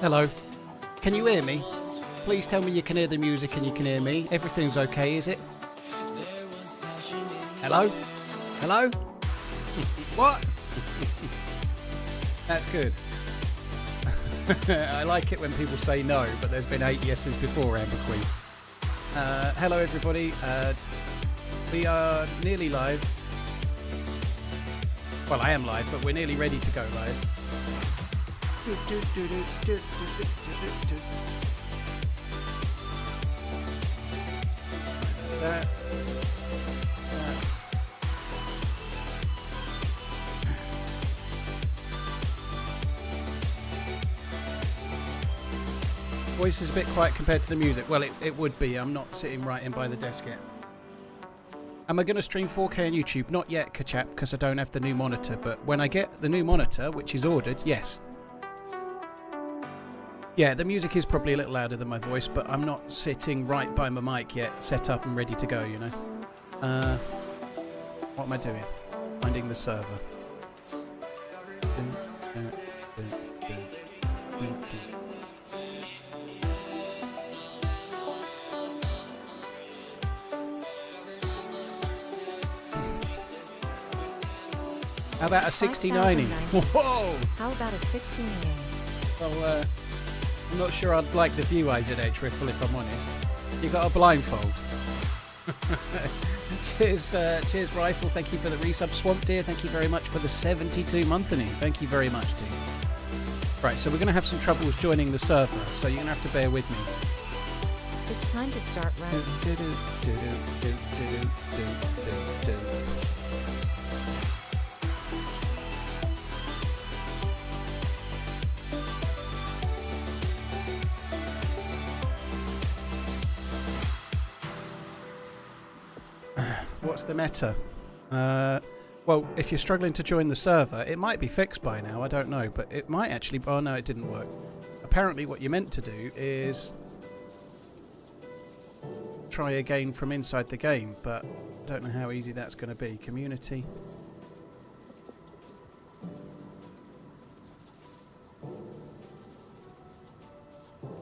Hello. Can you hear me? Please tell me you can hear the music and you can hear me. Everything's okay, is it? Hello? Hello? What? That's good. I like it when people say no, but there's been 8 yeses before, Amber Queen. Hello everybody. We are nearly live. Well, I am live, but we're nearly ready to go live. That's that. Voice is a bit quiet compared to the music. Well, it would be. I'm not sitting right in by the desk yet. Am I going to stream 4K on YouTube? Not yet, Kachap, because I don't have the new monitor. But when I get the new monitor, which is ordered, yes. Yeah, the music is probably a little louder than my voice, but I'm not sitting right by my mic yet, set up and ready to go, you know. What am I doing? Finding the server. How about a 69-ing? Whoa! How about a 16-ing? Well, I'm not sure I'd like the view, IZH Riffle, if I'm honest. You got a blindfold. Cheers, Rifle. Thank you for the resub. Swamp Deer, thank you very much for the 72-monthing. Thank you very much, dude. Right, so we're going to have some troubles joining the server, so you're going to have to bear with me. It's time to start running. What's the meta? Well, if you're struggling to join the server, it might be fixed by now, I don't know, but it might actually... Oh no, it didn't work. Apparently what you're meant to do is try again from inside the game, but I don't know how easy that's going to be. Community.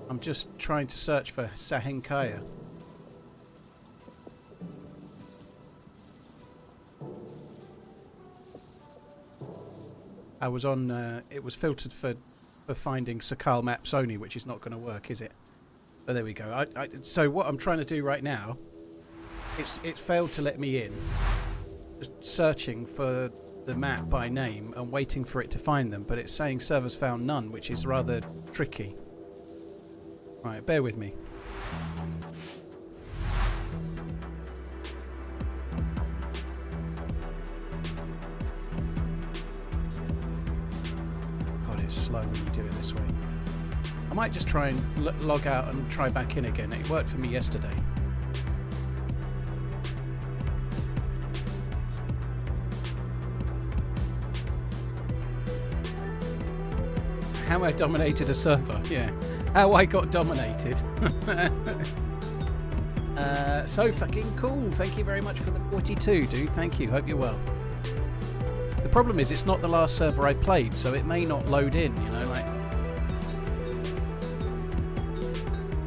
I'm just trying to search for Sahinkaya. I was on, it was filtered for finding Sakal maps only, which is not going to work, is it? But there we go. So what I'm trying to do right now, it failed to let me in. Just searching for the map by name and waiting for it to find them, but it's saying servers found none, which is rather tricky. Right, bear with me. Slow when you do it this way. I might just try and log out and try back in again. It worked for me yesterday. How I dominated a server. Yeah. How I got dominated. So fucking cool. Thank you very much for the 42, dude. Thank you. Hope you're well. The problem is it's not the last server I played, so it may not load in, you know, like...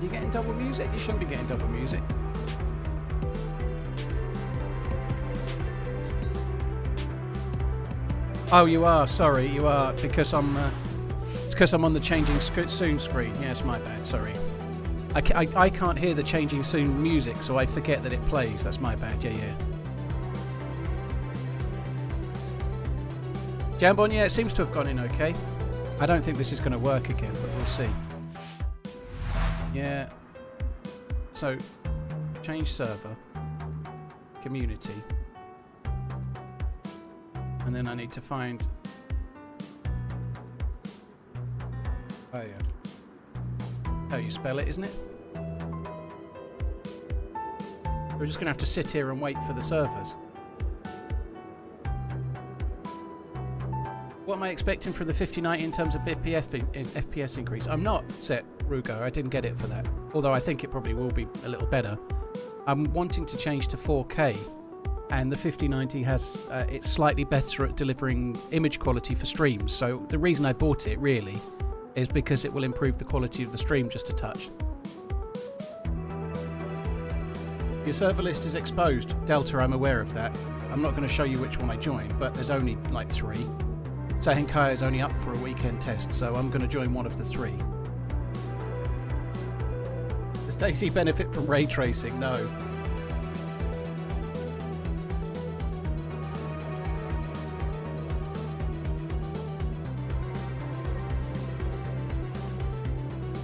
You getting double music? You shouldn't be getting double music. Oh, you are. Sorry, you are, because I'm... it's because I'm on the changing soon screen. Yeah, it's my bad, sorry. I can't hear the changing soon music, so I forget that it plays. That's my bad, yeah. Jambon, yeah, it seems to have gone in okay. I don't think this is going to work again, but we'll see. Yeah. So, change server. Community. And then I need to find... Oh, yeah. How you spell it, isn't it? We're just going to have to sit here and wait for the servers. What am I expecting from the 5090 in terms of FPS increase? I'm not set, Rugo. I didn't get it for that. Although I think it probably will be a little better. I'm wanting to change to 4K. And the 5090 has... it's slightly better at delivering image quality for streams. So the reason I bought it, really, is because it will improve the quality of the stream just a touch. Your server list is exposed. Delta, I'm aware of that. I'm not going to show you which one I joined, but there's only like 3. Sahenkaya is only up for a weekend test, so I'm going to join one of the 3. Does DayZ benefit from ray tracing? No.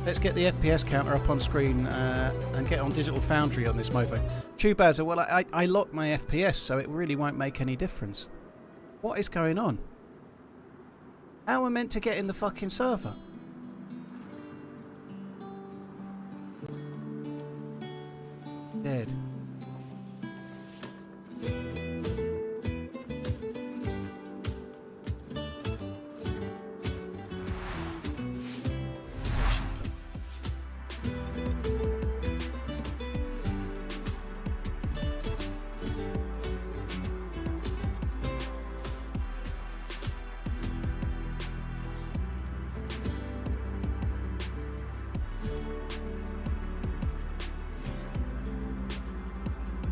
Let's get the FPS counter up on screen and get on Digital Foundry on this mofo. Chubazza, well, I locked my FPS, so it really won't make any difference. What is going on? How am I meant to get in the fucking server? Dead.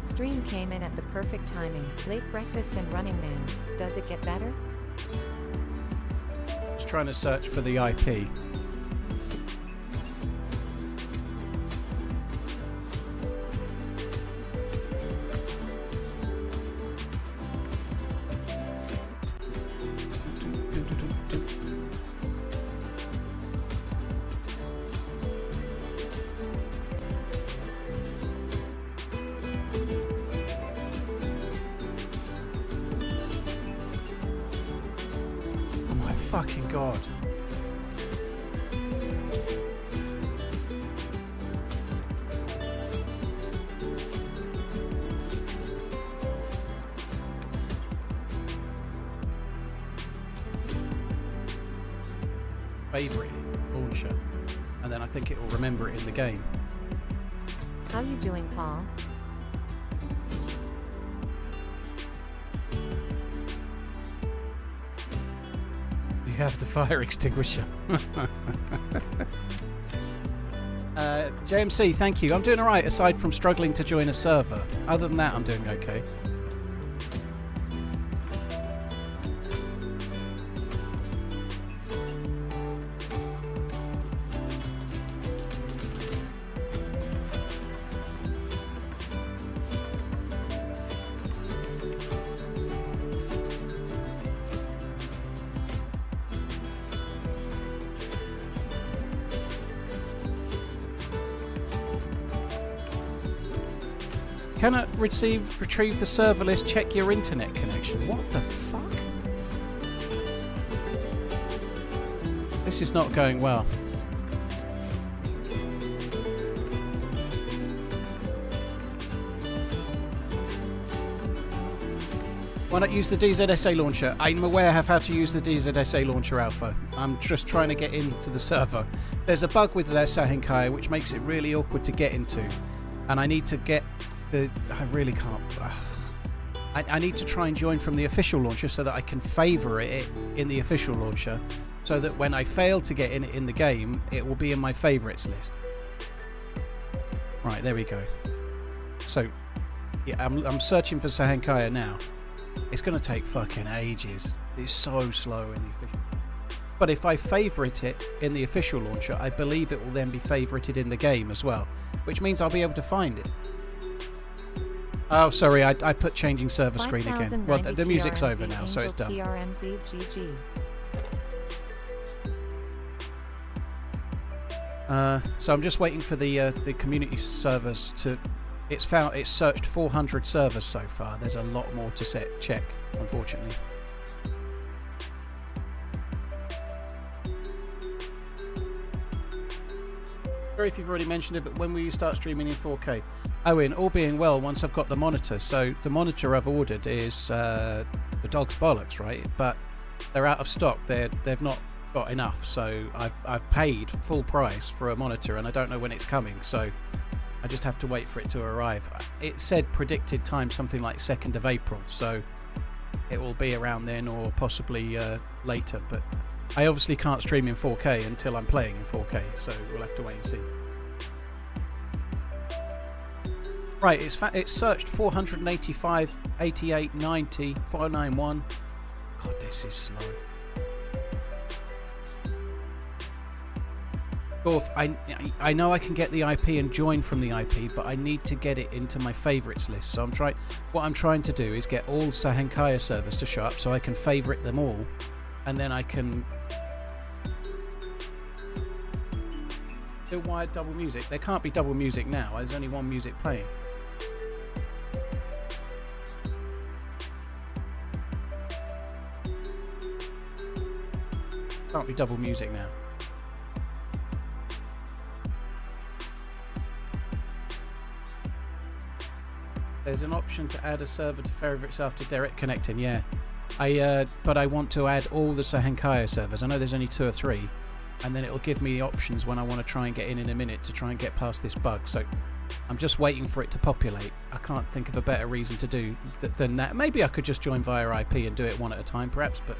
Stream came in at the perfect timing. Late breakfast and TheRunningManZ. Does it get better? Just trying to search for the IP. Fucking God. Favorite launcher, and then I think it will remember it in the game. How you doing, Paul? You have the fire extinguisher. JMC, thank you. I'm doing alright aside from struggling to join a server. Other than that, I'm doing okay. Cannot retrieve the server list, check your internet connection. What the fuck? This is not going well. Why not use the DZSA launcher? I'm aware of how to use the DZSA launcher alpha. I'm just trying to get into the server. There's a bug with Sahenkaya which makes it really awkward to get into. And I need to get I really can't. I need to try and join from the official launcher so that I can favourite it in the official launcher, so that when I fail to get in the game, it will be in my favourites list. Right, there we go. So, yeah, I'm searching for Sahenkaya now. It's going to take fucking ages. It's so slow in the official. But if I favourite it in the official launcher, I believe it will then be favourited in the game as well, which means I'll be able to find it. Oh, sorry, I put changing server screen again. Well, the music's over now, so it's done. TRMZ GG. So I'm just waiting for the community servers to. It's searched 400 servers so far. There's a lot more to check, unfortunately. Sorry if you've already mentioned it, but when will you start streaming in 4K? Owen, all being well, once I've got the monitor. So the monitor I've ordered is the dog's bollocks, right? But they're out of stock. They've not got enough. So I've paid full price for a monitor, and I don't know when it's coming. So I just have to wait for it to arrive. It said predicted time something like 2nd of April. So it will be around then, or possibly later. But I obviously can't stream in 4K until I'm playing in 4K, so we'll have to wait and see. Right, it's searched 485, 88, 90, 491. God, this is slow. Fourth, I know I can get the IP and join from the IP, but I need to get it into my favourites list. So what I'm trying to do is get all Sahankaya servers to show up so I can favourite them all, and then I can still wired double music. There can't be double music now. There's only one music playing. Can't be double music now. There's an option to add a server to favorites after direct connecting, yeah. But I want to add all the Sahankaya servers. I know there's only 2 or 3, and then it'll give me the options when I want to try and get in a minute to try and get past this bug. So I'm just waiting for it to populate. I can't think of a better reason to do than that. Maybe I could just join via IP and do it one at a time, perhaps, but...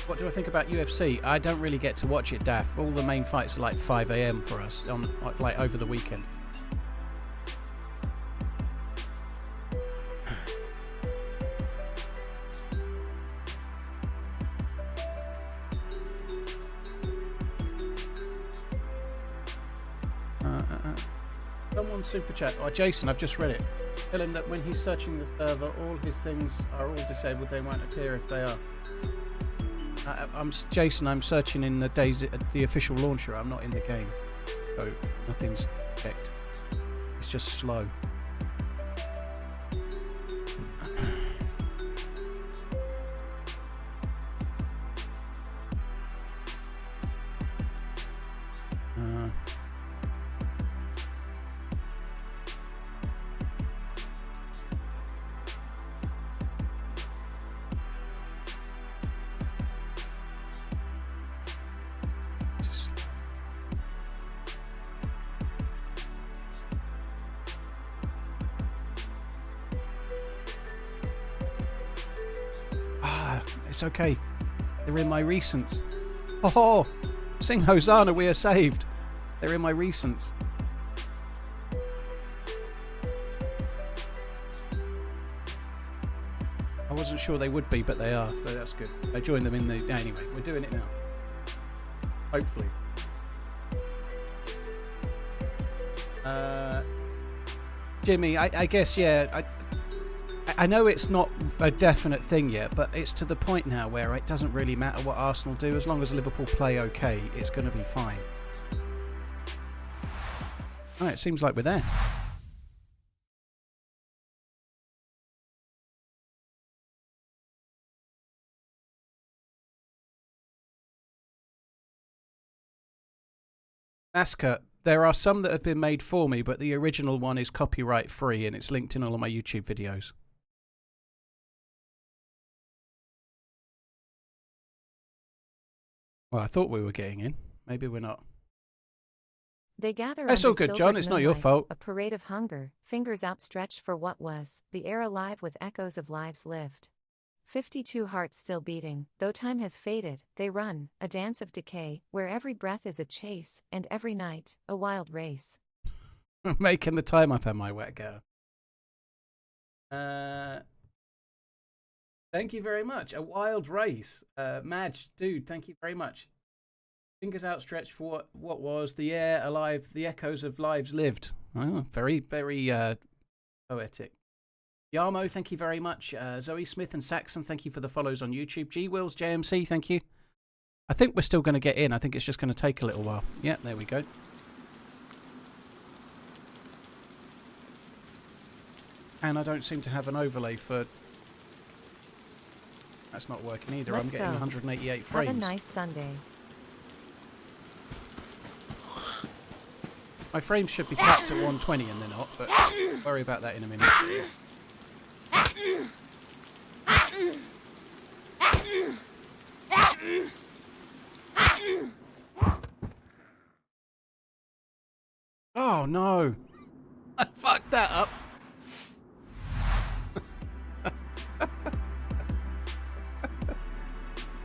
What do I think about UFC? I don't really get to watch it, Daff. All the main fights are like 5 AM for us, like over the weekend. Someone super chat. Oh, Jason, I've just read it. Tell him that when he's searching the server, all his things are all disabled. They won't appear if they are. Jason, I'm searching in the DayZ, the official launcher. I'm not in the game, so nothing's checked. It's just slow. It's okay. They're in my recents. Oh, sing Hosanna, we are saved. They're in my recents. I wasn't sure they would be, but they are, so that's good. I joined them in the... Anyway, we're doing it now. Hopefully. Jimmy, I guess, yeah... I know it's not a definite thing yet, but it's to the point now where it doesn't really matter what Arsenal do. As long as Liverpool play okay, it's going to be fine. Right, it seems like we're there. Asker, there are some that have been made for me, but the original one is copyright free and it's linked in all of my YouTube videos. Well, I thought we were getting in. Maybe we're not. They gather. That's all good, John. It's not your fault. A parade of hunger, fingers outstretched for what was, the air alive with echoes of lives lived. 52 hearts still beating, though time has faded, they run, a dance of decay, where every breath is a chase, and every night, a wild race. Making the time up, am I, wet girl? Thank you very much. A wild race. Madge, dude, thank you very much. Fingers outstretched for what was, the air alive, the echoes of lives lived. Oh, very, very poetic. Yarmo, thank you very much. Zoe Smith and Saxon, thank you for the follows on YouTube. G Wills, JMC, thank you. I think we're still going to get in. I think it's just going to take a little while. Yeah, there we go. And I don't seem to have an overlay for... That's not working either. I'm getting 188 frames. Have a nice Sunday. My frames should be capped at 120 and they're not, but I'll worry about that in a minute. Oh no! I fucked that up.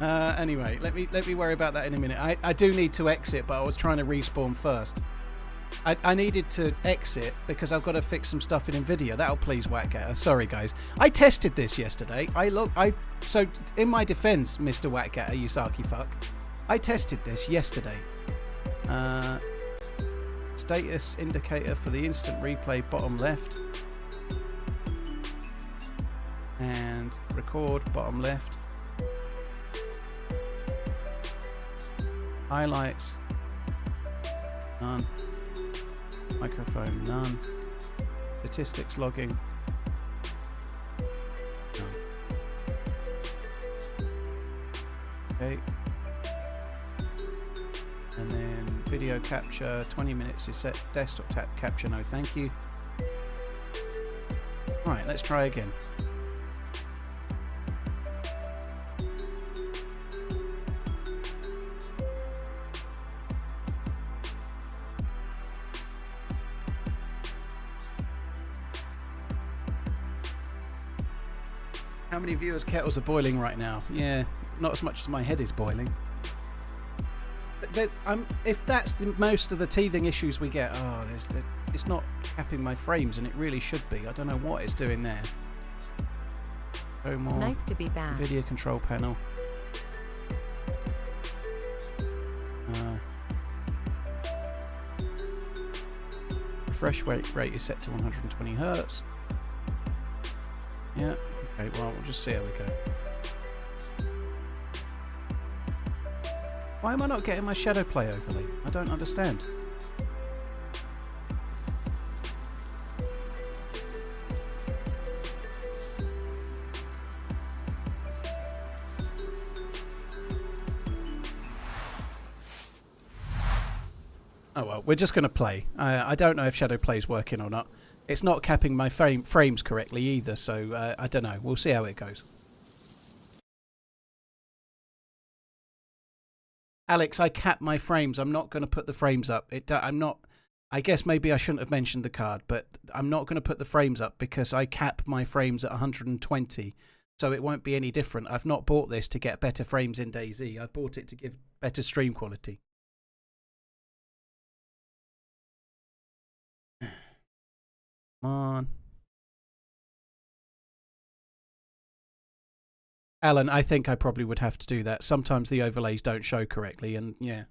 Anyway, let me worry about that in a minute. I do need to exit, but I was trying to respawn first. I needed to exit because I've got to fix some stuff in NVIDIA. That'll please Whackgatter. Sorry, guys. I tested this yesterday. So in my defense, Mr. Whackgatter, you sarky fuck, I tested this yesterday. Status indicator for the instant replay, bottom left. And record, bottom left. Highlights, none. Microphone, none. Statistics logging, none. Okay. And then video capture, 20 minutes is set. Desktop tap capture, no thank you. Alright, let's try again. How many viewers' kettles are boiling right now? Yeah, not as much as my head is boiling. If that's the most of the teething issues we get, it's not capping my frames, and it really should be. I don't know what it's doing there. Show more. Nice to be back. Video control panel. Refresh rate is set to 120 Hz. Yeah. Okay, well, we'll just see how we go. Why am I not getting my shadow play overlay? I don't understand. Oh well, we're just going to play. I don't know if shadow play is working or not. It's not capping my frames correctly either, so I don't know. We'll see how it goes. Alex, I cap my frames. I'm not going to put the frames up. I'm not. I guess maybe I shouldn't have mentioned the card, but I'm not going to put the frames up because I cap my frames at 120, so it won't be any different. I've not bought this to get better frames in DayZ. I bought it to give better stream quality. Come on. Alan, I think I probably would have to do that. Sometimes the overlays don't show correctly, and yeah.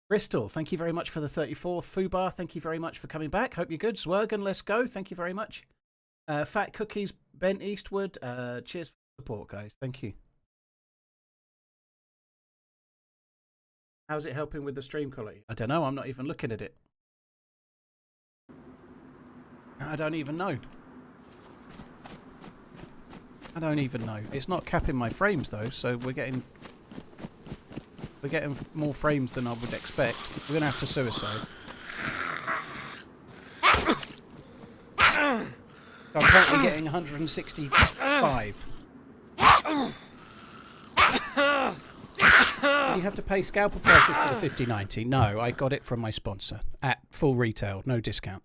Bristol, thank you very much for the 34. Fubar, thank you very much for coming back. Hope you're good. Zwergen, let's go. Thank you very much. Fat Cookies, Ben Eastwood, cheers for the support, guys. Thank you. How's it helping with the stream quality? I don't know. I'm not even looking at it. I don't even know. I don't even know. It's not capping my frames though, so we're getting more frames than I would expect. We're gonna have to suicide. So I'm currently getting 165. Do you have to pay scalper prices for the 5090? No, I got it from my sponsor at full retail, no discount.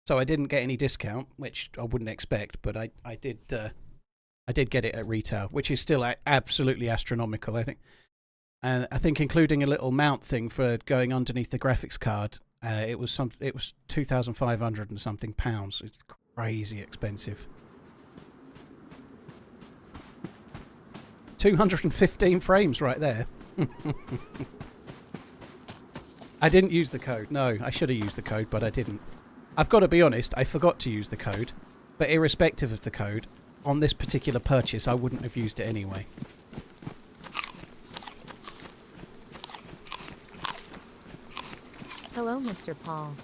So I didn't get any discount, which I wouldn't expect, but I did get it at retail, which is still absolutely astronomical, I think. And I think including a little mount thing for going underneath the graphics card, it was 2,500 and something pounds. It's crazy expensive. 215 frames right there. I didn't use the code. No, I should have used the code, but I didn't. I've got to be honest, I forgot to use the code, but irrespective of the code, on this particular purchase, I wouldn't have used it anyway. Hello, Mr. Paul.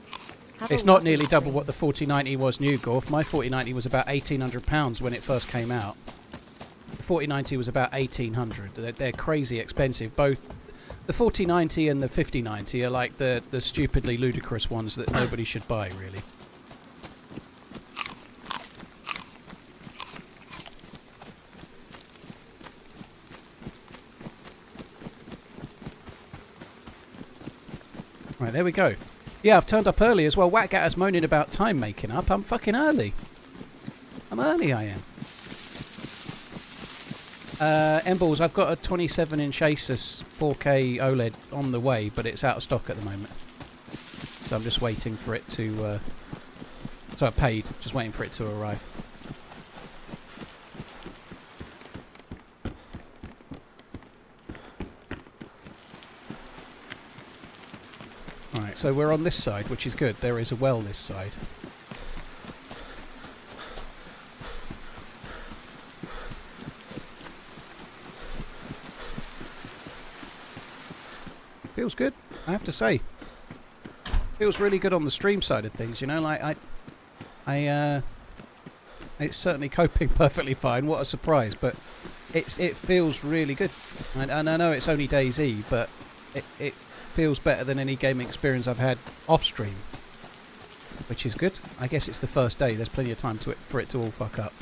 It's not nearly double what the 4090 was new, Gorf. My 4090 was about £1,800 when it first came out. The 4090 was about £1,800. They're crazy expensive. Both the 4090 and the 5090 are like the stupidly ludicrous ones that nobody should buy, really. Right, there we go. Yeah, I've turned up early as well. Whack-Gatter's moaning about time making up. I'm fucking early. I'm early, I am. Emballs, I've got a 27-inch Asus 4K OLED on the way, but it's out of stock at the moment. So I'm just waiting for it to... so I paid, just waiting for it to arrive. Alright, so we're on this side, which is good. There is a well this side. Feels good, I have to say. Feels really good on the stream side of things, you know, like it's certainly coping perfectly fine. What a surprise, but it feels really good. And I know it's only DayZ, but it feels better than any gaming experience I've had off stream, which is good. I guess it's the first day. There's plenty of time for it to all fuck up.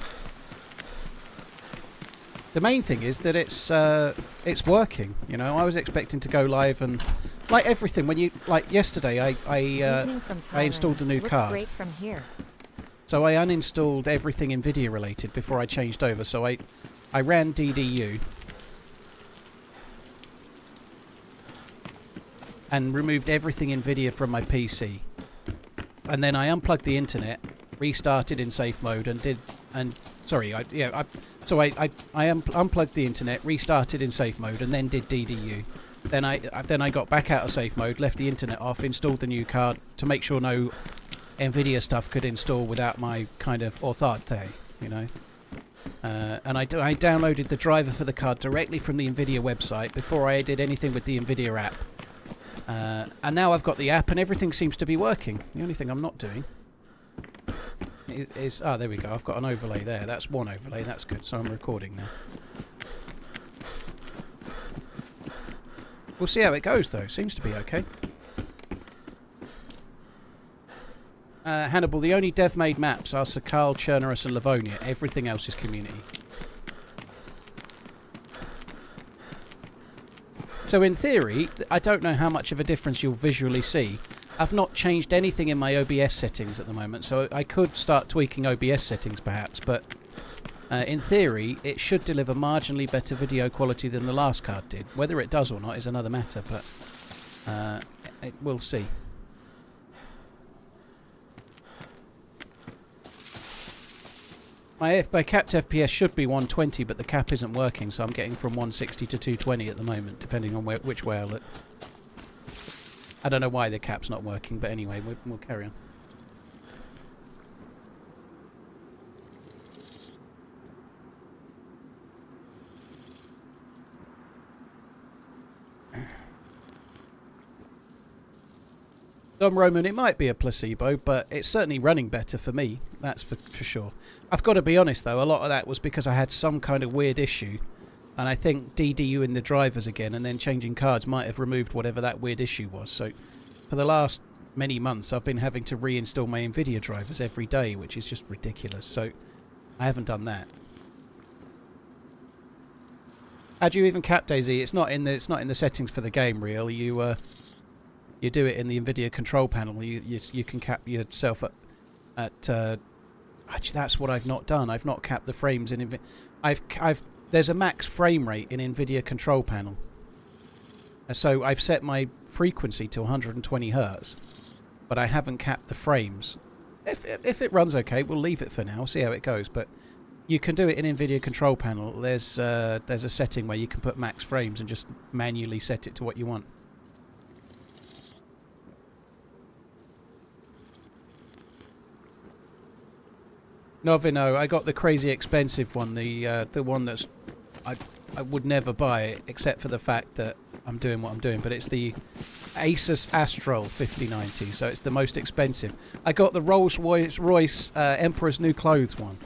The main thing is that it's working. You know, I was expecting to go live and like everything. When you like yesterday, I installed the new card. Great from here. So I uninstalled everything NVIDIA related before I changed over. So I ran DDU and removed everything NVIDIA from my PC, and then I unplugged the internet, restarted in safe mode, unplugged the internet, restarted in safe mode, and then did DDU. Then I got back out of safe mode, left the internet off, installed the new card to make sure no NVIDIA stuff could install without my kind of authority, you know. And I downloaded the driver for the card directly from the NVIDIA website before I did anything with the NVIDIA app. And now I've got the app and everything seems to be working. The only thing I'm not doing is... Ah, there we go. I've got an overlay there. That's one overlay. That's good. So I'm recording now. We'll see how it goes, though. Seems to be okay. Hannibal, the only dev-made maps are Sakal, Chernerus and Livonia. Everything else is community. So in theory, I don't know how much of a difference you'll visually see. I've not changed anything in my OBS settings at the moment, so I could start tweaking OBS settings perhaps, but in theory, it should deliver marginally better video quality than the last card did. Whether it does or not is another matter, but we'll see. My capped FPS should be 120, but the cap isn't working, so I'm getting from 160 to 220 at the moment, depending on which way I look. I don't know why the cap's not working, but anyway, we'll carry on. Dom Roman, it might be a placebo, but it's certainly running better for me. That's for sure. I've got to be honest, though, a lot of that was because I had some kind of weird issue. And I think DDUing the drivers again and then changing cards might have removed whatever that weird issue was. So for the last many months, I've been having to reinstall my NVIDIA drivers every day, which is just ridiculous. So I haven't done that. How do you even cap DayZ? It's not in the settings for the game, real. You do it in the NVIDIA control panel. You can cap yourself at actually, that's what I've not done. I've not capped the frames in there's a max frame rate in NVIDIA control panel. So I've set my frequency to 120 Hz, but I haven't capped the frames. If it runs okay, we'll leave it for now. See how it goes. But you can do it in NVIDIA control panel. There's a setting where you can put max frames and just manually set it to what you want. Novino, I got the crazy expensive one, the one that's I would never buy it except for the fact that I'm doing what I'm doing, but it's the Asus Astral 5090, so it's the most expensive. I got the Rolls-Royce Emperor's New Clothes one.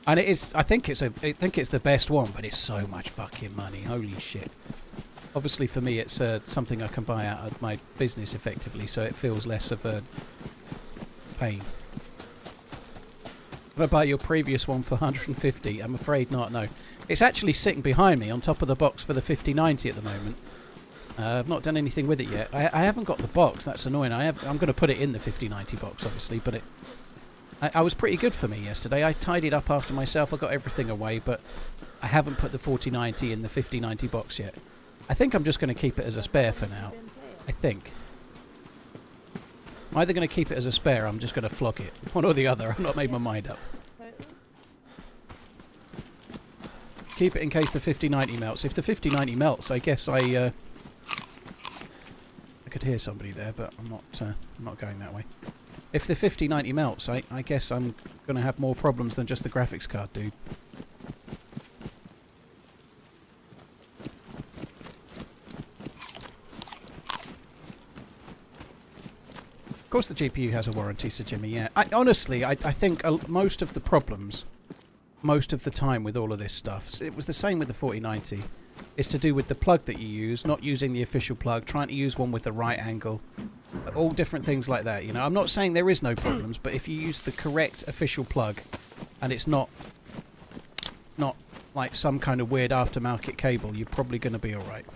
And it is, I think it's the best one, but it's so much fucking money. Holy shit. Obviously for me it's something I can buy out of my business effectively, so it feels less of a pain. Can I buy your previous one for 150? I'm afraid not, no. It's actually sitting behind me on top of the box for the 5090 at the moment. I've not done anything with it yet. I haven't got the box, that's annoying. I'm going to put it in the 5090 box, obviously, but I was pretty good for me yesterday. I tidied up after myself, I got everything away, but I haven't put the 4090 in the 5090 box yet. I think I'm just going to keep it as a spare for now. I think. I'm either going to keep it as a spare or I'm just going to flog it. One or the other. I've not made my mind up. Keep it in case the 5090 melts. If the 5090 melts, I guess I could hear somebody there, but I'm not going that way. If the 5090 melts, I guess I'm going to have more problems than just the graphics card, dude. Of course the GPU has a warranty, Sir Jimmy, yeah. Honestly, I think most of the problems, most of the time with all of this stuff, it was the same with the 4090, is to do with the plug that you use, not using the official plug, trying to use one with the right angle, all different things like that, you know. I'm not saying there is no problems, but if you use the correct official plug, and it's not like some kind of weird aftermarket cable, you're probably going to be alright.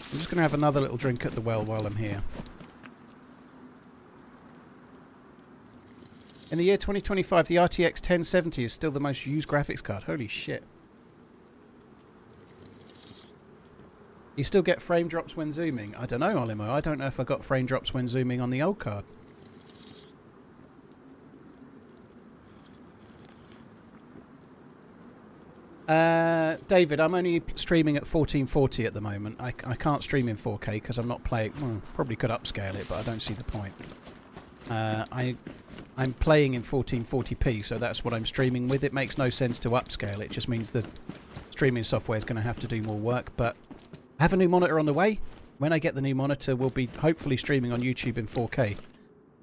I'm just going to have another little drink at the well while I'm here. In the year 2025, the RTX 1070 is still the most used graphics card. Holy shit. You still get frame drops when zooming? I don't know, Olimo. I don't know if I got frame drops when zooming on the old card. David, I'm only streaming at 1440 at the moment. I can't stream in 4K because I'm not playing. Well, probably could upscale it, but I don't see the point. I'm playing in 1440p, so that's what I'm streaming with. It makes no sense to upscale. It just means the streaming software is going to have to do more work. But I have a new monitor on the way. When I get the new monitor, we'll be hopefully streaming on YouTube in 4K.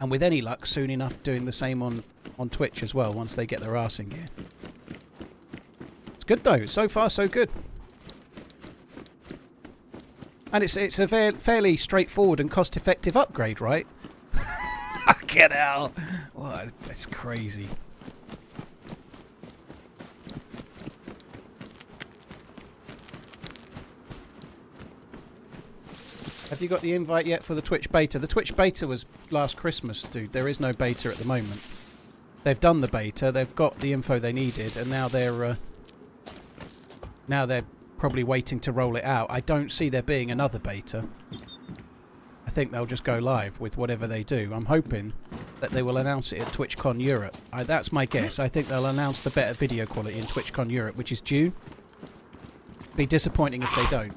And with any luck, soon enough doing the same on Twitch as well, once they get their arse in gear. It's good though. So far, so good. And it's a fairly straightforward and cost-effective upgrade, right? Get out! What? That's crazy. Have you got the invite yet for the Twitch beta? The Twitch beta was last Christmas, dude. There is no beta at the moment. They've done the beta, they've got the info they needed, and now they're probably waiting to roll it out. I don't see there being another beta. I think they'll just go live with whatever they do. I'm hoping that they will announce it at TwitchCon Europe. That's my guess. I think they'll announce the better video quality in TwitchCon Europe, which is June. Be disappointing if they don't.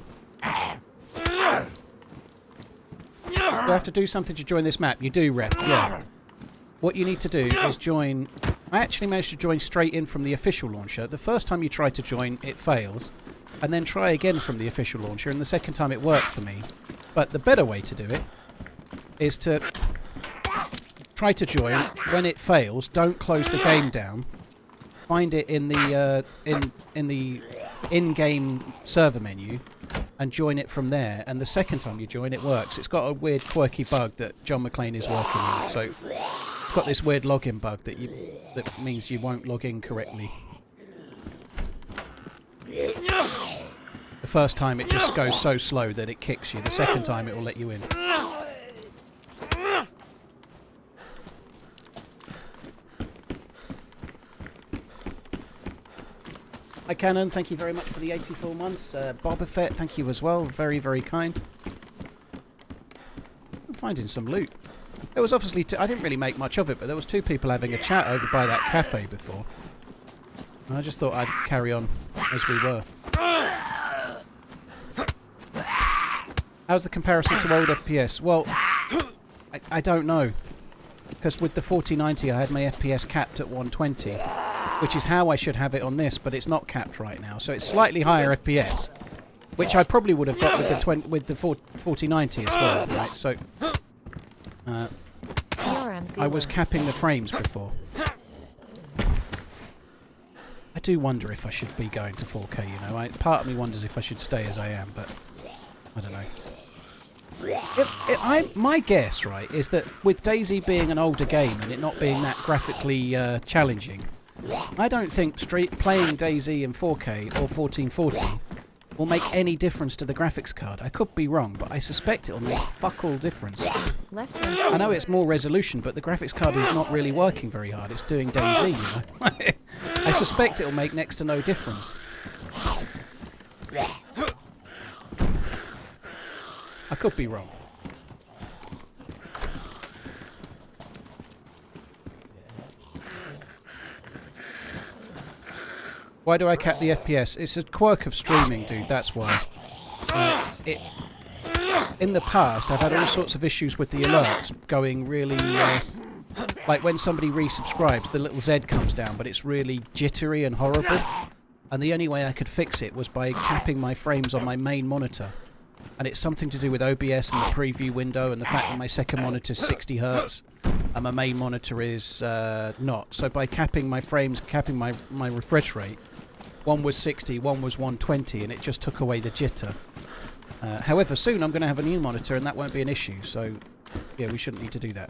Do I have to do something to join this map? You do, Rep. Yeah. What you need to do is join... I actually managed to join straight in from the official launcher. The first time you try to join, it fails. And then try again from the official launcher, and the second time it worked for me. But the better way to do it is to try to join. When it fails, don't close the game down. Find it in the in-game server menu and join it from there. And the second time you join, it works. It's got a weird quirky bug that John McClane is working on. So it's got this weird login bug that means you won't log in correctly. The first time it just goes so slow that it kicks you. The second time it will let you in. Hi Cannon, thank you very much for the 84 months. Boba Fett, thank you as well. Very, very kind. I'm finding some loot. There was obviously... I didn't really make much of it, but there was two people having a chat over by that cafe before. And I just thought I'd carry on as we were. How's the comparison to old FPS? Well, I don't know. Because with the 4090 I had my FPS capped at 120. Which is how I should have it on this, but it's not capped right now. So it's slightly higher FPS. Which I probably would have got with the 4090 as well, right? So... TRMZ I was capping the frames before. do wonder if I should be going to 4K, you know. Part of me wonders if I should stay as I am, but I don't know. My guess, right, is that with DayZ being an older game and it not being that graphically challenging, I don't think playing DayZ in 4K or 1440 will make any difference to the graphics card. I could be wrong, but I suspect it'll make fuck all difference. I know it's more resolution, but the graphics card is not really working very hard. It's doing DayZ, you know. I suspect it'll make next to no difference. I could be wrong. Why do I cap the FPS? It's a quirk of streaming, dude, that's why. In the past, I've had all sorts of issues with the alerts going really... like when somebody resubscribes, the little Z comes down, but it's really jittery and horrible. And the only way I could fix it was by capping my frames on my main monitor. And it's something to do with OBS and the preview window and the fact that my second monitor is 60 Hz and my main monitor is not. So by capping my frames, capping my refresh rate, one was 60, one was 120, and it just took away the jitter. However, soon I'm going to have a new monitor and that won't be an issue. So, yeah, we shouldn't need to do that.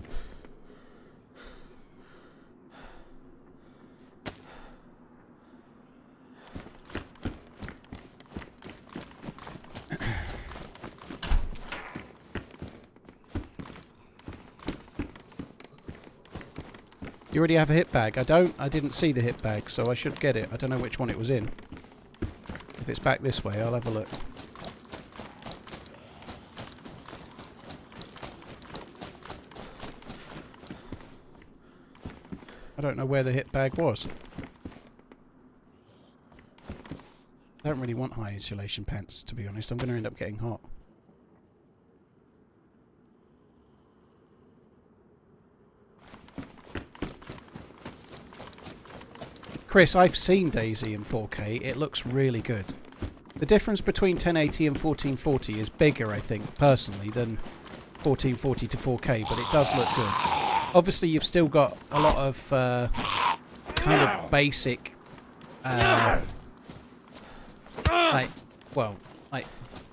You already have a hit bag? I don't. I didn't see the hit bag, so I should get it. I don't know which one it was in. If it's back this way, I'll have a look. I don't know where the hit bag was. I don't really want high insulation pants, to be honest. I'm going to end up getting hot. Chris, I've seen DayZ in 4K. It looks really good. The difference between 1080 and 1440 is bigger, I think, personally, than 1440 to 4K, but it does look good. Obviously, you've still got a lot of kind of basic, like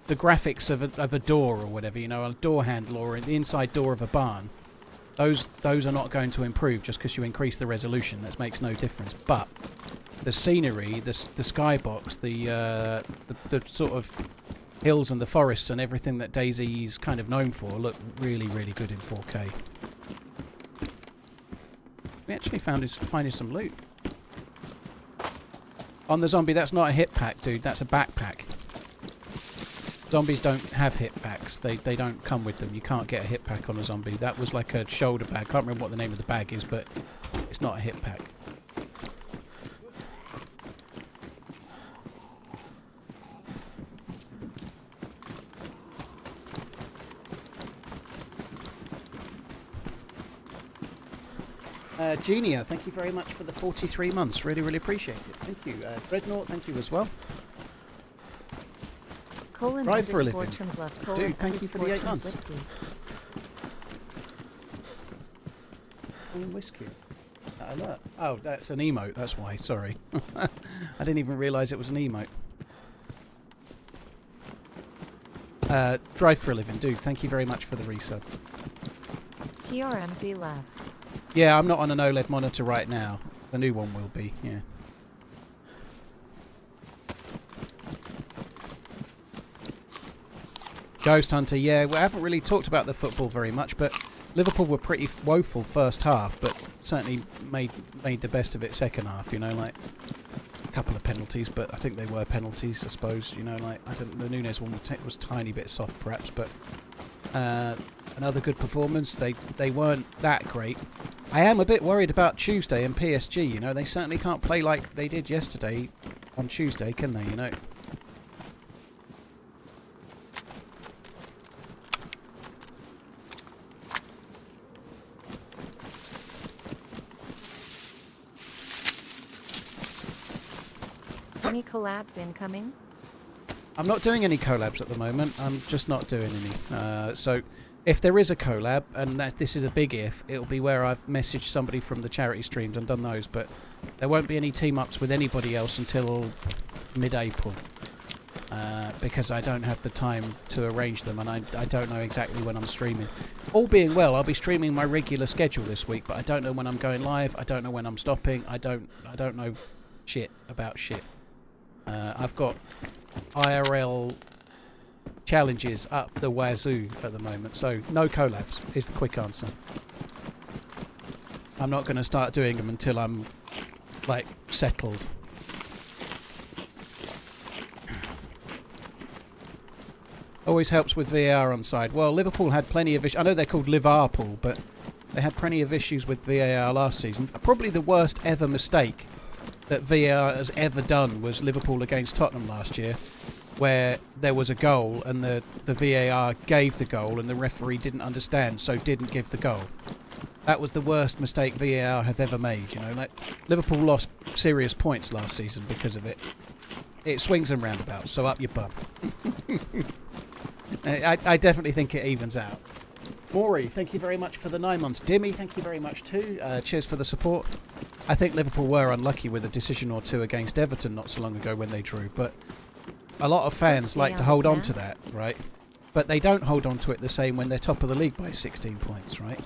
the graphics of a door or whatever, you know, a door handle or the inside door of a barn. Those are not going to improve just because you increase the resolution. That makes no difference. But the scenery, the skybox, the sort of hills and the forests and everything that DayZ is kind of known for look really, really good in 4K. We actually finding some loot. On the zombie, that's not a hit pack, dude. That's a backpack. Zombies don't have hit packs. They don't come with them. You can't get a hit pack on a zombie. That was like a shoulder bag. Can't remember what the name of the bag is, but it's not a hit pack. Genia, thank you very much for the 43 months. Really, really appreciate it. Thank you. Dreadnought, thank you as well. Drive for a living. Dude, thank you for the 8 months. Whiskey. Alert. Oh, that's an emote, that's why. Sorry. I didn't even realise it was an emote. Drive for a living. Dude, thank you very much for the resub. TRMZ left. Yeah, I'm not on an OLED monitor right now. The new one will be, yeah. Ghost Hunter, yeah, we haven't really talked about the football very much, but Liverpool were pretty woeful first half, but certainly made the best of it second half, you know, like a couple of penalties, but I think they were penalties, I suppose, you know, like, I don't, the Nunes one was a tiny bit soft perhaps, but another good performance. They weren't that great. I am a bit worried about Tuesday and PSG, you know, they certainly can't play like they did yesterday on Tuesday, can they, you know? Any collabs incoming? I'm not doing any collabs at the moment. I'm just not doing any. So If there is a collab, and this is a big if, it'll be where I've messaged somebody from the charity streams and done those, but there won't be any team-ups with anybody else until mid-April. Because I don't have the time to arrange them, and I don't know exactly when I'm streaming. All being well, I'll be streaming my regular schedule this week, but I don't know when I'm going live, I don't know when I'm stopping, I don't know shit about shit. I've got IRL challenges up the wazoo at the moment, so no collabs is the quick answer. I'm not going to start doing them until I'm like settled. Always helps with VAR on side. Well, Liverpool had plenty of issues. I know they're called Liverpool, but they had plenty of issues with VAR last season. Probably the worst ever mistake that VAR has ever done was Liverpool against Tottenham last year, where there was a goal and the VAR gave the goal and the referee didn't understand, so didn't give the goal. That was the worst mistake VAR have ever made. You know, like Liverpool lost serious points last season because of it. It swings and roundabouts, so up your bum. I definitely think it evens out. Maury, thank you very much for the 9 months. Dimmy, thank you very much too. Cheers for the support. I think Liverpool were unlucky with a decision or two against Everton not so long ago when they drew, but a lot of fans like to hold on to that, right? But they don't hold on to it the same when they're top of the league by 16 points, right?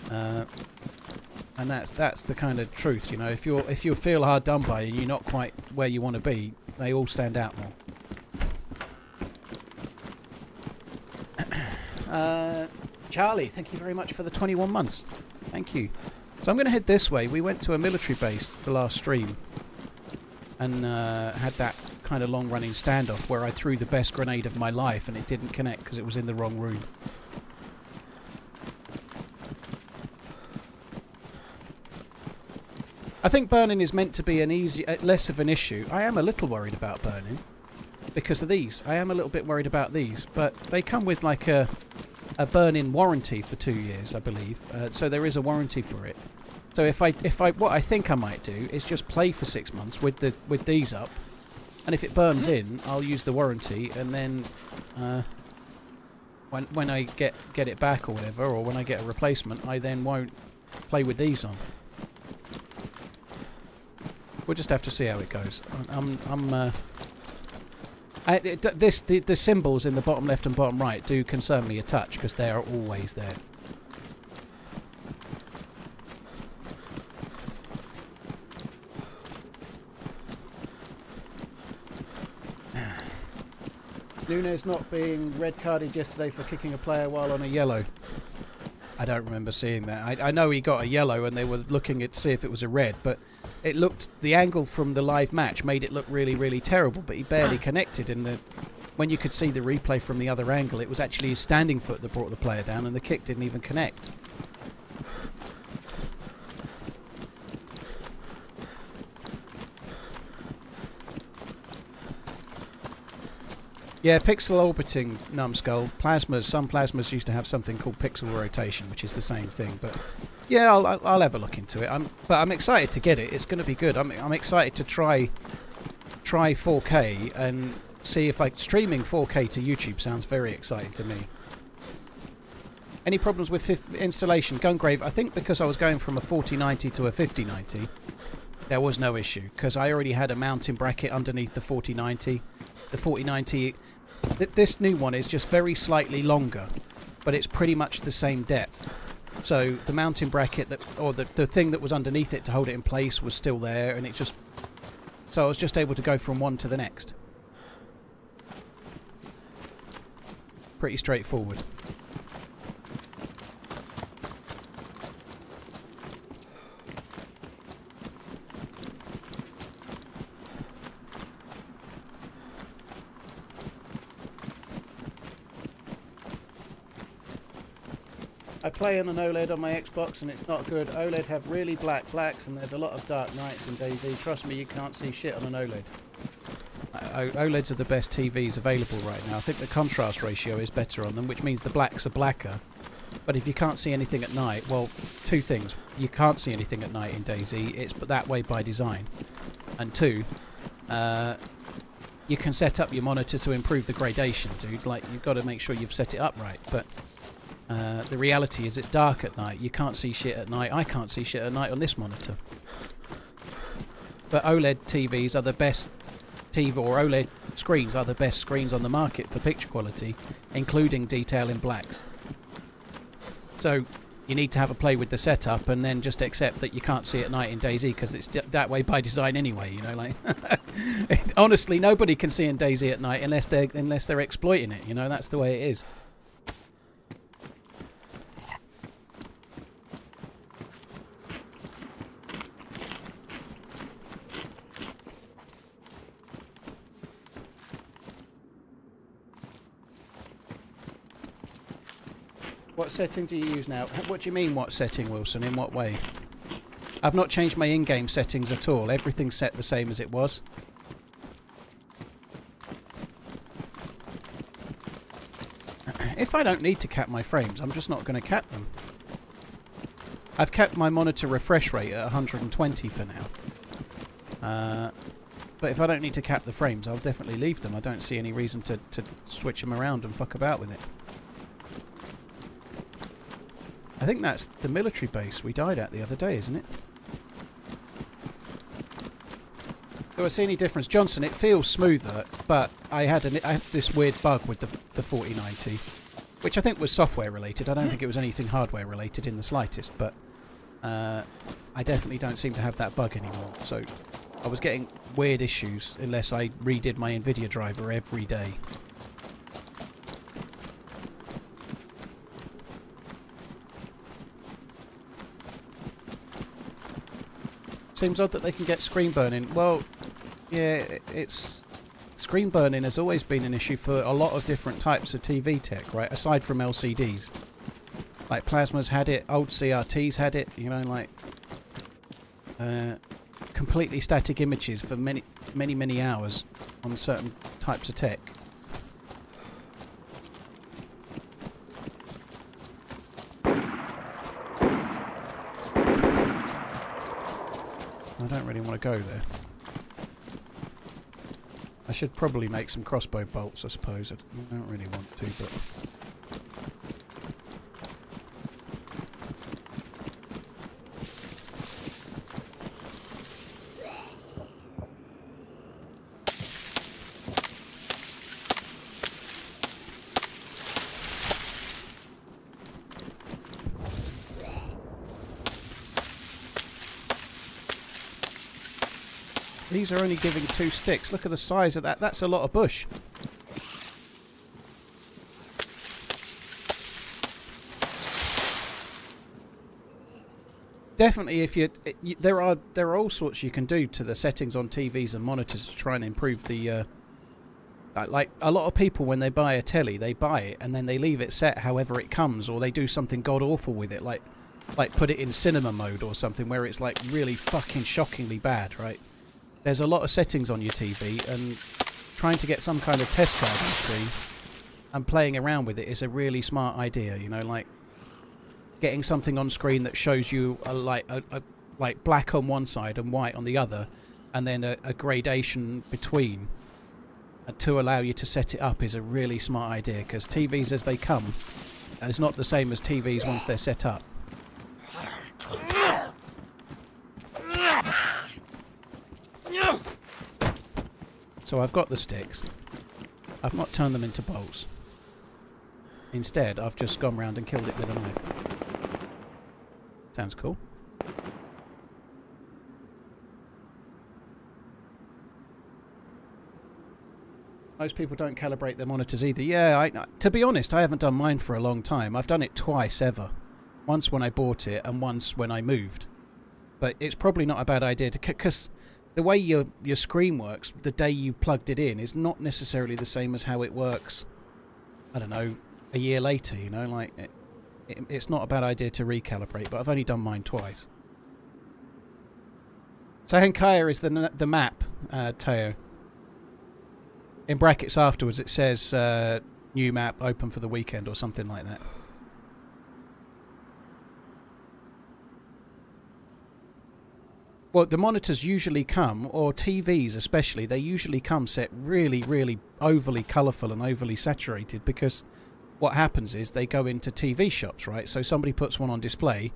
And that's the kind of truth, you know. If you feel hard done by and you're not quite where you want to be, they all stand out more. Charlie, thank you very much for the 21 months. Thank you. So I'm going to head this way. We went to a military base the last stream and had that kind of long-running standoff where I threw the best grenade of my life and it didn't connect because it was in the wrong room. I think burning is meant to be an less of an issue. I am a little worried about burning because of these. I am a little bit worried about these, but they come with like a burn-in warranty for 2 years, I believe. So there is a warranty for it. So if I what I think I might do is just play for 6 months with these up, and if it burns in, I'll use the warranty, and then when I get it back or whatever, or when I get a replacement, I then won't play with these on. We'll just have to see how it goes. The symbols in the bottom left and bottom right do concern me a touch because they are always there. Nunes not being red carded yesterday for kicking a player while on a yellow. I don't remember seeing that. I know he got a yellow and they were looking to see if it was a red, but it looked, the angle from the live match made it look really, really terrible, but he barely connected, and when you could see the replay from the other angle, it was actually his standing foot that brought the player down, and the kick didn't even connect. Yeah, pixel orbiting, numbskull. Plasmas, some plasmas used to have something called pixel rotation, which is the same thing, but yeah, I'll have a look into it. But I'm excited to get it. It's going to be good. I'm excited to try 4K and see if streaming 4K to YouTube sounds very exciting to me. Any problems with installation? Gungrave, I think because I was going from a 4090 to a 5090, there was no issue because I already had a mounting bracket underneath the 4090. The 4090, this new one is just very slightly longer, but it's pretty much the same depth. So the mounting bracket the thing that was underneath it to hold it in place was still there, and so I was just able to go from one to the next. Pretty straightforward. I play on an OLED on my Xbox and it's not good. OLED have really black blacks and there's a lot of dark nights in DayZ. Trust me, you can't see shit on an OLED. OLEDs are the best TVs available right now. I think the contrast ratio is better on them, which means the blacks are blacker. But if you can't see anything at night, well, two things. You can't see anything at night in DayZ. It's that way by design. And two, you can set up your monitor to improve the gradation, dude. Like, you've got to make sure you've set it up right. But The reality is it's dark at night. You can't see shit at night. I can't see shit at night on this monitor. But OLED TVs are the best TV, or OLED screens are the best screens on the market for picture quality, including detail in blacks. So you need to have a play with the setup and then just accept that you can't see at night in DayZ because it's that way by design anyway, you know, like honestly nobody can see in DayZ at night unless they're exploiting it, you know, that's the way it is. What setting do you use now? What do you mean what setting, Wilson? In what way? I've not changed my in-game settings at all. Everything's set the same as it was. If I don't need to cap my frames, I'm just not going to cap them. I've kept my monitor refresh rate at 120 for now. But if I don't need to cap the frames, I'll definitely leave them. I don't see any reason to switch them around and fuck about with it. I think that's the military base we died at the other day, isn't it? Do I see any difference? Johnson, it feels smoother, but I had this weird bug with the 4090, which I think was software related. I don't think it was anything hardware related in the slightest, but I definitely don't seem to have that bug anymore. So I was getting weird issues unless I redid my NVIDIA driver every day. Seems odd that they can get screen burning. Well, yeah, screen burning has always been an issue for a lot of different types of TV tech, right? Aside from LCDs, like plasmas had it, old CRTs had it. You know, like completely static images for many hours on certain types of tech. I don't really want to go there. I should probably make some crossbow bolts, I suppose. I don't really want to, but... These are only giving 2 sticks. Look at the size of that. That's a lot of bush. Definitely, if there are all sorts you can do to the settings on TVs and monitors to try and improve the. Like a lot of people, when they buy a telly, they buy it and then they leave it set however it comes, or they do something god awful with it, like put it in cinema mode or something where it's like really fucking shockingly bad, right? There's a lot of settings on your TV, and trying to get some kind of test card on screen and playing around with it is a really smart idea, you know, like getting something on screen that shows you like black on one side and white on the other, and then a gradation between to allow you to set it up is a really smart idea, because TVs as they come is not the same as TVs once they're set up. So I've got the sticks. I've not turned them into bolts. Instead, I've just gone round and killed it with a knife. Sounds cool. Most people don't calibrate their monitors either. Yeah, to be honest, I haven't done mine for a long time. I've done it twice ever. Once when I bought it and once when I moved. But it's probably not a bad idea to... because the way your screen works the day you plugged it in is not necessarily the same as how it works, I don't know, a year later, you know, like it's not a bad idea to recalibrate, but I've only done mine twice. So Henkaya is the map, Teo. In brackets afterwards it says new map open for the weekend or something like that. Well, the monitors usually come, or TVs especially, they usually come set really, really overly colourful and overly saturated, because what happens is they go into TV shops, right? So somebody puts one on display.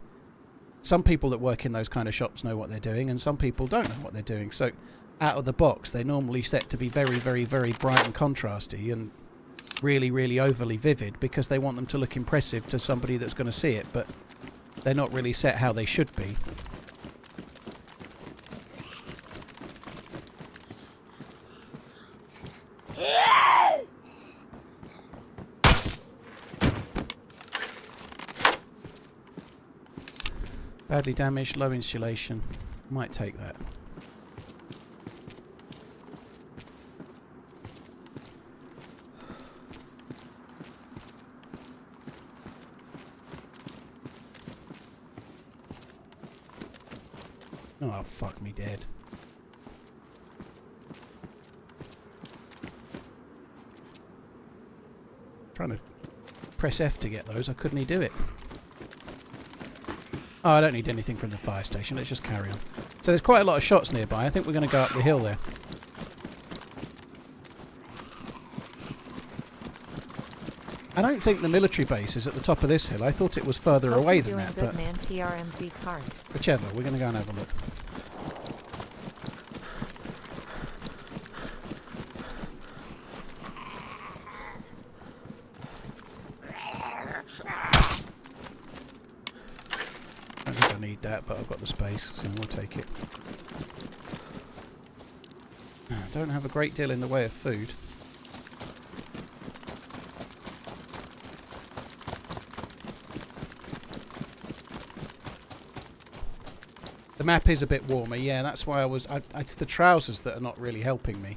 Some people that work in those kind of shops know what they're doing, and some people don't know what they're doing. So out of the box, they're normally set to be very, very, very bright and contrasty and really, really overly vivid because they want them to look impressive to somebody that's going to see it, but they're not really set how they should be. Badly damaged, low insulation. Might take that. Oh, fuck me dead. Trying to press F to get those. I couldn't do it. Oh, I don't need anything from the fire station. Let's just carry on. So there's quite a lot of shots nearby. I think we're going to go up the hill there. I don't think the military base is at the top of this hill. I thought it was further away than that. Good, man. TRMZ cart. Whichever. We're going to go and have a look. I think I need that, but I've got the space, so we'll take it. Don't have a great deal in the way of food. The map is a bit warmer, yeah, that's why it's the trousers that are not really helping me.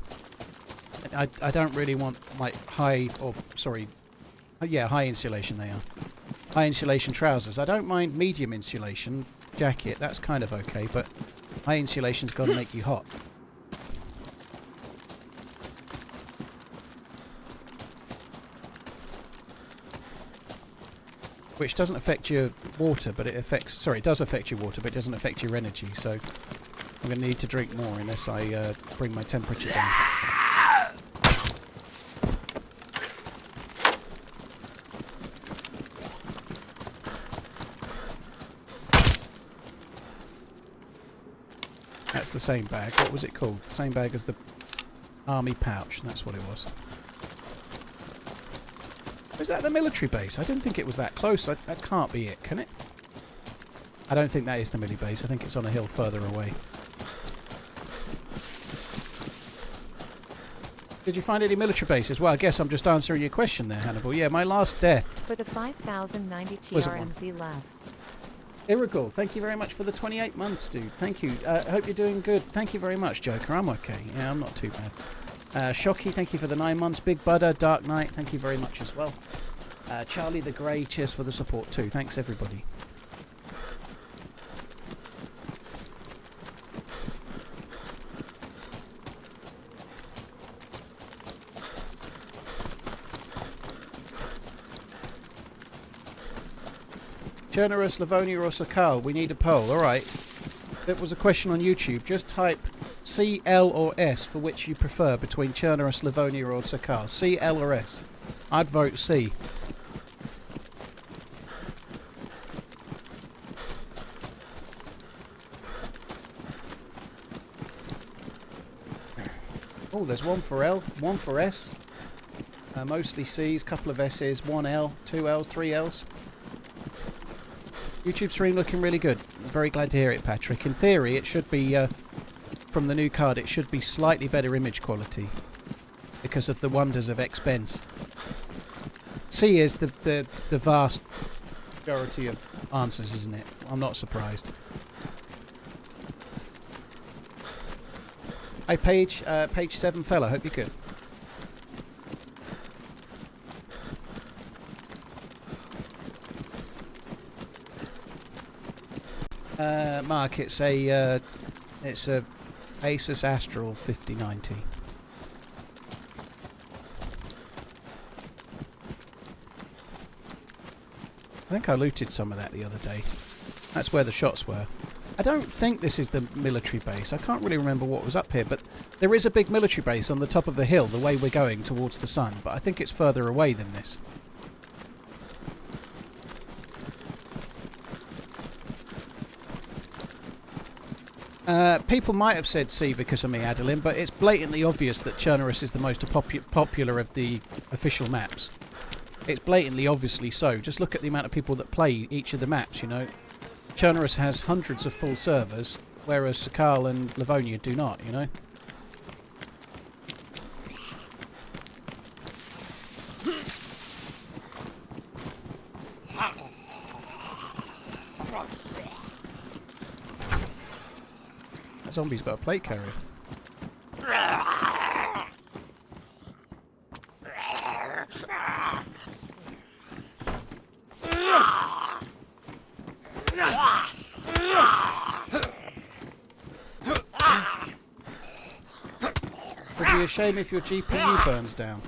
I don't really want like high insulation they are. High insulation trousers. I don't mind medium insulation jacket, that's kind of okay, but high insulation's got to make you hot. Which doesn't affect your water, but it affects... Sorry, it does affect your water, but it doesn't affect your energy, so I'm going to need to drink more unless I bring my temperature down. That's the same bag. What was it called? The same bag as the army pouch. That's what it was. Is that the military base? I didn't think it was that close. That can't be it, can it? I don't think that is the military base. I think it's on a hill further away. Did you find any military bases? Well, I guess I'm just answering your question there, Hannibal. Yeah, my last death... For the 5,090 TRMZ left. Irigal, thank you very much for the 28 months, dude. Thank you. I hope you're doing good. Thank you very much, Joker. I'm okay. Yeah, I'm not too bad. Shocky, thank you for the 9 months. Big Budder, Dark Knight, thank you very much as well. Charlie the Grey, cheers for the support too. Thanks, everybody. Chernerus, Livonia or Sakal, we need a poll. Alright. That was a question on YouTube. Just type C, L or S for which you prefer between Chernerus, Livonia or Sakal. C, L or S. I'd vote C. Oh, there's one for L, one for S. Mostly C's, couple of S's, one L, two L's, three L's. YouTube stream looking really good. I'm very glad to hear it, Patrick. In theory, it should be, from the new card, it should be slightly better image quality because of the wonders of Expense. C is the vast majority of answers, isn't it? I'm not surprised. Hey, Page 7 fella, hope you're good. Mark, it's a Asus Astral 5090. I think I looted some of that the other day. That's where the shots were. I don't think this is the military base. I can't really remember what was up here, but there is a big military base on the top of the hill the way we're going towards the sun, but I think it's further away than this. People might have said C because of me, Adeline, but it's blatantly obvious that Chernarus is the most popular of the official maps. It's blatantly obviously so. Just look at the amount of people that play each of the maps, you know. Chernarus has hundreds of full servers, whereas Sakal and Livonia do not, you know. That zombie's got a plate carrier. Would be a shame if your GPU burns down.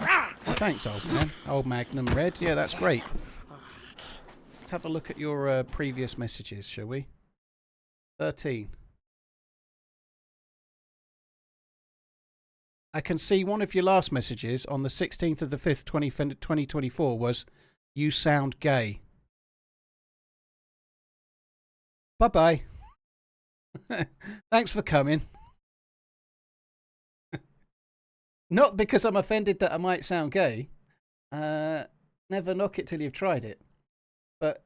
Oh, thanks, old man. Old Magnum Red. Yeah, that's great. Let's have a look at your previous messages, shall we? 13. I can see one of your last messages on the 16th of the 5th, 2024 was, "You sound gay." Bye-bye. Thanks for coming. Not because I'm offended that I might sound gay. Never knock it till you've tried it. But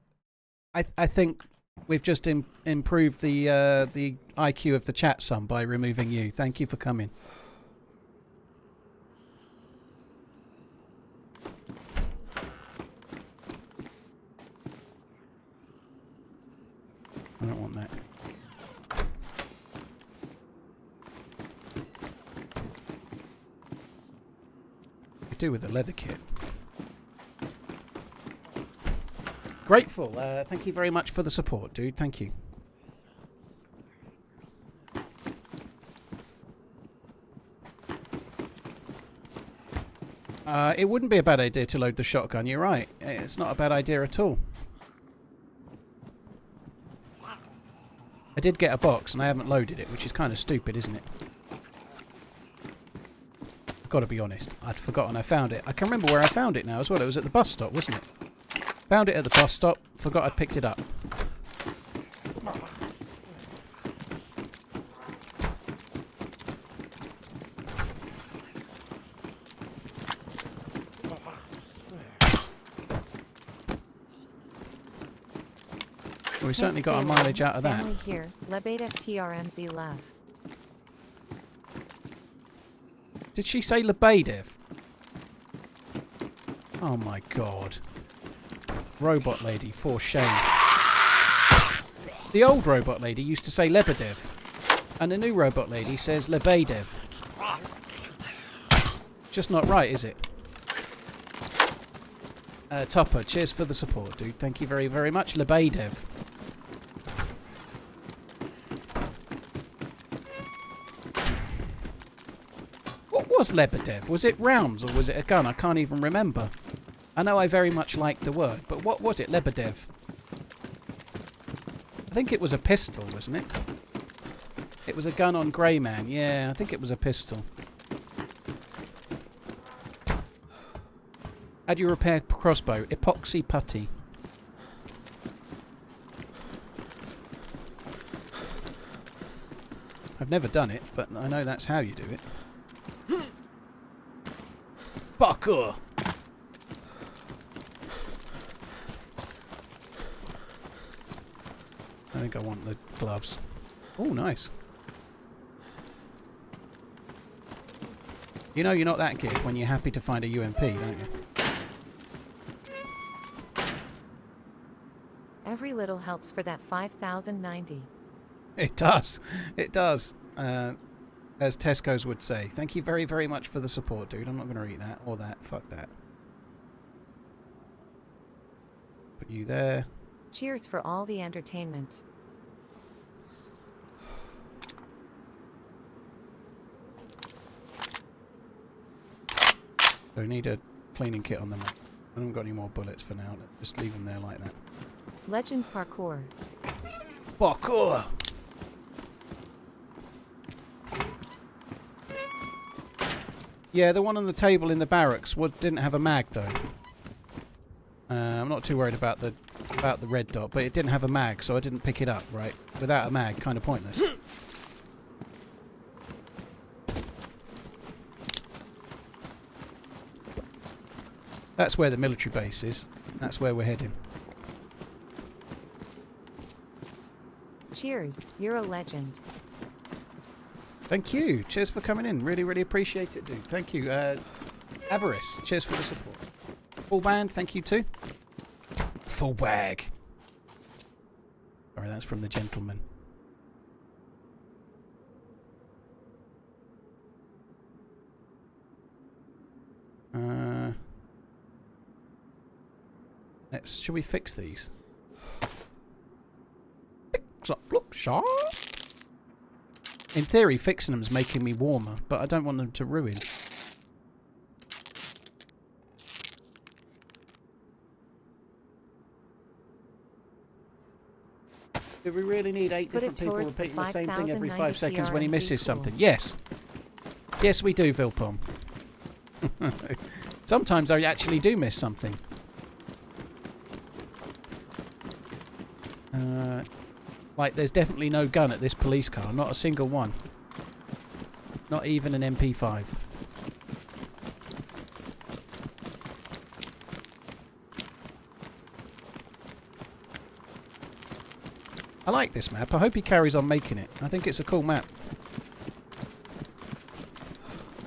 I think we've just improved the IQ of the chat some by removing you. Thank you for coming. I don't want that. I do with the leather kit. Grateful. Thank you very much for the support, dude. Thank you. It wouldn't be a bad idea to load the shotgun. You're right. It's not a bad idea at all. I did get a box and I haven't loaded it, which is kind of stupid, isn't it? I've got to be honest. I'd forgotten I found it. I can remember where I found it now as well. It was at the bus stop, wasn't it? Found it at the bus stop. Forgot I'd picked it up. We certainly got our mileage out of that. Family here. Labisch TRMZ love. Did she say Lebedev? Oh my god. Robot lady, for shame. The old robot lady used to say Lebedev. And the new robot lady says Lebedev. Just not right, is it? Topper, cheers for the support, dude. Thank you very, very much. Lebedev. What was Lebedev? Was it rounds or was it a gun? I can't even remember. I know I very much liked the word, but what was it, Lebedev? I think it was a pistol, wasn't it? It was a gun on Grey Man. Yeah, I think it was a pistol. How do you repair crossbow? Epoxy putty. I've never done it, but I know that's how you do it. Parkour! I think I want the gloves. Oh, nice. You know you're not that good when you're happy to find a UMP, don't you? Every little helps for that 5,090. It does. It does. As Tesco's would say. Thank you very, very much for the support, dude. I'm not going to eat that or that. Fuck that. Put you there. Cheers for all the entertainment. So I need a cleaning kit on them. I haven't got any more bullets for now. Just leave them there like that. Legend parkour. Parkour! Yeah, the one on the table in the barracks didn't have a mag though. I'm not too worried about the red dot, but it didn't have a mag, so I didn't pick it up. Right. without a mag, kind of pointless. That's where the military base is. That's where we're heading. Cheers, you're a legend. Thank you. Cheers for coming in. Really, really appreciate it, dude. Thank you. Avarice, cheers for the support. Full band, thank you too. Full bag. Sorry, that's from the gentleman. Should we fix these? Fix up, look sharp. In theory, fixing them is making me warmer, but I don't want them to ruin. Do we really need 8 different people repeating the same thing every 5 seconds when he misses something? Yes. Yes, we do, Vilpom. Sometimes I actually do miss something. Like, there's definitely no gun at this police car. Not a single one. Not even an MP5. I like this map. I hope he carries on making it. I think it's a cool map.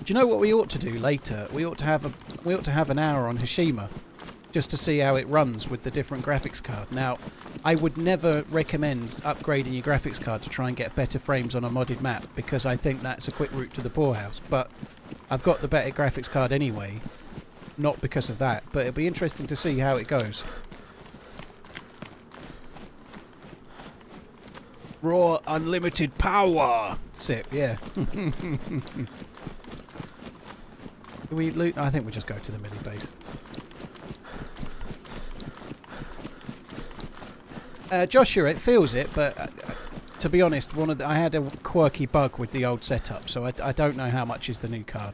Do you know what we ought to do later? We ought to have an hour on Hashima, just to see how it runs with the different graphics card. Now, I would never recommend upgrading your graphics card to try and get better frames on a modded map, because I think that's a quick route to the poorhouse. But I've got the better graphics card anyway, not because of that. But it'll be interesting to see how it goes. Raw unlimited power! Sip, yeah. Do we loot? I think we'll just go to the mini base. Joshua, it feels it, but to be honest, I had a quirky bug with the old setup, so I don't know how much is the new card.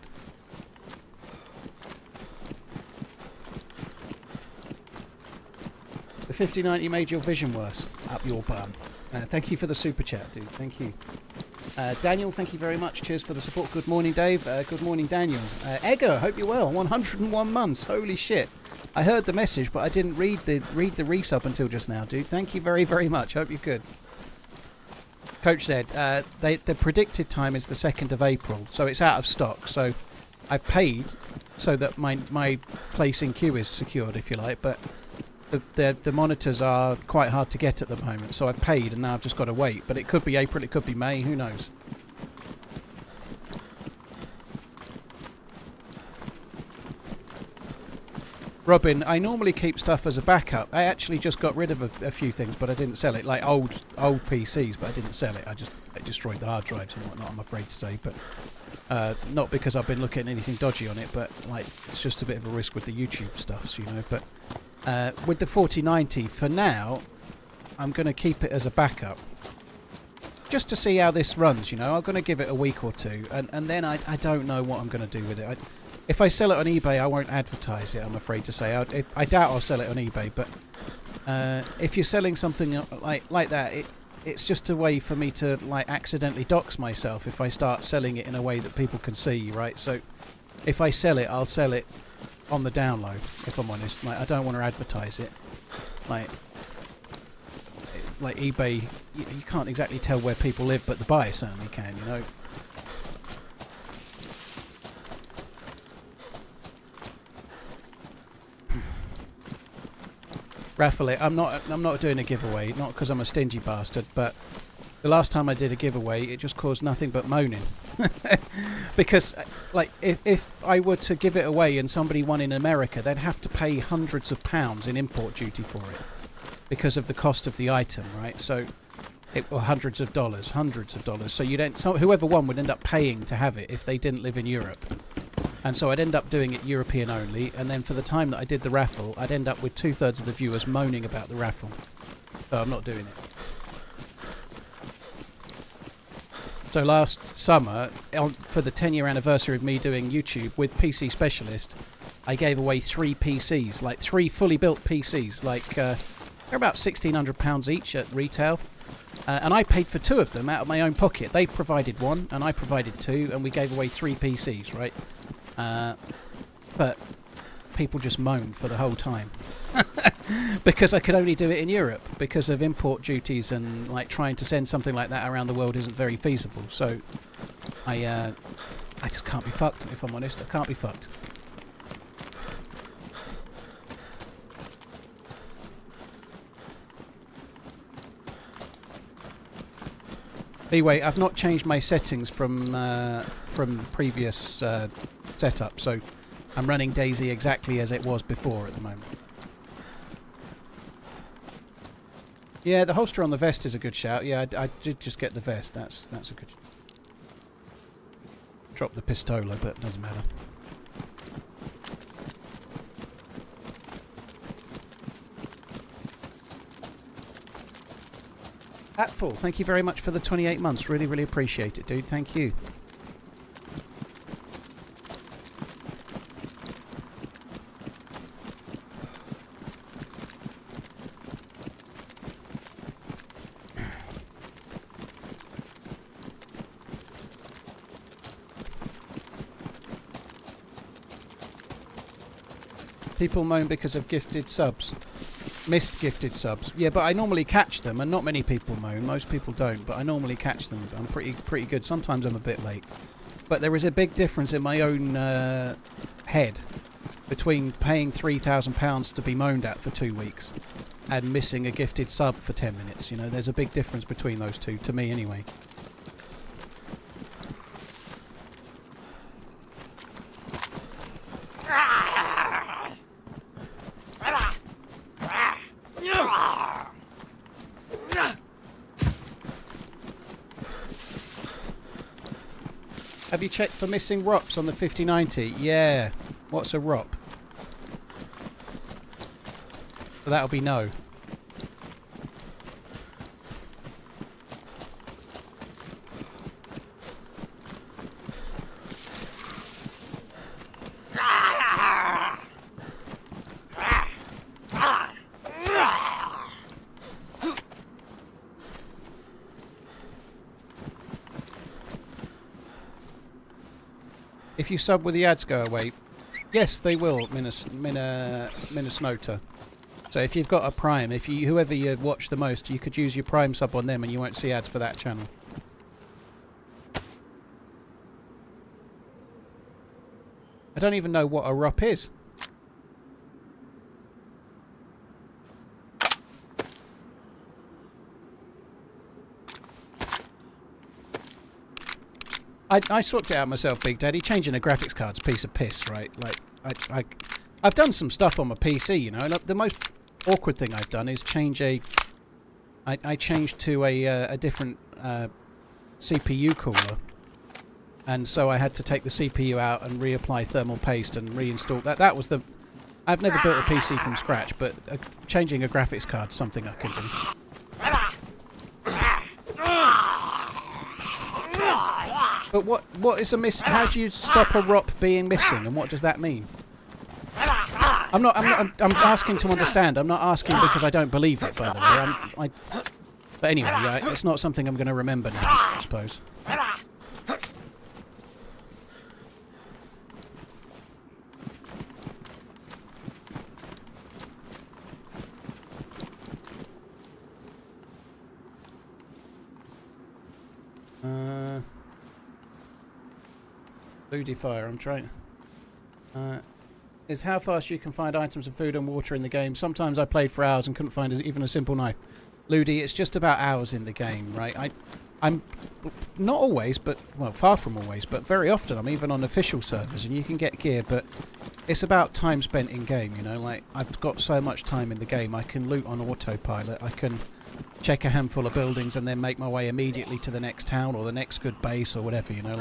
The 5090 made your vision worse. Up your bum. Thank you for the super chat, dude. Thank you. Daniel, thank you very much. Cheers for the support. Good morning, Dave. Good morning, Daniel. Egger, hope you're well. 101 months. Holy shit. I heard the message, but I didn't read the resub until just now, dude. Thank you very, very much. Hope you're good. Coach said the predicted time is the 2nd of April, so it's out of stock. So I've paid so that my place in queue is secured, if you like, but the monitors are quite hard to get at the moment. So I've paid, and now I've just got to wait. But it could be April, it could be May, who knows? Robin, I normally keep stuff as a backup. I actually just got rid of a few things, but I didn't sell it. Like old PCs, but I didn't sell it. I destroyed the hard drives and whatnot, I'm afraid to say. But not because I've been looking at anything dodgy on it, but like it's just a bit of a risk with the YouTube stuff, you know. But with the 4090, for now, I'm going to keep it as a backup. Just to see how this runs, you know. I'm going to give it a week or two, and then I don't know what I'm going to do with it. If I sell it on eBay, I won't advertise it, I'm afraid to say. I doubt I'll sell it on eBay, but if you're selling something like that, it's just a way for me to like accidentally dox myself if I start selling it in a way that people can see, right? So if I sell it, I'll sell it on the download, if I'm honest. Like, I don't want to advertise it. Like eBay, you can't exactly tell where people live, but the buyer certainly can, you know. Raffle it. I'm not doing a giveaway, not because I'm a stingy bastard, but the last time I did a giveaway, it just caused nothing but moaning. Because, like, if I were to give it away and somebody won in America, they'd have to pay hundreds of pounds in import duty for it because of the cost of the item, right? So, or hundreds of dollars. So whoever won would end up paying to have it if they didn't live in Europe. And so I'd end up doing it European only, and then for the time that I did the raffle, I'd end up with 2/3 of the viewers moaning about the raffle. So I'm not doing it. So last summer, for the 10-year anniversary of me doing YouTube with PC Specialist, I gave away 3 PCs, like 3 fully built PCs. Like, they're about £1,600 each at retail. And I paid for 2 of them out of my own pocket. They provided 1, and I provided 2, and we gave away 3 PCs, right? But people just moaned for the whole time. Because I could only do it in Europe because of import duties, and like trying to send something like that around the world isn't very feasible. So I just can't be fucked, if I'm honest. I can't be fucked. Anyway, I've not changed my settings from previous setup, so I'm running DayZ exactly as it was before at the moment. Yeah, the holster on the vest is a good shout. Yeah, I did just get the vest. That's a good. Drop the pistola, but it doesn't matter. Atful, thank you very much for the 28 months. Really, really appreciate it, dude. Thank you. People moan because of gifted subs. Missed gifted subs. Yeah, but I normally catch them, and not many people moan. Most people don't, but I normally catch them. I'm pretty good. Sometimes I'm a bit late. But there is a big difference in my own head between paying £3,000 to be moaned at for 2 weeks and missing a gifted sub for 10 minutes. You know, there's a big difference between those two, to me anyway. Have you checked for missing ROPs on the 5090? Yeah. What's a ROP? So that'll be no. If you sub with the ads go away, yes, they will, Minnesota. So if you've got a Prime, whoever you watch the most, you could use your Prime sub on them, and you won't see ads for that channel. I don't even know what a ROP is. I swapped it out myself, Big Daddy. Changing a graphics card's a piece of piss, right? Like, I've done some stuff on my PC, you know. The most awkward thing I've done is change I changed to a different CPU cooler, and so I had to take the CPU out and reapply thermal paste and reinstall that. That was the. I've never built a PC from scratch, but changing a graphics card's something I can do. But what is a miss? How do you stop a ROP being missing, and what does that mean? I'm asking to understand. I'm not asking because I don't believe it, by the way. But anyway, yeah, it's not something I'm going to remember now, I suppose. Foodie fire, I'm trying. Is how fast you can find items of food and water in the game. Sometimes I played for hours and couldn't find even a simple knife. Ludi, it's just about hours in the game, right? I'm not always, but well, far from always, but very often I'm even on official servers and you can get gear, but it's about time spent in game, you know. Like, I've got so much time in the game. I can loot on autopilot. I can check a handful of buildings and then make my way immediately to the next town or the next good base or whatever, you know.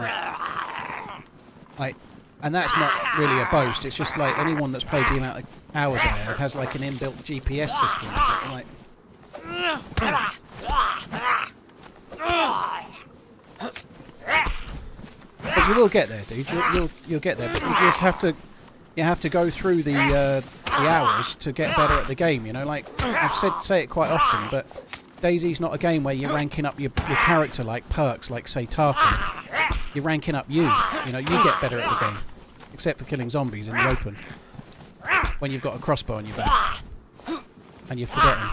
Like, and that's not really a boast. It's just like anyone that's played the amount of hours I have has like an inbuilt GPS system. Like, but you will get there, dude. You'll get there. But you just have to go through the hours to get better at the game. You know, like I've say it quite often, but DayZ's not a game where you're ranking up your character like perks, like say Tarkin. You're ranking up you. You know, you get better at the game. Except for killing zombies in the open. When you've got a crossbow on your back. And you're forgetting.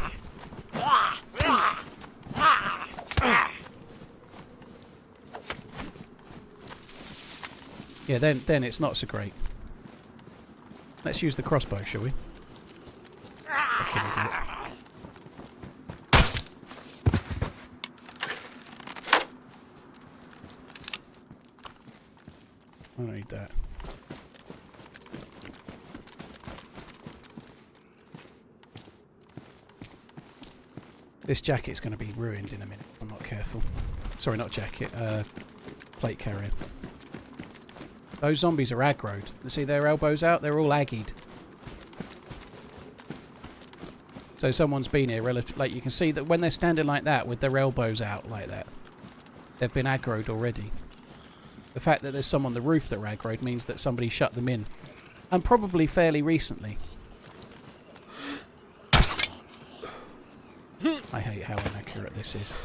Yeah, then it's not so great. Let's use the crossbow, shall we? Fucking idiot. I don't need that. This jacket's going to be ruined in a minute if I'm not careful. Sorry, not jacket. Plate carrier. Those zombies are aggroed. You see their elbows out? They're all aggied. So someone's been here like you can see that when they're standing like that with their elbows out like that, they've been aggroed already. The fact that there's some on the roof that are aggroed means that somebody shut them in. And probably fairly recently. I hate how inaccurate this is.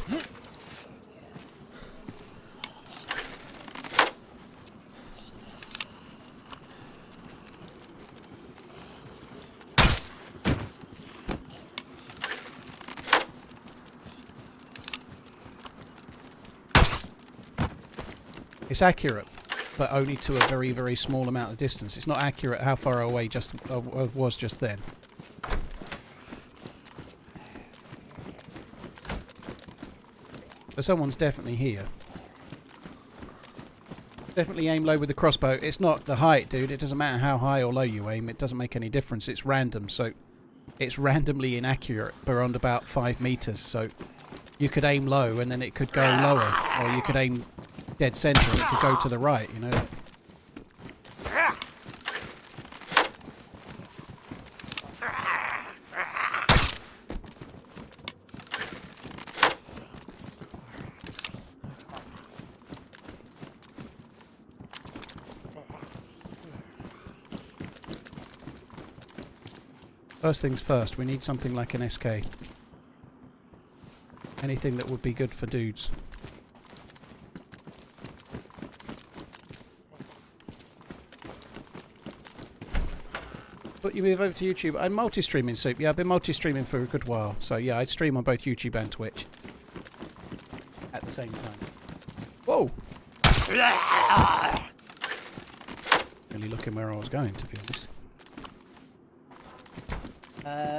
It's accurate, but only to a very, very small amount of distance. It's not accurate how far away was just then. So someone's definitely here. Definitely aim low with the crossbow. It's not the height, dude. It doesn't matter how high or low you aim. It doesn't make any difference. It's random, so it's randomly inaccurate beyond about 5 meters. So you could aim low and then it could go lower, or you could aim dead center and it could go to the right, you know. First things first, we need something like an SK. Anything that would be good for dudes. But you move over to YouTube. I'm multi-streaming, Soup. Yeah, I've been multi-streaming for a good while. So yeah, I stream on both YouTube and Twitch. At the same time. Whoa! Really looking where I was going, to be honest.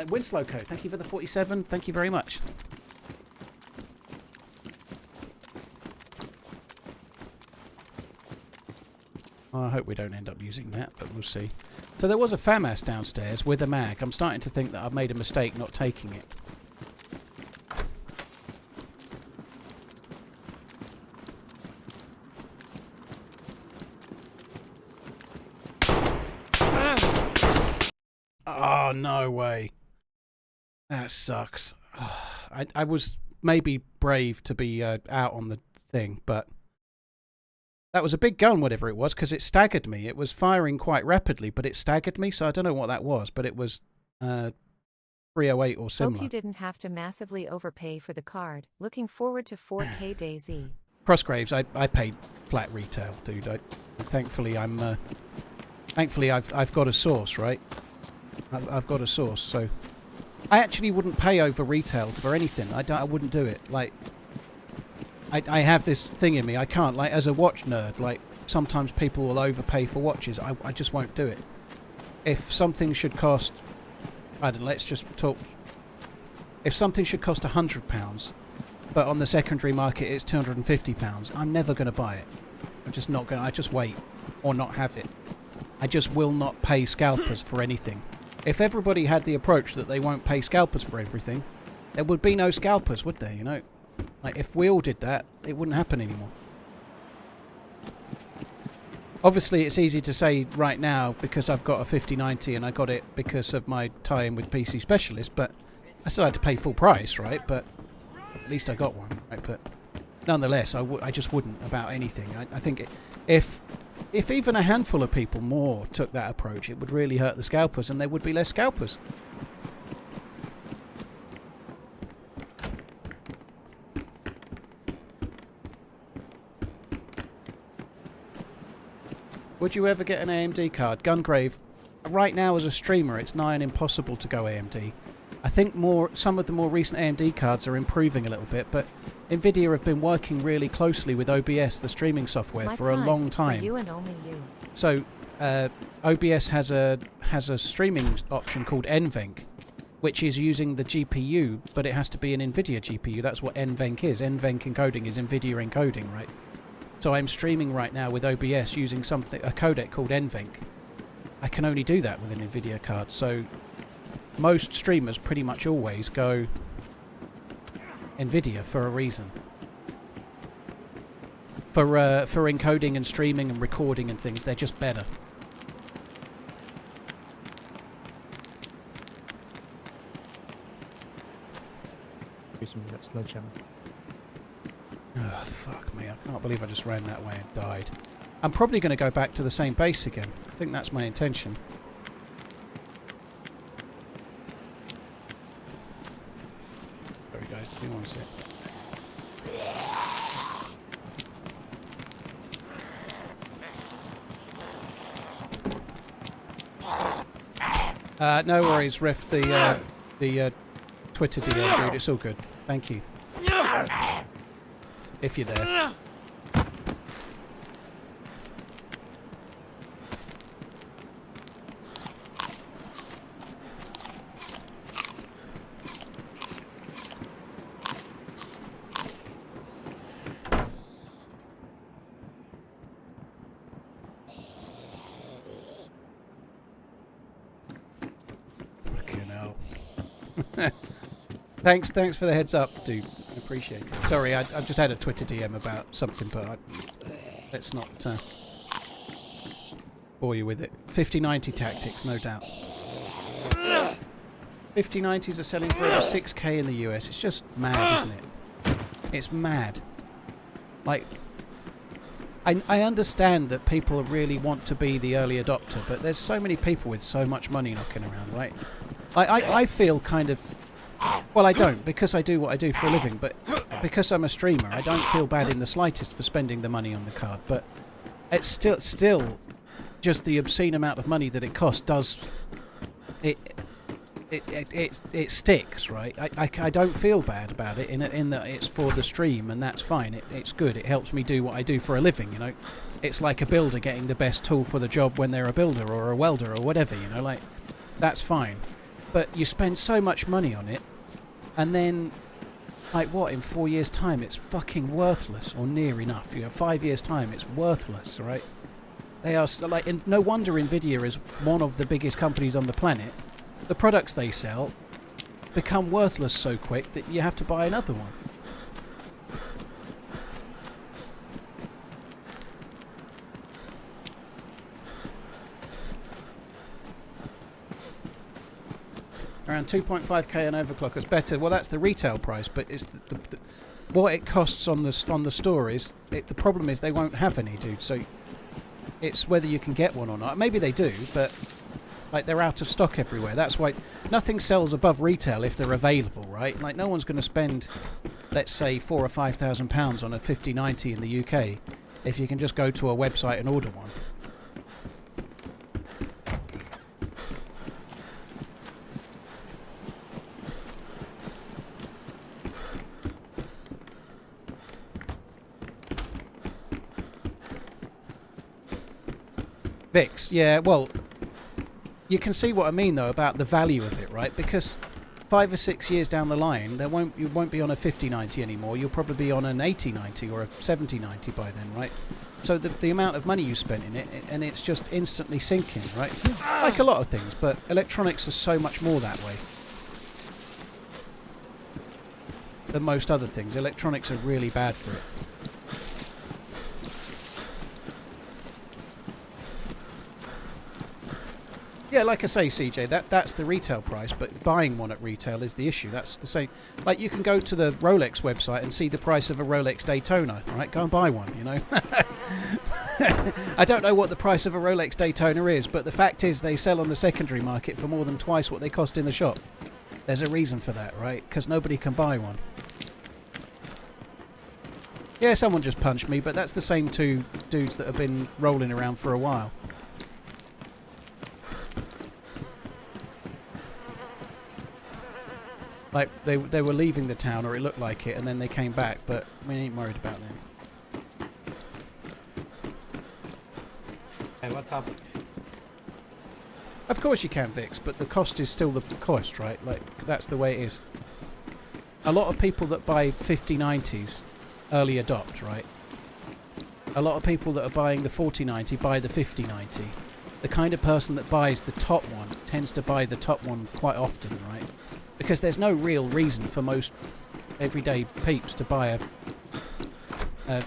Winslow, thank you for the 47. Thank you very much. Oh, I hope we don't end up using that, but we'll see. So there was a FAMAS downstairs with a mag. I'm starting to think that I've made a mistake not taking it. Oh, no way. That sucks. I was maybe brave to be out on the thing, but that was a big gun, whatever it was, because it staggered me. It was firing quite rapidly, but it staggered me, so I don't know what that was, but it was 308 or similar. Hope you didn't have to massively overpay for the card. Looking forward to 4K DayZ. Crossgraves, I paid flat retail, dude. Thankfully, I've got a source, right? I've got a source, so I actually wouldn't pay over retail for anything. I wouldn't do it. Like, I have this thing in me. I can't. Like, as a watch nerd, like sometimes people will overpay for watches. I just won't do it. If something should cost, I don't know. Let's just talk. If something should cost £100, but on the secondary market it's £250, I'm never going to buy it. I'm just not going. I just wait or not have it. I just will not pay scalpers for anything. If everybody had the approach that they won't pay scalpers for everything, there would be no scalpers, would there? You know, like if we all did that, it wouldn't happen anymore. Obviously, it's easy to say right now because I've got a 5090 and I got it because of my tie-in with PC Specialist, but I still had to pay full price, right? But at least I got one, right? But nonetheless, I just wouldn't about anything. I think if even a handful of people more took that approach, it would really hurt the scalpers and there would be less scalpers. Would you ever get an AMD card? Gungrave, right now as a streamer, it's nigh on impossible to go AMD. I think some of the more recent AMD cards are improving a little bit, but Nvidia have been working really closely with OBS, the streaming software, for a long time. For you and only you. So OBS has a streaming option called NVENC, which is using the GPU, but it has to be an Nvidia GPU. That's what NVENC is. NVENC encoding is Nvidia encoding, right? So I'm streaming right now with OBS using a codec called NVENC. I can only do that with an Nvidia card, so most streamers pretty much always go Nvidia for a reason. For encoding and streaming and recording and things, they're just better. Do some of that sledgehammer. Oh, fuck me. I can't believe I just ran that way and died. I'm probably going to go back to the same base again. I think that's my intention. Sorry guys, give me one sec. No worries, Riff. The Twitter DM, dude. It's all good. Thank you. If you're there. Thanks for the heads up, dude. I appreciate it. Sorry, I just had a Twitter DM about something, but let's not bore you with it. 5090 tactics, no doubt. 5090s are selling for over 6k in the US. It's just mad, isn't it? It's mad. Like, I understand that people really want to be the early adopter, but there's so many people with so much money knocking around, right? I feel kind of... Well, I don't, because I do what I do for a living, but because I'm a streamer, I don't feel bad in the slightest for spending the money on the card, but it's still just the obscene amount of money that it costs does... It sticks, right? I don't feel bad about it in that it's for the stream, and that's fine. It's good. It helps me do what I do for a living, you know? It's like a builder getting the best tool for the job when they're a builder or a welder or whatever, you know? Like, that's fine. But you spend so much money on it, and then, like what, in 4 years' time it's fucking worthless, or near enough. You know, 5 years' time it's worthless, right? They are, like, and no wonder Nvidia is one of the biggest companies on the planet. The products they sell become worthless so quick that you have to buy another one. Around 2.5k on overclockers. Better. Well, that's the retail price, but it's what it costs on the store is... the problem is they won't have any, dude. So it's whether you can get one or not. Maybe they do, but like they're out of stock everywhere. That's why nothing sells above retail if they're available, right? Like no one's going to spend, let's say, £4,000 or £5,000 on a 5090 in the UK if you can just go to a website and order one. VIX, yeah, well, you can see what I mean though about the value of it, right? Because 5 or 6 years down the line, you won't be on a 5090 anymore. You'll probably be on an 8090 or a 7090 by then, right? So the amount of money you spent in it, and it's just instantly sinking, right? Like a lot of things, but electronics are so much more that way than most other things. Electronics are really bad for it. Yeah, like I say, CJ, that's the retail price, but buying one at retail is the issue. That's the same. Like, you can go to the Rolex website and see the price of a Rolex Daytona, right? Go and buy one, you know? I don't know what the price of a Rolex Daytona is, but the fact is they sell on the secondary market for more than twice what they cost in the shop. There's a reason for that, right? Because nobody can buy one. Yeah, someone just punched me, but that's the same two dudes that have been rolling around for a while. Like, they were leaving the town, or it looked like it, and then they came back, but we ain't worried about them. Hey, what's up? Of course you can, Vix, but the cost is still the cost, right? Like, that's the way it is. A lot of people that buy 5090s early adopt, right? A lot of people that are buying the 4090 buy the 5090. The kind of person that buys the top one tends to buy the top one quite often, right? Because there's no real reason for most everyday peeps to buy a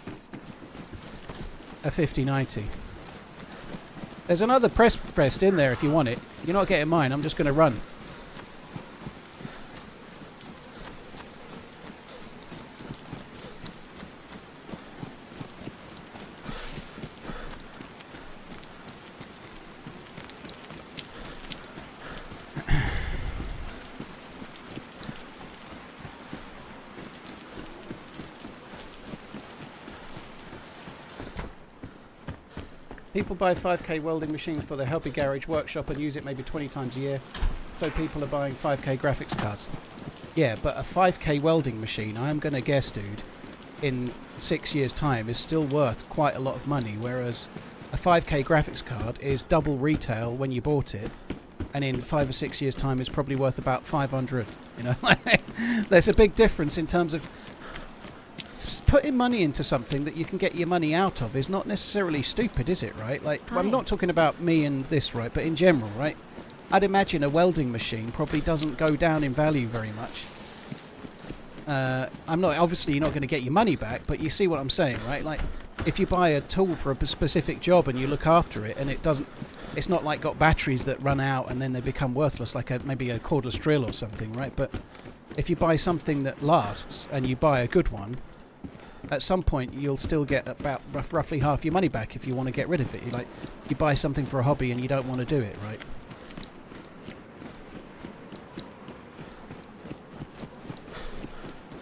5090. There's another press vest in there if you want it. You're not getting mine, I'm just going to run. People buy 5k welding machines for their hobby garage workshop and use it maybe 20 times a year. So people are buying 5k graphics cards. Yeah, but a 5k welding machine, I am going to guess, dude, in 6 years' time is still worth quite a lot of money, whereas a 5k graphics card is double retail when you bought it, and in 5 or 6 years' time is probably worth about 500. You know, there's a big difference in terms of putting money into something that you can get your money out of is not necessarily stupid, is it, right? Like, well, I'm not talking about me and this, right, but in general, right? I'd imagine a welding machine probably doesn't go down in value very much. Obviously you're not going to get your money back, but you see what I'm saying, right? Like, if you buy a tool for a specific job and you look after it and it's not like got batteries that run out and then they become worthless, like maybe a cordless drill or something, right? But if you buy something that lasts and you buy a good one, at some point you'll still get about roughly half your money back if you want to get rid of it. You buy something for a hobby and you don't want to do it, right?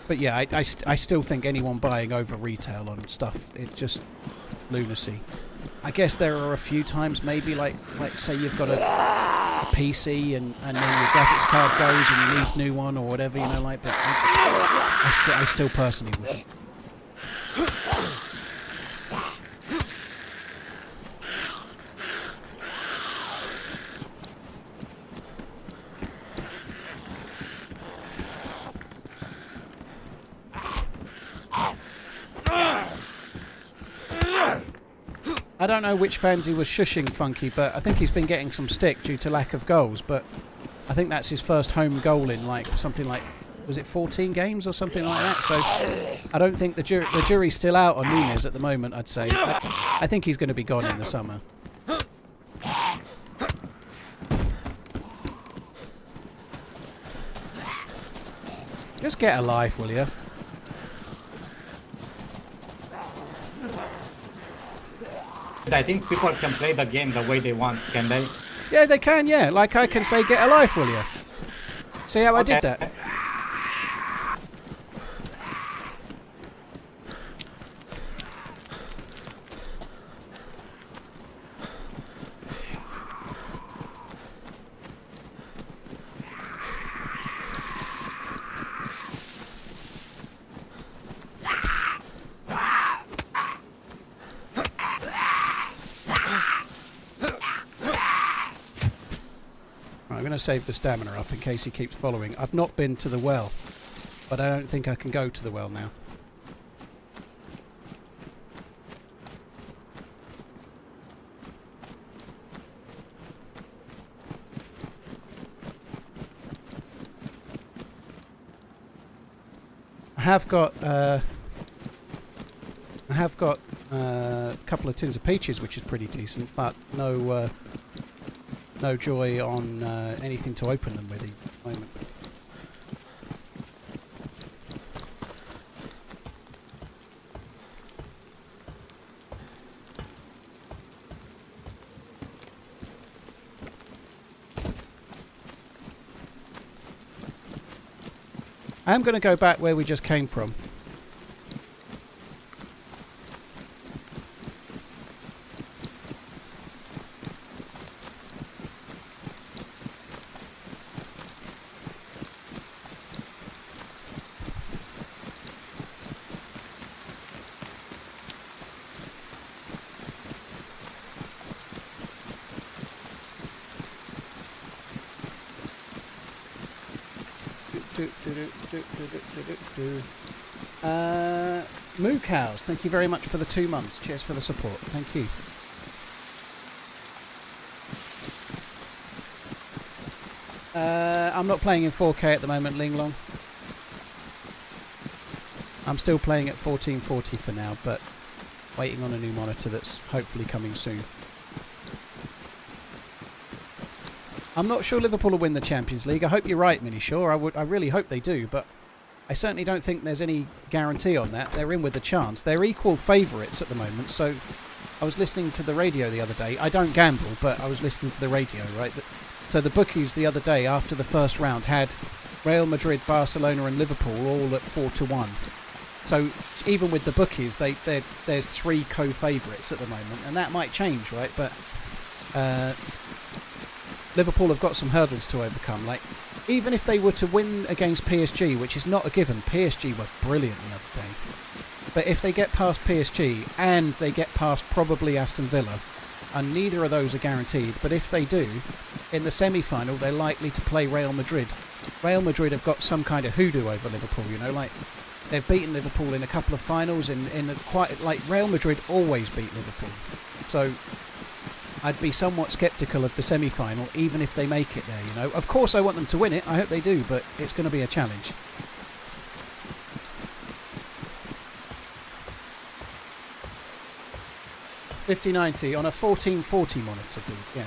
But yeah, I still think anyone buying over retail on stuff, it's just lunacy. I guess there are a few times maybe like say you've got a PC and then your graphics card goes and you need a new one or whatever, you know, like, but I still personally would. I don't know which fans he was shushing, Funky, but I think he's been getting some stick due to lack of goals, but I think that's his first home goal in like something like, was it 14 games or something like that? So I don't think the jury's still out on Nunes at the moment, I'd say. I think he's going to be gone in the summer. Just get a life, will you? But I think people can play the game the way they want, can they? Yeah, they can, yeah. Like I can say, get a life, will you? See how I did that? I'm going to save the stamina up in case he keeps following. I've not been to the well, but I don't think I can go to the well now. I have got a couple of tins of peaches, which is pretty decent, but no joy on anything to open them with at the moment. I am going to go back where we just came from. Moo Cows, thank you very much for the 2 months. Cheers for the support. Thank you. I'm not playing in 4K at the moment, Ling Long. I'm still playing at 1440 for now, but waiting on a new monitor that's hopefully coming soon. I'm not sure Liverpool will win the Champions League. I hope you're right, Minishaw. I really hope they do, but I certainly don't think there's any guarantee on that. They're in with a chance. They're equal favourites at the moment, so I was listening to the radio the other day. I don't gamble, but I was listening to the radio, right? So the bookies the other day, after the first round, had Real Madrid, Barcelona and Liverpool all at 4-1. So even with the bookies, there's 3 co-favourites at the moment, and that might change, right? But Liverpool have got some hurdles to overcome. Like, even if they were to win against PSG, which is not a given, PSG were brilliant the other day. But if they get past PSG and they get past probably Aston Villa, and neither of those are guaranteed, but if they do, in the semi-final they're likely to play Real Madrid. Real Madrid have got some kind of hoodoo over Liverpool, you know, like they've beaten Liverpool in a couple of finals, like Real Madrid always beat Liverpool. So I'd be somewhat sceptical of the semi-final, even if they make it there, you know. Of course I want them to win it, I hope they do, but it's going to be a challenge. $50.90 on a 1440 monitor, dude, yeah.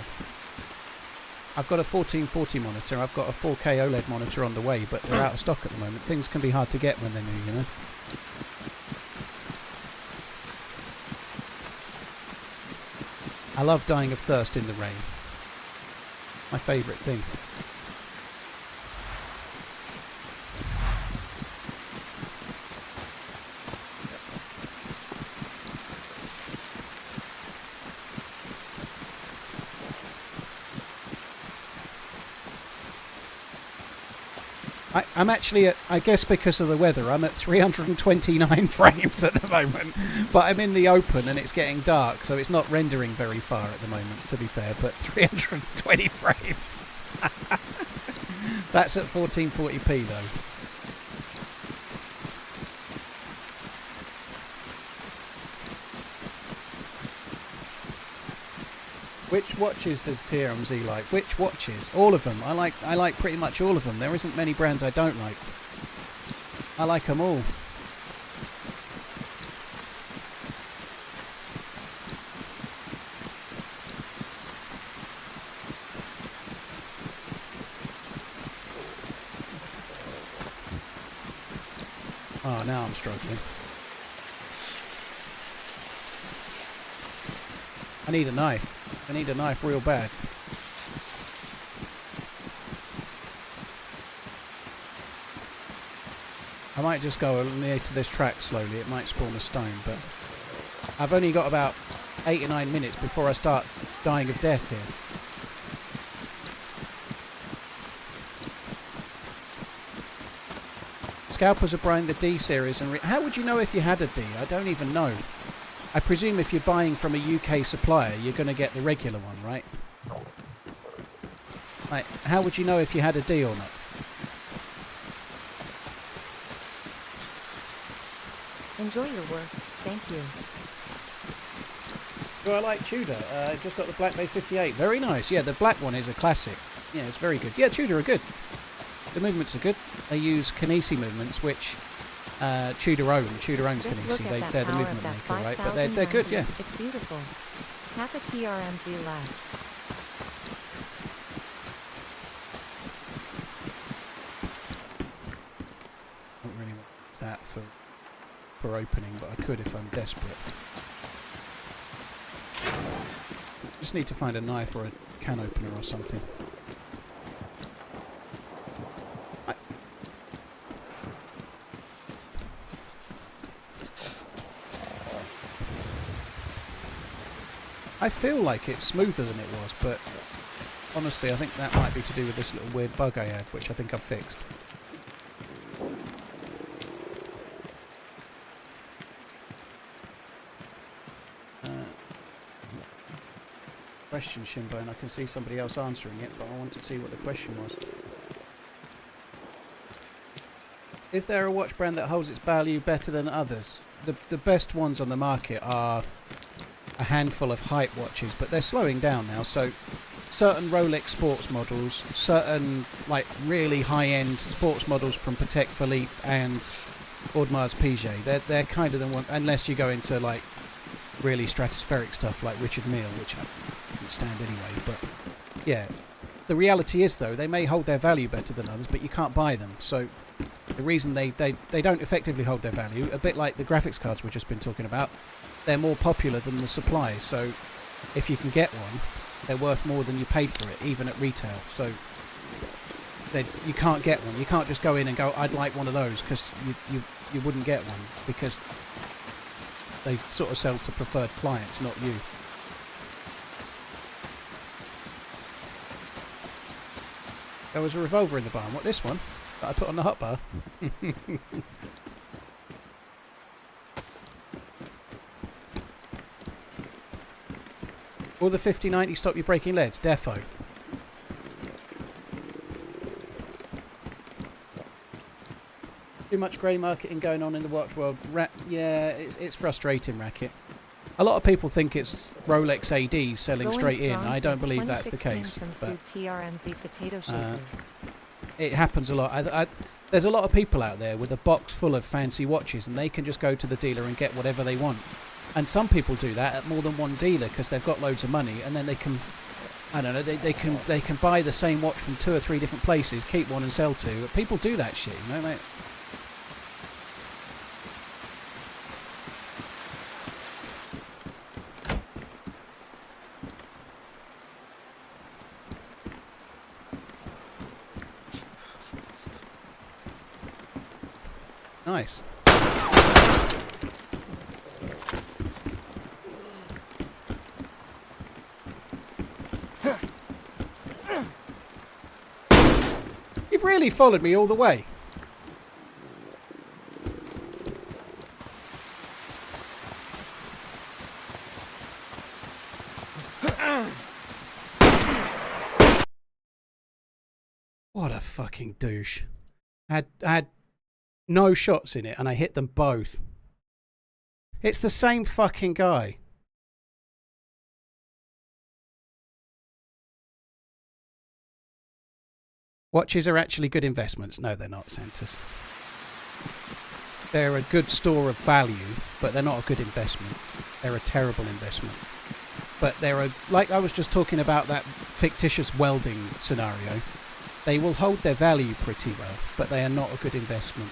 I've got a 1440 monitor, I've got a 4K OLED monitor on the way, but they're out of stock at the moment. Things can be hard to get when they're new, you know. I love dying of thirst in the rain. My favourite thing. I'm actually at, I guess because of the weather, I'm at 329 frames at the moment. But I'm in the open and it's getting dark, so it's not rendering very far at the moment, to be fair. But 320 frames. That's at 1440p though. Which watches does TRMZ like? Which watches? All of them. I like pretty much all of them. There isn't many brands I don't like. I like them all. Oh, now I'm struggling. I need a knife. I need a knife real bad. I might just go near to this track slowly. It might spawn a stone, but I've only got about 8 or 9 minutes before I start dying of death here. Scalpers are buying the D series, and how would you know if you had a D? I don't even know. I presume if you're buying from a UK supplier, you're going to get the regular one, right? Like, how would you know if you had a D or not? Enjoy your work. Thank you. Do I like Tudor? Just got the Black Bay 58. Very nice. Yeah, the black one is a classic. Yeah, it's very good. Yeah, Tudor are good. The movements are good. They use Kinesi movements, which Tudor owns Kinesi. They're the movement maker, right? But they're good, yeah. It's beautiful. Half a TRMZ left. I don't really want that for opening, but I could if I'm desperate. Just need to find a knife or a can opener or something. I feel like it's smoother than it was, but honestly I think that might be to do with this little weird bug I had, which I think I've fixed. Question, Shinbone. I can see somebody else answering it, but I want to see what the question was. Is there a watch brand that holds its value better than others? The best ones on the market are a handful of height watches, but they're slowing down now. So certain Rolex sports models, certain like really high-end sports models from Patek Philippe and Audemars Piguet, they're kind of the one, unless you go into like really stratospheric stuff like Richard Mille, which I can't stand anyway. But yeah, the reality is though, they may hold their value better than others, but you can't buy them. So the reason they don't effectively hold their value, a bit like the graphics cards we've just been talking about, they're more popular than the supply. So if you can get one, they're worth more than you paid for it, even at retail. So you can't get one. You can't just go in and go, I'd like one of those, because you wouldn't get one, because they sort of sell to preferred clients, not you. There was a revolver in the barn. What, this one? That I put on the hot bar? Will the 5090 stop you breaking leads? Defo. Too much grey marketing going on in the watch world. Yeah, it's frustrating, Racket. A lot of people think it's Rolex ADs selling straight in. I don't believe that's the case. But TRMZ potato shaker. It happens a lot. There's a lot of people out there with a box full of fancy watches, and they can just go to the dealer and get whatever they want. And some people do that at more than one dealer because they've got loads of money, and then they can, I don't know, they can buy the same watch from 2 or 3 different places, keep one and sell 2. But people do that shit, you know, mate. Nice. You've really followed me all the way. What a fucking douche. Had no shots in it, and I hit them both. It's the same fucking guy. Watches are actually good investments. No, they're not, Santos. They're a good store of value, but they're not a good investment. They're a terrible investment. But they're like I was just talking about that fictitious welding scenario. They will hold their value pretty well, but they are not a good investment.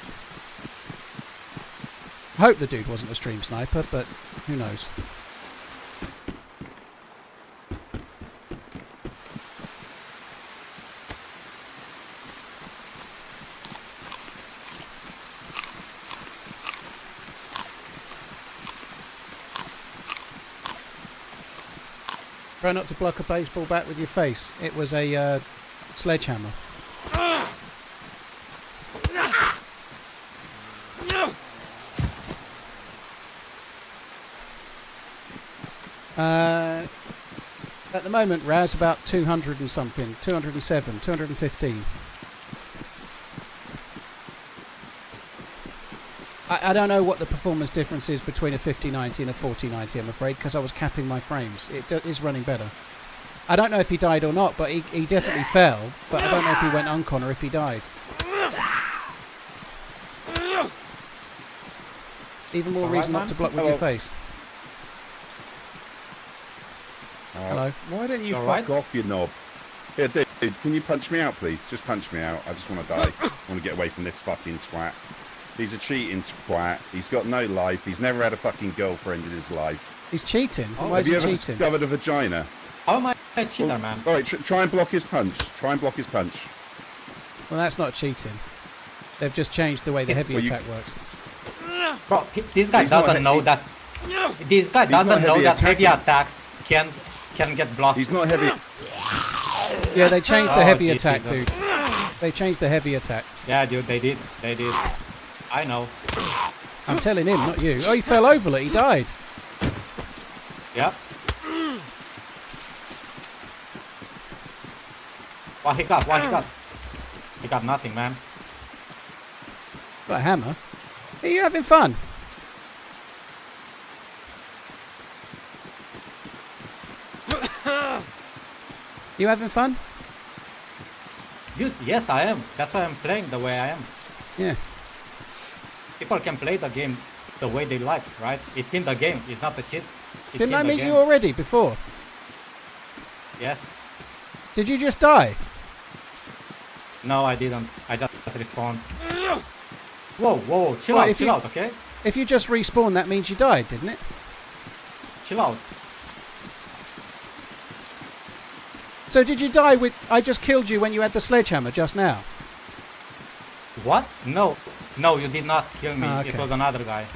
I hope the dude wasn't a stream sniper, but who knows. Try not to block a baseball bat with your face. It was a sledgehammer. At the moment, Raz, about 200 and something, 207, 215. I don't know what the performance difference is between a 5090 and a 4090, I'm afraid, because I was capping my frames. It is running better. I don't know if he died or not, but he definitely fell, but I don't know if he went uncon or if he died. Even more reason not to block with your face. Hello. Why don't you fuck off, you knob? Here, dude, can you punch me out, please? Just punch me out. I just want to die. I want to get away from this fucking twat. He's a cheating twat. He's got no life. He's never had a fucking girlfriend in his life. He's cheating? Why is he cheating? Have you ever discovered a vagina? How am I a cheater, man? Alright, try and block his punch. Try and block his punch. Well, that's not cheating. They've just changed the way the heavy attack works. Bro, this guy doesn't know that. This guy doesn't know that heavy attacks can get blocked. He's not heavy. Yeah, they changed the heavy attack, dude. They changed the heavy attack. Yeah, dude, they did. They did. I know. I'm telling him, not you. Oh, he fell over it. He died. Yep. What he got? What he got? He got nothing, man. Got a hammer. Are you having fun? You having fun? Yes, I am. That's why I'm playing the way I am. Yeah. People can play the game the way they like, right? It's in the game. It's not a cheat. It's Didn't in I the meet game. you already before? Yes. Did you just die? No, I didn't. I just respawned. Whoa, whoa, chill Well, out, if chill you- out, okay? If you just respawned, that means you died, didn't it? Chill out. So did you die with... I just killed you when you had the sledgehammer just now. What? No. No, you did not kill me. Ah, okay. It was another guy.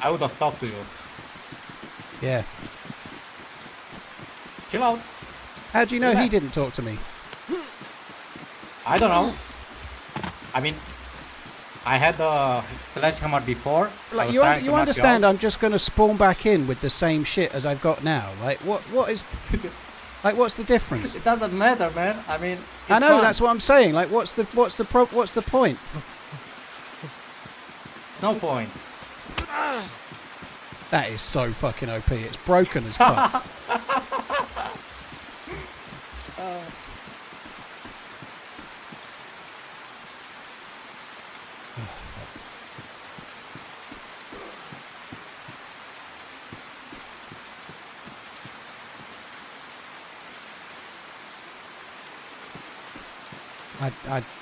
I would have talked to you. Yeah. Chill out. How do you know he Relax. didn't talk to me? I don't know. I mean, I had the sledgehammer before. I Like was you, trying to you knock understand? out. I'm just going to spawn back in with the same shit as I've got now. Like what is? Like what's the difference? It doesn't matter, man. I mean, it's I know fun. that's what I'm saying. Like what's the point? No point. That is so fucking OP. It's broken as fuck.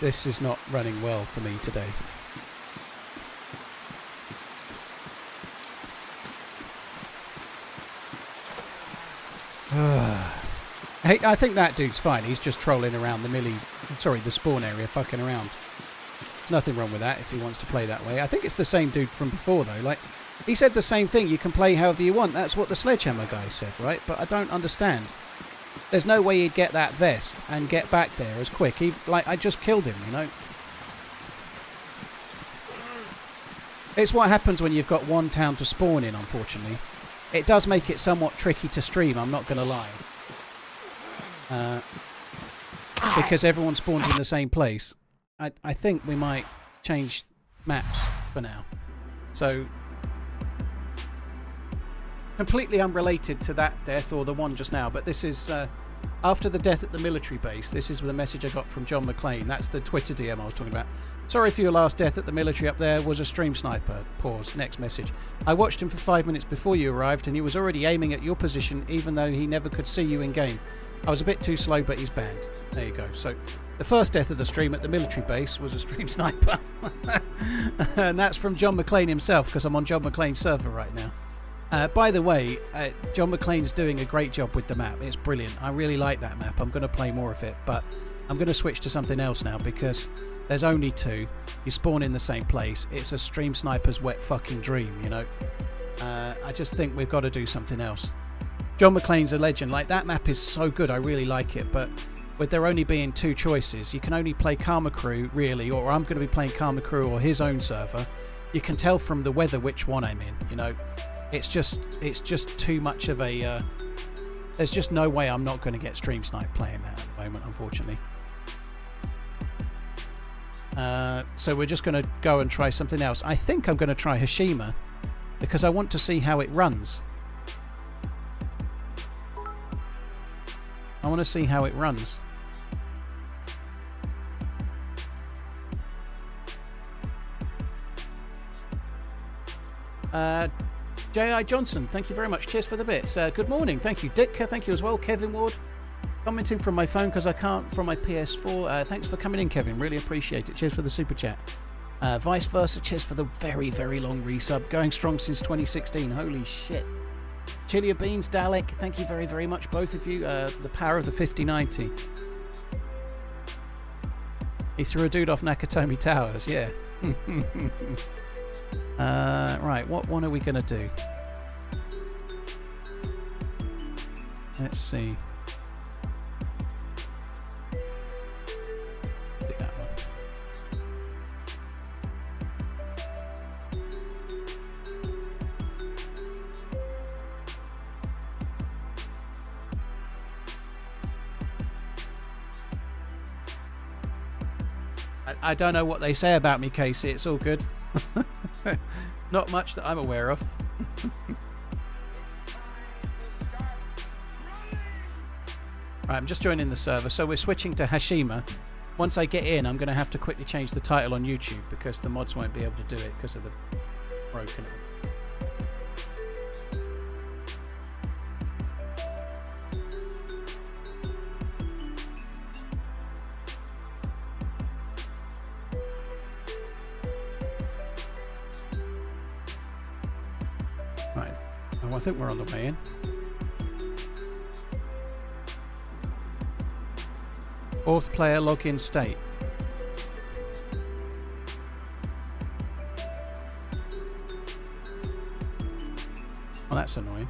This is not running well for me today. Hey, I think that dude's fine. He's just trolling around the spawn area, fucking around. There's nothing wrong with that if he wants to play that way. I think it's the same dude from before though. Like, he said the same thing. You can play however you want. That's what the sledgehammer guy said, right? But I don't understand. There's no way he'd get that vest and get back there as quick. I just killed him, you know. It's what happens when you've got one town to spawn in, unfortunately. It does make it somewhat tricky to stream, I'm not going to lie. Because everyone spawns in the same place. I think we might change maps for now. So, completely unrelated to that death or the one just now, but this is after the death at the military base. This is the message I got from John McClane. That's the Twitter DM I was talking about. Sorry for your last death at the military up there. Was a stream sniper. Pause. Next message. I watched him for 5 minutes before you arrived and he was already aiming at your position even though he never could see you in game. I was a bit too slow, but he's banned. There you go. So the first death of the stream at the military base was a stream sniper. And that's from John McClane himself, because I'm on John McClane's server right now. By the way, John McClane's doing a great job with the map. It's brilliant. I really like that map. I'm going to play more of it, but I'm going to switch to something else now because there's only two. You spawn in the same place. It's a stream sniper's wet fucking dream, you know. I just think we've got to do something else. John McClane's a legend. Like, that map is so good. I really like it, but with there only being two choices, you can only play Karma Crew, really, or I'm going to be playing Karma Crew or his own server. You can tell from the weather which one I'm in, you know. It's just too much of a... there's just no way I'm not going to get Stream Snipe playing that at the moment, unfortunately. So we're just going to go and try something else. I think I'm going to try Hashima because I want to see how it runs. I want to see how it runs. J.I. Johnson, thank you very much. Cheers for the bits. Good morning. Thank you. Ditka, thank you as well. Kevin Ward, commenting from my phone because I can't from my PS4. Thanks for coming in, Kevin. Really appreciate it. Cheers for the super chat. Vice versa. Cheers for the very, very long resub. Going strong since 2016. Holy shit. Chilia Beans, Dalek, thank you very, very much, both of you. The power of the 5090. He threw a dude off Nakatomi Towers, yeah. Right, what one are we going to do? Let's see. Pick that one. I don't know what they say about me, Casey. It's all good. Not much that I'm aware of. Right, I'm just joining the server. So we're switching to Hashima. Once I get in, I'm going to have to quickly change the title on YouTube because the mods won't be able to do it because of the broken. Right. Oh, I think we're on the way in. Fourth player login state. Oh, that's annoying.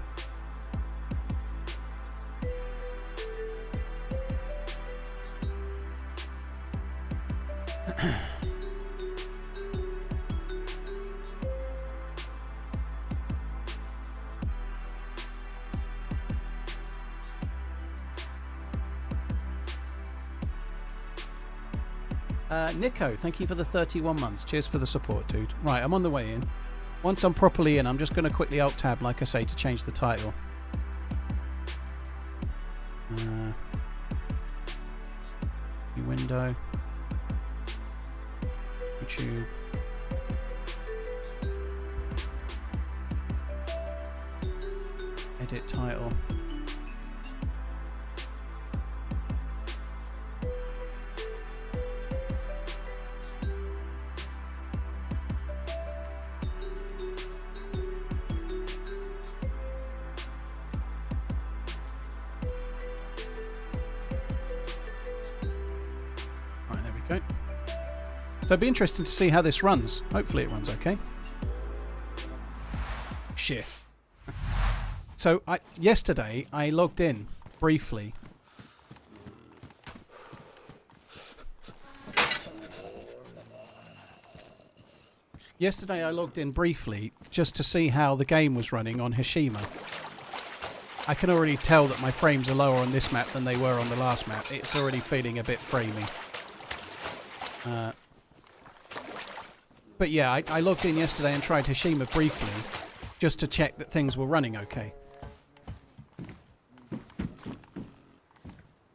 Nico, thank you for the 31 months. Cheers for the support, dude. Right, I'm on the way in. Once I'm properly in, I'm just going to quickly Alt-Tab, like I say, to change the title. New window. YouTube. Edit title. So it'd be interesting to see how this runs. Hopefully it runs okay. Shit. So yesterday I logged in briefly. Yesterday I logged in briefly just to see how the game was running on Hashima. I can already tell that my frames are lower on this map than they were on the last map. It's already feeling a bit framey. But yeah, I logged in yesterday and tried Hashima briefly just to check that things were running okay.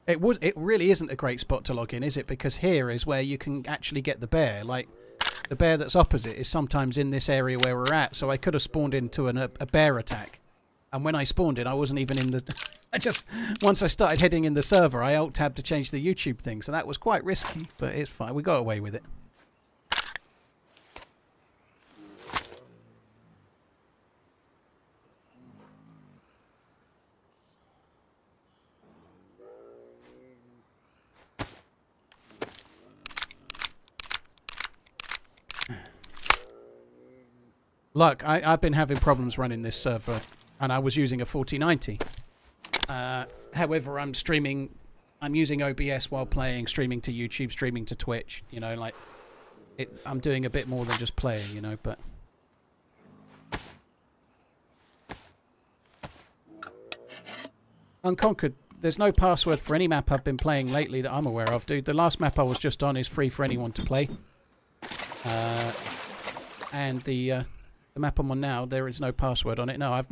It really isn't a great spot to log in, is it? Because here is where you can actually get the bear. Like, the bear that's opposite is sometimes in this area where we're at, so I could have spawned into a bear attack. And when I spawned in, I wasn't even in the... Once I started heading in the server, I Alt-Tabbed to change the YouTube thing, so that was quite risky, but it's fine. We got away with it. Look, I've been having problems running this server, and I was using a 4090. However, I'm using OBS while playing, streaming to YouTube, streaming to Twitch, you know, like, I'm doing a bit more than just playing, you know, but... Unconquered, there's no password for any map I've been playing lately that I'm aware of, dude. The last map I was just on is free for anyone to play. And the map I'm on now, there is no password on it. No, I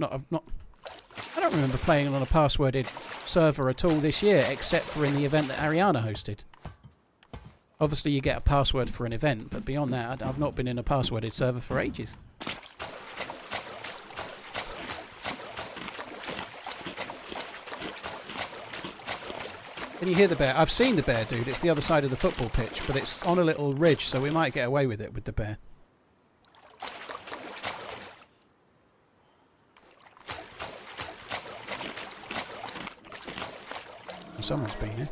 don't remember playing on a passworded server at all this year, except for in the event that Ariana hosted. Obviously, you get a password for an event, but beyond that, I've not been in a passworded server for ages. Can you hear the bear? I've seen the bear, dude. It's the other side of the football pitch, but it's on a little ridge, so we might get away with it with the bear. Someone's been here.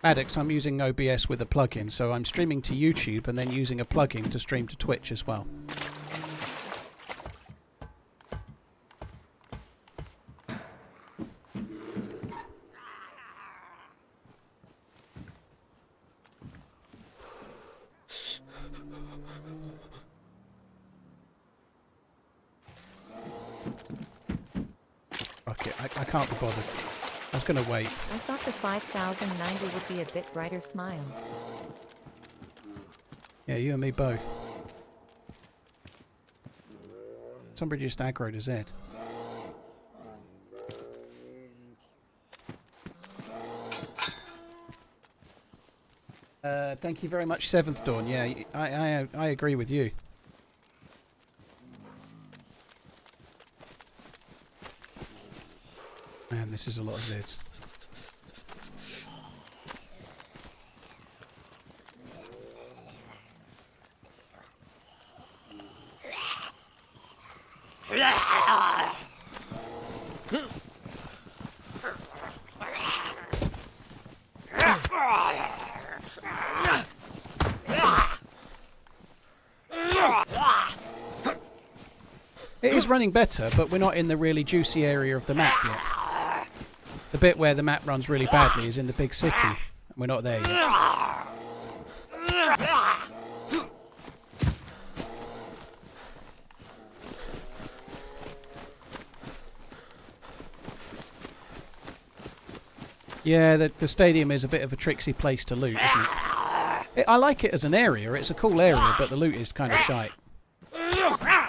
Maddox, I'm using OBS with a plugin, so I'm streaming to YouTube and then using a plugin to stream to Twitch as well. Fuck it. I can't be bothered. I was going to wait. I thought the 5090 would be a bit brighter smile. Yeah, you and me both. Somebody just aggroed a Z. Thank you very much, Seventh Dawn. Yeah, I agree with you. Man, this is a lot of Zs. It is running better, but we're not in the really juicy area of the map yet. The bit where the map runs really badly is in the big city, and we're not there yet. Yeah, the stadium is a bit of a tricksy place to loot, isn't it? I like it as an area, it's a cool area, but the loot is kind of shite.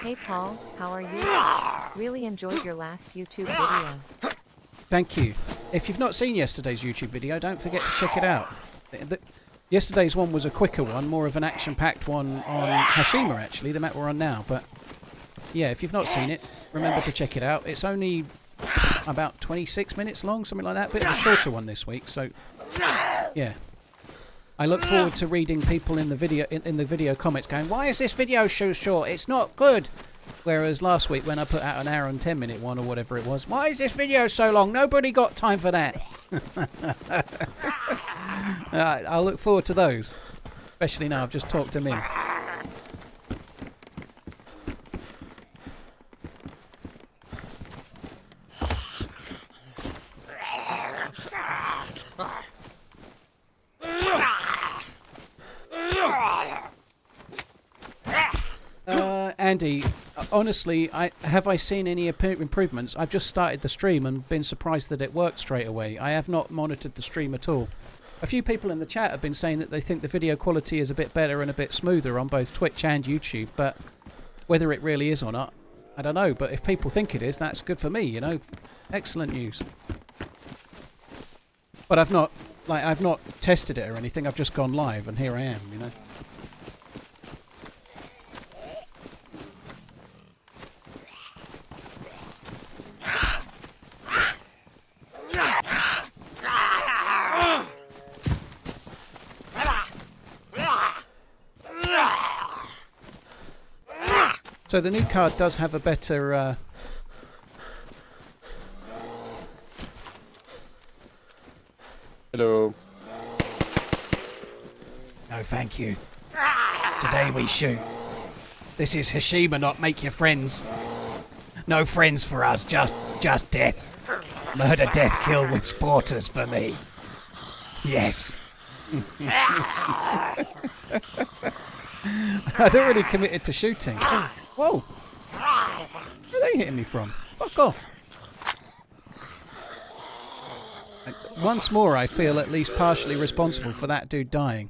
Hey Paul, how are you? Really enjoyed your last YouTube video. Thank you. If you've not seen yesterday's YouTube video, don't forget to check it out. Yesterday's one was a quicker one, more of an action-packed one on Hashima, actually, the map we're on now. But yeah, if you've not seen it, remember to check it out. It's only about 26 minutes long, something like that. Bit of a shorter one this week, so yeah. I look forward to reading people in the video comments going, "Why is this video so short? It's not good." Whereas last week when I put out an hour and 10-minute one or whatever it was, "Why is this video so long? Nobody got time for that." I'll look forward to those, especially now I've just talked them in. Andy, honestly, have I seen any improvements? I've just started the stream and been surprised that it worked straight away. I have not monitored the stream at all. A few people in the chat have been saying that they think the video quality is a bit better and a bit smoother on both Twitch and YouTube, but whether it really is or not, I don't know. But if people think it is, that's good for me, you know. Excellent news. But I've not tested it or anything. I've just gone live and here I am, you know. So the new card does have a better... Hello. No, thank you. Today we shoot. This is Hashima, not make your friends. No friends for us, just death. Murder, death, kill with sporters for me. Yes. I don't really committed to shooting. Whoa! Where are they hitting me from? Fuck off. Once more, I feel at least partially responsible for that dude dying.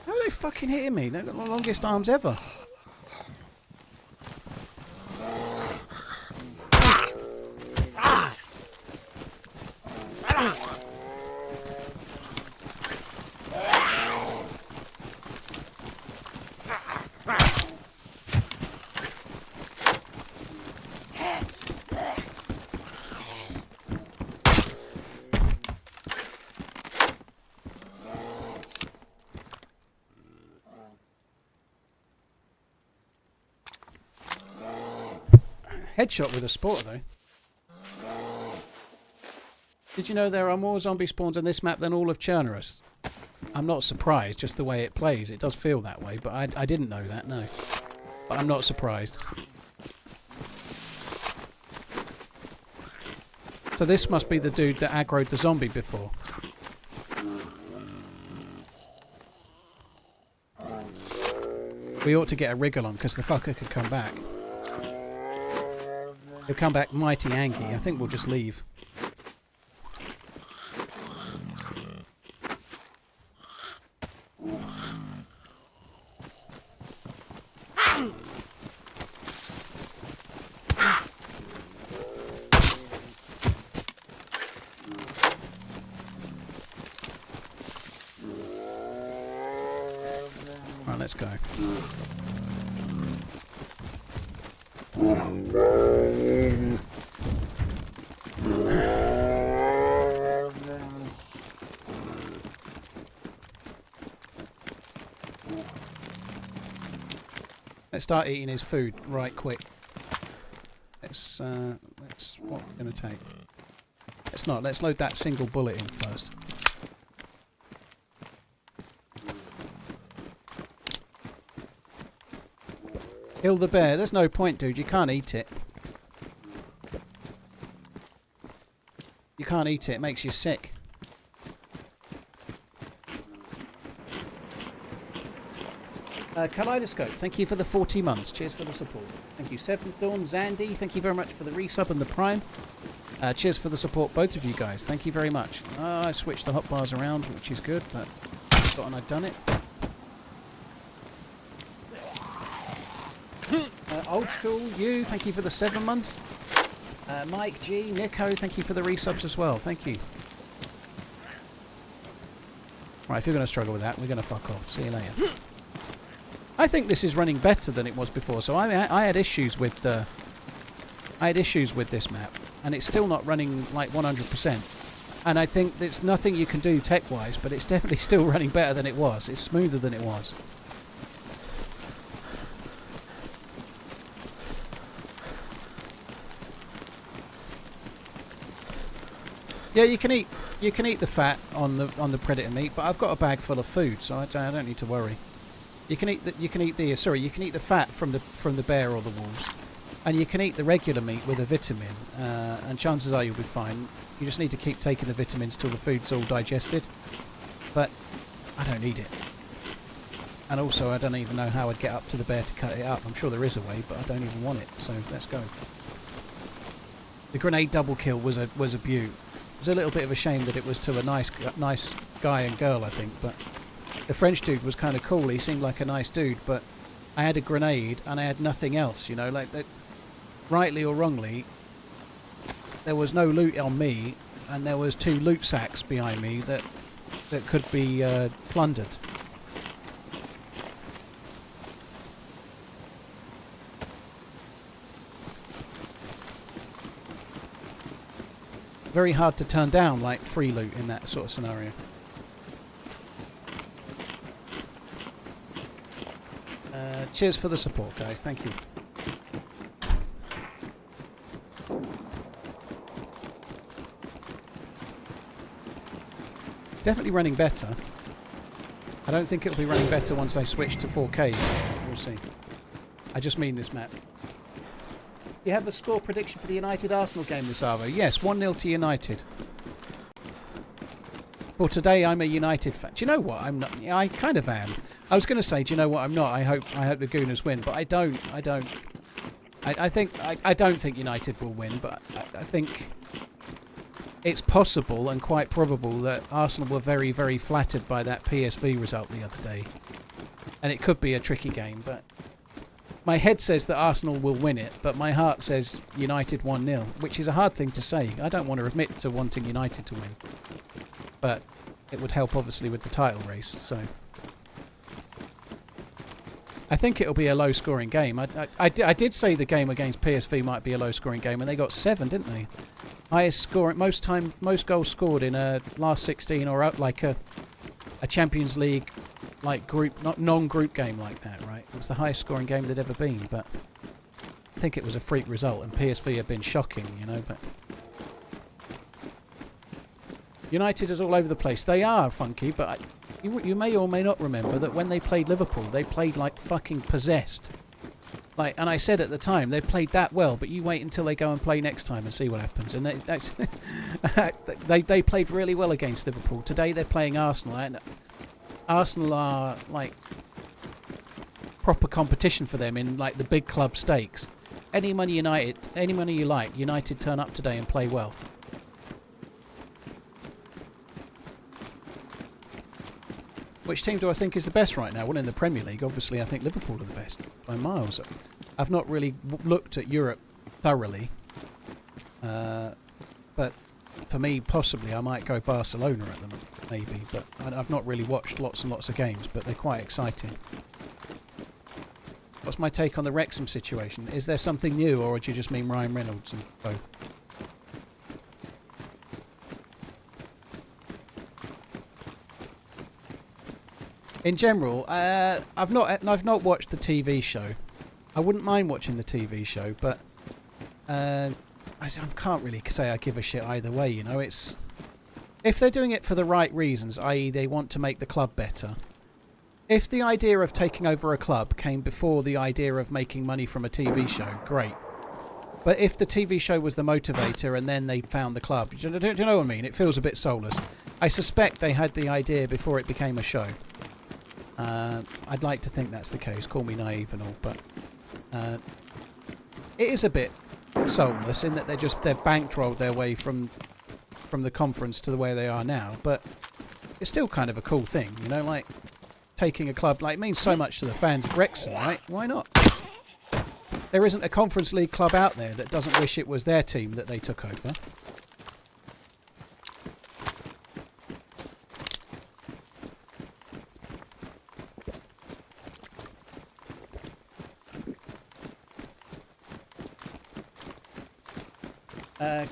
How are they fucking hitting me? They've got the longest arms ever. Headshot with a sporter, though. Did you know there are more zombie spawns on this map than all of Chernarus? I'm not surprised, just the way it plays. It does feel that way, but I didn't know that, no. But I'm not surprised. So this must be the dude that aggroed the zombie before. We ought to get a wriggle on, because the fucker could come back. He'll come back mighty angry. I think we'll just leave. Right, let's go. Let's start eating his food right quick. Let's what we're gonna take. Let's load that single bullet in first. Kill the bear. There's no point, dude. You can't eat it. You can't eat it. It makes you sick. Kaleidoscope, thank you for the 40 months. Cheers for the support. Thank you. Seventh Dawn, Zandy, thank you very much for the resub and the prime. Cheers for the support, both of you guys. Thank you very much. I switched the hotbars around, which is good, but I forgotten I'd done it. Old School, you, thank you for the 7 months. Mike G, Nico, thank you for the resubs as well. Thank you. Right, if you're going to struggle with that, we're going to fuck off. See you later. I think this is running better than it was before. So I had issues with this map, and it's still not running like 100%. And I think there's nothing you can do tech-wise, but it's definitely still running better than it was. It's smoother than it was. Yeah, you can eat the fat on the predator meat, but I've got a bag full of food, so I don't need to worry. You can eat the fat from the bear or the wolves, and you can eat the regular meat with a vitamin, and chances are you'll be fine. You just need to keep taking the vitamins till the food's all digested. But I don't need it, and also I don't even know how I'd get up to the bear to cut it up. I'm sure there is a way, but I don't even want it. So let's go. The grenade double kill was a beaut. It was a little bit of a shame that it was to a nice guy and girl, I think, but the French dude was kind of cool. He seemed like a nice dude, but I had a grenade and I had nothing else, you know, like that. Rightly or wrongly, there was no loot on me, and there was 2 loot sacks behind me that could be plundered. Very hard to turn down, like, free loot in that sort of scenario. Cheers for the support, guys. Thank you. Definitely running better. I don't think it'll be running better once I switch to 4K. We'll see. I just mean this map. You have a score prediction for the United Arsenal game this Arvo? Yes, 1-0 to United. Well, today I'm a United fan. Do you know what? I'm not. I kind of am. I was going to say, do you know what? I'm not. I hope the Gooners win, but I don't. I don't think United will win, but I think it's possible and quite probable that Arsenal were very, very flattered by that PSV result the other day, and it could be a tricky game. But my head says that Arsenal will win it, but my heart says United 1-0, which is a hard thing to say. I don't want to admit to wanting United to win, but it would help obviously with the title race. So I think it'll be a low-scoring game. I did say the game against PSV might be a low-scoring game, and they got 7, didn't they? Highest score, most goals scored in a last 16 or out like a Champions League like non-group game like that, right? It was the highest scoring game there'd ever been, but I think it was a freak result, and PSV have been shocking, you know. But United is all over the place. They are funky, but You may or may not remember that when they played Liverpool, they played like fucking possessed. Like, and I said at the time, they played that well, but you wait until they go and play next time and see what happens. And that's they played really well against Liverpool. Today they're playing Arsenal, and Arsenal are like proper competition for them in like the big club stakes. Any money you like, United turn up today and play well. Which team do I think is the best right now? Well, in the Premier League, obviously, I think Liverpool are the best by miles. I've not really looked at Europe thoroughly, but for me, possibly, I might go Barcelona at them, maybe. But I've not really watched lots and lots of games, but they're quite exciting. What's my take on the Wrexham situation? Is there something new, or do you just mean Ryan Reynolds and both? In general, I've not watched the TV show. I wouldn't mind watching the TV show, but I can't really say I give a shit either way. You know, it's if they're doing it for the right reasons, i.e., they want to make the club better. If the idea of taking over a club came before the idea of making money from a TV show, great. But if the TV show was the motivator and then they found the club, do you know what I mean? It feels a bit soulless. I suspect they had the idea before it became a show. I'd like to think that's the case. Call me naive and all, but it is a bit soulless in that they're bankrolled their way from the conference to the way they are now. But it's still kind of a cool thing, you know, like taking a club. Like, it means so much to the fans of Wrexham, right? Why not? There isn't a Conference League club out there that doesn't wish it was their team that they took over.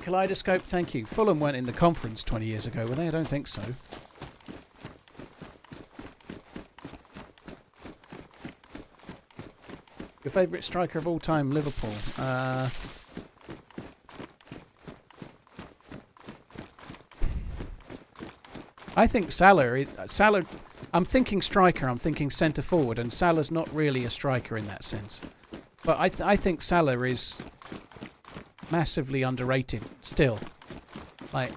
Kaleidoscope, thank you. Fulham weren't in the conference 20 years ago, were they? I don't think so. Your favourite striker of all time, Liverpool? I think Salah. I'm thinking striker, I'm thinking centre forward, and Salah's not really a striker in that sense. But I think Salah is massively underrated still. Like,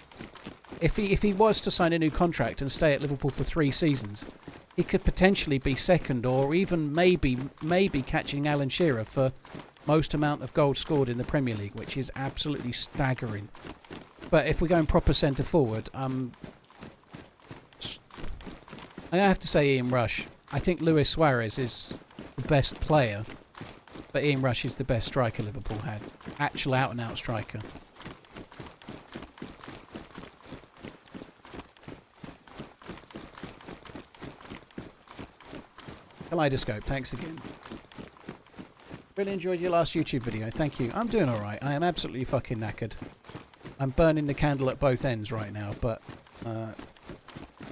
if he was to sign a new contract and stay at Liverpool for 3 seasons, he could potentially be second, or even maybe catching Alan Shearer for most amount of goals scored in the Premier League, which is absolutely staggering. But if we're going proper centre forward, I have to say Ian Rush. I think Luis Suarez is the best player, but Ian Rush is the best striker Liverpool had. Actual out-and-out striker. Kaleidoscope, thanks again. Really enjoyed your last YouTube video, thank you. I'm doing alright, I am absolutely fucking knackered. I'm burning the candle at both ends right now, but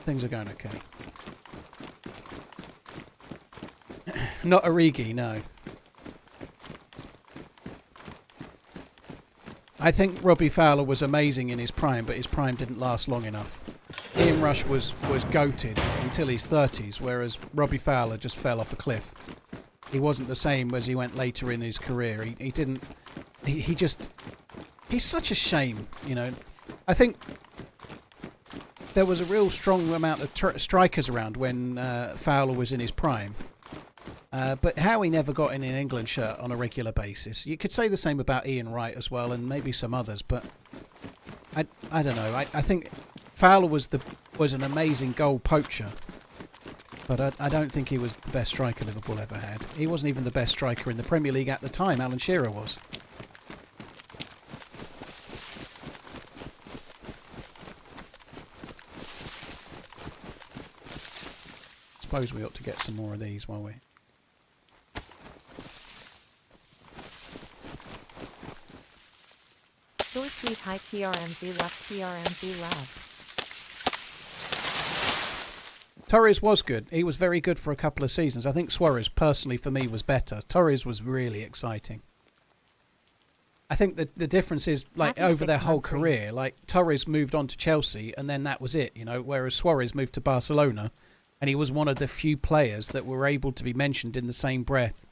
things are going okay. Not Origi, no. I think Robbie Fowler was amazing in his prime, but his prime didn't last long enough. Ian Rush was goated until his 30s, whereas Robbie Fowler just fell off a cliff. He wasn't the same as he went later in his career. He didn't... He just... He's such a shame, you know. I think there was a real strong amount of strikers around when Fowler was in his prime. But Howie never got in an England shirt on a regular basis. You could say the same about Ian Wright as well, and maybe some others, but I don't know. I think Fowler was an amazing goal poacher, but I don't think he was the best striker Liverpool ever had. He wasn't even the best striker in the Premier League at the time. Alan Shearer was. Suppose we ought to get some more of these while we... So sweet, hi TRMZ left, TRMZ left. Torres was good. He was very good for a couple of seasons. I think Suarez, personally, for me, was better. Torres was really exciting. I think the difference is, like, over their whole career, like, Torres moved on to Chelsea, and then that was it, you know, whereas Suarez moved to Barcelona, And he was one of the few players that were able to be mentioned in the same breath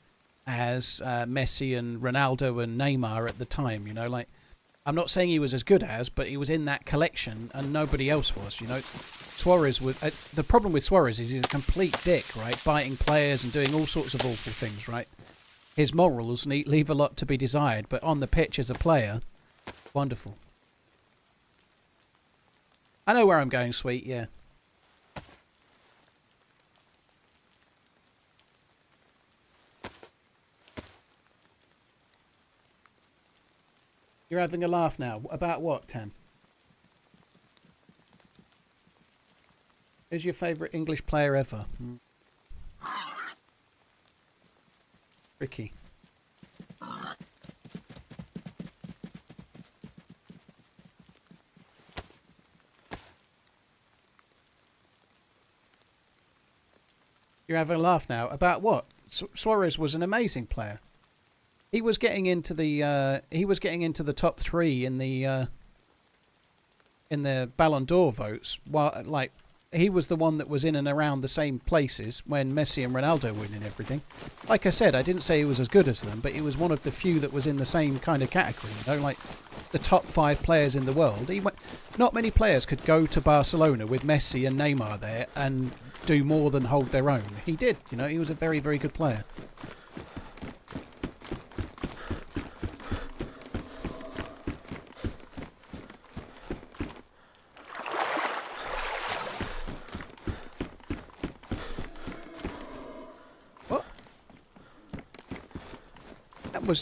as Messi and Ronaldo and Neymar at the time. You know, like, I'm not saying he was as good as, but he was in that collection and nobody else was, you know. Suarez was... the problem with Suarez is he's a complete dick, right? Biting players and doing all sorts of awful things, right? His morals leave a lot to be desired, but on the pitch as a player, wonderful. I know where I'm going, sweet, yeah. You're having a laugh now. About what, Tam? Who's your favourite English player ever? Ricky. You're having a laugh now. About what? Suarez was an amazing player. He was getting into the top 3 in the Ballon d'Or votes. While, like, he was the one that was in and around the same places when Messi and Ronaldo were winning everything. Like I said, I didn't say he was as good as them, but he was one of the few that was in the same kind of category. You know, like the top 5 players in the world. Not many players could go to Barcelona with Messi and Neymar there and do more than hold their own. He did. You know, he was a very, very good player.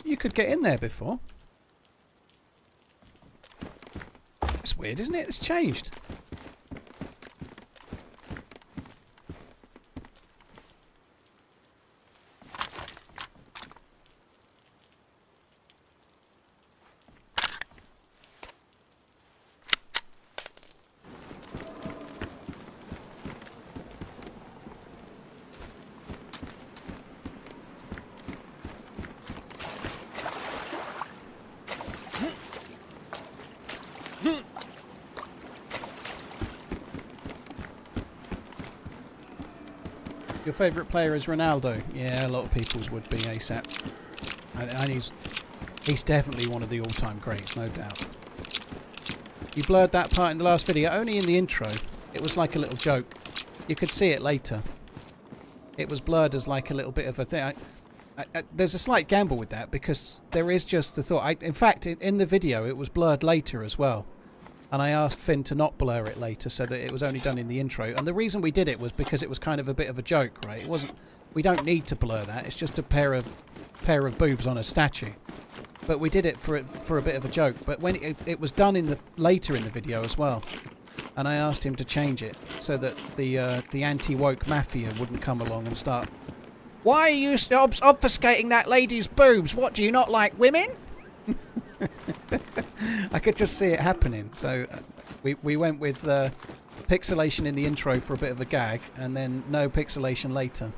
You could get in there before. That's weird, isn't it? It's changed. Your favourite player is Ronaldo? Yeah, a lot of people's would be ASAP. And he's definitely one of the all-time greats, no doubt. You blurred that part in the last video, only in the intro. It was like a little joke. You could see it later. It was blurred as like a little bit of a thing. There's a slight gamble with that because there is just the thought. In fact, in the video, it was blurred later as well. And I asked Finn to not blur it later so that it was only done in the intro. And the reason we did it was because it was kind of a bit of a joke, right? It wasn't. We don't need to blur that. It's just a pair of boobs on a statue. But we did it for a bit of a joke. But when it was done later in the video as well, and I asked him to change it so that the anti-woke mafia wouldn't come along and start. Why are you obfuscating that lady's boobs? What, do you not like women? I could just see it happening, so we went with pixelation in the intro for a bit of a gag, and then no pixelation later.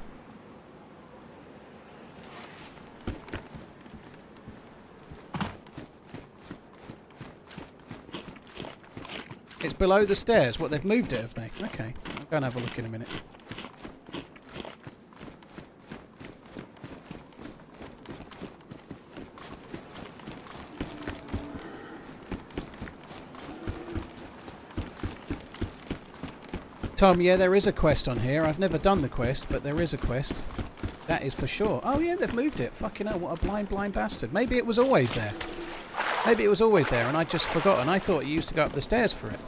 It's below the stairs. What, they've moved it, have they? Okay, I'll go and have a look in a minute. Tom, yeah, there is a quest on here. I've never done the quest, but there is a quest. That is for sure. Oh, yeah, they've moved it. Fucking hell, what a blind bastard. Maybe it was always there. Maybe it was always there and I'd just forgotten. I thought you used to go up the stairs for it.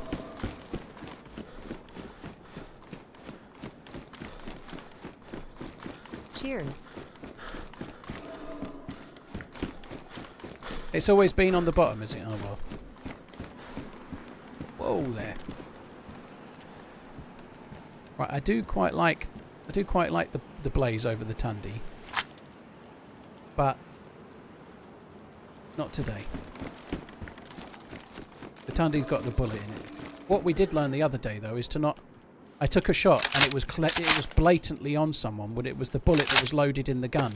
Cheers. It's always been on the bottom, is it? Oh, well. Whoa, there. Right, I do quite like the blaze over the Tundi, but not today. The Tundi's got the bullet in it. What we did learn the other day, though, is to not. I took a shot and it was blatantly on someone, but it was the bullet that was loaded in the gun.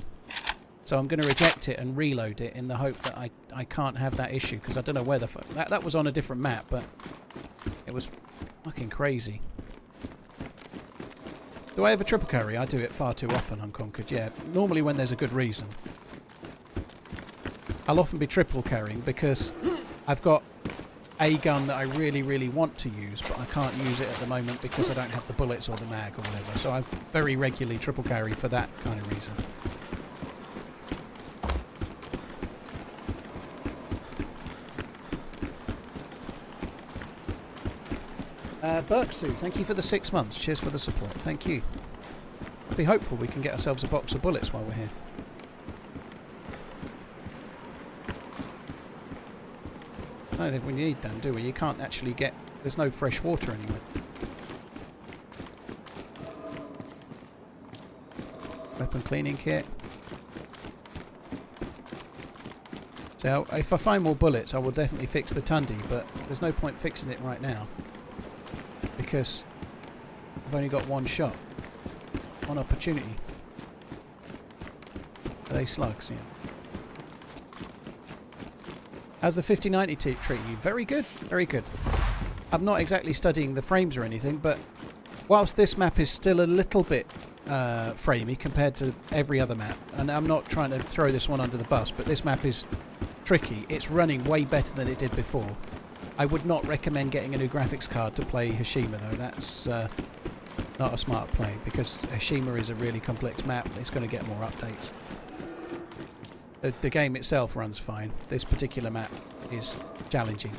So I'm going to reject it and reload it in the hope that I can't have that issue, because I don't know where the fuck that was on a different map, but it was fucking crazy. Do I have a triple carry? I do it far too often, Unconquered. Yeah, normally when there's a good reason. I'll often be triple carrying because I've got a gun that I really, really want to use, but I can't use it at the moment because I don't have the bullets or the mag or whatever. So I very regularly triple carry for that kind of reason. Berksu, thank you for the 6 months. Cheers for the support. Thank you. Be hopeful we can get ourselves a box of bullets while we're here. I don't think we need them, do we? You can't actually get... There's no fresh water anywhere. Weapon cleaning kit. So if I find more bullets, I will definitely fix the Tundi, but there's no point fixing it right now. Because I've only got one shot. One opportunity. Are they slugs? Yeah. How's the 5090 treating you? Very good. Very good. I'm not exactly studying the frames or anything, but whilst this map is still a little bit framey compared to every other map, and I'm not trying to throw this one under the bus, but this map is tricky. It's running way better than it did before. I would not recommend getting a new graphics card to play Hashima though. That's not a smart play because Hashima is a really complex map. It's going to get more updates. The game itself runs fine. This particular map is challenging.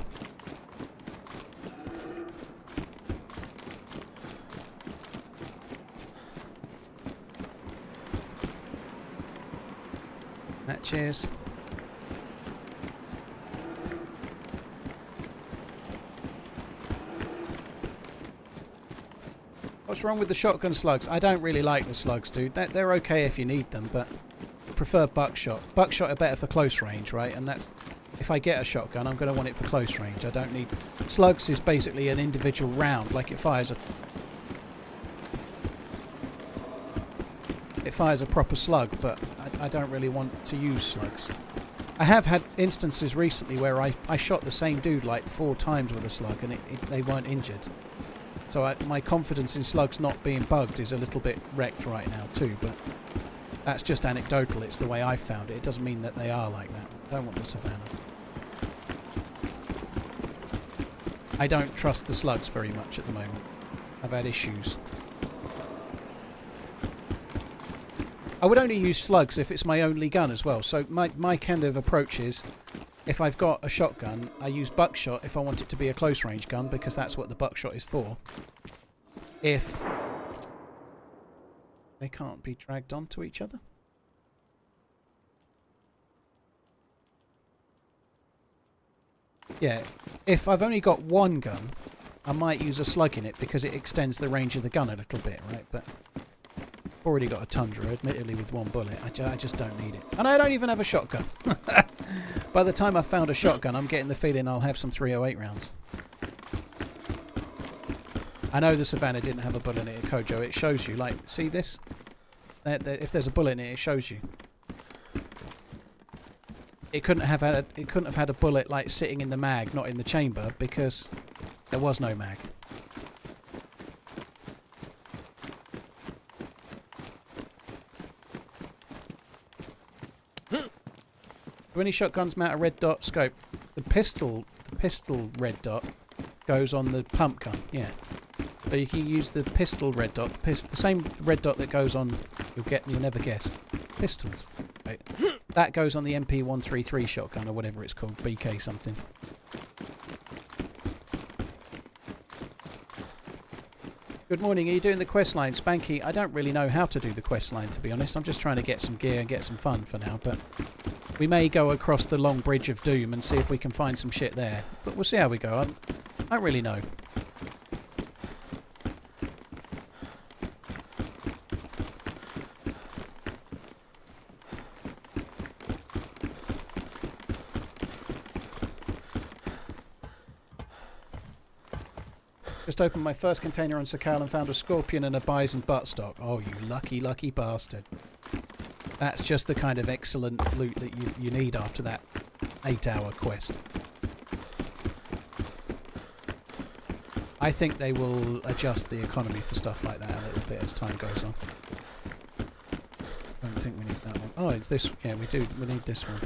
Matches. What's wrong with the shotgun slugs? I don't really like the slugs, dude. They're okay if you need them, but I prefer buckshot. Buckshot are better for close range, right? And that's... If I get a shotgun, I'm going to want it for close range. I don't need... Slugs is basically an individual round. Like, it fires a... It fires a proper slug, but I don't really want to use slugs. I have had instances recently where I shot the same dude like 4 times with a slug and they weren't injured. So my confidence in slugs not being bugged is a little bit wrecked right now too, but that's just anecdotal. It's the way I found it. It doesn't mean that they are like that. I don't want the Savannah. I don't trust the slugs very much at the moment. I've had issues. I would only use slugs if it's my only gun as well. So my kind of approach is, if I've got a shotgun, I use buckshot if I want it to be a close range gun, because that's what the buckshot is for. If they can't be dragged onto each other. Yeah, if I've only got one gun, I might use a slug in it because it extends the range of the gun a little bit, right? But I've already got a Tundra, admittedly with one bullet. I just don't need it. And I don't even have a shotgun. By the time I've found a shotgun, I'm getting the feeling I'll have some 308 rounds. I know the Savannah didn't have a bullet in it, Kojo. It shows you, like, see this? If there's a bullet in it, it shows you. It couldn't have had a bullet like sitting in the mag, not in the chamber, because there was no mag. Do any shotguns mount a red dot scope? The pistol red dot goes on the pump gun, yeah. So you can use the pistol red dot, the same red dot that goes on. You'll never guess. Pistols. Right. That goes on the MP133 shotgun or whatever it's called, BK something. Good morning. Are you doing the quest line, Spanky? I don't really know how to do the quest line, to be honest. I'm just trying to get some gear and get some fun for now, but we may go across the long bridge of doom and see if we can find some shit there. But we'll see how we go. I don't really know. Just opened my first container on Sakal and found a scorpion and a bison buttstock. Oh, you lucky, lucky bastard. That's just the kind of excellent loot that you need after that 8-hour quest. I think they will adjust the economy for stuff like that a little bit as time goes on. I don't think we need that one. Oh, it's this. Yeah, we do. We need this one.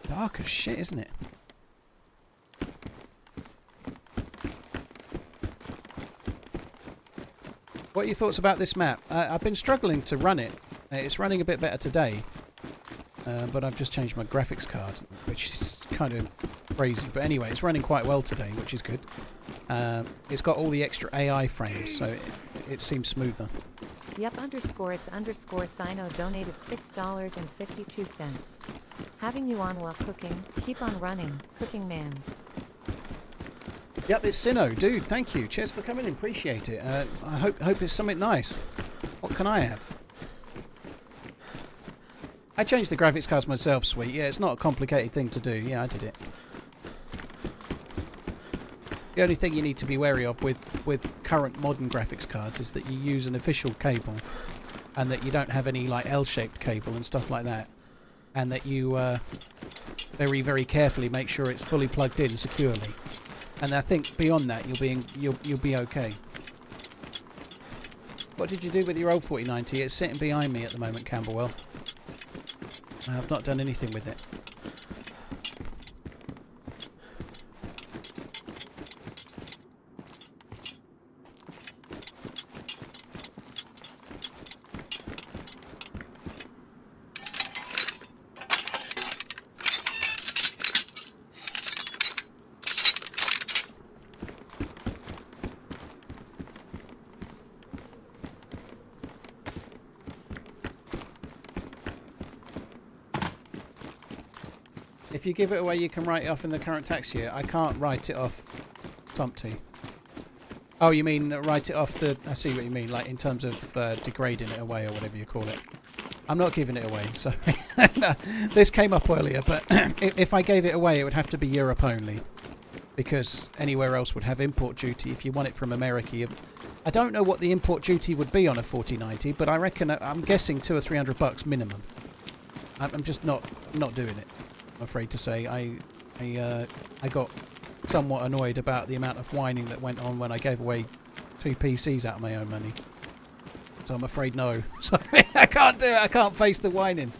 Dark as shit, isn't it? What are your thoughts about this map? I've been struggling to run it. It's running a bit better today, but I've just changed my graphics card, which is kind of crazy. But anyway, it's running quite well today, which is good. It's got all the extra AI frames, so it seems smoother. Yep _it's _ Sino donated $6.52. Having you on while cooking. Keep on running. CookingManZ. Yep, it's Sino, dude. Thank you. Cheers for coming in. Appreciate it. I hope it's something nice. What can I have? I changed the graphics cards myself, sweet. Yeah, it's not a complicated thing to do. Yeah, I did it. The only thing you need to be wary of with current modern graphics cards is that you use an official cable, and that you don't have any like L-shaped cable and stuff like that, and that you very, very carefully make sure it's fully plugged in securely. And I think beyond that you'll be okay. What did you do with your old 4090? It's sitting behind me at the moment, Camberwell. I've not done anything with it. If you give it away, you can write it off in the current tax year. I can't write it off, Tumpty. Oh, you mean write it off the... I see what you mean, like in terms of degrading it away or whatever you call it. I'm not giving it away, sorry. No, this came up earlier, but if I gave it away, it would have to be Europe only. Because anywhere else would have import duty. If you want it from America, I don't know what the import duty would be on a 4090, but I reckon, I'm guessing $200 or $300 minimum. I'm just not doing it. I'm afraid to say. I got somewhat annoyed about the amount of whining that went on when I gave away 2 PCs out of my own money. So I'm afraid no. Sorry, I can't do it. I can't face the whining.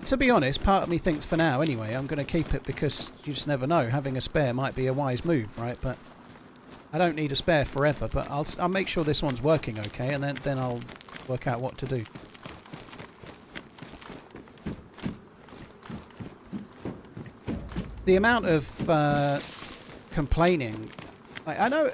To be honest, part of me thinks for now anyway, I'm going to keep it because you just never know. Having a spare might be a wise move, right? But I don't need a spare forever, but I'll make sure this one's working okay, and then I'll work out what to do. The amount of complaining... I know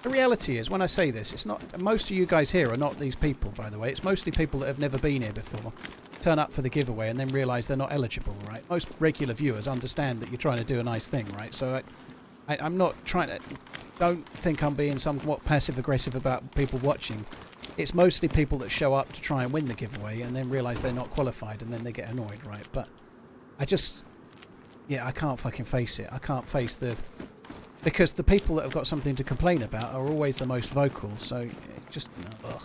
the reality is, when I say this, it's not... Most of you guys here are not these people, by the way. It's mostly people that have never been here before. Turn up for the giveaway and then realise they're not eligible, right? Most regular viewers understand that you're trying to do a nice thing, right? So I'm not trying to... Don't think I'm being somewhat passive-aggressive about people watching. It's mostly people that show up to try and win the giveaway and then realise they're not qualified and then they get annoyed, right? But I just... Yeah, I can't fucking face it. I can't face the... Because the people that have got something to complain about are always the most vocal, so it just... Ugh.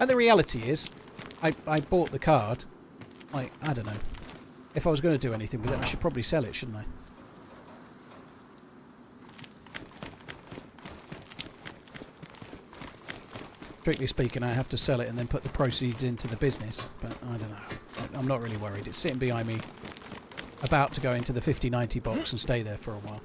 And the reality is... I bought the card, like, I don't know. If I was going to do anything with it, I should probably sell it, shouldn't I? Strictly speaking, I have to sell it and then put the proceeds into the business, but I don't know. I'm not really worried. It's sitting behind me, about to go into the 5090 box and stay there for a while.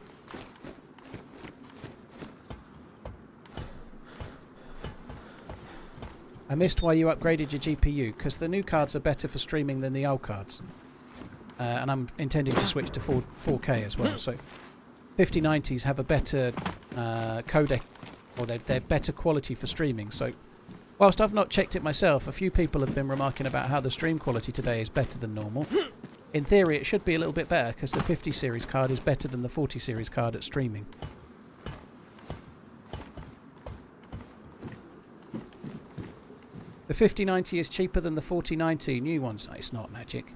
I missed why you upgraded your GPU, because the new cards are better for streaming than the old cards. And I'm intending to switch to 4K as well. So 5090s have a better codec, or they're better quality for streaming. So whilst I've not checked it myself, a few people have been remarking about how the stream quality today is better than normal. in theory, it should be a little bit better because the 50 series card is better than the 40 series card at streaming. The 5090 is cheaper than the 4090 new ones. No, it's not, Magic.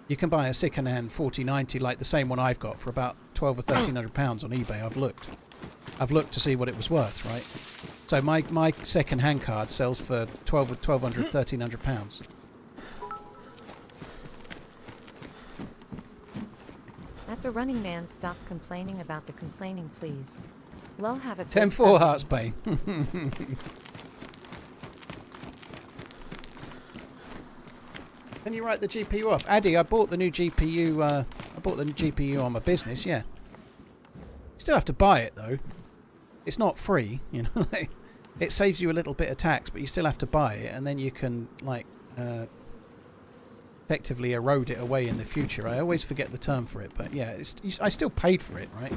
You can buy a second-hand 4090 like the same one I've got for about £1,200 or £1,300 on eBay. I've looked to see what it was worth, right? So my second-hand card sells for £1,200, £1,300. At the Running Man, stop complaining about the complaining, please. Lol, have a good 10-4 Sunday. hearts, Bay. Can you write the GPU off? Addy, I bought the new GPU. I bought the new GPU on my business. Yeah. Still have to buy it though. It's not free, you know. It saves you a little bit of tax, but you still have to buy it, and then you can like effectively erode it away in the future. I always forget the term for it, but yeah, I still paid for it, right?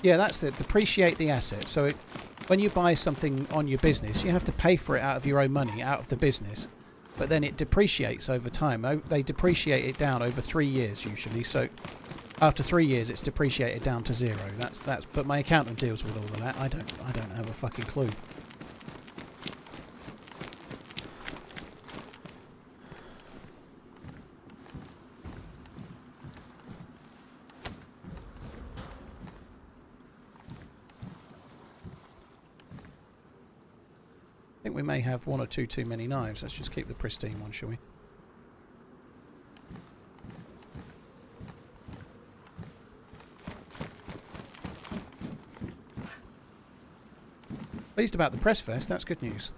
Yeah, that's it. Depreciate the asset. So when you buy something on your business, you have to pay for it out of your own money, out of the business. But then it depreciates over time. They depreciate it down over 3 years usually. So after 3 years, it's depreciated down to 0. That's. But my accountant deals with all of that. I don't have a fucking clue. I think we may have one or two too many knives. Let's just keep the pristine one, shall we? Pleased about the press vest. That's good news.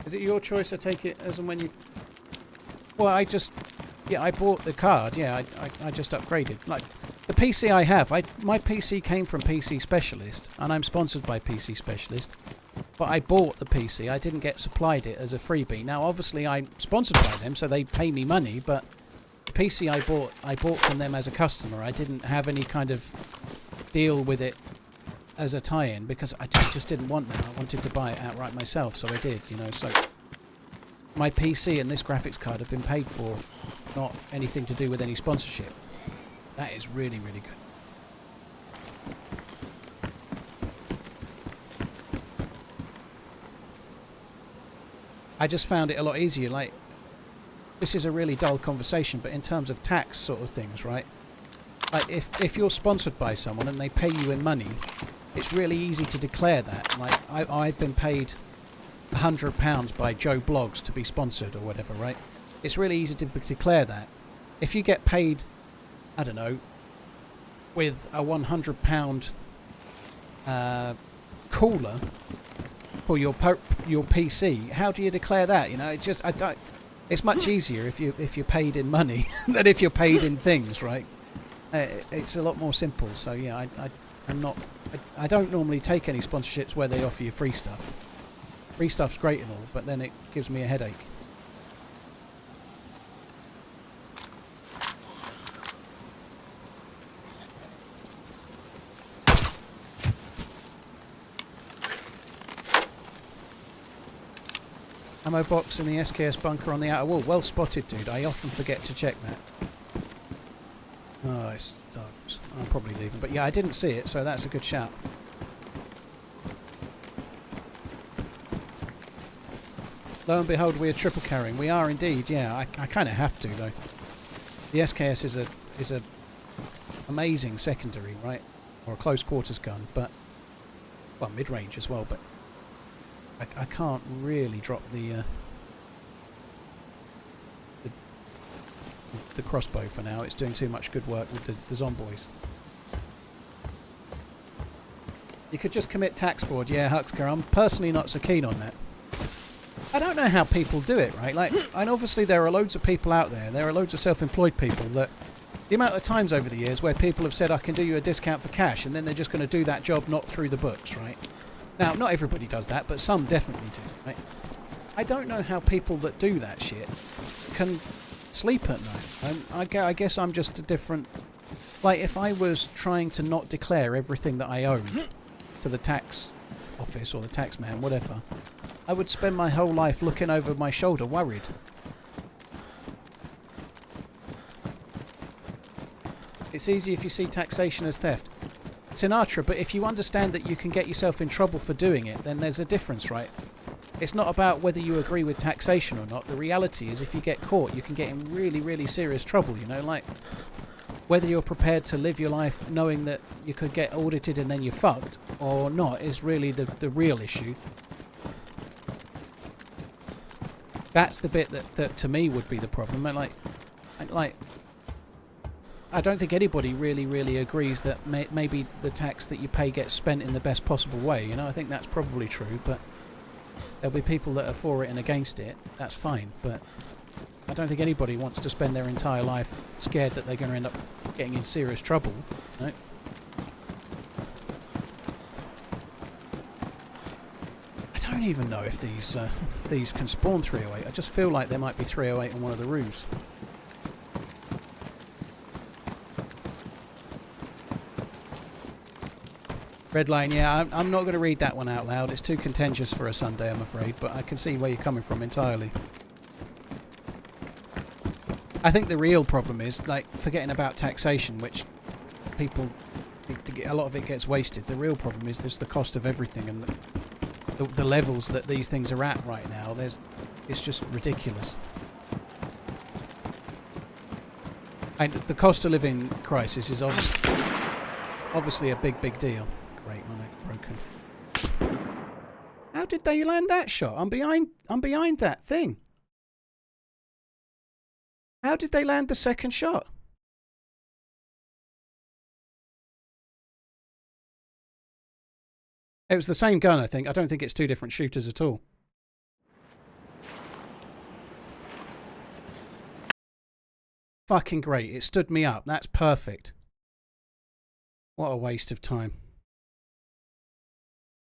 Is it your choice? I take it as and when you... Well, I bought the card. Yeah, I just upgraded. Like, the PC I have, my PC came from PC Specialist, and I'm sponsored by PC Specialist. But I bought the PC. I didn't get supplied it as a freebie. Now, obviously, I'm sponsored by them, so they pay me money, but the PC I bought from them as a customer. I didn't have any kind of deal with it as a tie-in because I just didn't want that. I wanted to buy it outright myself, so I did, you know. So my PC and this graphics card have been paid for, not anything to do with any sponsorship. That is really, really good. I just found it a lot easier. Like, this is a really dull conversation, but in terms of tax sort of things, right? Like, if you're sponsored by someone and they pay you in money, it's really easy to declare that. Like, I've been paid £100 by Joe Blogs to be sponsored or whatever, right? It's really easy to declare that. If you get paid, I don't know, with a £100 cooler for your PC, how do you declare that? You know, it's just it's much easier if you're paid in money than if you're paid in things, right? It's a lot more simple. So yeah, I don't normally take any sponsorships where they offer you free stuff. Free stuff's great and all, but then it gives me a headache. Ammo box in the SKS bunker on the outer wall. Well spotted, dude. I often forget to check that. Oh, it's dark. I'm probably leaving. But yeah, I didn't see it, so that's a good shout. Lo and behold, we are triple carrying. We are indeed, yeah. I kind of have to, though. The SKS is a amazing secondary, right? Or a close quarters gun, but... Well, mid-range as well, but... I can't really drop the crossbow for now. It's doing too much good work with the zomboys. You could just commit tax fraud. Yeah, Huxker, I'm personally not so keen on that. I don't know how people do it, right? Like, and obviously there are loads of people out there. There are loads of self-employed people that... The amount of times over the years where people have said, I can do you a discount for cash, and then they're just going to do that job not through the books, right? Now, not everybody does that, but some definitely do, right? I don't know how people that do that shit can sleep at night. And I guess I'm just a different... Like, if I was trying to not declare everything that I own to the tax office or the tax man, whatever, I would spend my whole life looking over my shoulder, worried. It's easy if you see taxation as theft. Sinatra, but if you understand that you can get yourself in trouble for doing it, then there's a difference, right? It's not about whether you agree with taxation or not. The reality is if you get caught, you can get in really, really serious trouble, you know? Like, whether you're prepared to live your life knowing that you could get audited and then you're fucked or not is really the real issue. That's the bit that to me would be the problem. And like, I don't think anybody really agrees that maybe the tax that you pay gets spent in the best possible way. You know, I think that's probably true, but there'll be people that are for it and against it. That's fine, but I don't think anybody wants to spend their entire life scared that they're going to end up getting in serious trouble. You know? I don't even know if these can spawn 308. I just feel like there might be 308 on one of the roofs. Red line, yeah, I'm not going to read that one out loud. It's too contentious for a Sunday, I'm afraid, but I can see where you're coming from entirely. I think the real problem is, like, forgetting about taxation, which people, a lot of it gets wasted. The real problem is just the cost of everything and the levels that these things are at right now. It's just ridiculous. And the cost of living crisis is obviously a big deal. Great, my neck's broken. How did they land that shot? I'm behind that thing. How did they land the second shot? It was the same gun, I think. I don't think it's two different shooters at all. Fucking great. It stood me up. That's perfect. What a waste of time.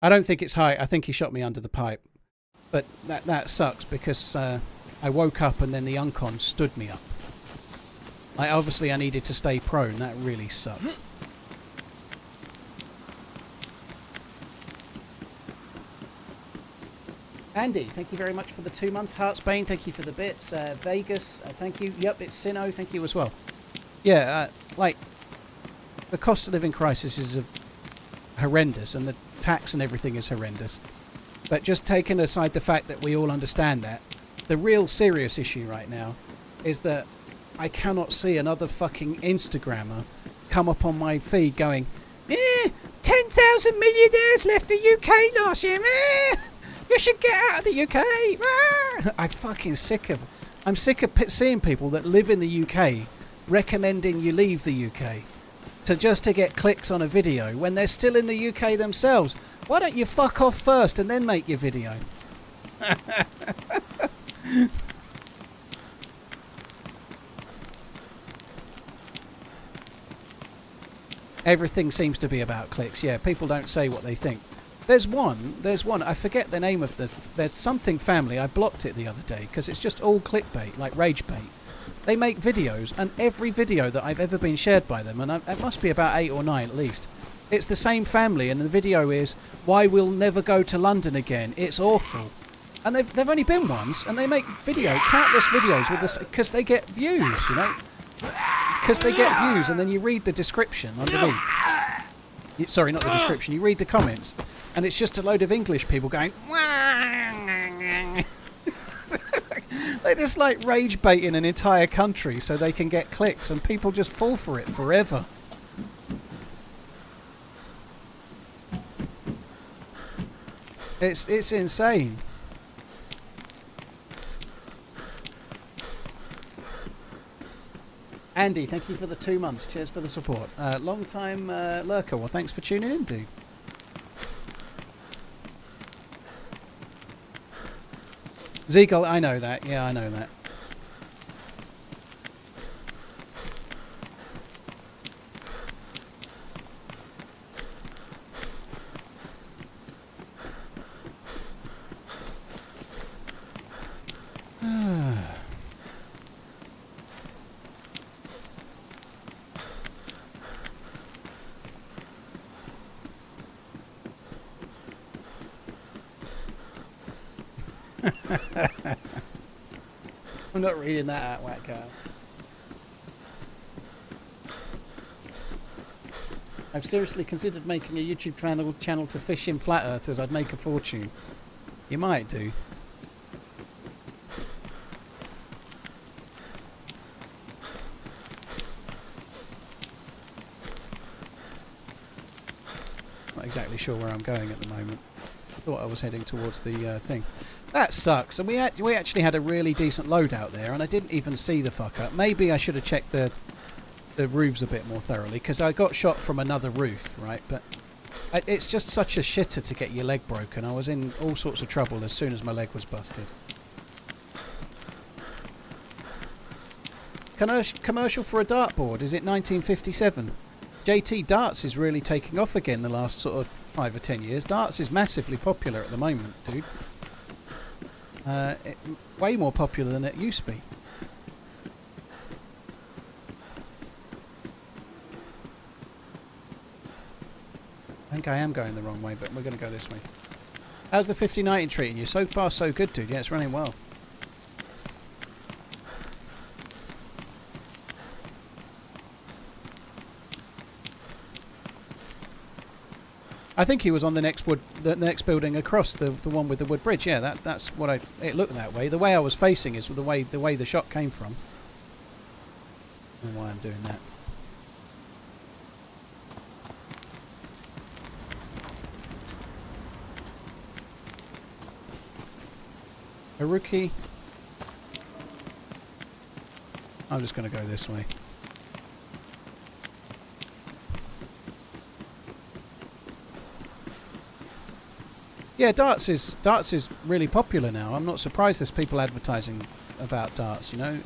I don't think it's height. I think he shot me under the pipe. But that sucks because I woke up and then the uncon stood me up. Obviously I needed to stay prone. That really sucks. Andy, thank you very much for the 2 months. Heartsbane, thank you for the bits. Vegas, thank you. Yep, it's Sino, thank you as well. Yeah, like, the cost of living crisis is horrendous and the tax and everything is horrendous. But just taking aside the fact that we all understand that, the real serious issue right now is that I cannot see another fucking Instagrammer come up on my feed going, 10,000 millionaires left the UK last year, you should get out of the UK. I'm fucking sick of... I'm sick of seeing people that live in the UK recommending you leave the UK to get clicks on a video when they're still in the UK themselves. Why don't you fuck off first and then make your video? Everything seems to be about clicks. Yeah, people don't say what they think. There's one, I forget the name of there's something family, I blocked it the other day because it's just all clickbait, like rage bait. They make videos, and every video that I've ever been shared by them, and it must be about 8 or 9 at least, it's the same family, and the video is, why we'll never go to London again, it's awful. And they've only been once, and they make countless videos with this, because they get views, you know? Because they get views, and then you read the description underneath. Sorry, not the description, you read the comments. And it's just a load of English people going... They're just like rage baiting an entire country so they can get clicks, and people just fall for it forever. It's insane. Andy, thank you for the 2 months. Cheers for the support. Long time lurker. Well, thanks for tuning in, dude. Ziegel, I know that. Yeah, I know that. I'm not reading that out, Wacko. I've seriously considered making a YouTube channel to fish in flat earthers. I'd make a fortune. You might do. Not exactly sure where I'm going at the moment. Thought I was heading towards the thing. That sucks. And we actually had a really decent load out there, and I didn't even see the fuck up. Maybe I should have checked the roofs a bit more thoroughly, because I got shot from another roof, right? But it's just such a shitter to get your leg broken. I was in all sorts of trouble as soon as my leg was busted. Commercial for a dartboard. Is it 1957? JT, darts is really taking off again the last sort of 5 or 10 years. Darts is massively popular at the moment, dude. Way more popular than it used to be. I think I am going the wrong way, but we're going to go this way. How's the 5090 treating you? So far, so good, dude. Yeah, it's running well. I think he was on the next building across, the one with the wood bridge. Yeah, that's what it looked that way. The way I was facing is the way the shot came from. I don't know why I'm doing that. Haruki. I'm just going to go this way. Yeah, darts is really popular now. I'm not surprised there's people advertising about darts, you know.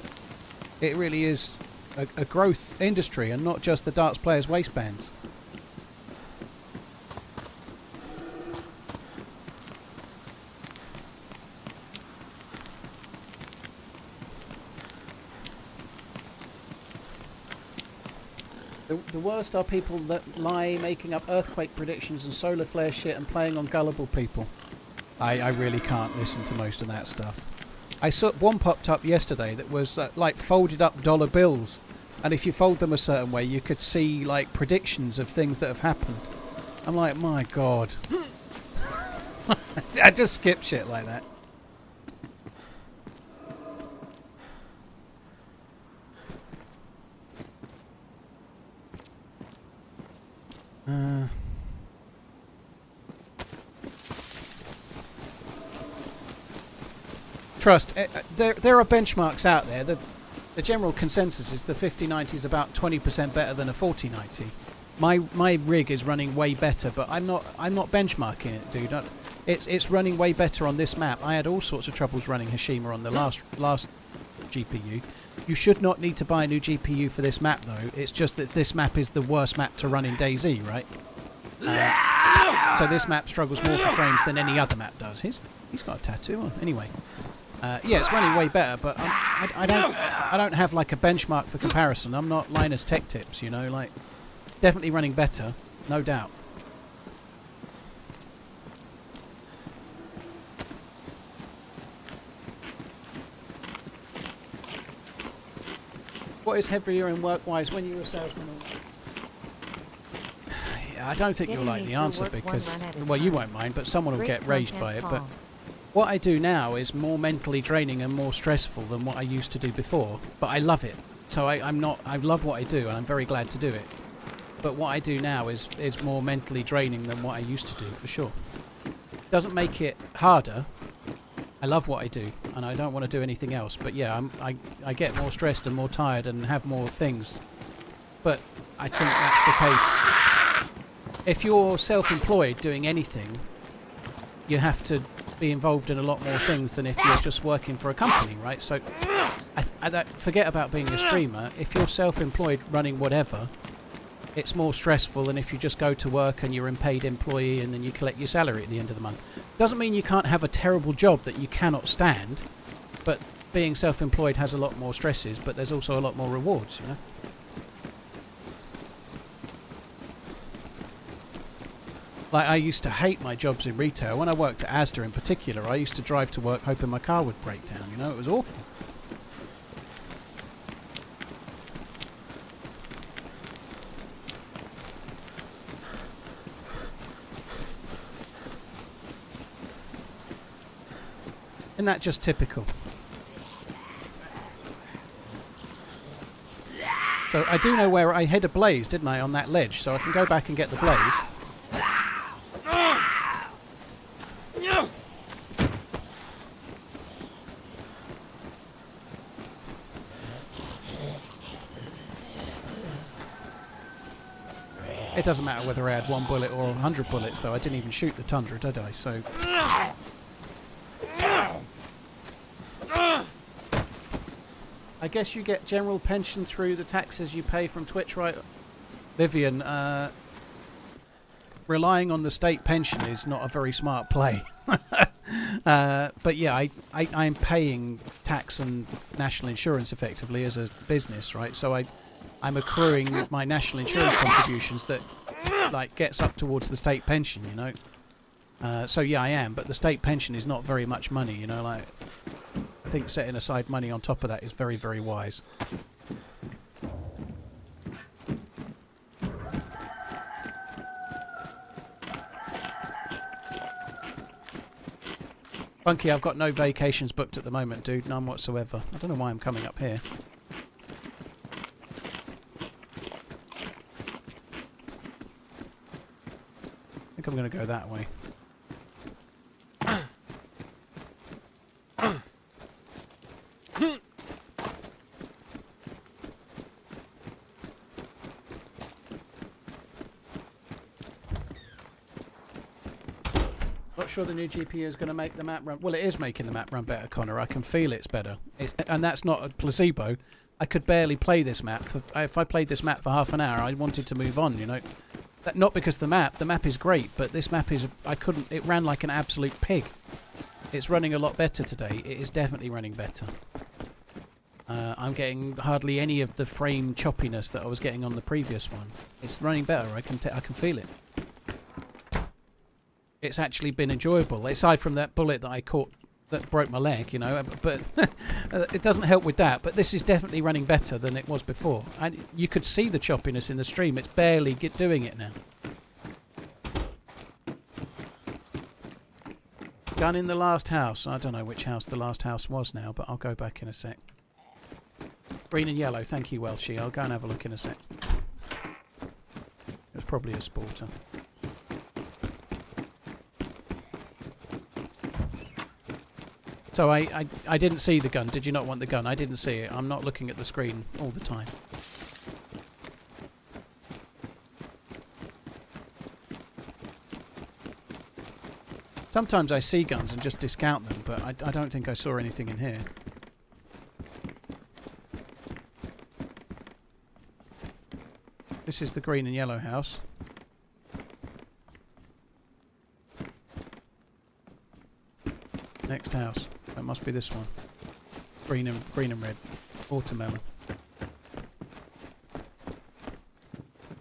It really is a growth industry and not just the darts players' waistbands. The worst are people that lie making up earthquake predictions and solar flare shit and playing on gullible people. I really can't listen to most of that stuff. I saw one popped up yesterday that was like folded up dollar bills, and if you fold them a certain way you could see like predictions of things that have happened. I'm like, my god. I just skip shit like that. Trust, there are benchmarks out there. The general consensus is the 5090 is about 20% better than a 4090. My rig is running way better, but I'm not benchmarking it, dude. It's running way better on this map. I had all sorts of troubles running Hashima on the last GPU. You should not need to buy a new GPU for this map, though. It's just that this map is the worst map to run in DayZ, right? So this map struggles more for frames than any other map does. He's got a tattoo on. Anyway, yeah, it's running way better, but I don't have like a benchmark for comparison. I'm not Linus Tech Tips, you know. Like, definitely running better, no doubt. What is heavier in work-wise when you were a salesman? Yeah, I don't think you'll like the answer because, well, you won't mind, but someone will get raged by it. But what I do now is more mentally draining and more stressful than what I used to do before. But I love it, so I love what I do, and I'm very glad to do it. But what I do now is more mentally draining than what I used to do, for sure. Doesn't make it harder. I love what I do, and I don't want to do anything else. But yeah, I get more stressed and more tired and have more things. But I think that's the case. If you're self-employed doing anything, you have to be involved in a lot more things than if you're just working for a company, right? So forget about being a streamer. If you're self-employed running whatever, it's more stressful than if you just go to work and you're a paid employee and then you collect your salary at the end of the month. Doesn't mean you can't have a terrible job that you cannot stand, but being self-employed has a lot more stresses, but there's also a lot more rewards, you know? Like, I used to hate my jobs in retail. When I worked at Asda in particular, I used to drive to work hoping my car would break down, you know? It was awful. Isn't that just typical? So I do know where I hid a blaze, didn't I, on that ledge, so I can go back and get the blaze. It doesn't matter whether I had 1 bullet or 100 bullets, though. I didn't even shoot the Tundra, did I? So... I guess you get general pension through the taxes you pay from Twitch, right? Vivian, relying on the state pension is not a very smart play. But yeah, I'm paying tax and national insurance effectively as a business, right? So I'm accruing my national insurance contributions that like gets up towards the state pension, you know. So yeah, I am, but the state pension is not very much money, you know. Like, I think setting aside money on top of that is very, very wise. Funky, I've got no vacations booked at the moment, dude. None whatsoever. I don't know why I'm coming up here. I think I'm going to go that way. Not sure the new GPU is going to make the map run. Well, it is making the map run better, Connor. I can feel it's better. And that's not a placebo. I could barely play this map. If I played this map for half an hour, I wanted to move on, you know. Not because the map is great, but this map is, it ran like an absolute pig. It's running a lot better today. It is definitely running better. I'm getting hardly any of the frame choppiness that I was getting on the previous one. It's running better. I can feel it. It's actually been enjoyable, aside from that bullet that I caught that broke my leg, you know. But it doesn't help with that. But this is definitely running better than it was before. And you could see the choppiness in the stream. It's barely doing it now. Gun in the last house. I don't know which house the last house was now, but I'll go back in a sec. Green and yellow. Thank you, Welshie. I'll go and have a look in a sec. It was probably a sporter. So I didn't see the gun. Did you not want the gun? I didn't see it. I'm not looking at the screen all the time. Sometimes I see guns and just discount them, but I don't think I saw anything in here. This is the green and yellow house. Next house. That must be this one. Green and red. Watermelon.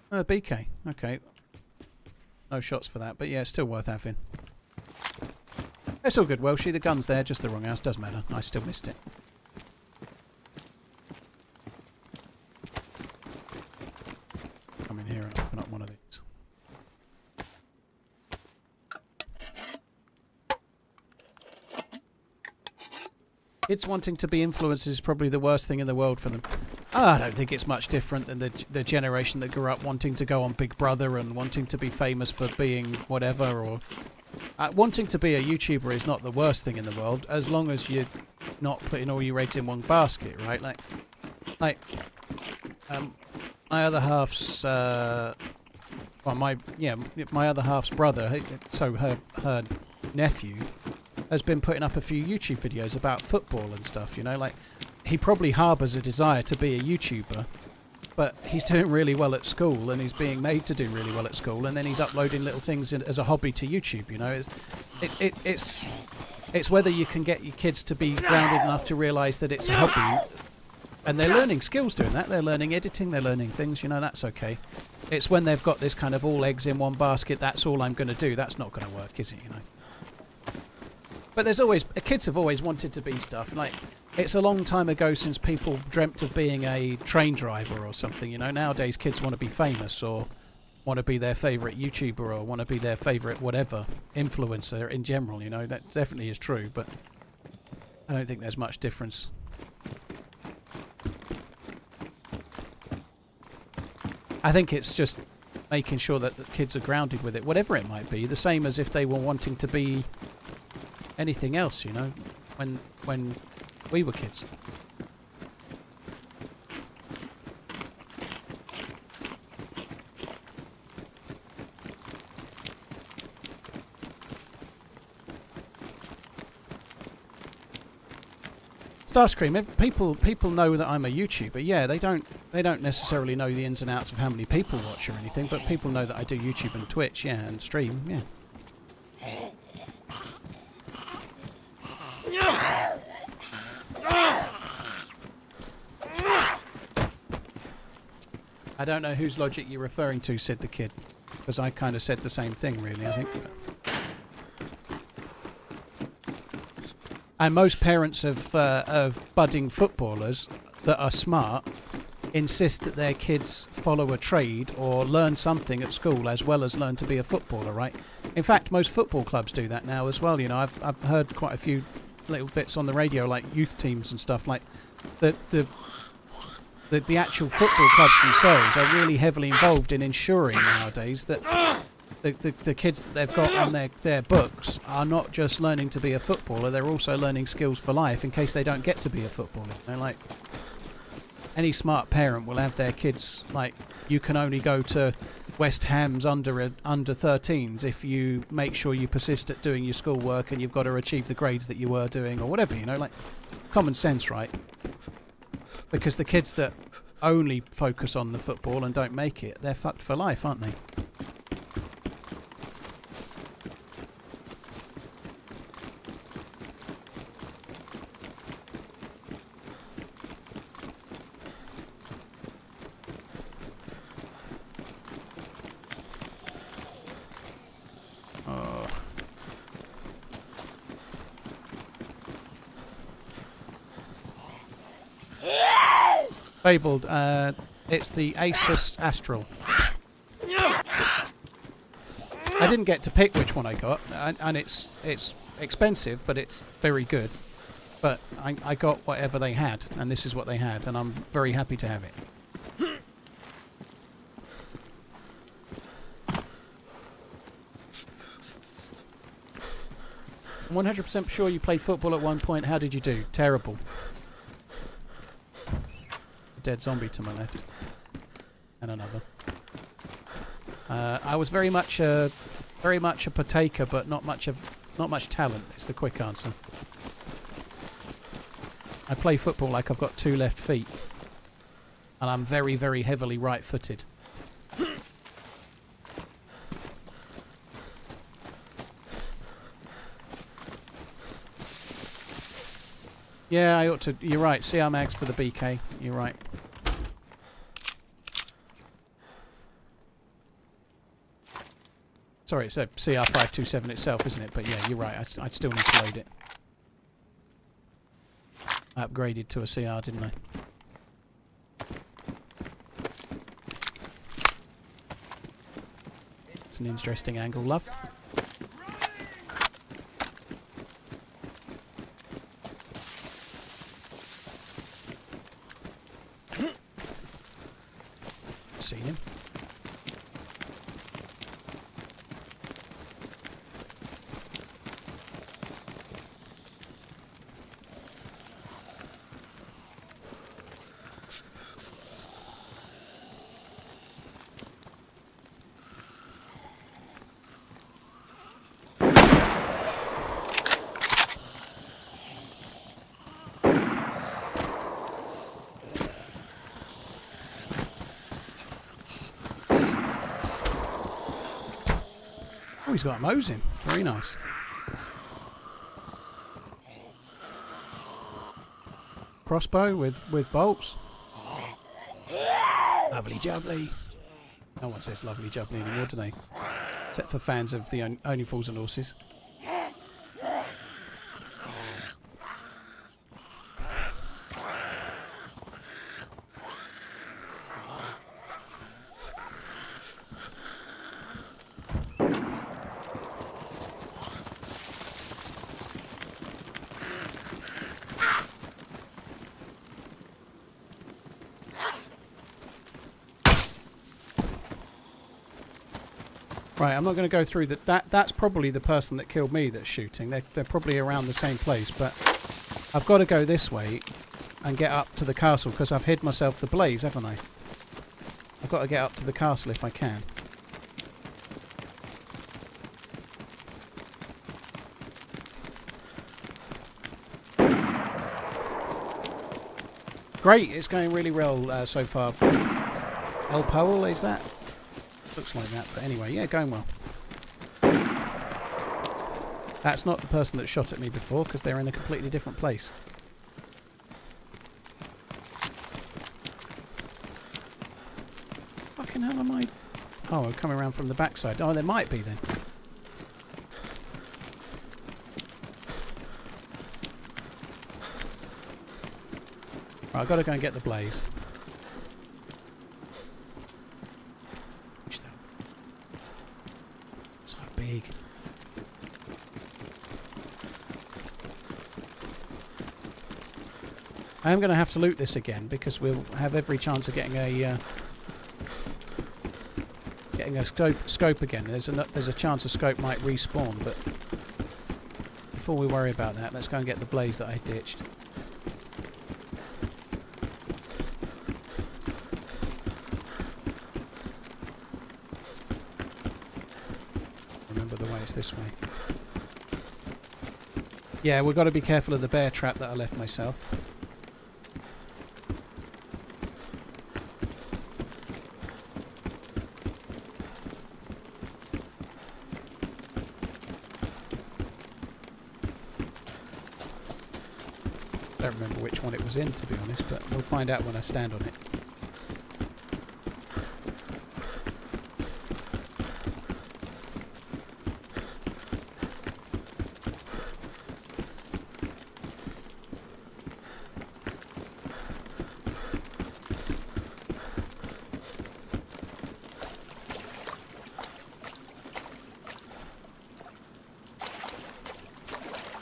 BK. Okay. No shots for that, but yeah, it's still worth having. It's all good, Welshie. The gun's there, just the wrong house. Doesn't matter. I still missed it. Come in here and open up one of these. Kids wanting to be influencers is probably the worst thing in the world for them. I don't think it's much different than the generation that grew up wanting to go on Big Brother and wanting to be famous for being whatever, or wanting to be a YouTuber is not the worst thing in the world, as long as you're not putting all your eggs in one basket, right? Like my other half's my other half's brother, so her nephew has been putting up a few YouTube videos about football and stuff, you know, like he probably harbours a desire to be a YouTuber, but he's doing really well at school and he's being made to do really well at school, and then he's uploading little things as a hobby to YouTube, you know. It's whether you can get your kids to be grounded enough to realise that it's a hobby, and they're learning skills doing that. They're learning editing, they're learning things, you know, that's okay. It's when they've got this kind of all eggs in one basket, that's all I'm going to do, that's not going to work, is it, you know? But there's always, kids have always wanted to be stuff. Like, it's a long time ago since people dreamt of being a train driver or something, you know. Nowadays kids want to be famous, or want to be their favourite YouTuber, or want to be their favourite whatever, influencer in general, you know. That definitely is true, but I don't think there's much difference. I think it's just making sure that the kids are grounded with it, whatever it might be. The same as if they were wanting to be anything else, you know, when we were kids. Starscream, people know that I'm a YouTuber. Yeah, they don't necessarily know the ins and outs of how many people watch or anything, but people know that I do YouTube and Twitch, yeah, and stream, yeah. I don't know whose logic you're referring to, said the kid, because I kind of said the same thing, really, I think. And most parents of budding footballers that are smart insist that their kids follow a trade or learn something at school as well as learn to be a footballer, right? In fact, most football clubs do that now as well. You know, I've heard quite a few little bits on the radio, like youth teams and stuff. Like the actual football clubs themselves are really heavily involved in ensuring nowadays that the kids that they've got on their books are not just learning to be a footballer, they're also learning skills for life in case they don't get to be a footballer. You know, like, any smart parent will have their kids, like, you can only go to West Ham's under 13s if you make sure you persist at doing your schoolwork, and you've got to achieve the grades that you were doing, or whatever, you know, like, common sense, right? Because the kids that only focus on the football and don't make it, they're fucked for life, aren't they? Fabled, it's the Asus Astral. I didn't get to pick which one I got, and it's expensive, but it's very good. But I got whatever they had, and this is what they had, and I'm very happy to have it. I'm 100% sure you played football at one point. How did you do? Terrible. Dead zombie to my left, and another. I was very much a partaker, but not much talent. Is the quick answer. I play football like I've got 2 left feet, and I'm very, very heavily right-footed. Yeah, I ought to. You're right. CR mags for the BK. You're right. Sorry, it's a CR527 itself, isn't it? But yeah, you're right. I still need to load it. I upgraded to a CR, didn't I? It's an interesting angle, love. Seen him. Oh, he's got a Mosin. Very nice. Crossbow with bolts. Lovely jubbly. No one says lovely jubbly anymore, do they? Except for fans of the Only Fools and Horses. Right, I'm not going to go through that. That's probably the person that killed me that's shooting. They're probably around the same place, but I've got to go this way and get up to the castle because I've hid myself the blaze, haven't I? I've got to get up to the castle if I can. Great, it's going really well so far. El Powell, is that? Looks like that, but anyway, yeah, going well. That's not the person that shot at me before, because they're in a completely different place. Fucking hell am I... Oh, I'm coming around from the backside. Oh, there might be then. Right, I've got to go and get the blaze. Big. I am going to have to loot this again because we'll have every chance of getting a scope again. There's a chance a scope might respawn, but before we worry about that, let's go and get the blaze that I ditched. This way. Yeah, we've got to be careful of the bear trap that I left myself. Don't remember which one it was in, to be honest, but we'll find out when I stand on it.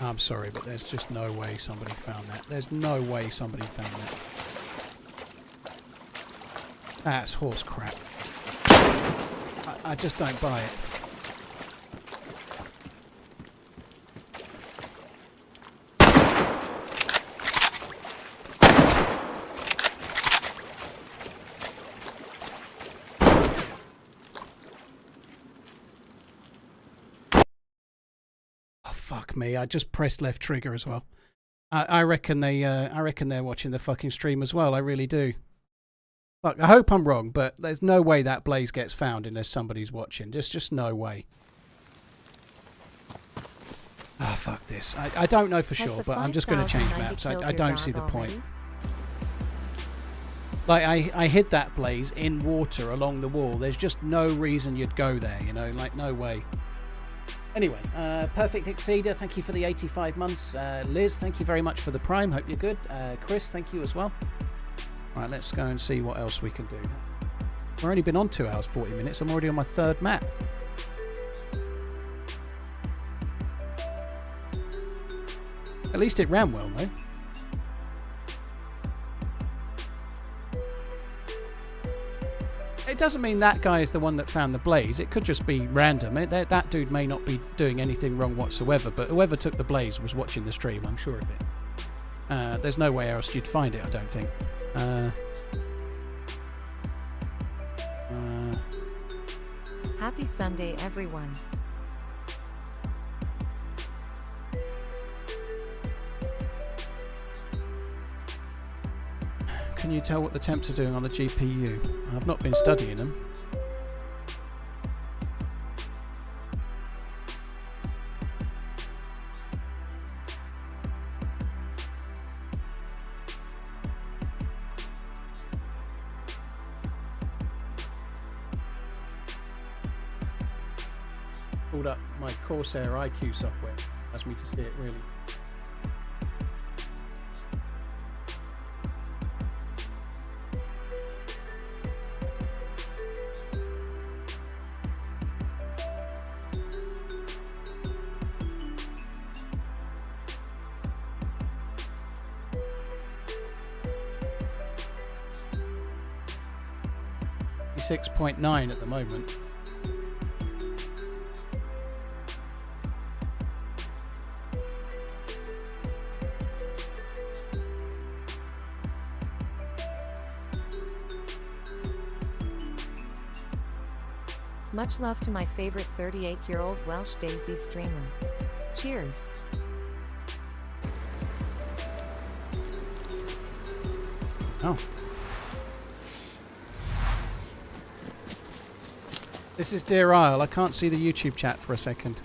I'm sorry, but there's just no way somebody found that. There's no way somebody found that. That's horse crap. I just don't buy it. Fuck me! I just pressed left trigger as well. I reckon they're watching the fucking stream as well. I really do. Fuck! I hope I'm wrong, but there's no way that blaze gets found unless somebody's watching. There's just no way. Ah, oh, fuck this. I don't know for sure, but I'm just going to change maps. I don't see the point. Like I hid that blaze in water along the wall. There's just no reason you'd go there. You know, like no way. Anyway, Perfect Exceeder, thank you for the 85 months. Liz, thank you very much for the Prime. Hope you're good. Chris, thank you as well. Right, let's go and see what else we can do. We've only been on 2 hours 40 minutes. I'm already on my 3rd map. At least it ran well, though. It doesn't mean that guy is the one that found the blaze. It could just be random. That dude may not be doing anything wrong whatsoever, but whoever took the blaze was watching the stream, I'm sure of it. There's no way else you'd find it, I don't think. Happy Sunday, everyone. Can you tell what the temps are doing on the GPU? I've not been studying them. pulled up my Corsair IQ software. Allows me to see it really. .9 at the moment. Much love to my favorite 38-year-old Welsh DayZ streamer. Cheers. Oh. This is Dear Isle. I can't see the YouTube chat for a second.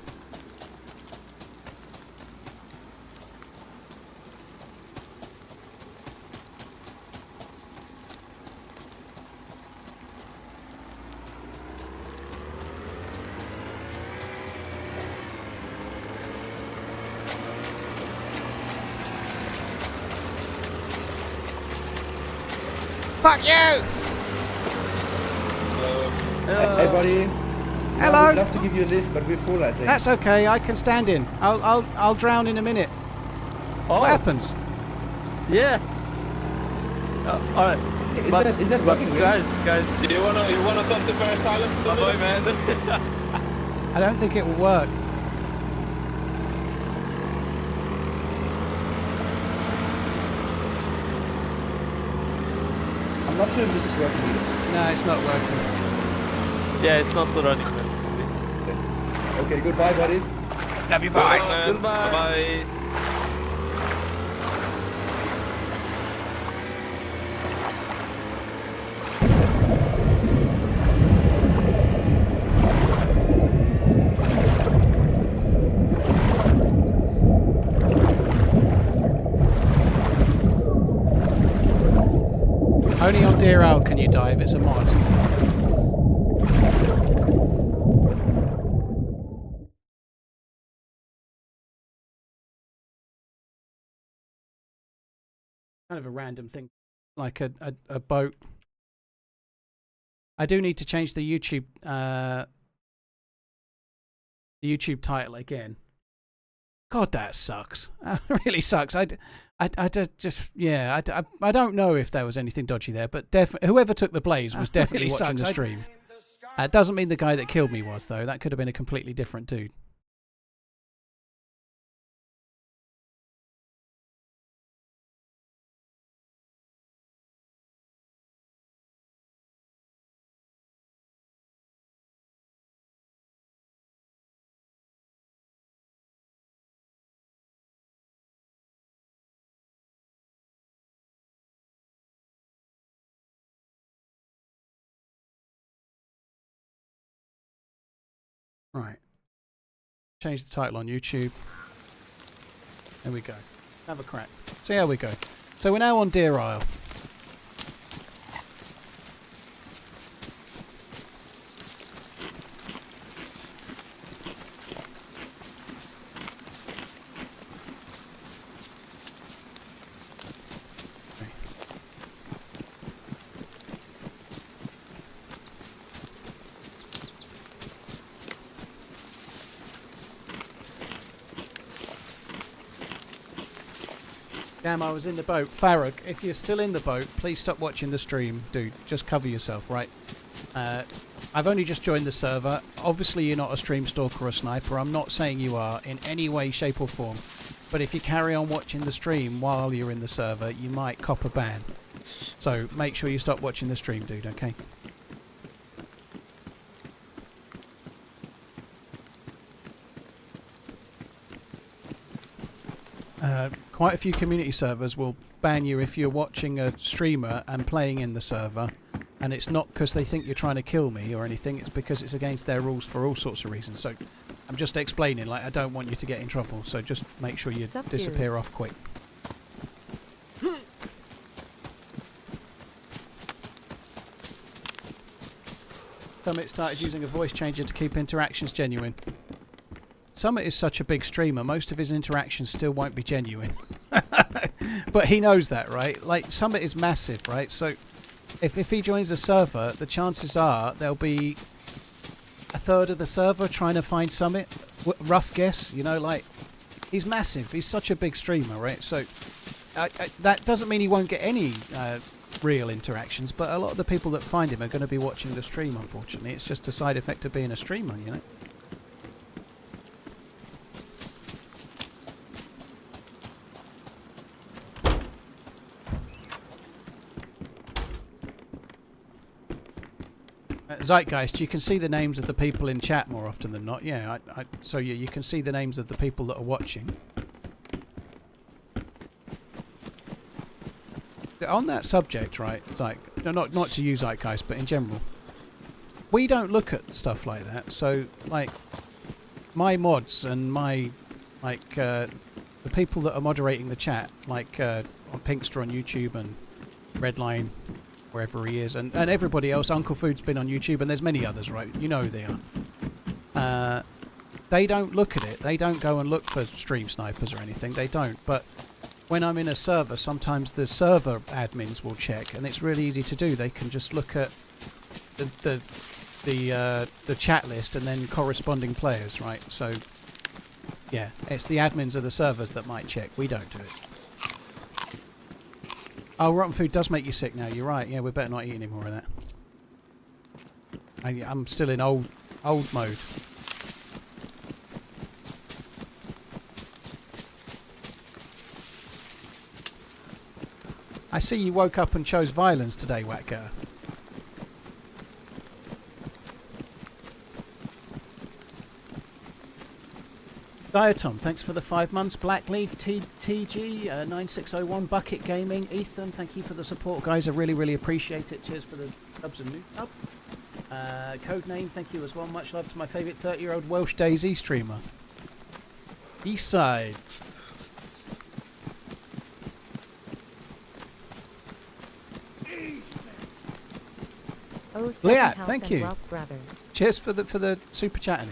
Fuck you! Hey buddy. Hello. I'd love to give you a lift, but we're full, I think. That's okay. I can stand in. I'll drown in a minute. Oh. What happens? Yeah. Alright. Is that working? Guys. Do you wanna come to Paris Island? Bye, man. I don't think it will work. I'm not sure if this is working either. No, it's not working. Yeah, it's not the running man. Okay, goodbye buddy. Love you, bye. Goodbye. Bye. Only on Deer Isle can you dive. It's a mod. Kind of a random thing, like a boat. I do need to change the YouTube title again. God, that sucks. That really sucks. I don't know if there was anything dodgy there, but whoever took the blaze was definitely Really watching sucks. the stream. It doesn't mean the guy that killed me was, though. That could have been a completely different dude. Right. Change the title on YouTube. There we go. Have a crack. See how we go. So we're now on Deer Isle. Damn, I was in the boat. Farrag, if you're still in the boat, please stop watching the stream. Dude, just cover yourself, right? I've only just joined the server. Obviously, you're not a stream stalker or a sniper. I'm not saying you are in any way, shape or form. But if you carry on watching the stream while you're in the server, you might cop a ban. So make sure you stop watching the stream, dude, okay? Quite a few community servers will ban you if you're watching a streamer and playing in the server, and it's not because they think you're trying to kill me or anything, it's because it's against their rules for all sorts of reasons. So I'm just explaining, like, I don't want you to get in trouble, so just make sure you disappear off quick. Summit started using a voice changer to keep interactions genuine. Summit is such a big streamer, most of his interactions still won't be genuine. But he knows that, right? Like, Summit is massive, right? So if he joins a server, the chances are there'll be a third of the server trying to find Summit. Rough guess, you know, like, he's massive. He's such a big streamer, right? So that doesn't mean he won't get any real interactions, but a lot of the people that find him are going to be watching the stream, unfortunately. It's just a side effect of being a streamer, you know? Zeitgeist, you can see the names of the people in chat more often than not. Yeah, so you can see the names of the people that are watching. On that subject, right, it's like, no, not to you, Zeitgeist, but in general, we don't look at stuff like that. So, like, my mods and my, like, the people that are moderating the chat, like on Pinkster on YouTube and Redline, wherever he is, and everybody else. Uncle Food's been on YouTube, and there's many others, right? You know who they are. They don't look at it. They don't go and look for stream snipers or anything. They don't. But when I'm in a server, sometimes the server admins will check, and it's really easy to do. They can just look at the chat list and then corresponding players, right? So yeah, it's the admins of the servers that might check. We don't do it. Oh, rotten food does make you sick now. You're right. Yeah, we better not eat any more of that. I'm still in old mode. I see you woke up and chose violence today, Wacker. Diatom, thanks for the 5 months. Blackleaf, TG, 9601, Bucket Gaming, Ethan, thank you for the support, guys. I really, really appreciate it. Cheers for the subs and new sub. Codename, thank you as well. Much love to my favourite 30-year-old Welsh DayZ streamer. Eastside. Oh, Leah, thank you. Cheers for the super chatting.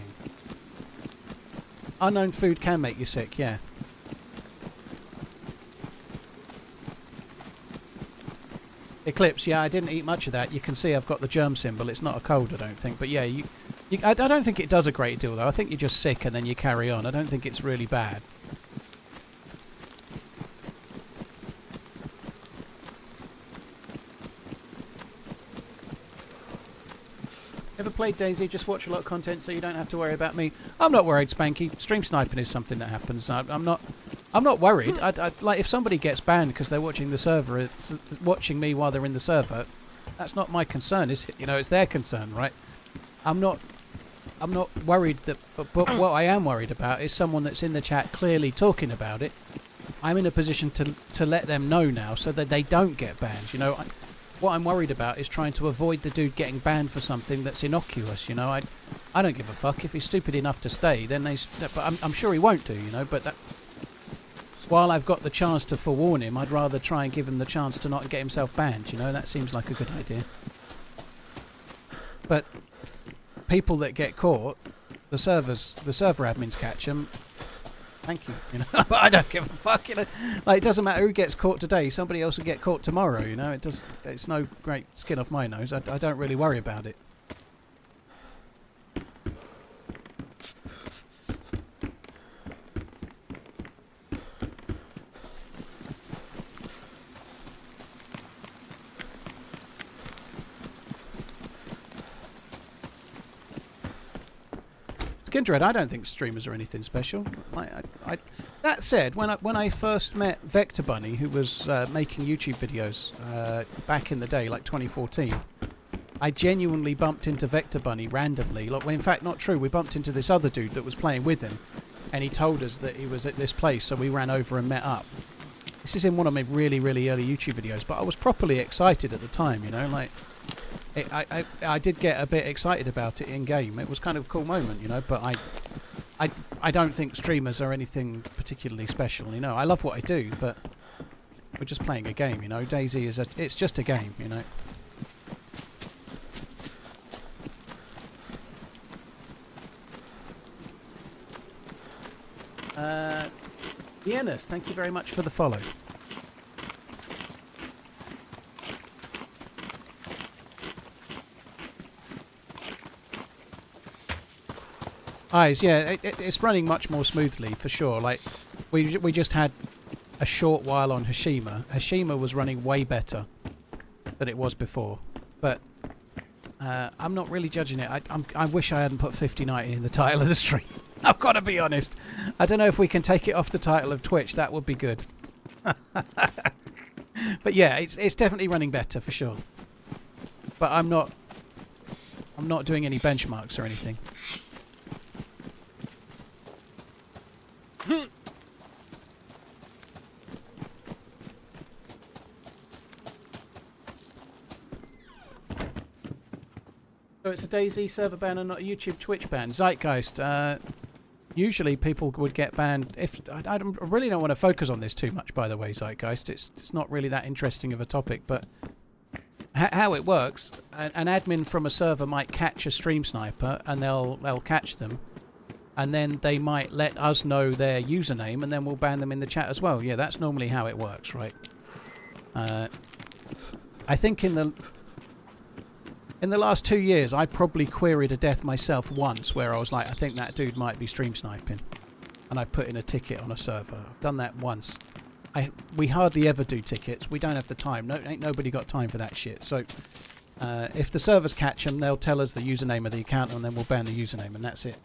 Unknown food can make you sick, yeah. Eclipse, yeah, I didn't eat much of that. You can see I've got the germ symbol. It's not a cold, I don't think. But yeah, I don't think it does a great deal, though. I think you're just sick and then you carry on. I don't think it's really bad. Ever played DayZ? Just watch a lot of content so you don't have to worry about me. I'm not worried, Spanky. Stream sniping is something that happens. I'm not worried. Like, if somebody gets banned because they're watching the server, it's watching me while they're in the server. That's not my concern, is it? You know, it's their concern, right? I'm not worried that. But what I am worried about is someone that's in the chat clearly talking about it. I'm in a position to let them know now so that they don't get banned. You know. What I'm worried about is trying to avoid the dude getting banned for something that's innocuous, you know. I don't give a fuck. If he's stupid enough to stay, then but I'm sure he won't do, you know. But while I've got the chance to forewarn him, I'd rather try and give him the chance to not get himself banned, you know. That seems like a good idea. But people that get caught, the server admins catch them. Thank you, you know. But I don't give a fuck, you know. Like, it doesn't matter who gets caught today. Somebody else will get caught tomorrow, you know. It's no great skin off my nose. I don't really worry about it. Kindred, I don't think streamers are anything special. That said, when I first met Vector Bunny, who was making YouTube videos back in the day, like 2014, I genuinely bumped into Vector Bunny randomly. Like, well, in fact, not true. We bumped into this other dude that was playing with him, and he told us that he was at this place, so we ran over and met up. This is in one of my really, really early YouTube videos, but I was properly excited at the time, you know, like. I did get a bit excited about it in game. It was kind of a cool moment, you know. But I don't think streamers are anything particularly special, you know. I love what I do, but we're just playing a game, you know. DayZ it's just a game, you know. Viennas, thank you very much for the follow. Eyes, yeah, it's running much more smoothly for sure. Like we just had a short while on Hashima. Hashima was running way better than it was before, but I'm not really judging it. I wish I hadn't put 5090 in the title of the stream. I've got to be honest. I don't know if we can take it off the title of Twitch. That would be good. But yeah, it's definitely running better for sure. But I'm not doing any benchmarks or anything. So it's a DayZ server ban and not a YouTube Twitch ban. Zeitgeist. Usually people would get banned if I really don't want to focus on this too much. By the way, Zeitgeist. It's not really that interesting of a topic, but how it works, an admin from a server might catch a stream sniper and they'll catch them, and then they might let us know their username, and then we'll ban them in the chat as well. Yeah, that's normally how it works, right? I think in the last 2 years, I probably queried a death myself once where I was like, I think that dude might be stream sniping. And I put in a ticket on a server. I've done that once. We hardly ever do tickets. We don't have the time. Ain't nobody got time for that shit. So if the servers catch them, they'll tell us the username of the account and then we'll ban the username and that's it.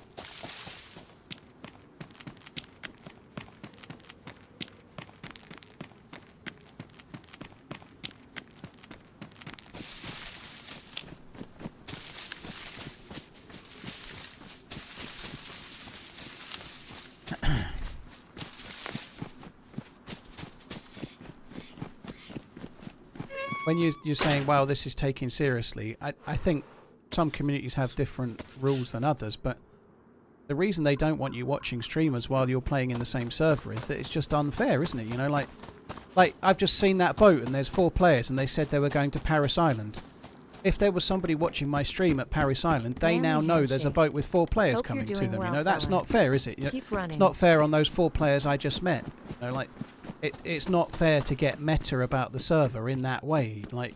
When you're saying, wow, this is taken seriously, I think some communities have different rules than others, but the reason they don't want you watching streamers while you're playing in the same server is that it's just unfair, isn't it? You know, like I've just seen that boat and there's 4 players and they said they were going to Paris Island. If there was somebody watching my stream at Paris Island, they now know there's a boat with 4 players coming to them. You know, that's not fair, is it? You know, it's not fair on those 4 players I just met. You know, like it's not fair to get meta about the server in that way. Like,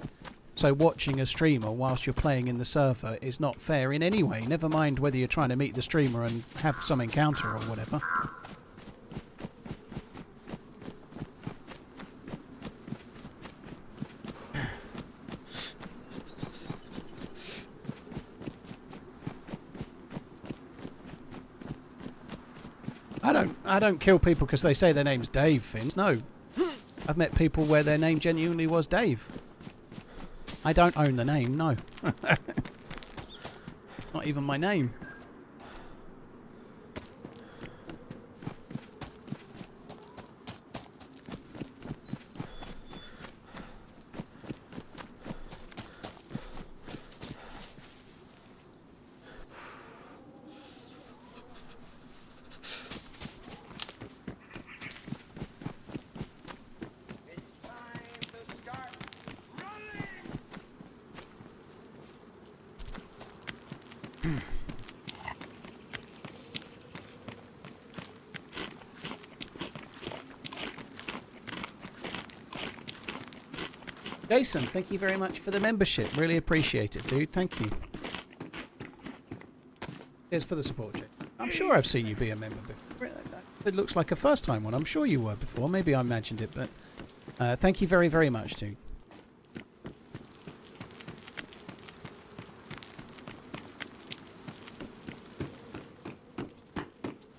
so watching a streamer whilst you're playing in the server is not fair in any way. Never mind whether you're trying to meet the streamer and have some encounter or whatever. I don't kill people because they say their name's Dave, Finn. No. I've met people where their name genuinely was Dave. I don't own the name, no. Not even my name. Jason, thank you very much for the membership. Really appreciate it, dude. Thank you. Here's for the support, Jake. I'm sure I've seen you be a member before. It looks like a first-time one. I'm sure you were before. Maybe I imagined it, but thank you very, very much, dude.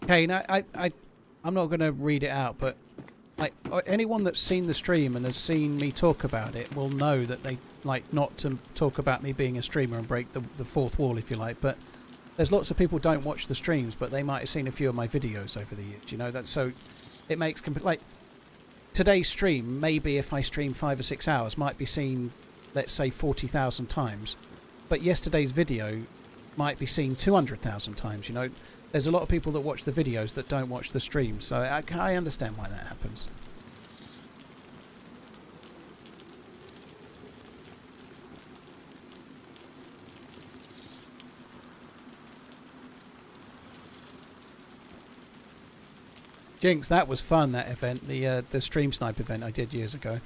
Kane, I'm not going to read it out, but like anyone that's seen the stream and has seen me talk about it will know that they like not to talk about me being a streamer and break the fourth wall, if you like. But there's lots of people who don't watch the streams, but they might have seen a few of my videos over the years. You know that, so it makes like today's stream. Maybe if I stream 5 or 6 hours, might be seen, let's say 40,000 times, but yesterday's video might be seen 200,000 times. You know. There's a lot of people that watch the videos that don't watch the stream, so I understand why that happens. Jinx, that was fun, that event, the stream snipe event I did years ago.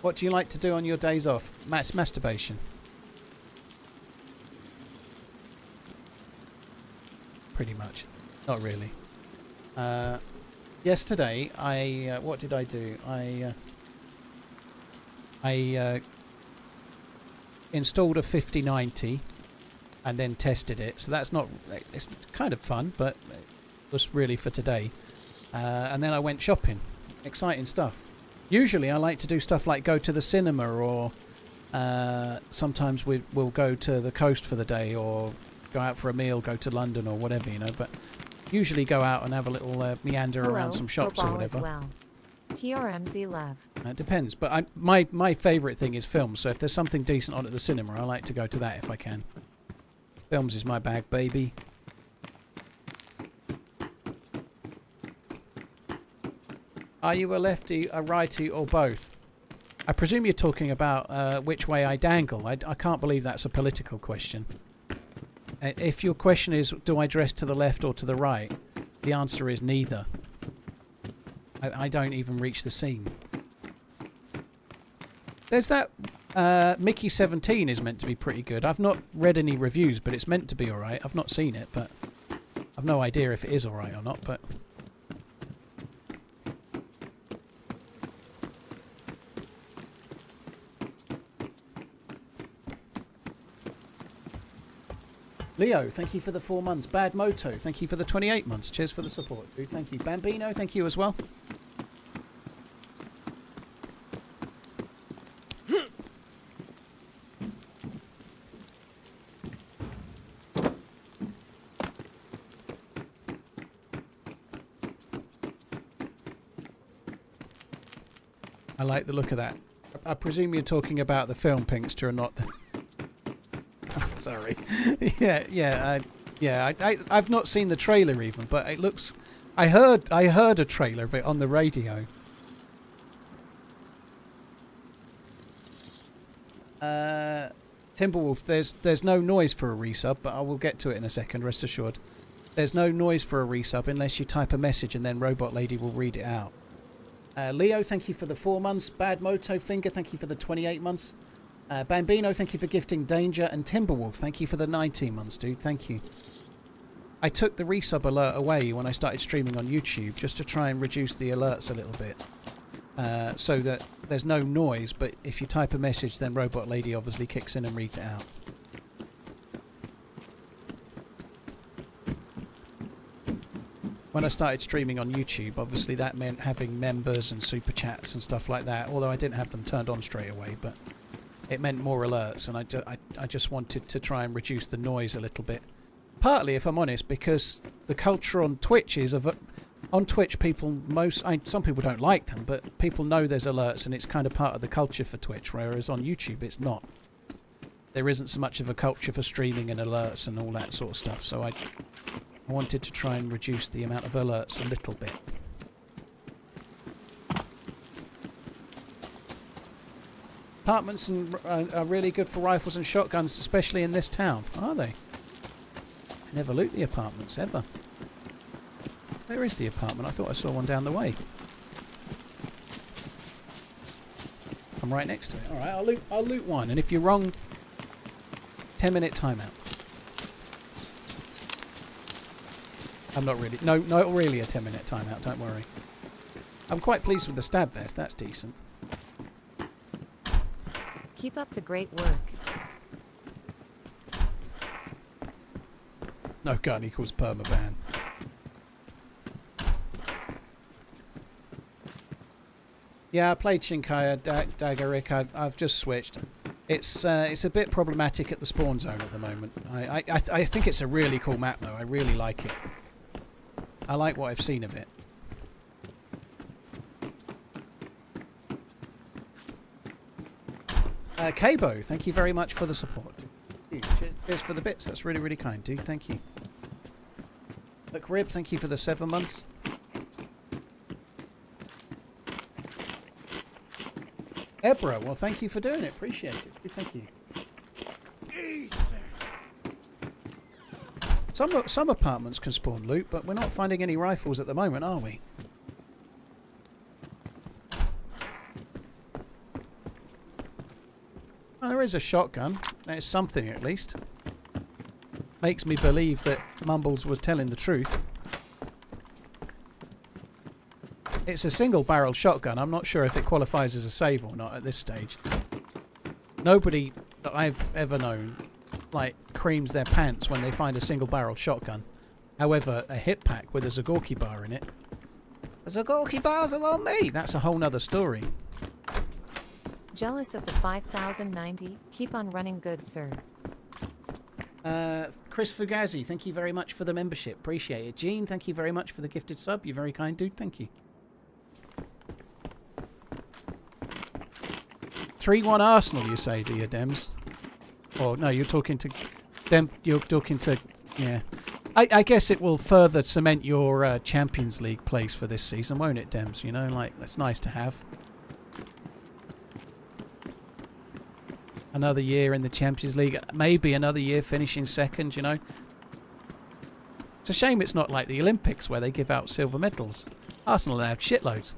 What do you like to do on your days off? Masturbation. Pretty much. Not really. Yesterday, what did I do? I installed a 5090 and then tested it. So that's not... It's kind of fun, but it was really for today. And then I went shopping. Exciting stuff. Usually I like to do stuff like go to the cinema, or sometimes we'll go to the coast for the day, or go out for a meal, go to London or whatever, you know. But usually go out and have a little meander around some shops or whatever. Well. TRMZ love. It depends, but my favourite thing is films, so if there's something decent on at the cinema, I like to go to that if I can. Films is my bag, baby. Are you a lefty, a righty, or both? I presume you're talking about which way I dangle. I can't believe that's a political question. If your question is, do I dress to the left or to the right? The answer is neither. I don't even reach the seam. There's that Mickey 17 is meant to be pretty good. I've not read any reviews, but it's meant to be alright. I've not seen it, but I've no idea if it is alright or not, but... Leo, thank you for the 4 months. Bad Moto, thank you for the 28 months. Cheers for the support, dude. Thank you. Bambino, thank you as well. I like the look of that. I presume you're talking about the film Pinkster and not the... Sorry. I've not seen the trailer even, but it looks... I heard a trailer of it on the radio. Timberwolf, there's no noise for a resub, but I will get to it in a second, rest assured. There's no noise for a resub unless you type a message and then Robot Lady will read it out. Leo, thank you for the 4 months. Bad Moto Finger, thank you for the 28 months. Bambino, thank you for gifting Danger. And Timberwolf, thank you for the 19 months, dude. Thank you. I took the resub alert away when I started streaming on YouTube just to try and reduce the alerts a little bit. So that there's no noise, but if you type a message, then Robot Lady obviously kicks in and reads it out. When I started streaming on YouTube, obviously that meant having members and super chats and stuff like that, although I didn't have them turned on straight away, but it meant more alerts, and I just wanted to try and reduce the noise a little bit. Partly, if I'm honest, because the culture on Twitch is... On Twitch, some people don't like them, but people know there's alerts, and it's kind of part of the culture for Twitch, whereas on YouTube it's not. There isn't so much of a culture for streaming and alerts and all that sort of stuff, so I wanted to try and reduce the amount of alerts a little bit. Apartments are really good for rifles and shotguns, especially in this town, are they? I never loot the apartments, ever. Where is the apartment? I thought I saw one down the way. I'm right next to it. Alright, I'll loot one, and if you're wrong, 10-minute timeout. I'm not really... No, not really a 10-minute timeout, don't worry. I'm quite pleased with the stab vest, that's decent. Keep up the great work. No gun equals permaban. Yeah, I played Shinkaya, Dagaric. I've just switched. It's a bit problematic at the spawn zone at the moment. I think it's a really cool map though. I really like it. I like what I've seen of it. Cabo, thank you very much for the support. Cheers for the bits. That's really, really kind, dude. Thank you. Look, Rib, thank you for the 7 months. Ebra, well, thank you for doing it. Appreciate it. Thank you. Some apartments can spawn loot, but we're not finding any rifles at the moment, are we? Well, there is a shotgun. There's something at least. Makes me believe that Mumbles was telling the truth. It's a single barrel shotgun. I'm not sure if it qualifies as a save or not at this stage. Nobody that I've ever known like creams their pants when they find a single barrel shotgun. However, a hip pack with a Zagorki bar in it. A Zagorki bar's on me! That's a whole nother story. Jealous of the 5090. Keep on running good, sir. Chris Fugazi, thank you very much for the membership. Appreciate it. Gene, thank you very much for the gifted sub. You're very kind, dude. Thank you. 3-1 Arsenal, you say, do you, Dems? Or no, you're talking to them. You're talking to, yeah. I guess it will further cement your Champions League place for this season, won't it, Dems? You know, like, that's nice to have. Another year in the Champions League, maybe another year finishing second, you know. It's a shame it's not like the Olympics where they give out silver medals. Arsenal have shitloads.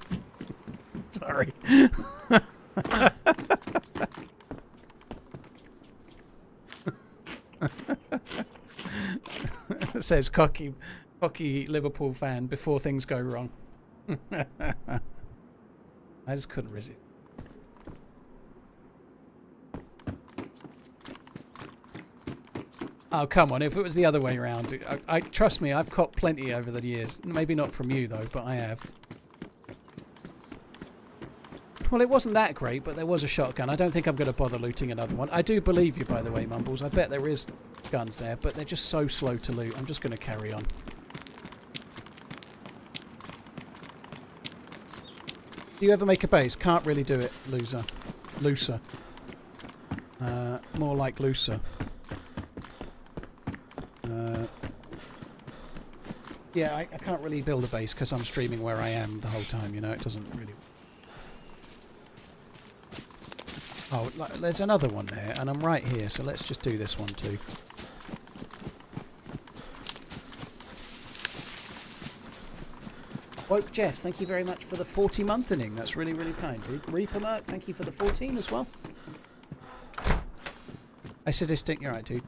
Sorry. Says cocky Liverpool fan before things go wrong. I just couldn't resist. Oh, come on. If it was the other way around, I trust me, I've caught plenty over the years. Maybe not from you, though, but I have. Well, it wasn't that great, but there was a shotgun. I don't think I'm going to bother looting another one. I do believe you, by the way, Mumbles. I bet there is guns there, but they're just so slow to loot. I'm just going to carry on. Do you ever make a base? Can't really do it, loser. Looser. More like looser. Yeah, I can't really build a base because I'm streaming where I am the whole time, you know, it doesn't really... Oh, there's another one there, and I'm right here, so let's just do this one too. Woke Jeff, thank you very much for the 40-monthening. That's really, really kind, dude. Reaper Merc, thank you for the 14 as well. Hey, Sadistic, you're right, dude.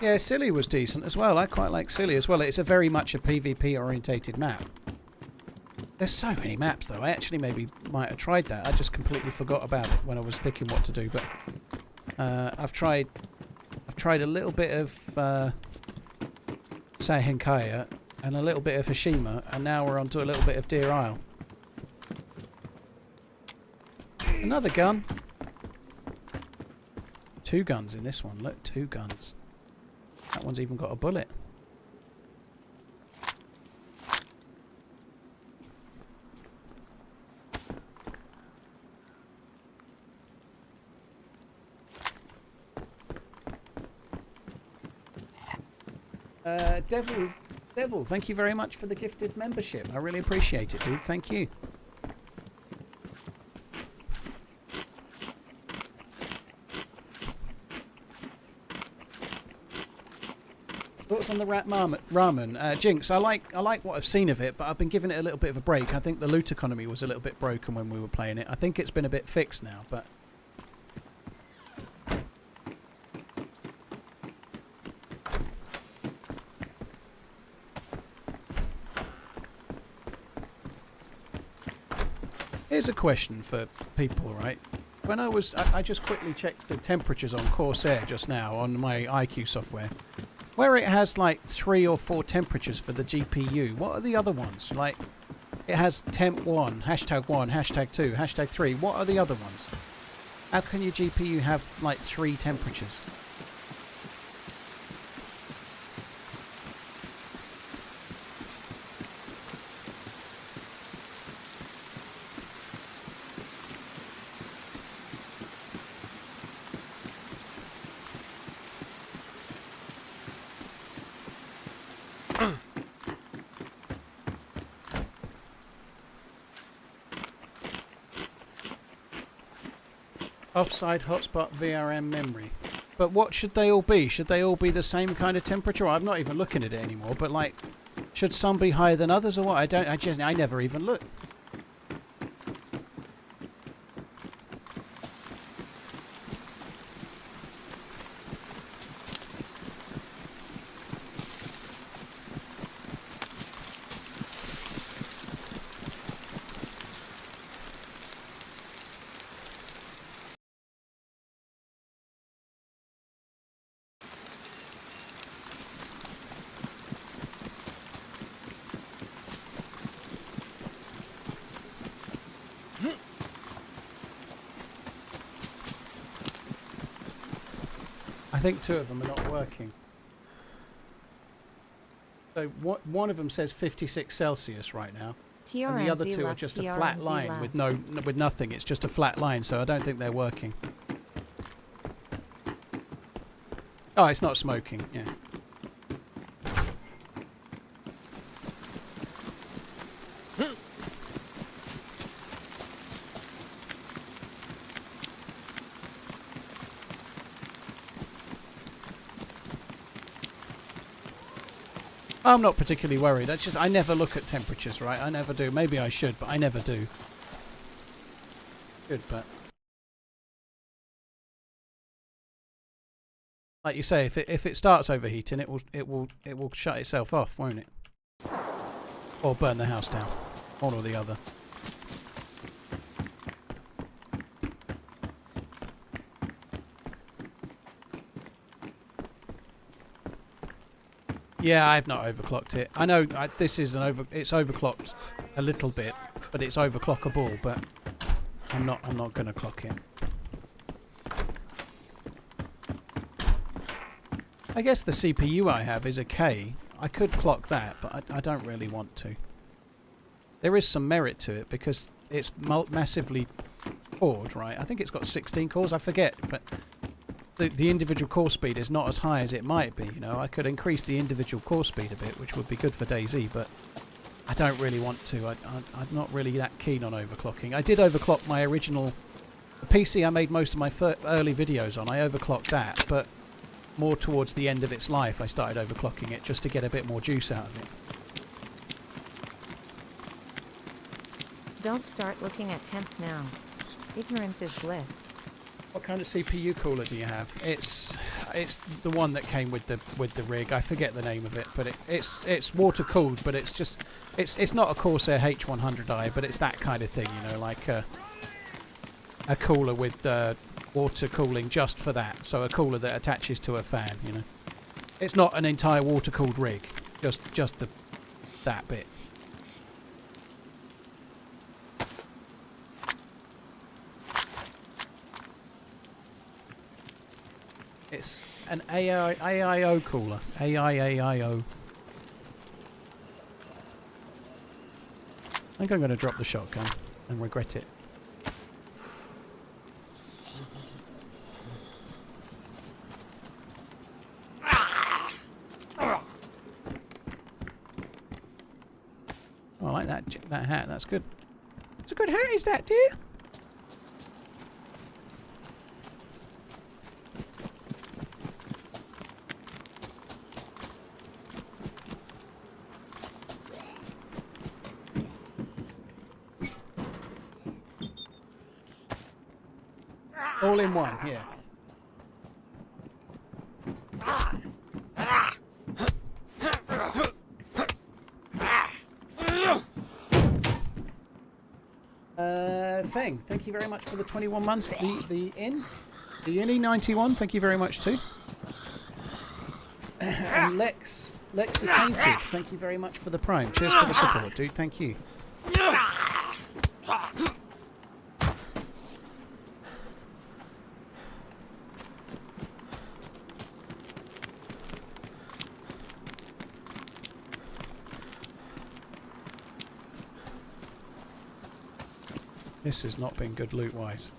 Yeah, Scilly was decent as well. I quite like Scilly as well. It's a very much a PvP orientated map. There's so many maps though. I actually maybe might have tried that. I just completely forgot about it when I was picking what to do. But I've tried a little bit of Sahinkaya and a little bit of Hashima, and now we're on to a little bit of Deer Isle. Another gun. 2 guns in this one. Look, 2 guns. That one's even got a bullet. Devil, thank you very much for the gifted membership. I really appreciate it, dude. Thank you. Thoughts on the rat ramen? Jinx, I like what I've seen of it, but I've been giving it a little bit of a break. I think the loot economy was a little bit broken when we were playing it. I think it's been a bit fixed now, but... Here's a question for people, right? When I just quickly checked the temperatures on Corsair just now on my IQ software. Where it has like 3 or 4 temperatures for the GPU, what are the other ones? Like, it has temp1, #1, #2, #3. What are the other ones? How can your GPU have like 3 temperatures? Offside hotspot VRM memory. But what should they all be? Should they all be the same kind of temperature? I'm not even looking at it anymore, but like, should some be higher than others or what? I never even look. I think two of them are not working. So one of them says 56 Celsius right now, TRMZ and the other two are left, just a TRMZ flat line left. with nothing. It's just a flat line, so I don't think they're working. Oh, it's not smoking. Yeah. I'm not particularly worried. That's just I never look at temperatures, right? I never do. Maybe I should, but I never do. Good, but like you say, if it starts overheating, it will shut itself off, won't it? Or burn the house down, one or the other. Yeah, I've not overclocked it. I know this is it's overclocked a little bit, but it's overclockable. But I'm not going to clock it. I guess the CPU I have is a K. I could clock that, but I don't really want to. There is some merit to it because it's massively cored, right? I think it's got 16 cores. I forget, but the individual core speed is not as high as it might be. You know, I could increase the individual core speed a bit, which would be good for DayZ, but I don't really want to. I'm not really that keen on overclocking. I did overclock my original PC I made most of my early videos on. I overclocked that, but more towards the end of its life I started overclocking it just to get a bit more juice out of it. Don't start looking at temps now. Ignorance is bliss. What kind of CPU cooler do you have? It's the one that came with the rig. I forget the name of it, but it's water cooled, but it's not a Corsair H100i, but it's that kind of thing, you know, like a cooler with water cooling just for that. So a cooler that attaches to a fan, you know. It's not an entire water cooled rig, just that bit. It's an AIO cooler. AIAIO. I think I'm going to drop the shotgun and regret it. Oh, I like that hat. That's good. It's a good hat, is that, dear? All in one, yeah. Feng, thank you very much for the 21 months. The Innie91, thank you very much too. And Lex Attainted, thank you very much for the Prime. Cheers for the support, dude. Thank you. This has not been good loot-wise.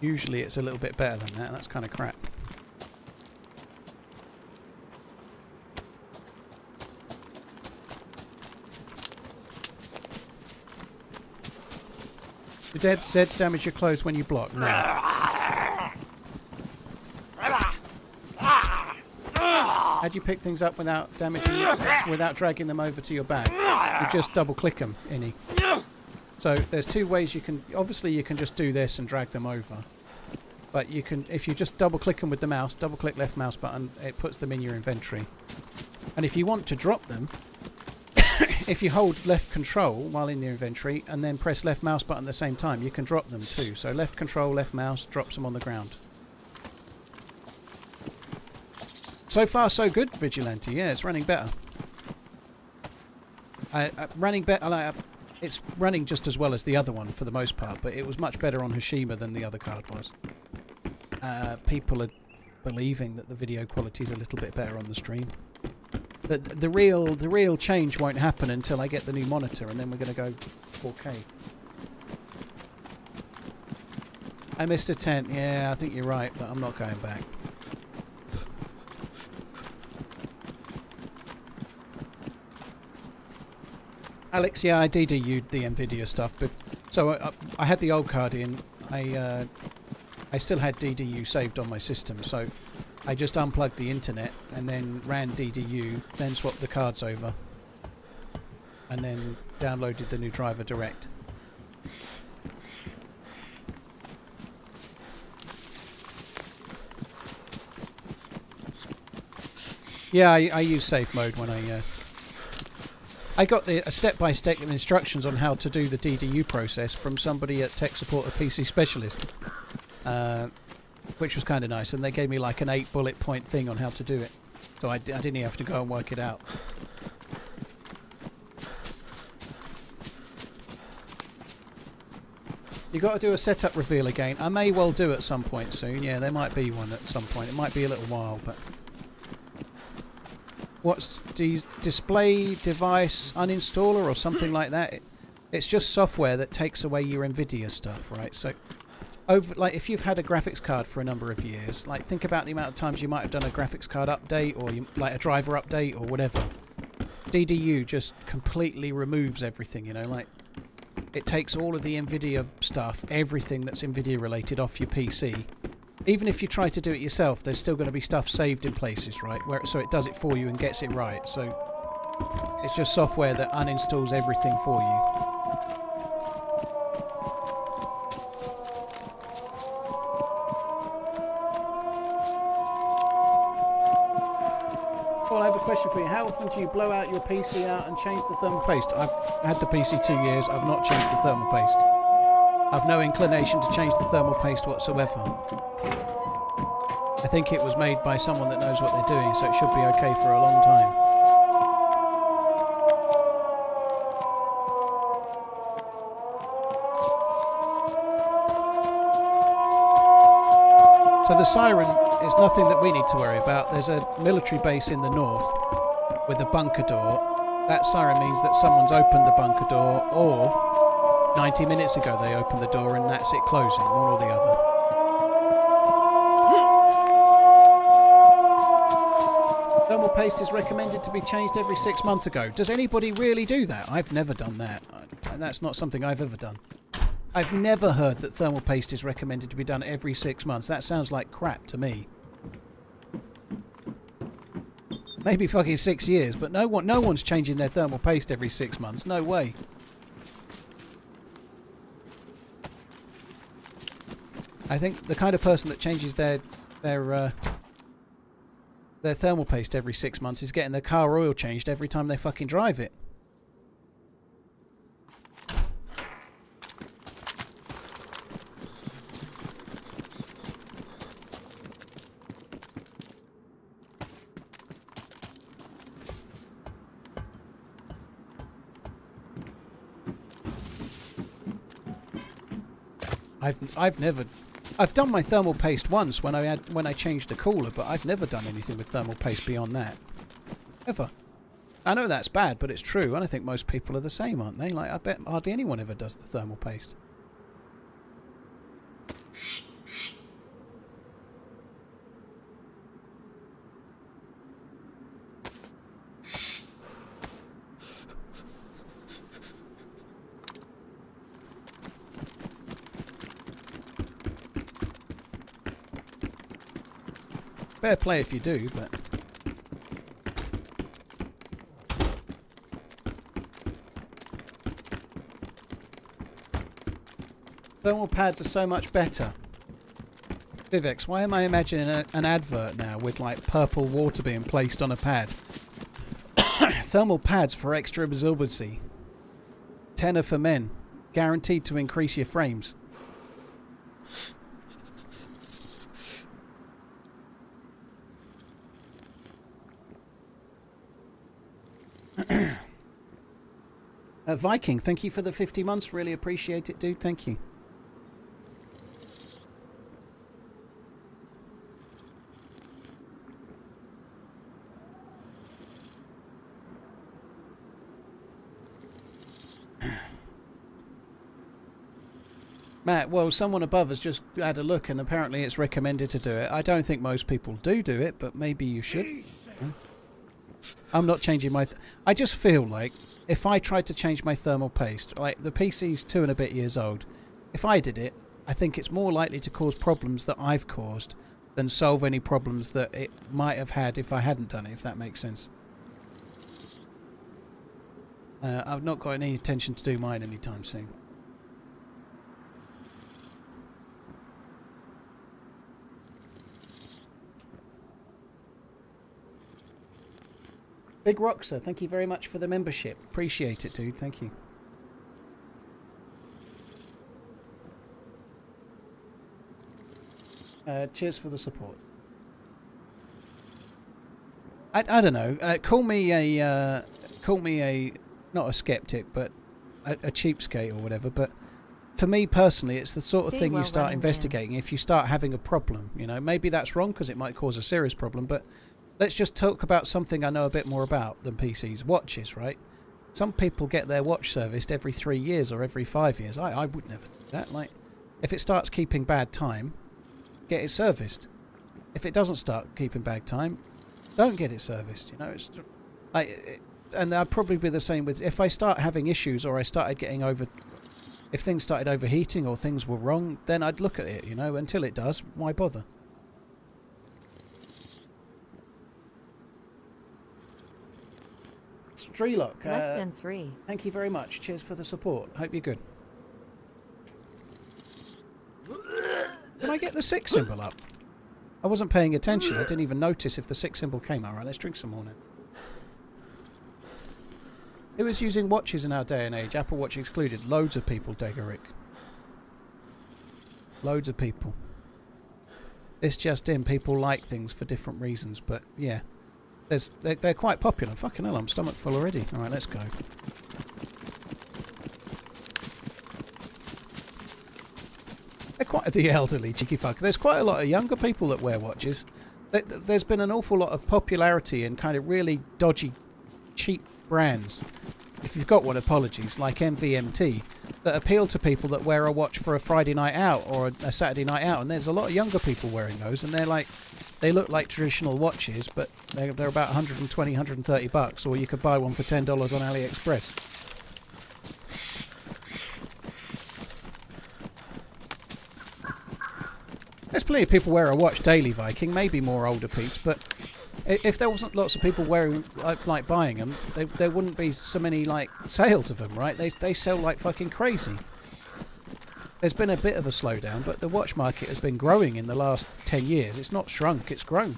Usually it's a little bit better than that. That's kind of crap. Did Zeds damage your clothes when you block? No. How do you pick things up without damaging, without dragging them over to your bag? You just double click them, Innie. So there's two ways you can. Obviously, you can just do this and drag them over. But you can, if you just double click them with the mouse, double click left mouse button, it puts them in your inventory. And if you want to drop them, if you hold left control while in your inventory and then press left mouse button at the same time, you can drop them too. So left control, left mouse, drops them on the ground. So far, so good, Vigilante. Yeah, it's running better. Running better. It's running just as well as the other one for the most part, but it was much better on Hashima than the other card was. People are believing that the video quality is a little bit better on the stream. But the real change won't happen until I get the new monitor, and then we're going to go 4K. I missed a tent. Yeah, I think you're right, but I'm not going back. Alex, yeah, I DDU'd the NVIDIA stuff. But so I had the old card in. I still had DDU saved on my system, so I just unplugged the internet and then ran DDU, then swapped the cards over, and then downloaded the new driver direct. Yeah, I use safe mode when I got a step-by-step instructions on how to do the DDU process from somebody at Tech Support, a PC specialist, which was kind of nice, and they gave me like an 8-bullet point thing on how to do it, so I didn't even have to go and work it out. You got to do a setup reveal again. I may well do at some point soon. Yeah, there might be one at some point. It might be a little while, but... What's display device uninstaller or something like that? It's just software that takes away your NVIDIA stuff, right? So, like if you've had a graphics card for a number of years, like think about the amount of times you might have done a graphics card update or like a driver update or whatever. DDU just completely removes everything, you know, like it takes all of the NVIDIA stuff, everything that's NVIDIA related off your PC. Even if you try to do it yourself, there's still going to be stuff saved in places, right? So it does it for you and gets it right. So it's just software that uninstalls everything for you. Well, I have a question for you. How often do you blow out your PC out and change the thermal paste? I've had the PC 2 years. I've not changed the thermal paste. I've no inclination to change the thermal paste whatsoever. I think it was made by someone that knows what they're doing, so it should be okay for a long time. So the siren is nothing that we need to worry about. There's a military base in the north with a bunker door. That siren means that someone's opened the bunker door, or 90 minutes ago they opened the door and that's it closing, one or the other. Thermal paste is recommended to be changed every 6 months ago. Does anybody really do that? I've never done that. And that's not something I've ever done. I've never heard that thermal paste is recommended to be done every 6 months. That sounds like crap to me. Maybe fucking 6 years, but no one's changing their thermal paste every 6 months. No way. I think the kind of person that changes their thermal paste every 6 months is getting their car oil changed every time they fucking drive it. I've done my thermal paste once when I changed a cooler, but I've never done anything with thermal paste beyond that. Ever. I know that's bad, but it's true, and I think most people are the same, aren't they? Like, I bet hardly anyone ever does the thermal paste. fair play if you do, but... Thermal pads are so much better. Vivex, why am I imagining an advert now with like purple water being placed on a pad? Thermal pads for extra absorbency. Tenner for men. Guaranteed to increase your frames. Viking, thank you for the 50 months. Really appreciate it, dude. Thank you. Matt, well, someone above has just had a look and apparently it's recommended to do it. I don't think most people do it, but maybe you should. I'm not changing my... I just feel like if I tried to change my thermal paste, like the PC's 2 and a bit years old, if I did it, I think it's more likely to cause problems that I've caused than solve any problems that it might have had if I hadn't done it, if that makes sense. I've not got any intention to do mine anytime soon. Big Roxer, thank you very much for the membership. Appreciate it, dude. Thank you. Cheers for the support. I don't know. Call me a not a skeptic, but a cheapskate or whatever. But for me personally, it's the sort of thing you start investigating if you start having a problem. You know, maybe that's wrong because it might cause a serious problem, but. Let's just talk about something I know a bit more about than PCs. Watches, right? Some people get their watch serviced every 3 years or every 5 years. I would never do that. Like, if it starts keeping bad time, get it serviced. If it doesn't start keeping bad time, don't get it serviced. You know, it's like, and I'd probably be the same with if I start having issues or I started getting if things started overheating or things were wrong, then I'd look at it. You know, until it does, why bother? Strelock, Less than 3. Thank you very much. Cheers for the support. Hope you're good. Can I get the 6 symbol up? I wasn't paying attention. I didn't even notice if the 6 symbol came. Alright, let's drink some more now. Who was using watches in our day and age? Apple Watch excluded. Loads of people, Degaric. Loads of people. It's just in. People like things for different reasons, but yeah. They're quite popular. Fucking hell, I'm stomach full already. Alright, let's go. They're quite the elderly, cheeky fuck. There's quite a lot of younger people that wear watches. There's been an awful lot of popularity in kind of really dodgy, cheap brands. If you've got one, apologies, like MVMT, that appeal to people that wear a watch for a Friday night out or a Saturday night out. And there's a lot of younger people wearing those, and they're like... They look like traditional watches, but they're about 120, 130 bucks, or you could buy one for $10 on AliExpress. There's plenty of people wear a watch daily, Viking, maybe more older peeps, but if there wasn't lots of people wearing, like buying them, there wouldn't be so many like sales of them, right? They sell like fucking crazy. There's been a bit of a slowdown, but the watch market has been growing in the last 10 years. It's not shrunk, it's grown.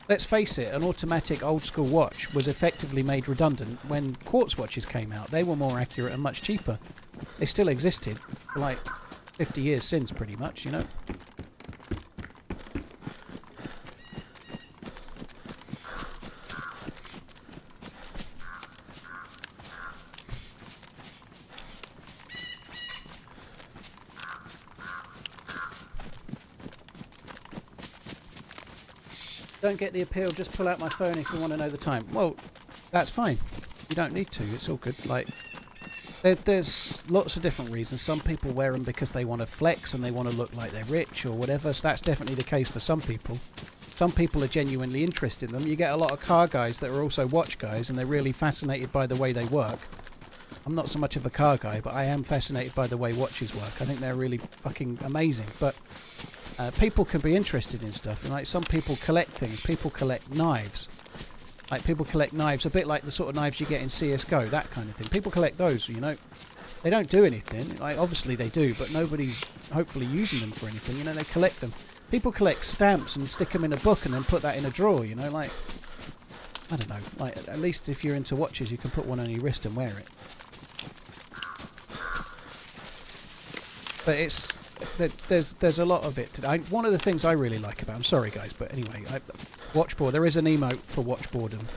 Let's face it, an automatic old-school watch was effectively made redundant when quartz watches came out. They were more accurate and much cheaper. They still existed for like 50 years since, pretty much, you know. Don't get the appeal, just pull out my phone if you want to know the time. Well, that's fine. You don't need to, it's all good. Like, there's lots of different reasons. Some people wear them because they want to flex and they want to look like they're rich or whatever, so that's definitely the case for some people. Some people are genuinely interested in them. You get a lot of car guys that are also watch guys and they're really fascinated by the way they work. I'm not so much of a car guy, but I am fascinated by the way watches work. I think they're really fucking amazing. But people can be interested in stuff. And like some people collect things. People collect knives. Like people collect knives, a bit like the sort of knives you get in CS:GO, that kind of thing. People collect those, you know. They don't do anything. Like obviously they do, but nobody's hopefully using them for anything. You know, they collect them. People collect stamps and stick them in a book and then put that in a drawer. You know, like I don't know. Like at least if you're into watches, you can put one on your wrist and wear it. But there's a lot of it. One of the things I really like about. I'm sorry guys, but anyway, watchboard. There is an emote for watch boredom.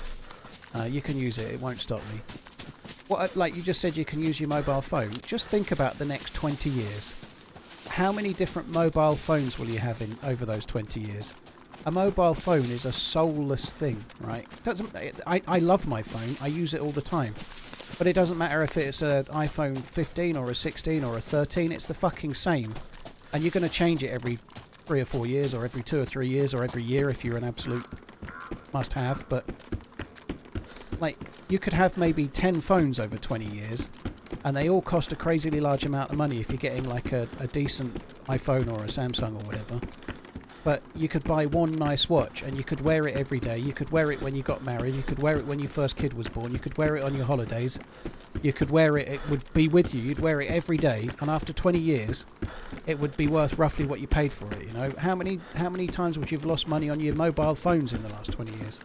You can use it. It won't stop me. Like you just said, you can use your mobile phone. Just think about the next 20 years. How many different mobile phones will you have in over those 20 years? A mobile phone is a soulless thing, right? I love my phone. I use it all the time. But it doesn't matter if it's an iPhone 15 or a 16 or a 13. It's the fucking same. And you're going to change it every 3 or 4 years, or every 2 or 3 years, or every year if you're an absolute must-have. But like, you could have maybe 10 phones over 20 years, and they all cost a crazily large amount of money if you're getting like a decent iPhone or a Samsung or whatever. But you could buy one nice watch and you could wear it every day. You could wear it when you got married. You could wear it when your first kid was born. You could wear it on your holidays. You could wear it, it would be with you. You'd wear it every day, and after 20 years it would be worth roughly what you paid for it, you know. How many times would you have lost money on your mobile phones in the last 20 years?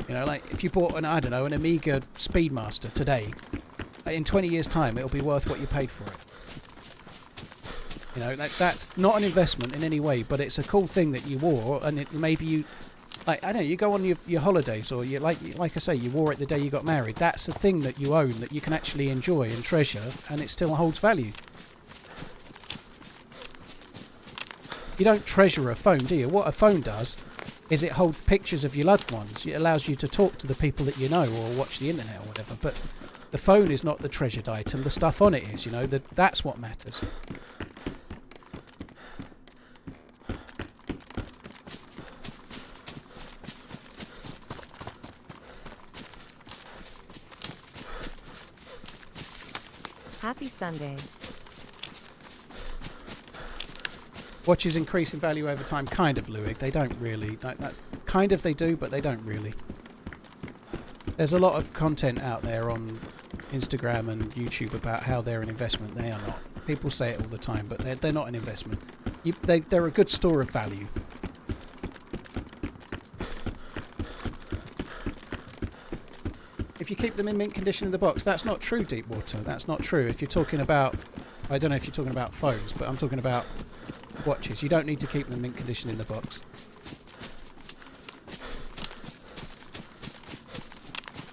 You know, like if you bought an an Amiga Speedmaster today, in 20 years time it'll be worth what you paid for it. You know, like that's not an investment in any way, but it's a cool thing that you wore, and maybe you, like, I don't know, you go on your holidays, or you like I say, you wore it the day you got married. That's a thing that you own, that you can actually enjoy and treasure, and it still holds value. You don't treasure a phone, do you? What a phone does is it holds pictures of your loved ones. It allows you to talk to the people that you know, or watch the internet or whatever. But the phone is not the treasured item. The stuff on it is, you know, that's what matters. Happy Sunday. Watches increase in value over time, kind of, Louis. They don't really. That's kind of they do, but they don't really. There's a lot of content out there on Instagram and YouTube about how they're an investment. They are not. People say it all the time, but they're not an investment. They're a good store of value. If you keep them in mint condition in the box, that's not true, Deepwater. That's not true. If you're talking about, I don't know if you're talking about phones, but I'm talking about watches. You don't need to keep them mint condition in the box.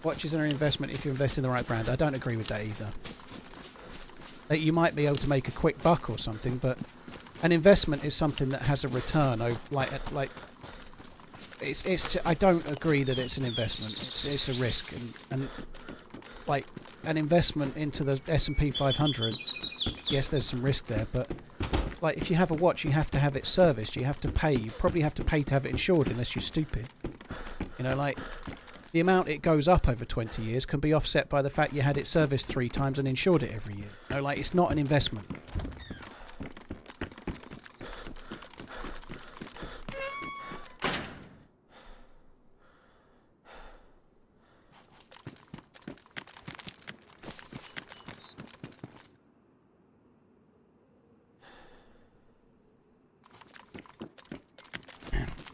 Watches are an investment if you invest in the right brand. I don't agree with that either. That you might be able to make a quick buck or something, but an investment is something that has a return. It's. I don't agree that it's an investment. It's a risk, and like an investment into the S&P 500. Yes, there's some risk there, but like if you have a watch, you have to have it serviced. You have to pay. You probably have to pay to have it insured, unless you're stupid. You know, like the amount it goes up over 20 years can be offset by the fact you had it serviced 3 times and insured it every year. You know, like it's not an investment.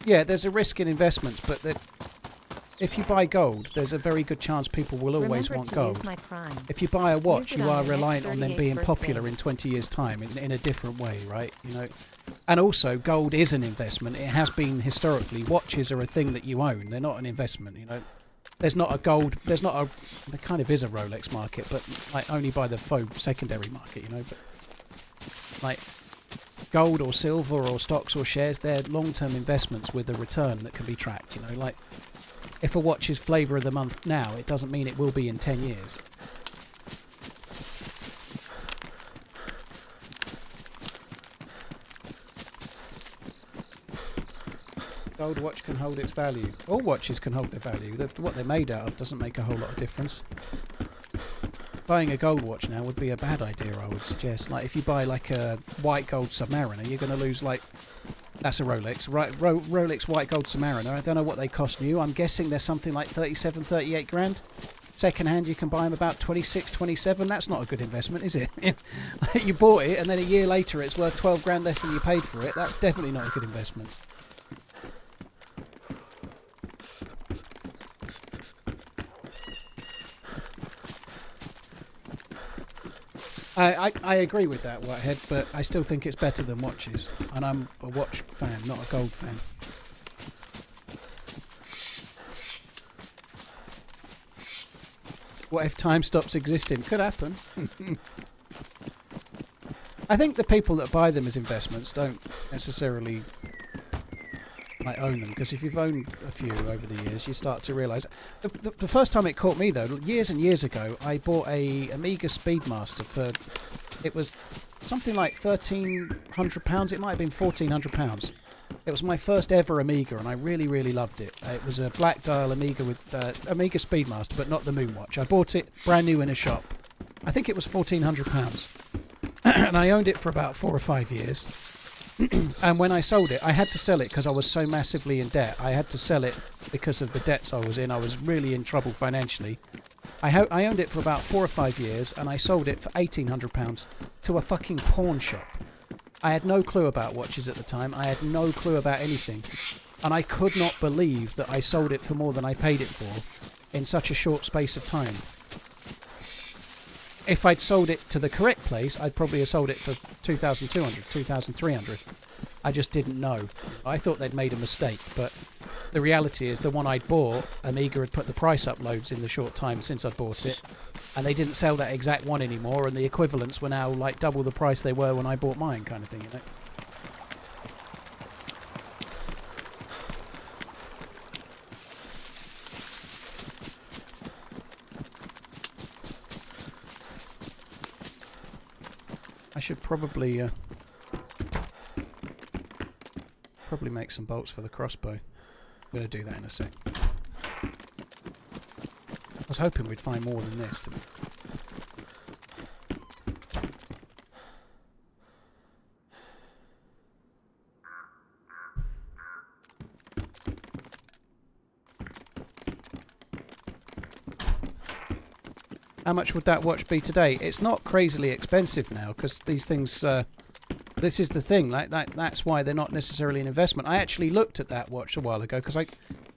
Yeah, there's a risk in investments, but if you buy gold, there's a very good chance people will always want gold. If you buy a watch, you are reliant on them being popular in 20 years' time in a different way, right? You know, and also gold is an investment. It has been historically. Watches are a thing that you own. They're not an investment. You know, there kind of is a Rolex market, but like only by the faux secondary market. You know, but like. Gold or silver or stocks or shares, they're long-term investments with a return that can be tracked. You know, like if a watch is flavour of the month now, it doesn't mean it will be in 10 years. Gold watch can hold its value. All watches can hold their value. What they're made out of doesn't make a whole lot of difference. buying a gold watch now would be a bad idea, I would suggest. Like, if you buy like a white gold Submariner, you're going to lose like... That's a Rolex. Right, Rolex white gold Submariner. I don't know what they cost new. I'm guessing they're something like 37, 38 grand. Second hand, you can buy them about 26, 27. That's not a good investment, is it? You bought it, and then a year later it's worth 12 grand less than you paid for it. That's definitely not a good investment. I agree with that, Whitehead, but I still think it's better than watches. And I'm a watch fan, not a gold fan. What if time stops existing? Could happen. I think the people that buy them as investments don't necessarily like own them, because if you've owned a few over the years, you start to realise. The first time it caught me though, years and years ago, I bought a Amiga Speedmaster for, it was something like £1,300. It might have been £1,400. It was my first ever Amiga, and I really, really loved it. It was a black dial Amiga with Amiga Speedmaster, but not the Moonwatch. I bought it brand new in a shop. I think it was £1,400, and I owned it for about 4 or 5 years. And when I sold it, I had to sell it because I was so massively in debt. I had to sell it because of the debts I was in. I was really in trouble financially. I owned it for about 4 or 5 years, and I sold it for £1,800 to a fucking pawn shop. I had no clue about watches at the time. I had no clue about anything. And I could not believe that I sold it for more than I paid it for in such a short space of time. If I'd sold it to the correct place, I'd probably have sold it for 2,200, 2,300. I just didn't know. I thought they'd made a mistake, but the reality is the one I'd bought, Amiga had put the price up loads in the short time since I'd bought it, and they didn't sell that exact one anymore, and the equivalents were now like double the price they were when I bought mine, kind of thing, you know? I should probably make some bolts for the crossbow. I'm going to do that in a sec. I was hoping we'd find more than this. How much would that watch be today? It's not crazily expensive now, because these things... this is the thing, like that's why they're not necessarily an investment. I actually looked at that watch a while ago, because I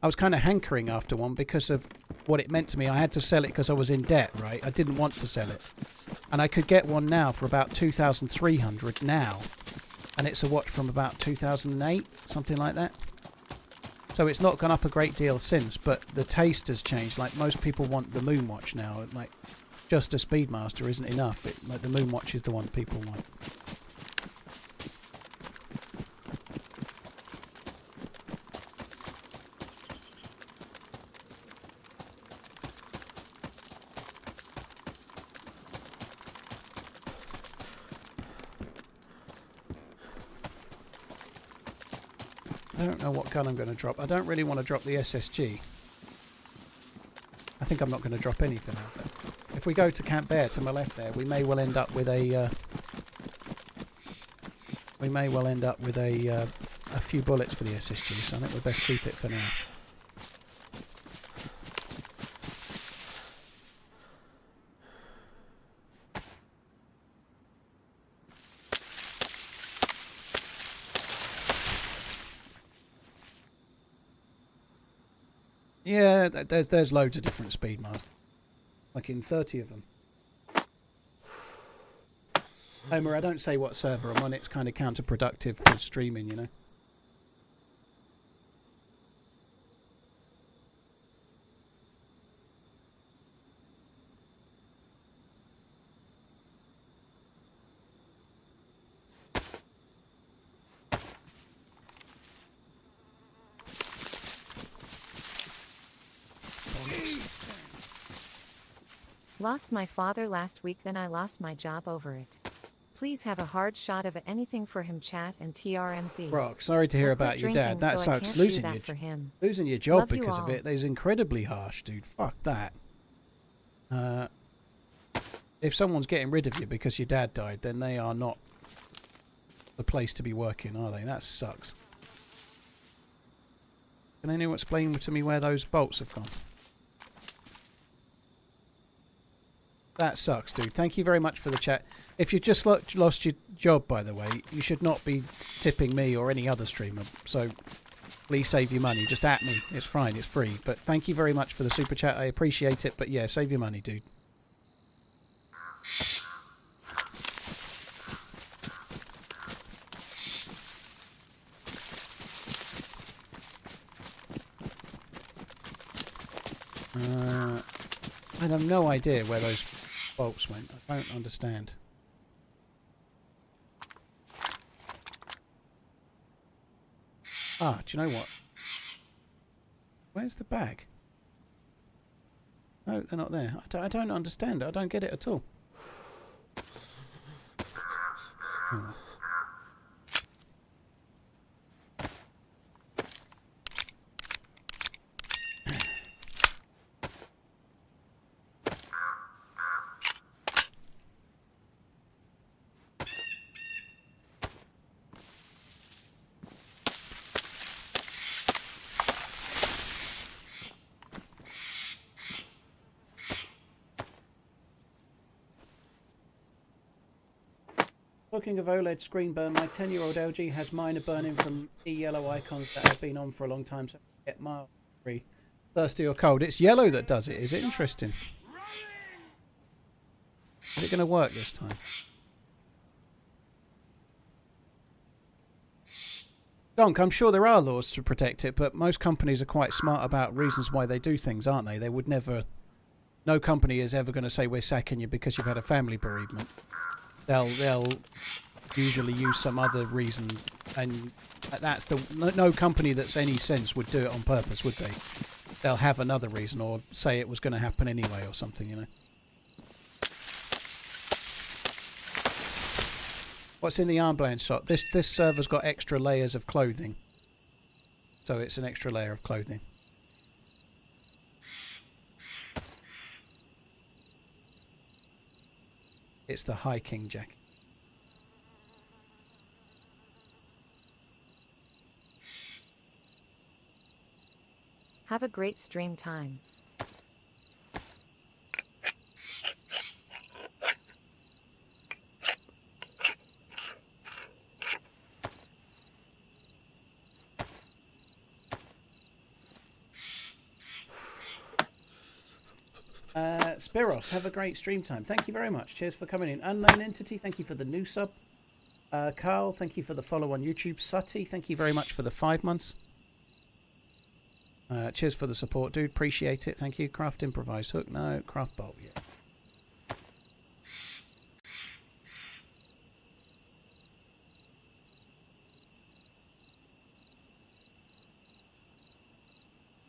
was kind of hankering after one because of what it meant to me. I had to sell it because I was in debt, right? I didn't want to sell it. And I could get one now for about 2,300 now. And it's a watch from about 2008, something like that. So it's not gone up a great deal since, but the taste has changed. Like, most people want the Moonwatch now. Like, just a Speedmaster isn't enough. Like, the Moonwatch is the one people want. I don't know what gun I'm going to drop. I don't really want to drop the SSG. I think I'm not going to drop anything out there. If we go to Camp Bear to my left there, we may well end up with a... a few bullets for the SSG, so I think we'd best keep it for now. Yeah, there's loads of different Speedmasters. Like in 30 of them. Homer, I don't say what server I'm on, it's kind of counterproductive to streaming, you know. Lost my father last week, then I lost my job over it. Please have a hard shot of anything for him, chat and TRMZ. Brock, sorry to hear about your dad. That sucks. Losing your job because of it is incredibly harsh, dude. Fuck that. if someone's getting rid of you because your dad died, then they are not the place to be working, are they? That sucks. Can anyone explain to me where those bolts have gone? That sucks, dude. Thank you very much for the chat. If you just lost your job, by the way, you should not be tipping me or any other streamer. So please save your money. Just at me. It's fine. It's free. But thank you very much for the super chat. I appreciate it. But yeah, save your money, dude. I have no idea where those bolts went. I don't understand. Ah, do you know what? Where's the bag? No, they're not there. I don't understand it. I don't get it at all. Oh. Talking of OLED screen burn, my 10-year-old LG has minor burning from yellow icons that have been on for a long time, so I get mild free. Thirsty or cold. It's yellow that does it. Is it interesting? Is it going to work this time? Donk, I'm sure there are laws to protect it, but most companies are quite smart about reasons why they do things, aren't they? They would never... No company is ever going to say we're sacking you because you've had a family bereavement. They'll usually use some other reason, and that's the no company that's any sense would do it on purpose, would they? They'll have another reason, or say it was going to happen anyway, or something, you know. What's in the armband shot? This server's got extra layers of clothing, so it's an extra layer of clothing. It's the hiking jacket. Have a great stream time. Spiros, have a great stream time. Thank you very much. Cheers for coming in. Unknown Entity, thank you for the new sub. Carl, thank you for the follow on YouTube. Sutty, thank you very much for the 5 months. Cheers for the support, dude. Appreciate it. Thank you. Craft Improvised Hook. No. Craft Bolt, yeah.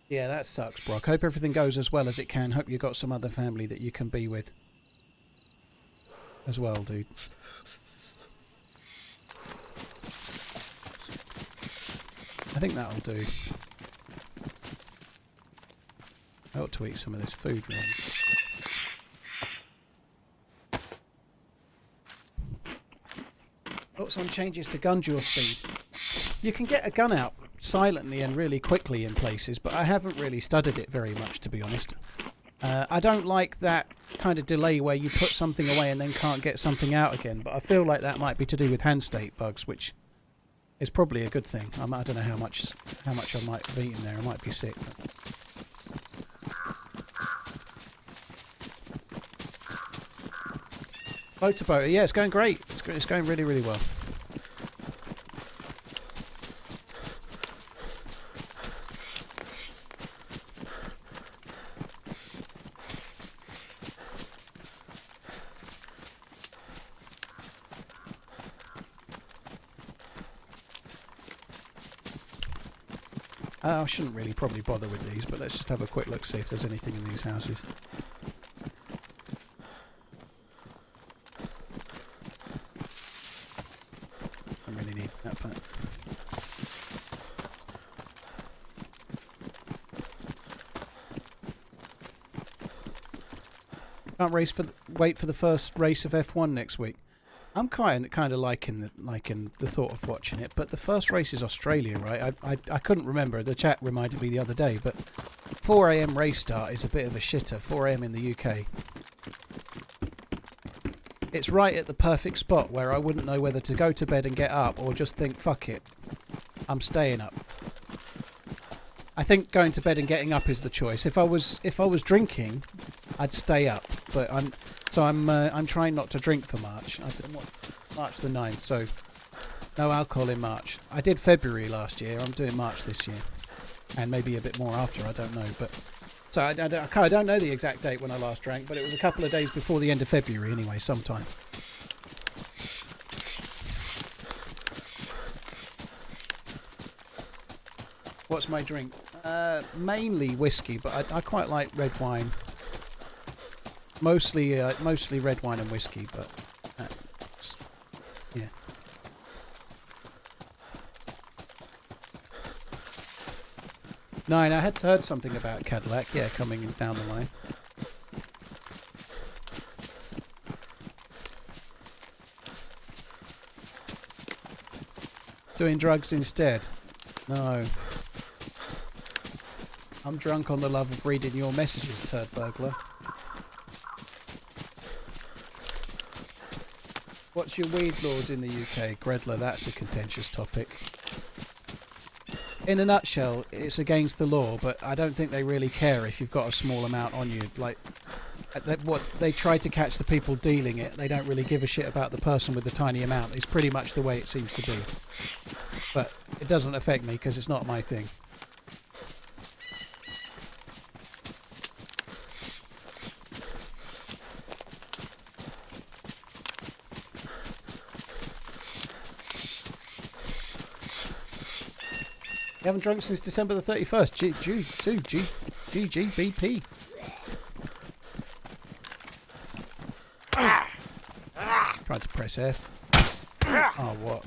Yeah, that sucks, Brock. Hope everything goes as well as it can. Hope you've got some other family that you can be with as well, dude. I think that'll do. I ought to eat some of this food, really. Thoughts on changes to gun dual speed? You can get a gun out silently and really quickly in places, but I haven't really studied it very much, to be honest. I don't like that kind of delay where you put something away and then can't get something out again, but I feel like that might be to do with hand state bugs, which is probably a good thing. I don't know how much I might have eaten there. I might be sick. Motorboat, yeah, it's going great. It's going really, really well. I shouldn't really probably bother with these, but let's just have a quick look, see if there's anything in these houses. I really need that part. Can't wait for the first race of F1 next week. I'm kind of liking the thought of watching it, but the first race is Australia, right? I couldn't remember. The chat reminded me the other day, but 4 AM race start is a bit of a shitter. 4 AM in the UK. It's right at the perfect spot where I wouldn't know whether to go to bed and get up or just think, fuck it, I'm staying up. I think going to bed and getting up is the choice. If I was drinking, I'd stay up, but I'm trying not to drink for March. March the 9th, so no alcohol in March. I did February last year. I'm doing March this year, and maybe a bit more after. I don't know, but so I don't know the exact date when I last drank, but it was a couple of days before the end of February anyway, sometime. What's my drink? Mainly whiskey, but I quite like red wine. Mostly red wine and whiskey, but yeah. Nine. I had heard something about Cadillac. Yeah, coming down the line. Doing drugs instead? No. I'm drunk on the love of reading your messages, turd burglar. What's your weed laws in the UK? Gredler, that's a contentious topic. In a nutshell, it's against the law, but I don't think they really care if you've got a small amount on you. Like, what they try to catch the people dealing it. They don't really give a shit about the person with the tiny amount. It's pretty much the way it seems to be. But it doesn't affect me because it's not my thing. You haven't drunk since December the 31st. GGVP. Tried to press F. Oh, what?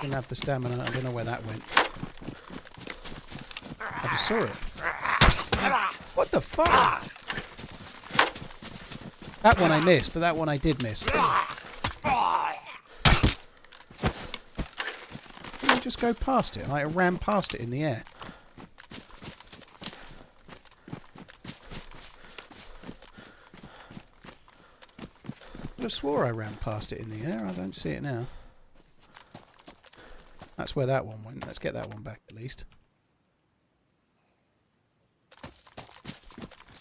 Didn't have the stamina. I don't know where that went. I just saw it. What the fuck? That one I missed. That one I did miss. Just go past it. I ran past it in the air. I swore I ran past it in the air. I don't see it now. That's where that one went. Let's get that one back at least.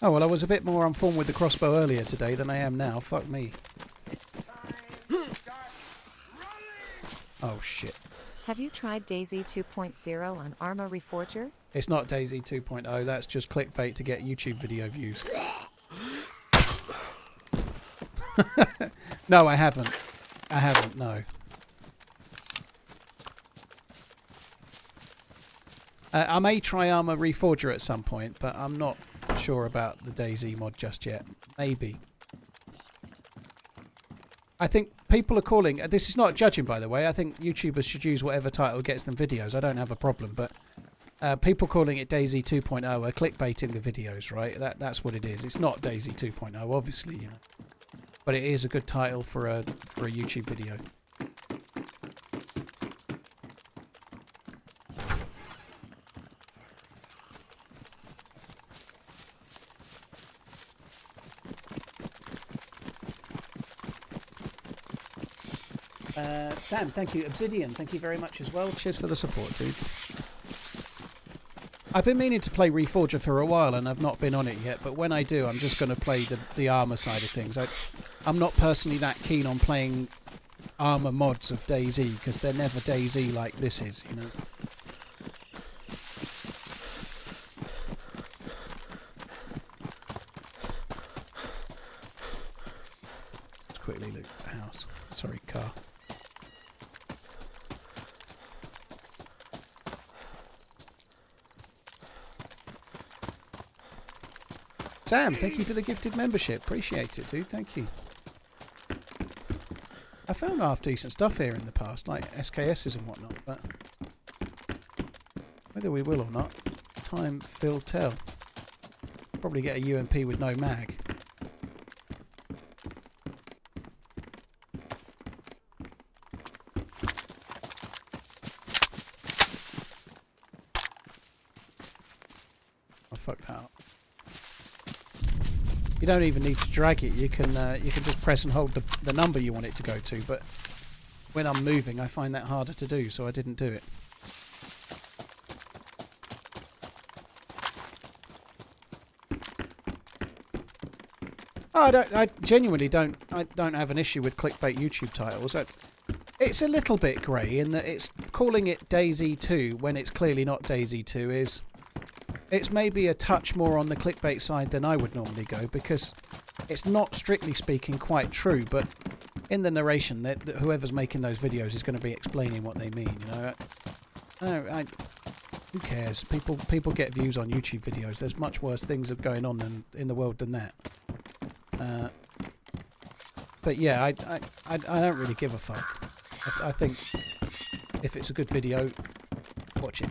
Oh, well, I was a bit more on form with the crossbow earlier today than I am now. Fuck me. Oh, shit. Have you tried DayZ 2.0 on Arma Reforger? It's not DayZ 2.0, that's just clickbait to get YouTube video views. No, I haven't. I haven't, no. I may try Arma Reforger at some point, but I'm not sure about the DayZ mod just yet. Maybe. I think people are calling... This is not judging, by the way. I think YouTubers should use whatever title gets them videos. I don't have a problem, but people calling it DayZ 2.0 are clickbaiting the videos, right? That's what it is. It's not DayZ 2.0, obviously, you know. But it is a good title for a YouTube video. Sam, thank you. Obsidian, thank you very much as well. Cheers for the support, dude. I've been meaning to play Reforger for a while and I've not been on it yet, but when I do, I'm just going to play the Arma side of things. I'm not personally that keen on playing Arma mods of DayZ because they're never DayZ like this is, you know. Let's quickly loot the house. Sorry, car. Sam, thank you for the gifted membership. Appreciate it, dude. Thank you. I found half decent stuff here in the past, like SKSs and whatnot, but whether we will or not, time will tell. Probably get a UMP with no mag. part. You don't even need to drag it. You can just press and hold the number you want it to go to. But when I'm moving, I find that harder to do, so I didn't do it. Oh, I genuinely don't have an issue with clickbait YouTube titles. It's a little bit grey in that it's calling it DayZ 2 when it's clearly not DayZ 2 it's maybe a touch more on the clickbait side than I would normally go, because it's not strictly speaking quite true, but in the narration that whoever's making those videos is going to be explaining what they mean, you know. Who cares? People get views on YouTube videos. There's much worse things going on in the world than that. But yeah, I don't really give a fuck. I think if it's a good video, watch it.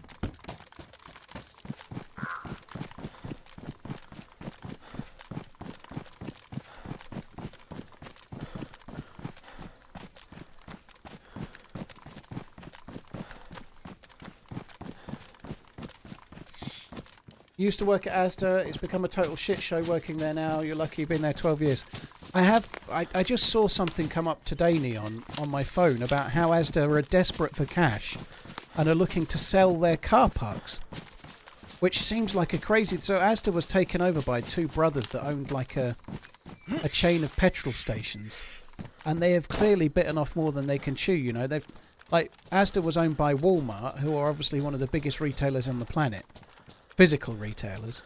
Used to work at Asda. It's become a total shit show working there now. You're lucky you've been there 12 years. I just saw something come up today, Neon, on my phone about how Asda are desperate for cash and are looking to sell their car parks, which seems like a crazy... So Asda was taken over by two brothers that owned like a chain of petrol stations, and they have clearly bitten off more than they can chew, you know. They've, like, Asda was owned by Walmart, who are obviously one of the biggest retailers on the planet, physical retailers.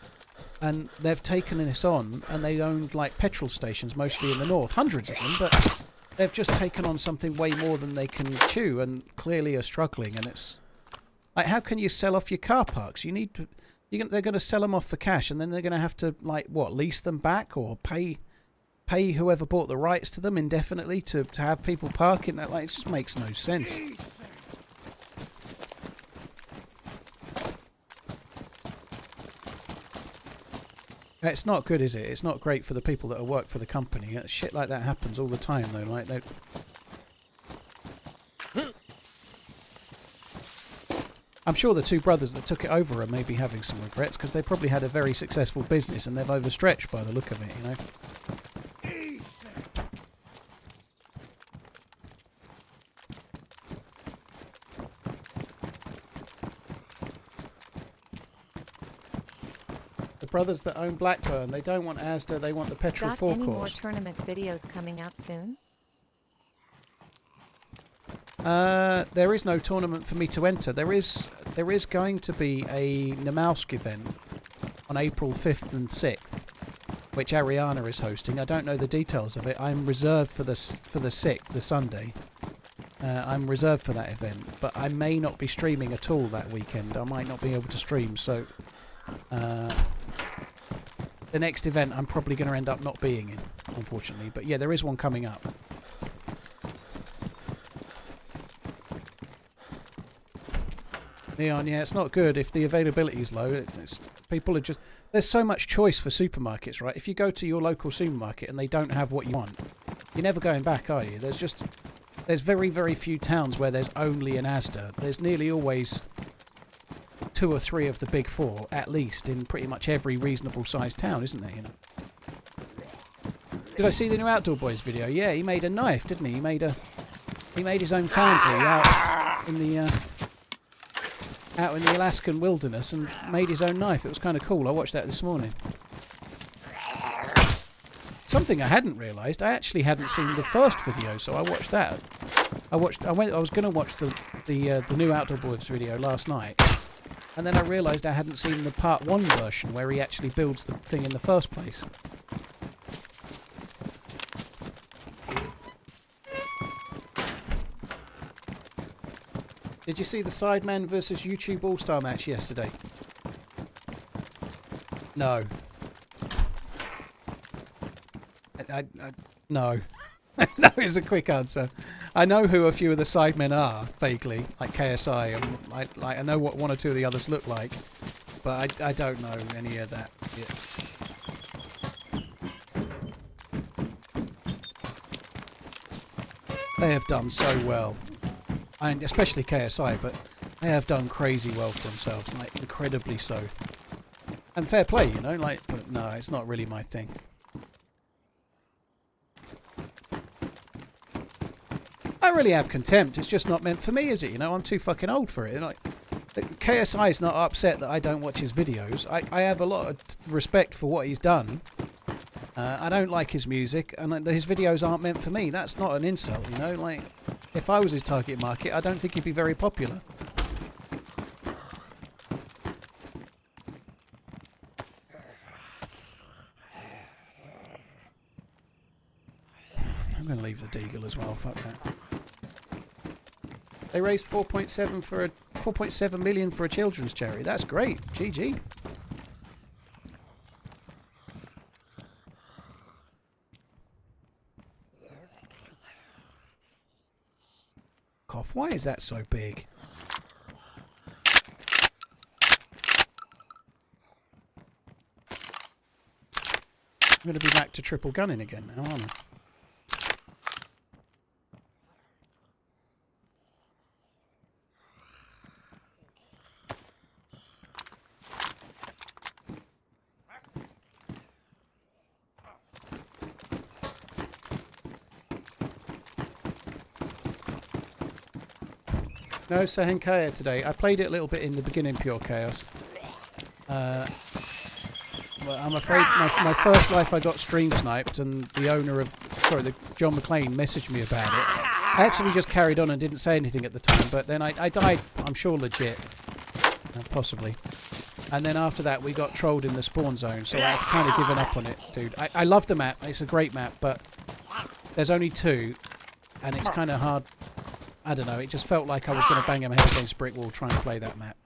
And they've taken this on, and they owned like petrol stations, mostly in the north, hundreds of them. But they've just taken on something way more than they can chew, and clearly are struggling. And it's like, how can you sell off your car parks? You need to. They're going to sell them off for cash, and then they're going to have to like what, lease them back or pay whoever bought the rights to them indefinitely to have people park in that. Like, it just makes no sense. It's not good, is it? It's not great for the people that work for the company. Shit like that happens all the time, though. Like, I'm sure the two brothers that took it over are maybe having some regrets, because they probably had a very successful business and they've overstretched by the look of it, you know. Brothers that own Blackburn, they don't want Asda, they want the petrol forecourt. Got any more tournament videos coming out soon? There is no tournament for me to enter. There is going to be a Namalsk event on April 5th and 6th, which Ariana is hosting. I don't know the details of it. I'm reserved for the 6th, the Sunday. I'm reserved for that event, but I may not be streaming at all that weekend. I might not be able to stream, so the next event I'm probably going to end up not being in, unfortunately. But yeah, there is one coming up. Neon, yeah, it's not good if the availability is low. People are just... There's so much choice for supermarkets, right? If you go to your local supermarket and they don't have what you want, you're never going back, are you? There's very, very few towns where there's only an Asda. There's nearly always 2 or 3 of the big 4, at least, in pretty much every reasonable sized town, isn't there, you know? Did I see the new Outdoor Boys video? Yeah, he made a knife, didn't he? He made his own foundry out in the Alaskan wilderness and made his own knife. It was kind of cool. I watched that this morning. Something I hadn't realised, I actually hadn't seen the first video, so I watched that. I was going to watch the new Outdoor Boys video last night, and then I realised I hadn't seen the part 1 version where he actually builds the thing in the first place. Did you see the Sideman versus YouTube All-Star match yesterday? No. No. No is a quick answer. I know who a few of the Sidemen are, vaguely, like KSI, and I know what 1 or 2 of the others look like, but I don't know any of that yet. They have done so well. And especially KSI, but they have done crazy well for themselves, like incredibly so. And fair play, you know, like, but no, it's not really my thing. I really have contempt. It's just not meant for me, is it? You know, I'm too fucking old for it. Like, KSI is not upset that I don't watch his videos. I have a lot of respect for what he's done. I don't like his music, and his videos aren't meant for me. That's not an insult, you know. Like, if I was his target market, I don't think he'd be very popular. I'm going to leave the Deagle as well. Fuck that. They raised 4.7 million for a children's charity. That's great. GG. Cough. Why is that so big? I'm going to be back to triple gunning again now, aren't I? No Sahenkaya today. I played it a little bit in the beginning, Pure Chaos. Well, I'm afraid my first life I got stream sniped, and the owner of, the John McClane messaged me about it. I actually just carried on and didn't say anything at the time, but then I died, I'm sure legit. Possibly. And then after that we got trolled in the spawn zone, so I've kind of given up on it, dude. I love the map, it's a great map, but there's only 2, and it's kind of hard. I don't know, it just felt like I was going to bang my head against a brick wall trying to play that map.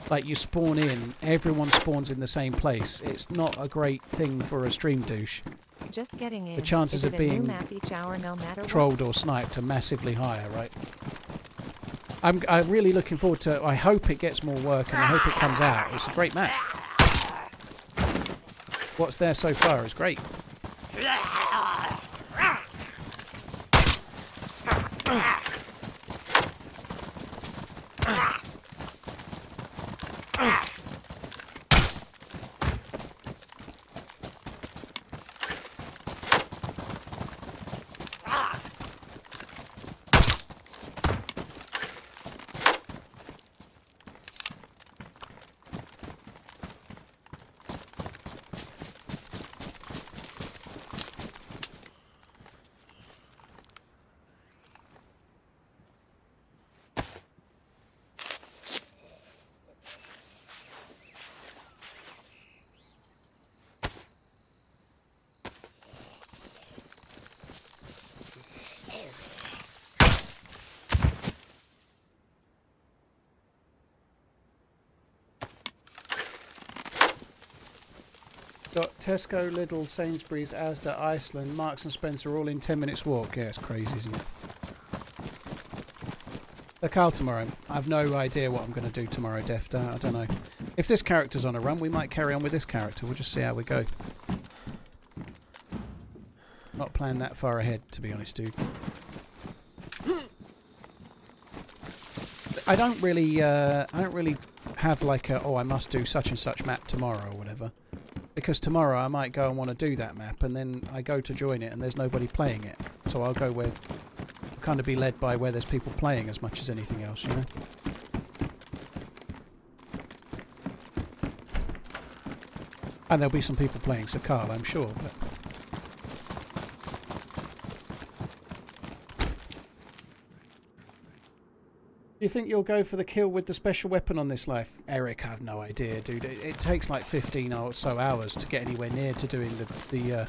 Like, you spawn in, everyone spawns in the same place. It's not a great thing for a stream douche. Just getting in. The chances of being map each hour, no matter trolled what? or sniped are massively higher, right? I'm really looking forward to. I hope it gets more work, and I hope it comes out. It's a great map. What's there so far is great. Got Tesco, Lidl, Sainsbury's, Asda, Iceland, Marks and Spencer all in 10 minutes walk. Yeah, it's crazy, isn't it? The Carl tomorrow. I have no idea what I'm going to do tomorrow, Deft. I don't know. If this character's on a run, we might carry on with this character. We'll just see how we go. Not plan that far ahead, to be honest, dude. I don't really have like a, oh, I must do such and such map tomorrow or whatever. Because tomorrow I might go and want to do that map, and then I go to join it and there's nobody playing it. So I'll go where, I'll kind of be led by where there's people playing as much as anything else, you know? And there'll be some people playing Sakal, I'm sure, but... Do you think you'll go for the kill with the special weapon on this life? Eric, I have no idea, dude. It takes like 15 or so hours to get anywhere near to doing the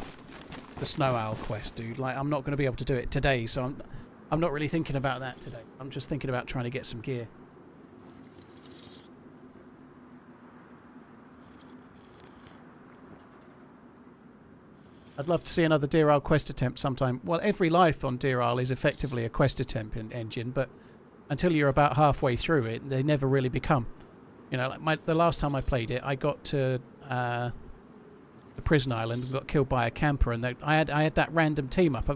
Snow Owl quest, dude. Like, I'm not going to be able to do it today, so I'm not really thinking about that today. I'm just thinking about trying to get some gear. I'd love to see another Deer Isle quest attempt sometime. Well, every life on Deer Isle is effectively a quest attempt engine, but until you're about halfway through it, they never really become. You know, like the last time I played it, I got to the prison island and got killed by a camper, and I had that random team up.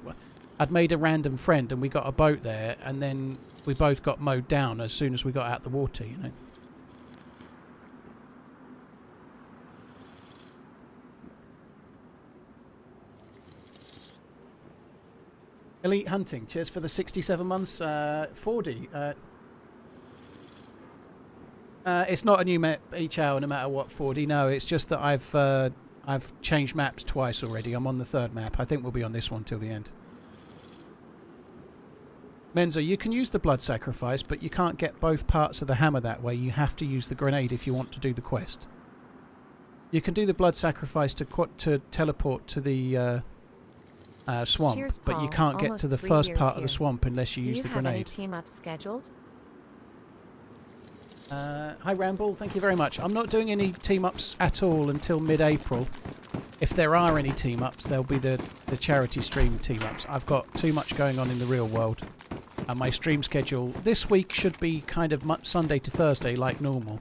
I'd made a random friend, and we got a boat there, and then we both got mowed down as soon as we got out the water, you know. Elite Hunting, cheers for the 67 months. 4D. It's not a new map each hour, no matter what. 4D. No, it's just that I've changed maps twice already. I'm on the third map. I think we'll be on this one till the end. Menzo, you can use the blood sacrifice, but you can't get both parts of the hammer that way. You have to use the grenade if you want to do the quest. You can do the blood sacrifice to teleport to the swamp, Cheers, but you Paul. can't get Almost to the 3 first years part of here. the swamp unless you Do use you the have any grenade. team ups scheduled? Hi Ramble, thank you very much. I'm not doing any team-ups at all until mid-April. If there are any team-ups, they'll be the charity stream team-ups. I've got too much going on in the real world. And my stream schedule this week should be kind of Sunday to Thursday like normal.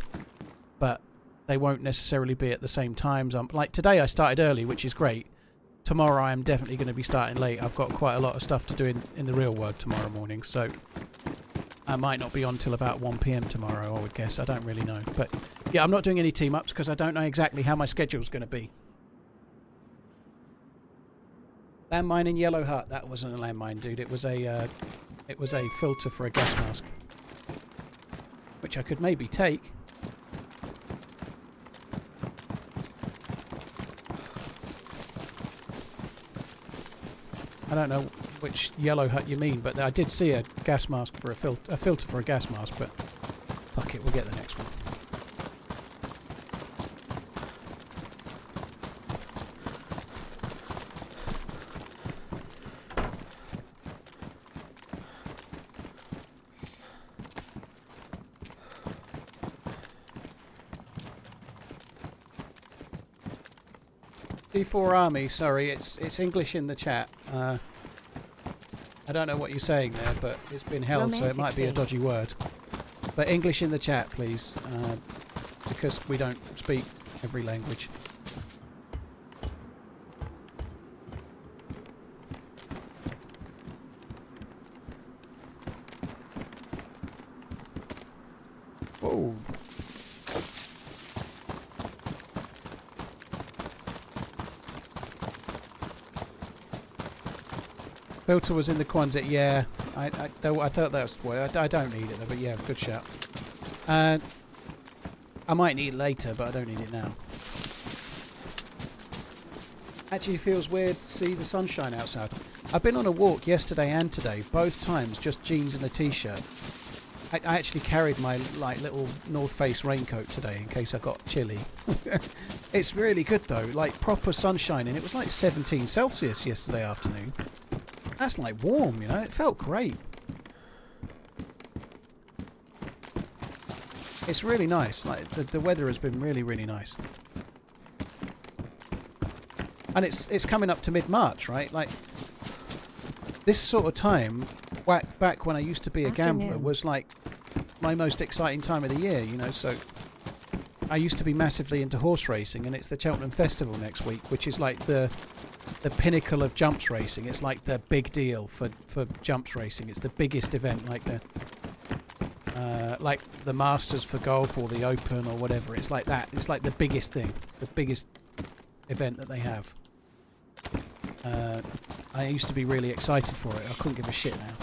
But they won't necessarily be at the same times. Like today I started early, which is great. Tomorrow I'm definitely going to be starting late. I've got quite a lot of stuff to do in the real world tomorrow morning. So I might not be on till about 1 PM tomorrow, I would guess. I don't really know. But yeah, I'm not doing any team-ups because I don't know exactly how my schedule's going to be. Landmine in Yellow Hut. That wasn't a landmine, dude. It was a filter for a gas mask, which I could maybe take. I don't know which Yellow Hut you mean, but I did see a gas mask for a filter for a gas mask. But fuck it, we'll get the next one. D4 Army, sorry, it's English in the chat. I don't know what you're saying there, but it's been held, so it might be a dodgy word. But English in the chat, please, because we don't speak every language. Whoa. Filter was in the Quonset, yeah. I thought that was why. I don't need it though, but yeah, good shout. I might need it later, but I don't need it now. Actually feels weird to see the sunshine outside. I've been on a walk yesterday and today, both times just jeans and a t-shirt. I actually carried my little North Face raincoat today in case I got chilly. It's really good though, like proper sunshine, and it was like 17 Celsius yesterday afternoon. That's like warm, you know, it felt great. It's really nice, like the weather has been really, really nice. And it's coming up to mid-March, right? Like, this sort of time, back when I used to be a gambler, was like my most exciting time of the year, you know, so I used to be massively into horse racing, and it's the Cheltenham Festival next week, which is like the pinnacle of jumps racing. It's like the big deal for jumps racing. It's the biggest event, like the Masters for golf or the Open or whatever. It's like that. It's like the biggest thing, the biggest event that they have. I used to be really excited for it. I couldn't give a shit now.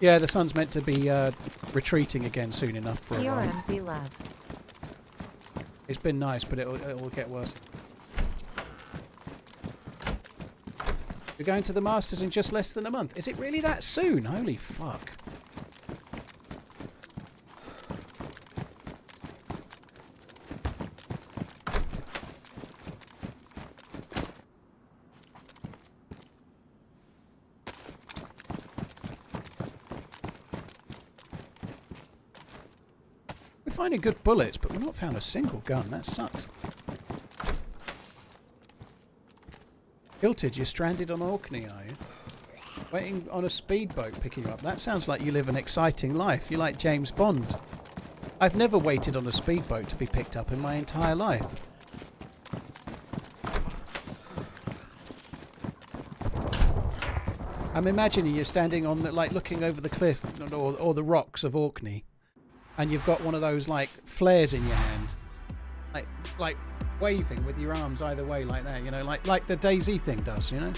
Yeah, the sun's meant to be retreating again soon enough for a while. TRMZ love. It's been nice, but it'll get worse. We're going to the Masters in just less than a month. Is it really that soon? Holy fuck. We're finding good bullets, but we've not found a single gun. That sucks. Guilted, you're stranded on Orkney, are you? Waiting on a speedboat picking you up. That sounds like you live an exciting life. You're like James Bond. I've never waited on a speedboat to be picked up in my entire life. I'm imagining you're standing on, like, looking over the cliff or the rocks of Orkney, and you've got one of those, like, flares in your hand. Like waving with your arms either way like that, you know, like the DayZ thing does, you know.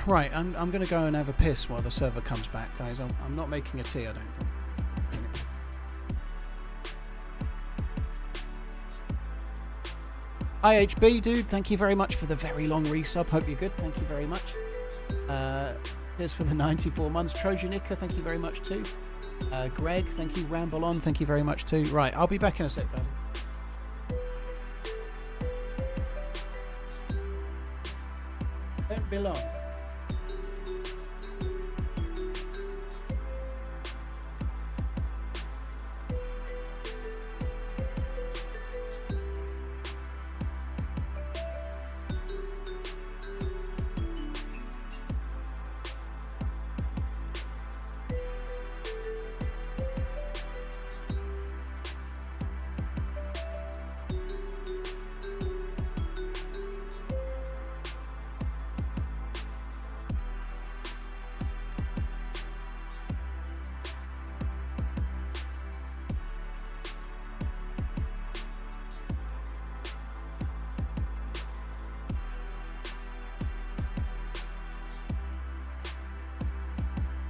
Right, I'm going to go and have a piss while the server comes back, guys. I'm not making a tea, I don't think. IHB, dude, thank you very much for the very long resub. Hope you're good. Thank you very much. Here's for the 94 months. Trojanica, thank you very much too. Greg, thank you. Ramble on, thank you very much too. Right, I'll be back in a sec, guys. Don't be long.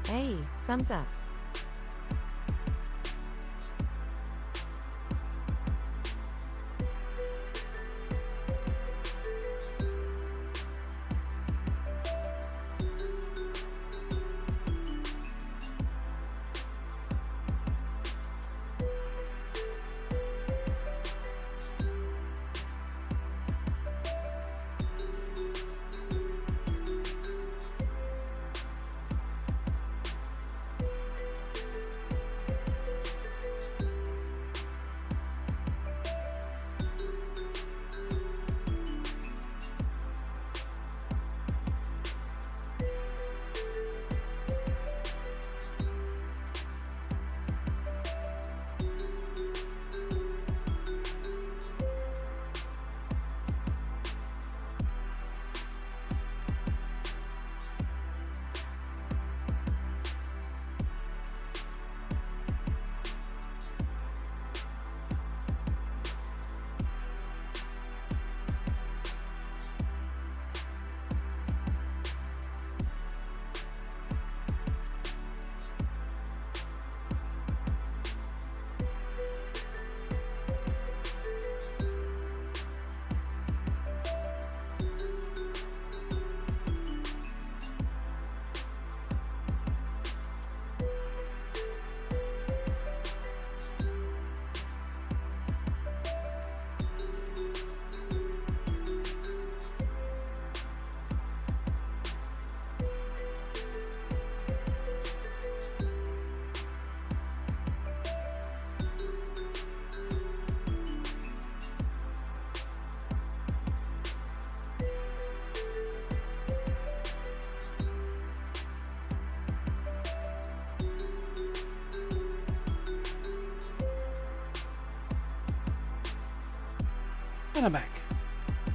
Hey, thumbs up. And I'm back.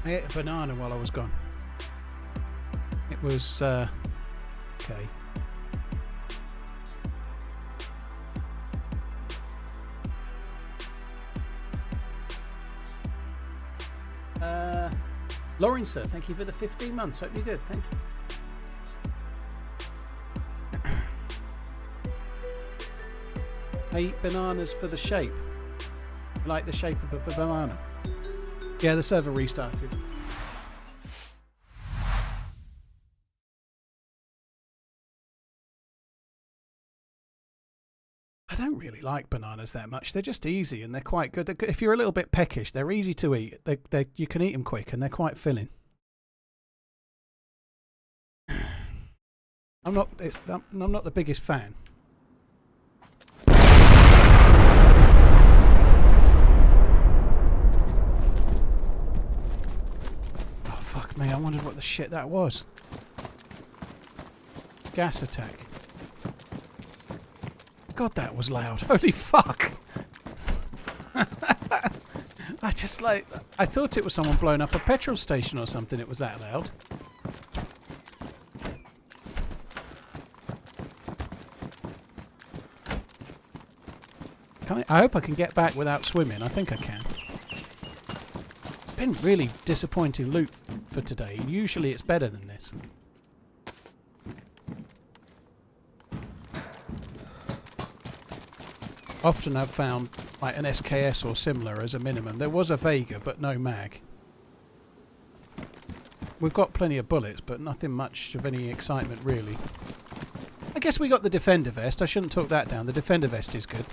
I ate a banana while I was gone. It was, okay. Lauren, sir, thank you for the 15 months. Hope you're good. Thank you. I eat bananas for the shape. I like the shape of a banana. Yeah, the server restarted. I don't really like bananas that much. They're just easy and they're quite good. If you're a little bit peckish, they're easy to eat. You can eat them quick and they're quite filling. I'm not the biggest fan. Fuck me, I wondered what the shit that was. Gas attack. God, that was loud. Holy fuck. I thought it was someone blowing up a petrol station or something. It was that loud. I hope I can get back without swimming. I think I can. It's been really disappointing loot for today. Usually it's better than this. Often I've found like an SKS or similar as a minimum. There was a Vega, but no mag. We've got plenty of bullets, but nothing much of any excitement really. I guess we got the Defender Vest. I shouldn't talk that down. The Defender Vest is good.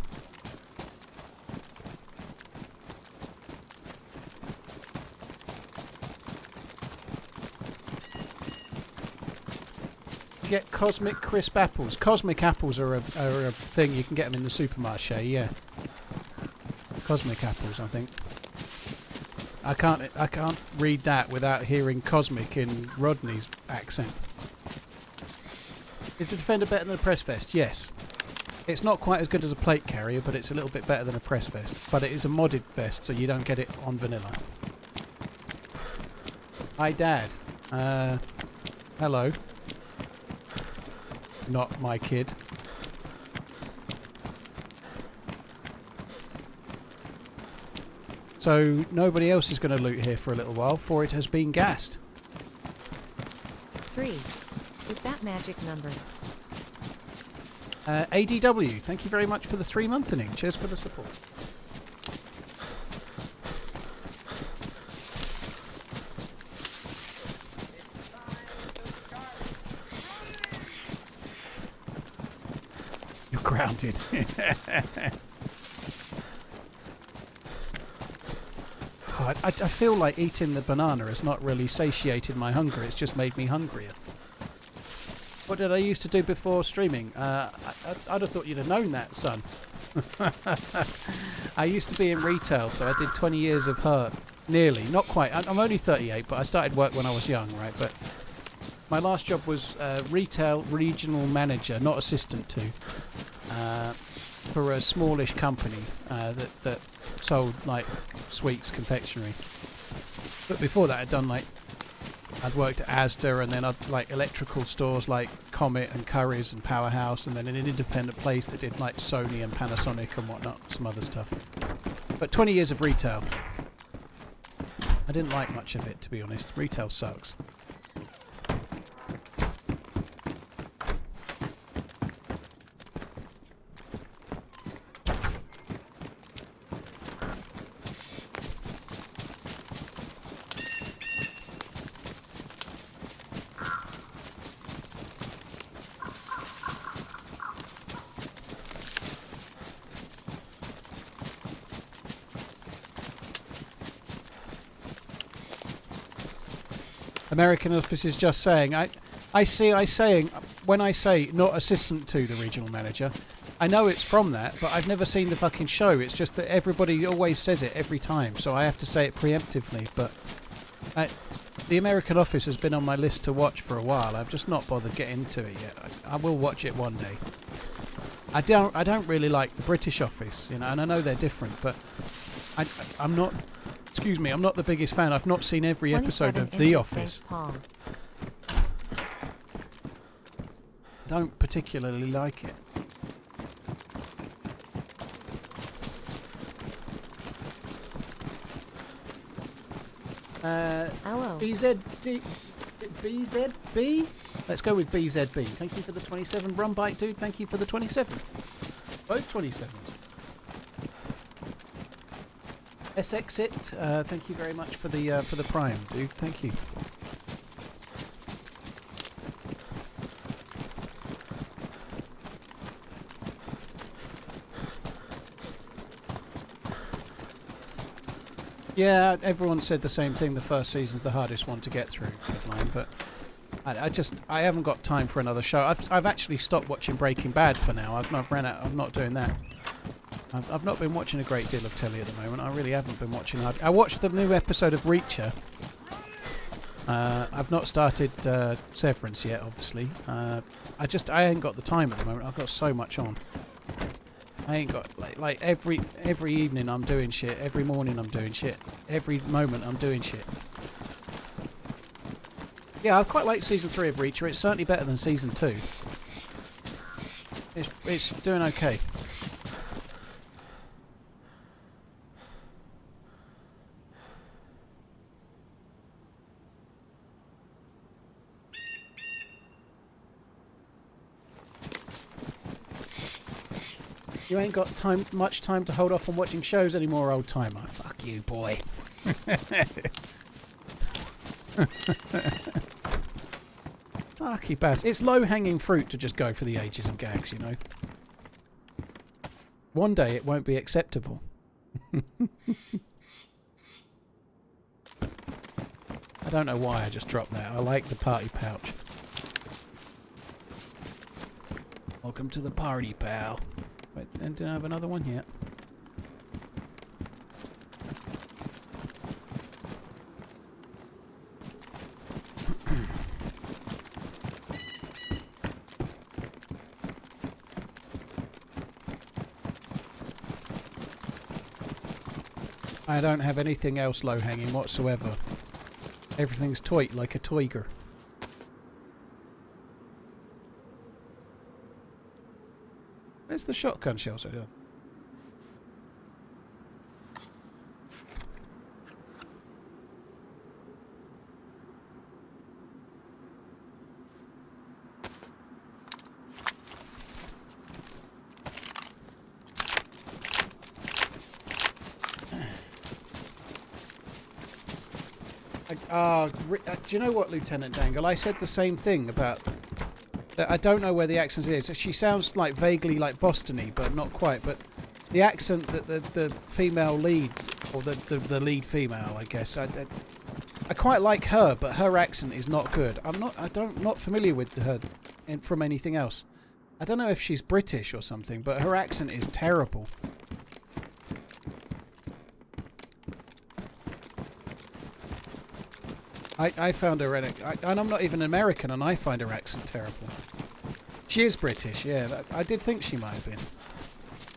Get Cosmic Crisp Apples. Cosmic Apples are a thing. You can get them in the supermarché, yeah. Cosmic Apples, I think. I can't read that without hearing Cosmic in Rodney's accent. Is the Defender better than a press vest? Yes. It's not quite as good as a plate carrier, but it's a little bit better than a press vest. But it is a modded vest, so you don't get it on vanilla. Hi, Dad. Hello. Not my kid. So nobody else is going to loot here for a little while, for it has been gassed. 3. Is that magic number? ADW, thank you very much for the 3-monthing. Cheers for the support. You're grounded. Oh, I feel like eating the banana has not really satiated my hunger, it's just made me hungrier. What did I used to do before streaming? I'd have thought you'd have known that, son. I used to be in retail, so I did 20 years of her. Nearly, not quite. I'm only 38, but I started work when I was young, right? But my last job was retail regional manager, not assistant to, for a smallish company that sold like sweets, confectionery. But before that, I'd worked at Asda, and then I'd like electrical stores like Comet and Currys and Powerhouse, and then in an independent place that did like Sony and Panasonic and whatnot, some other stuff. But 20 years of retail. I didn't like much of it, to be honest. Retail sucks. American office is just saying, when I say not assistant to the regional manager, I know it's from that, but I've never seen the fucking show. It's just that everybody always says it every time, so I have to say it preemptively. But the American office has been on my list to watch for a while. I've just not bothered getting into it yet. I will watch it one day. I don't really like the British office, you know, and I know they're different, but I'm not. Excuse me, I'm not the biggest fan. I've not seen every episode of The Office. Don't particularly like it. BZB? Let's go with BZB. Thank you for the 27. Rum bite, dude. Thank you for the 27. Both 27s. SXit, thank you very much for the prime, dude. Thank you. Yeah, everyone said the same thing. The first season's the hardest one to get through, but I haven't got time for another show. I've actually stopped watching Breaking Bad for now. I've ran out. I'm not doing that. I've not been watching a great deal of telly at the moment. I really haven't been watching. I watched the new episode of Reacher. I've not started Severance yet, obviously. I ain't got the time at the moment. I've got so much on. I ain't got like every evening I'm doing shit. Every morning I'm doing shit. Every moment I'm doing shit. Yeah, I've quite liked season 3 of Reacher. It's certainly better than season 2. It's doing okay. You ain't got much time to hold off on watching shows anymore, old timer. Fuck you, boy. Darky bass. It's low-hanging fruit to just go for the ages and gags, you know. One day it won't be acceptable. I don't know why I just dropped that. I like the party pouch. Welcome to the party, pal. Wait, and didn't I have another one yet? I don't have anything else low-hanging whatsoever. Everything's toit like a tiger. Where's the shotgun shells? Do you know what, Lieutenant Dangle? I said the same thing about... I don't know where the accent is. She sounds like vaguely like Boston-y, but not quite. But the accent that the female lead, or the lead female, I guess, I quite like her, but her accent is not good. I'm not familiar with her from anything else. I don't know if she's British or something, but her accent is terrible. I found her, and I'm not even American, and I find her accent terrible. She is British, yeah. I did think she might have been.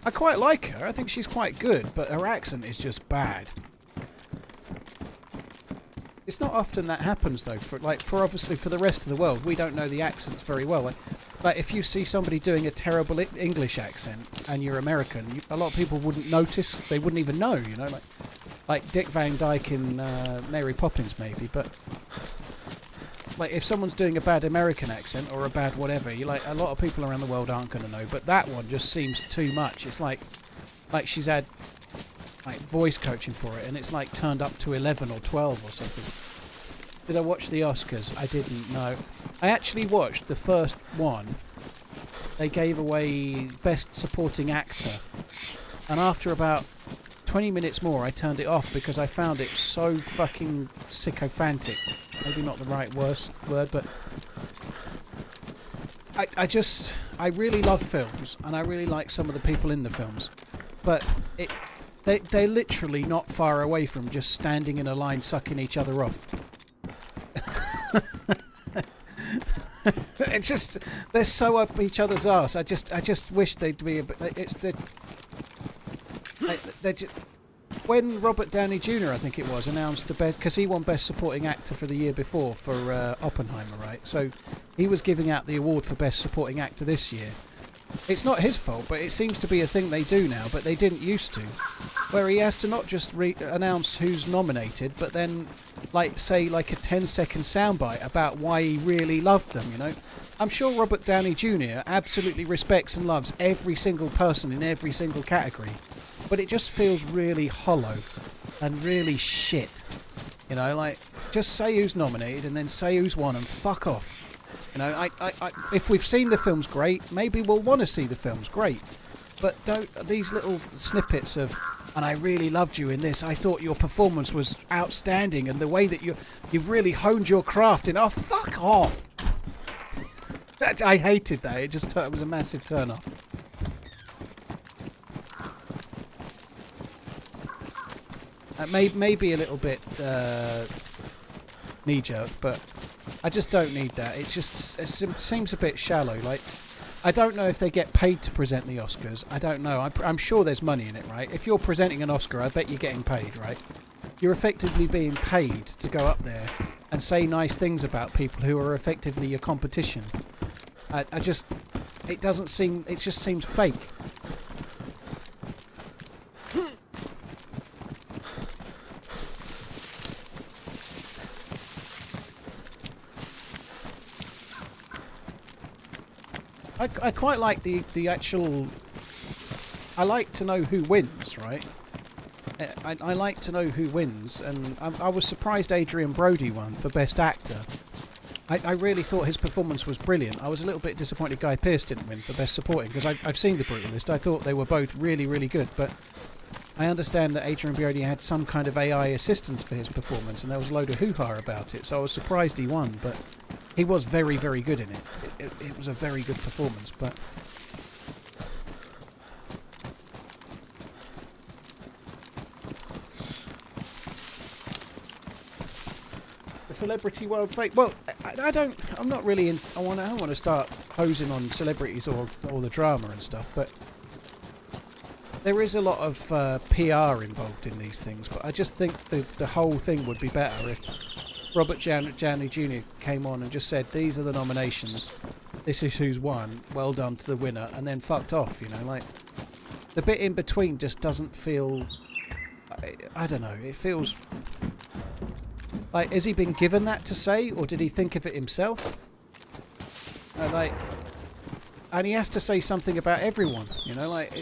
I quite like her. I think she's quite good, but her accent is just bad. It's not often that happens, though. For obviously for the rest of the world, we don't know the accents very well. Like if you see somebody doing a terrible English accent and you're American, a lot of people wouldn't notice. They wouldn't even know, you know. Like Dick Van Dyke in Mary Poppins, maybe, but like if someone's doing a bad American accent or a bad whatever, a lot of people around the world aren't going to know. But that one just seems too much. It's like she's had like voice coaching for it, and it's like turned up to 11 or 12 or something. Did I watch the Oscars? I didn't. No, I actually watched the first one. They gave away Best Supporting Actor, and after about 20 minutes more, I turned it off because I found it so fucking sycophantic. Maybe not the right word, but I really love films, and I really like some of the people in the films, but they're literally not far away from just standing in a line sucking each other off. It's just they're so up each other's arse. I just wish they'd be a bit. They're just, when Robert Downey Jr., I think it was, announced the best, because he won Best Supporting Actor for the year before for Oppenheimer, right? So he was giving out the award for Best Supporting Actor this year. It's not his fault, but it seems to be a thing they do now, but they didn't used to. Where he has to not just announce who's nominated, but then say a 10-second soundbite about why he really loved them, you know? I'm sure Robert Downey Jr. absolutely respects and loves every single person in every single category, but it just feels really hollow and really shit. You know, just say who's nominated and then say who's won and fuck off. You know, if we've seen the films, great. Maybe we'll want to see the films, great. But don't these little snippets of, and I really loved you in this. I thought your performance was outstanding, and the way that you've really honed your craft in. Oh, fuck off! I hated that. It was a massive turn off. Maybe a little bit knee jerk, but I just don't need that. It seems a bit shallow. I don't know if they get paid to present the Oscars. I don't know. I'm sure there's money in it, right? If you're presenting an Oscar, I bet you're getting paid, right? You're effectively being paid to go up there and say nice things about people who are effectively your competition. It just seems fake. I quite like the actual I like to know who wins, right? I like to know who wins, and I was surprised Adrian Brody won for Best Actor. I really thought his performance was brilliant. I was a little bit disappointed Guy Pearce didn't win for Best Supporting, because I've seen The Brutalist. I thought they were both really, really good, but I understand that Adrian Brody had some kind of AI assistance for his performance, and there was a load of hoo-ha about it, so I was surprised he won, but he was very, very good in it. It was a very good performance, but... The celebrity world fake. Well, I don't. I'm not really. I don't want to start hosing on celebrities or all the drama and stuff. But there is a lot of PR involved in these things. But I just think the whole thing would be better if Robert Downey Jr. came on and just said, "These are the nominations. This is who's won. Well done to the winner," and then fucked off. You know, like the bit in between just doesn't feel. I don't know. It feels. Like, has he been given that to say, or did he think of it himself? And he has to say something about everyone, you know, like,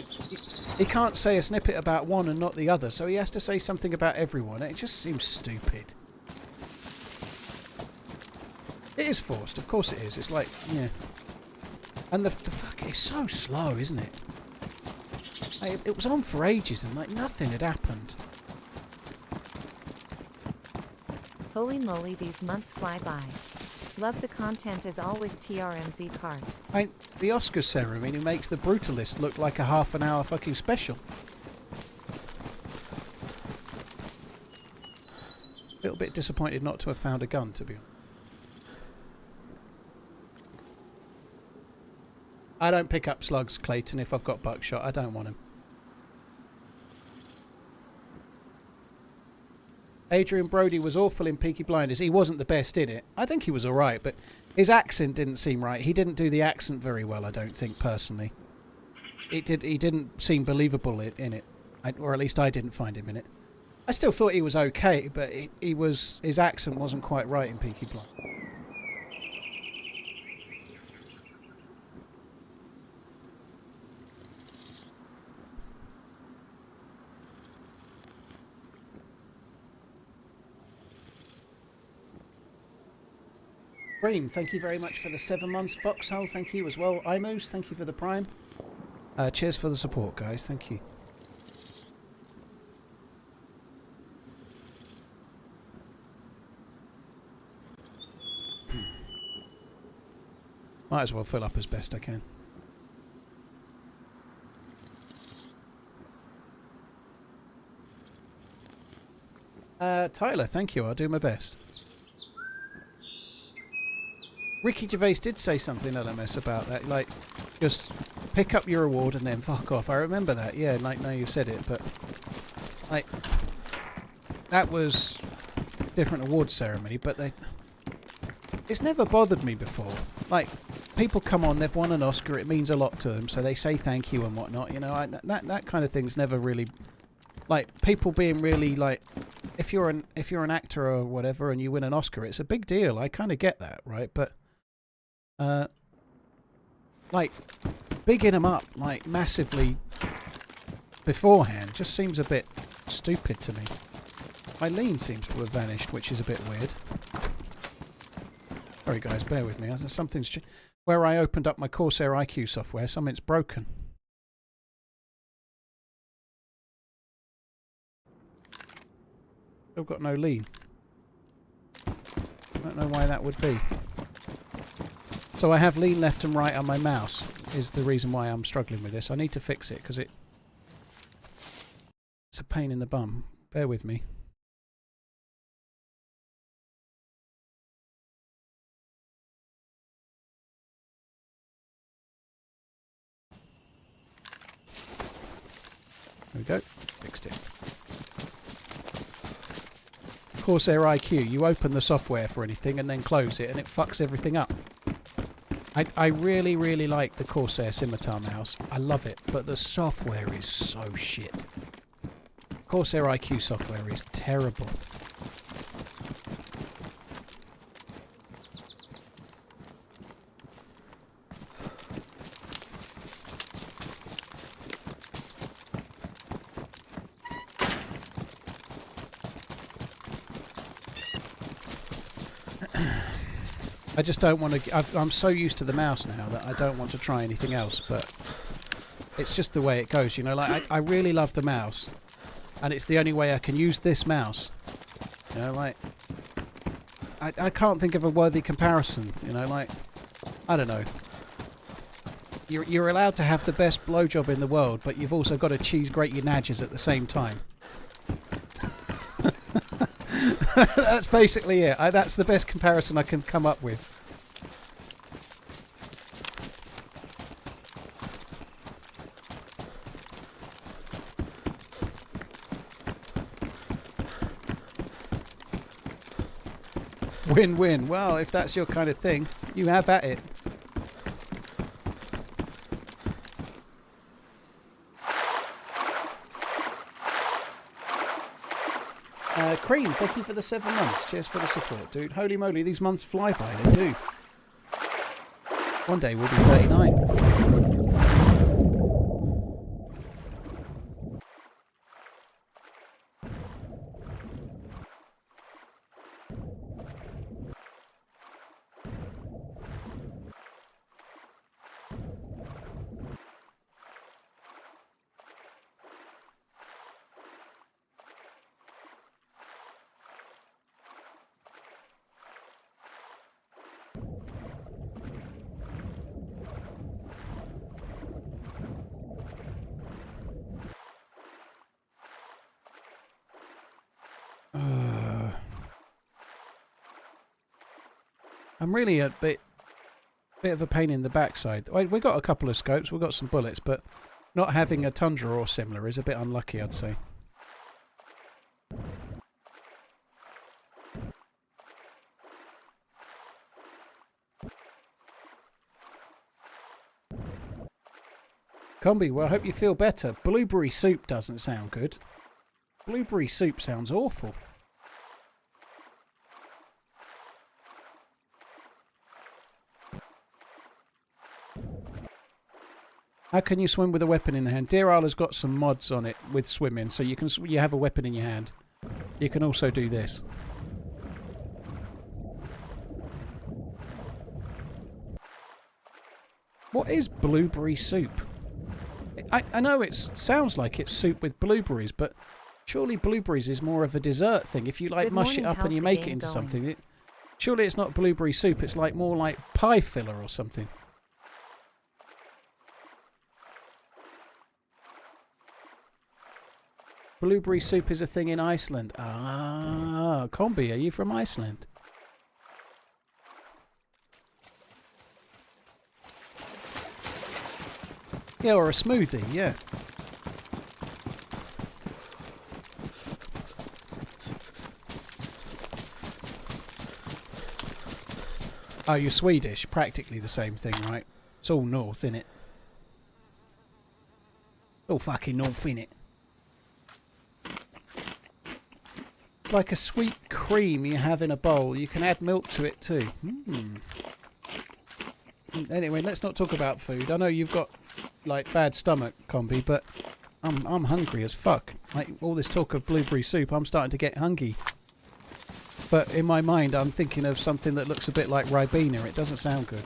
he can't say a snippet about one and not the other, so he has to say something about everyone. It just seems stupid. It is forced, of course it is. It's like, yeah. And the fuck, it's so slow, isn't it? Like, it was on for ages and, like, nothing had happened. Holy moly, these months fly by. Love the content as always, TRMZ cart. The Oscars ceremony makes The Brutalist look like a half-an-hour fucking special. A little bit disappointed not to have found a gun, to be honest. I don't pick up slugs, Clayton, if I've got buckshot. I don't want them. Adrian Brody was awful in Peaky Blinders. He wasn't the best in it. I think he was alright, but his accent didn't seem right. He didn't do the accent very well, I don't think, personally. He didn't seem believable in it. Or at least I didn't find him in it. I still thought he was okay, but his accent wasn't quite right in Peaky Blinders. Green, thank you very much for the 7 months. Foxhole, thank you as well. Imus, thank you for the Prime. Cheers for the support, guys. Thank you. Might as well fill up as best I can. Tyler, thank you. I'll do my best. Ricky Gervais did say something, LMS, about that. Like, just pick up your award and then fuck off. I remember that. Yeah, like, now you've said it. But, like, that was a different awards ceremony. But it's never bothered me before. Like, people come on, they've won an Oscar. It means a lot to them. So they say thank you and whatnot. You know, that kind of thing's never really... Like, people being really, like... If you're an actor or whatever and you win an Oscar, it's a big deal. I kind of get that, right? But... like, bigging them up, like, massively beforehand just seems a bit stupid to me. My lean seems to have vanished, which is a bit weird. Sorry guys, bear with me. Something's... Where I opened up my Corsair IQ software, something's broken. Still got no lean. I don't know why that would be. So I have lean left and right on my mouse, is the reason why I'm struggling with this. I need to fix it, because it's a pain in the bum. Bear with me. There we go. Fixed it. Corsair IQ, you open the software for anything and then close it and it fucks everything up. I really, really like the Corsair Scimitar mouse. I love it, but the software is so shit. Corsair IQ software is terrible. I just don't want to... I'm so used to the mouse now that I don't want to try anything else, but it's just the way it goes, you know. Like, I really love the mouse, and it's the only way I can use this mouse. You know, like... I can't think of a worthy comparison, you know, like... I don't know. You're allowed to have the best blowjob in the world, but you've also got to cheese grate your nadges at the same time. That's basically it. That's the best comparison I can come up with. Win-win. Well, if that's your kind of thing, you have at it. Cream, thank you for the 7 months. Cheers for the support, dude. Holy moly, these months fly by. They do. One day we'll be 39. I'm really a bit of a pain in the backside. We've got a couple of scopes, we've got some bullets, but not having a Tundra or similar is a bit unlucky, I'd say. Combi, well, I hope you feel better. Blueberry soup doesn't sound good. Blueberry soup sounds awful. How can you swim with a weapon in the hand? Deer Isle has got some mods on it with swimming, so you have a weapon in your hand. You can also do this. What is blueberry soup? I know it sounds like it's soup with blueberries, but surely blueberries is more of a dessert thing. If you like mush it up and you make it into something, surely it's not blueberry soup. It's like more like pie filler or something. Blueberry soup is a thing in Iceland. Ah, Combi, are you from Iceland? Yeah, or a smoothie, yeah. Oh, you're Swedish. Practically the same thing, right? It's all north, innit? All fucking north, innit? It's like a sweet cream you have in a bowl. You can add milk to it too. Anyway, let's not talk about food. I know you've got like bad stomach, Combi, but I'm hungry as fuck. Like all this talk of blueberry soup, I'm starting to get hungry. But in my mind, I'm thinking of something that looks a bit like Ribena. It doesn't sound good.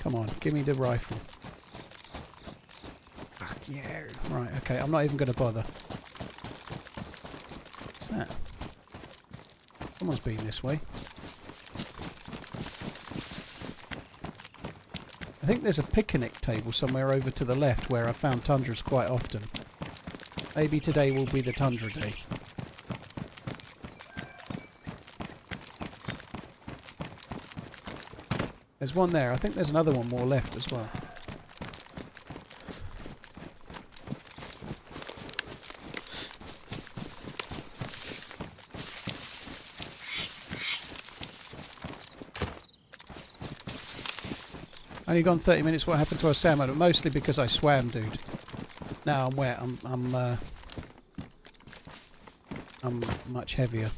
Come on, give me the rifle. Fuck you. Right, okay, I'm not even going to bother. What's that? Someone's been this way. I think there's a picnic table somewhere over to the left where I found tundras quite often. Maybe today will be the tundra day. There's one there. I think there's another one more left as well. Only gone 30 minutes. What happened to our salmon? Mostly because I swam, dude. Now I'm wet. I'm much heavier.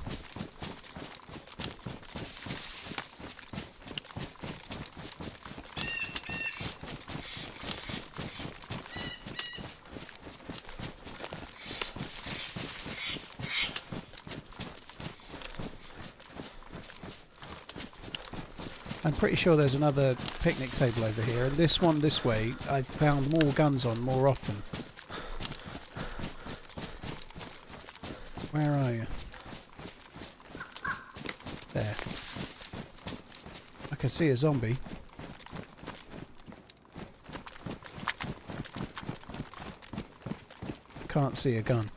I'm pretty sure there's another picnic table over here, and this one this way I found more guns on more often. Where are you? There. I can see a zombie. Can't see a gun.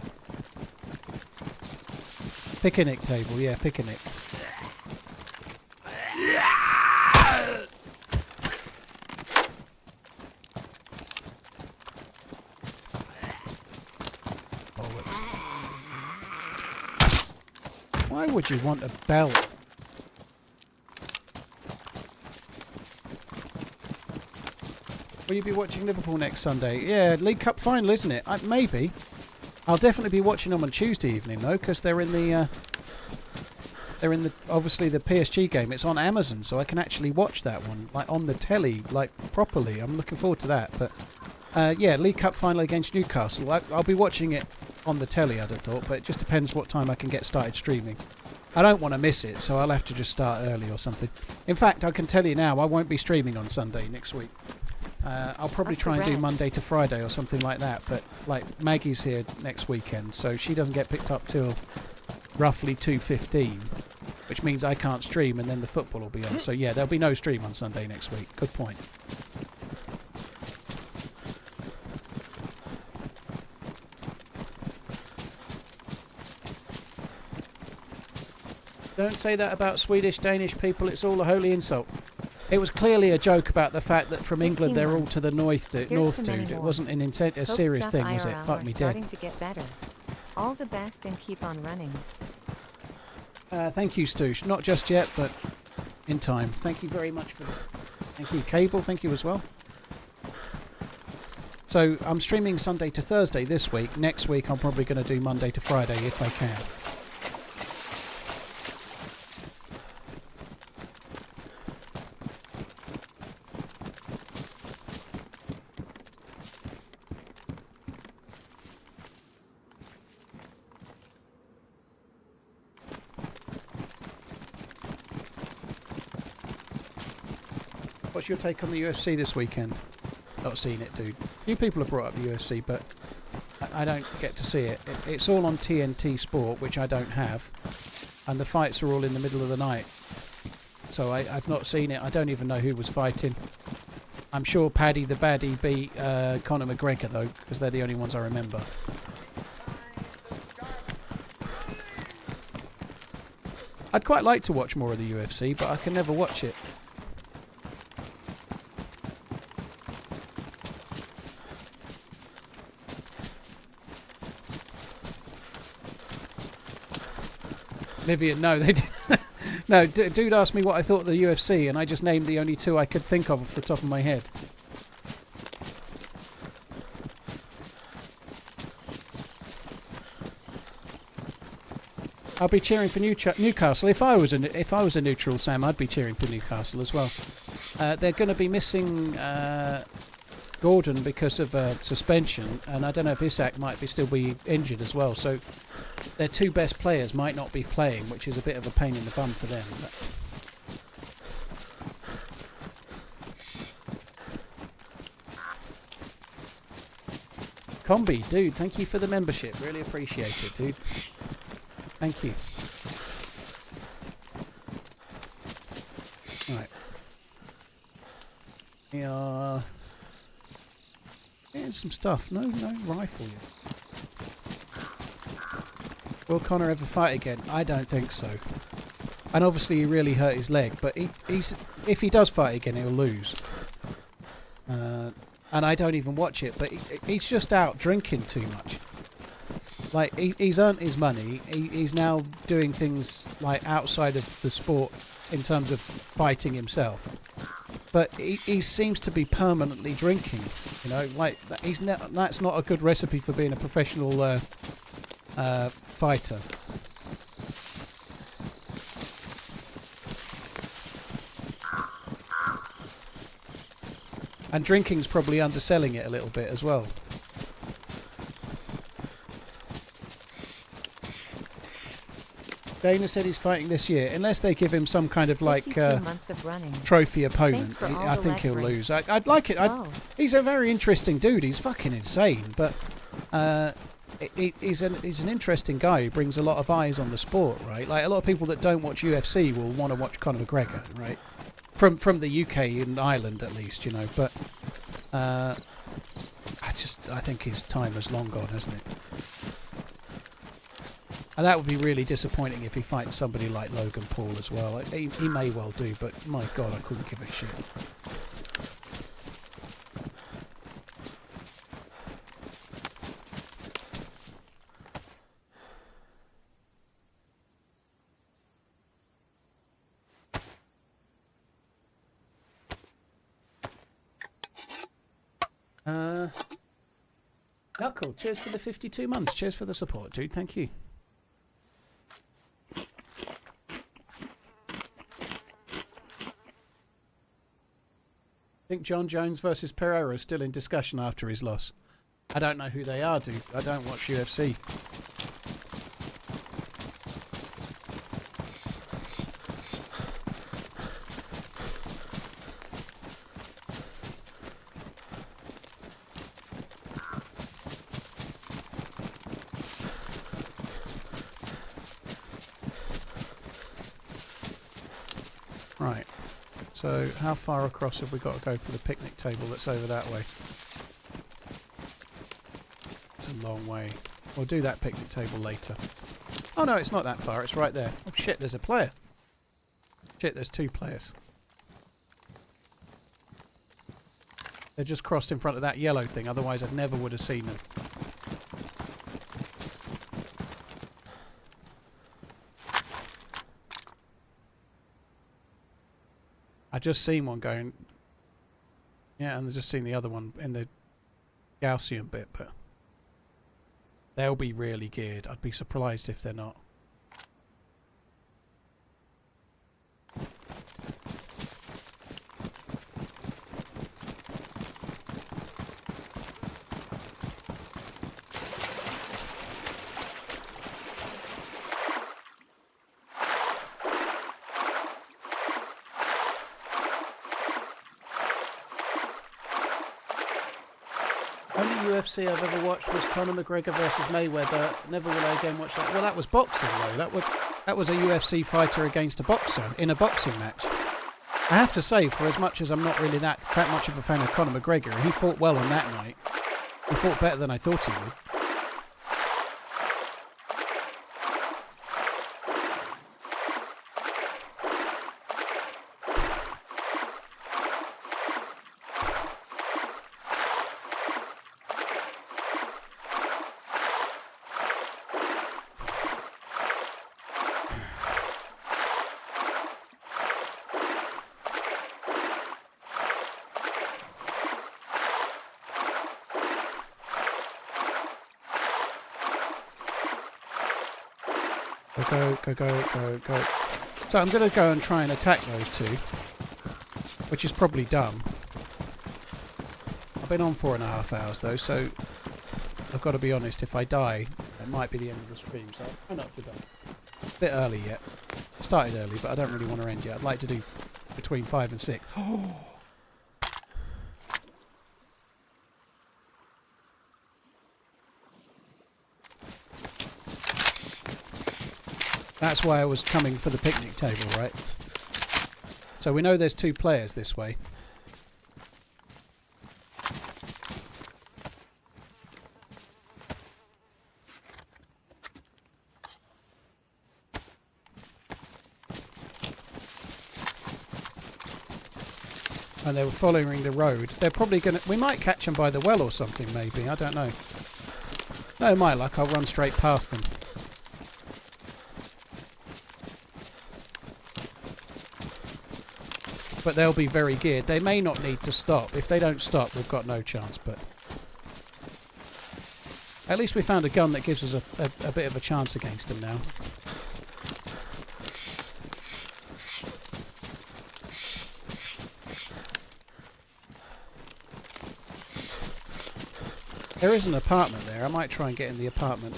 Picnic table, yeah, picnic. Why would you want a belt? Will you be watching Liverpool next Sunday? Yeah, League Cup final, isn't it? Maybe. I'll definitely be watching them on Tuesday evening though, because they're in the obviously the PSG game. It's on Amazon, so I can actually watch that one like on the telly, like properly. I'm looking forward to that. But yeah, League Cup final against Newcastle. I'll be watching it on the telly, I'd have thought, but it just depends what time I can get started streaming. I don't want to miss it, so I'll have to just start early or something. In fact, I can tell you now, I won't be streaming on Sunday next week. I'll probably try and do Monday to Friday or something like that, but like Maggie's here next weekend, so she doesn't get picked up till roughly 2:15, which means I can't stream and then the football will be on. So yeah, there'll be no stream on Sunday next week. Good point. Don't say that about Swedish, Danish people. It's all a holy insult. It was clearly a joke about the fact that from England they're all to the north, dude. It wasn't a serious thing, was it? Fuck me dead. Starting to get better. All the best and keep on running. Thank you, Stoosh. Not just yet, but in time. Thank you very much for that. Thank you, Cable. Thank you as well. So I'm streaming Sunday to Thursday this week. Next week I'm probably going to do Monday to Friday if I can. What's your take on the UFC this weekend? Not seen it, dude. A few people have brought up the UFC, but I don't get to see it. It's all on TNT Sport, which I don't have, and the fights are all in the middle of the night. So I've not seen it. I don't even know who was fighting. I'm sure Paddy the Baddie beat Conor McGregor, though, because they're the only ones I remember. I'd quite like to watch more of the UFC, but I can never watch it. Vivian, no, they did. No, dude asked me what I thought of the UFC, and I just named the only two I could think of off the top of my head. I'll be cheering for Newcastle. If I was a neutral, Sam, I'd be cheering for Newcastle as well. They're going to be missing Gordon because of suspension, and I don't know if Isak might still be injured as well. So their two best players might not be playing, which is a bit of a pain in the bum for them. Combi, dude, thank you for the membership. Really appreciate it, dude. Thank you. Right. We are getting some stuff. No rifle yet. Will Connor ever fight again? I don't think so. And obviously he really hurt his leg, but if he does fight again, he'll lose. And I don't even watch it, but he's just out drinking too much. Like, he's earned his money. He's now doing things like outside of the sport in terms of fighting himself. but he seems to be permanently drinking. You know, like that's not a good recipe for being a professional fighter. And drinking's probably underselling it a little bit as well. Dana said he's fighting this year, unless they give him some kind of like 52 months of running. trophy opponent. For all I the think he'll leg lose. I'd like it. Oh. He's a very interesting dude. He's fucking insane, but he's an interesting guy who brings a lot of eyes on the sport, right? Like a lot of people that don't watch UFC will want to watch Conor McGregor, right? From the UK and Ireland at least, you know. But I think his time has long gone, hasn't it? And that would be really disappointing if he fights somebody like Logan Paul as well. He may well do, but my God, I couldn't give a shit. Knuckle, cheers for the 52 months. Cheers for the support, dude. Thank you. I think John Jones versus Pereira is still in discussion after his loss. I don't know who they are, dude. I don't watch UFC. Right. So, how far across have we got to go for the picnic table that's over that way? It's a long way. We'll do that picnic table later. Oh no, it's not that far. It's right there. Oh shit, there's a player. Shit, there's two players. They just crossed in front of that yellow thing, otherwise I never would have seen them. I just seen one going, yeah, and I just seen the other one in the Gaussian bit, but they'll be really geared. I'd be surprised if they're not. UFC I've ever watched was Conor McGregor versus Mayweather. Never will I again watch that. Well, that was boxing though. That was a UFC fighter against a boxer in a boxing match. I have to say, for as much as I'm not really that much of a fan of Conor McGregor, he fought well on that night. He fought better than I thought he would. Go. So I'm going to go and try and attack those two, which is probably dumb. I've been on 4.5 hours though, so I've got to be honest, if I die, it might be the end of the stream, so I'll try not to die. A bit early yet. Started early, but I don't really want to end yet. I'd like to do between 5 and 6. That's why I was coming for the picnic table, right? So we know there's two players this way. And they were following the road. They're probably going to... We might catch them by the well or something, maybe. I don't know. No, my luck, I'll run straight past them. but they'll be very geared. They may not need to stop. If they don't stop, we've got no chance, but at least we found a gun that gives us a bit of a chance against them now. There is an apartment there. I might try and get in the apartment.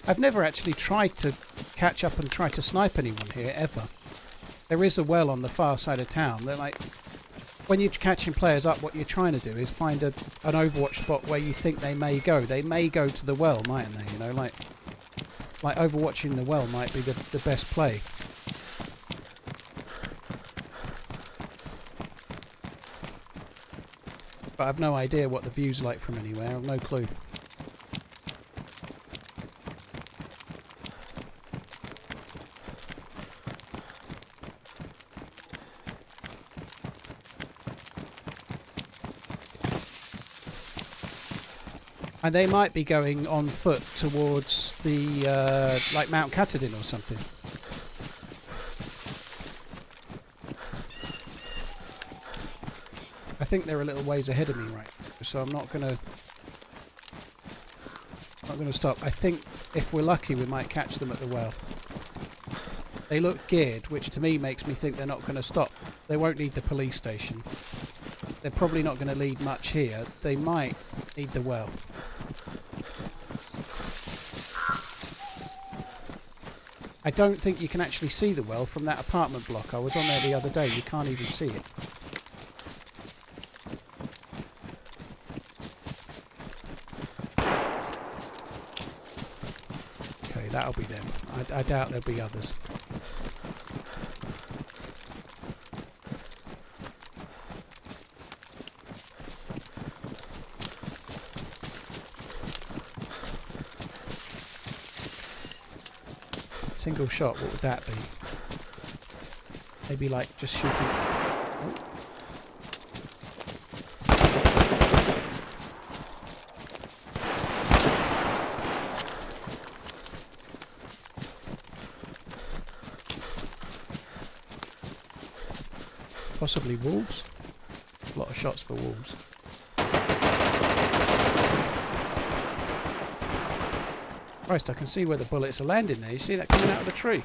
I've never actually tried to catch up and try to snipe anyone here, ever. There is a well on the far side of town. They're like, when you're catching players up, what you're trying to do is find an Overwatch spot where you think they may go. They may go to the well, mightn't they? You know, like overwatching the well might be the best play. But I've no idea what the view's like from anywhere. I've no clue. And they might be going on foot towards the, like Mount Katahdin or something. I think they're a little ways ahead of me right now, so I'm not gonna stop. I think if we're lucky we might catch them at the well. They look geared, which to me makes me think they're not going to stop. They won't need the police station. They're probably not going to lead much here. They might need the well. I don't think you can actually see the well from that apartment block. I was on there the other day. You can't even see it. Okay, that'll be them. I doubt there'll be others. Single shot, what would that be? Maybe like just shooting. Oh. Possibly wolves. A lot of shots for wolves. Christ, I can see where the bullets are landing there. You see that coming out of the tree?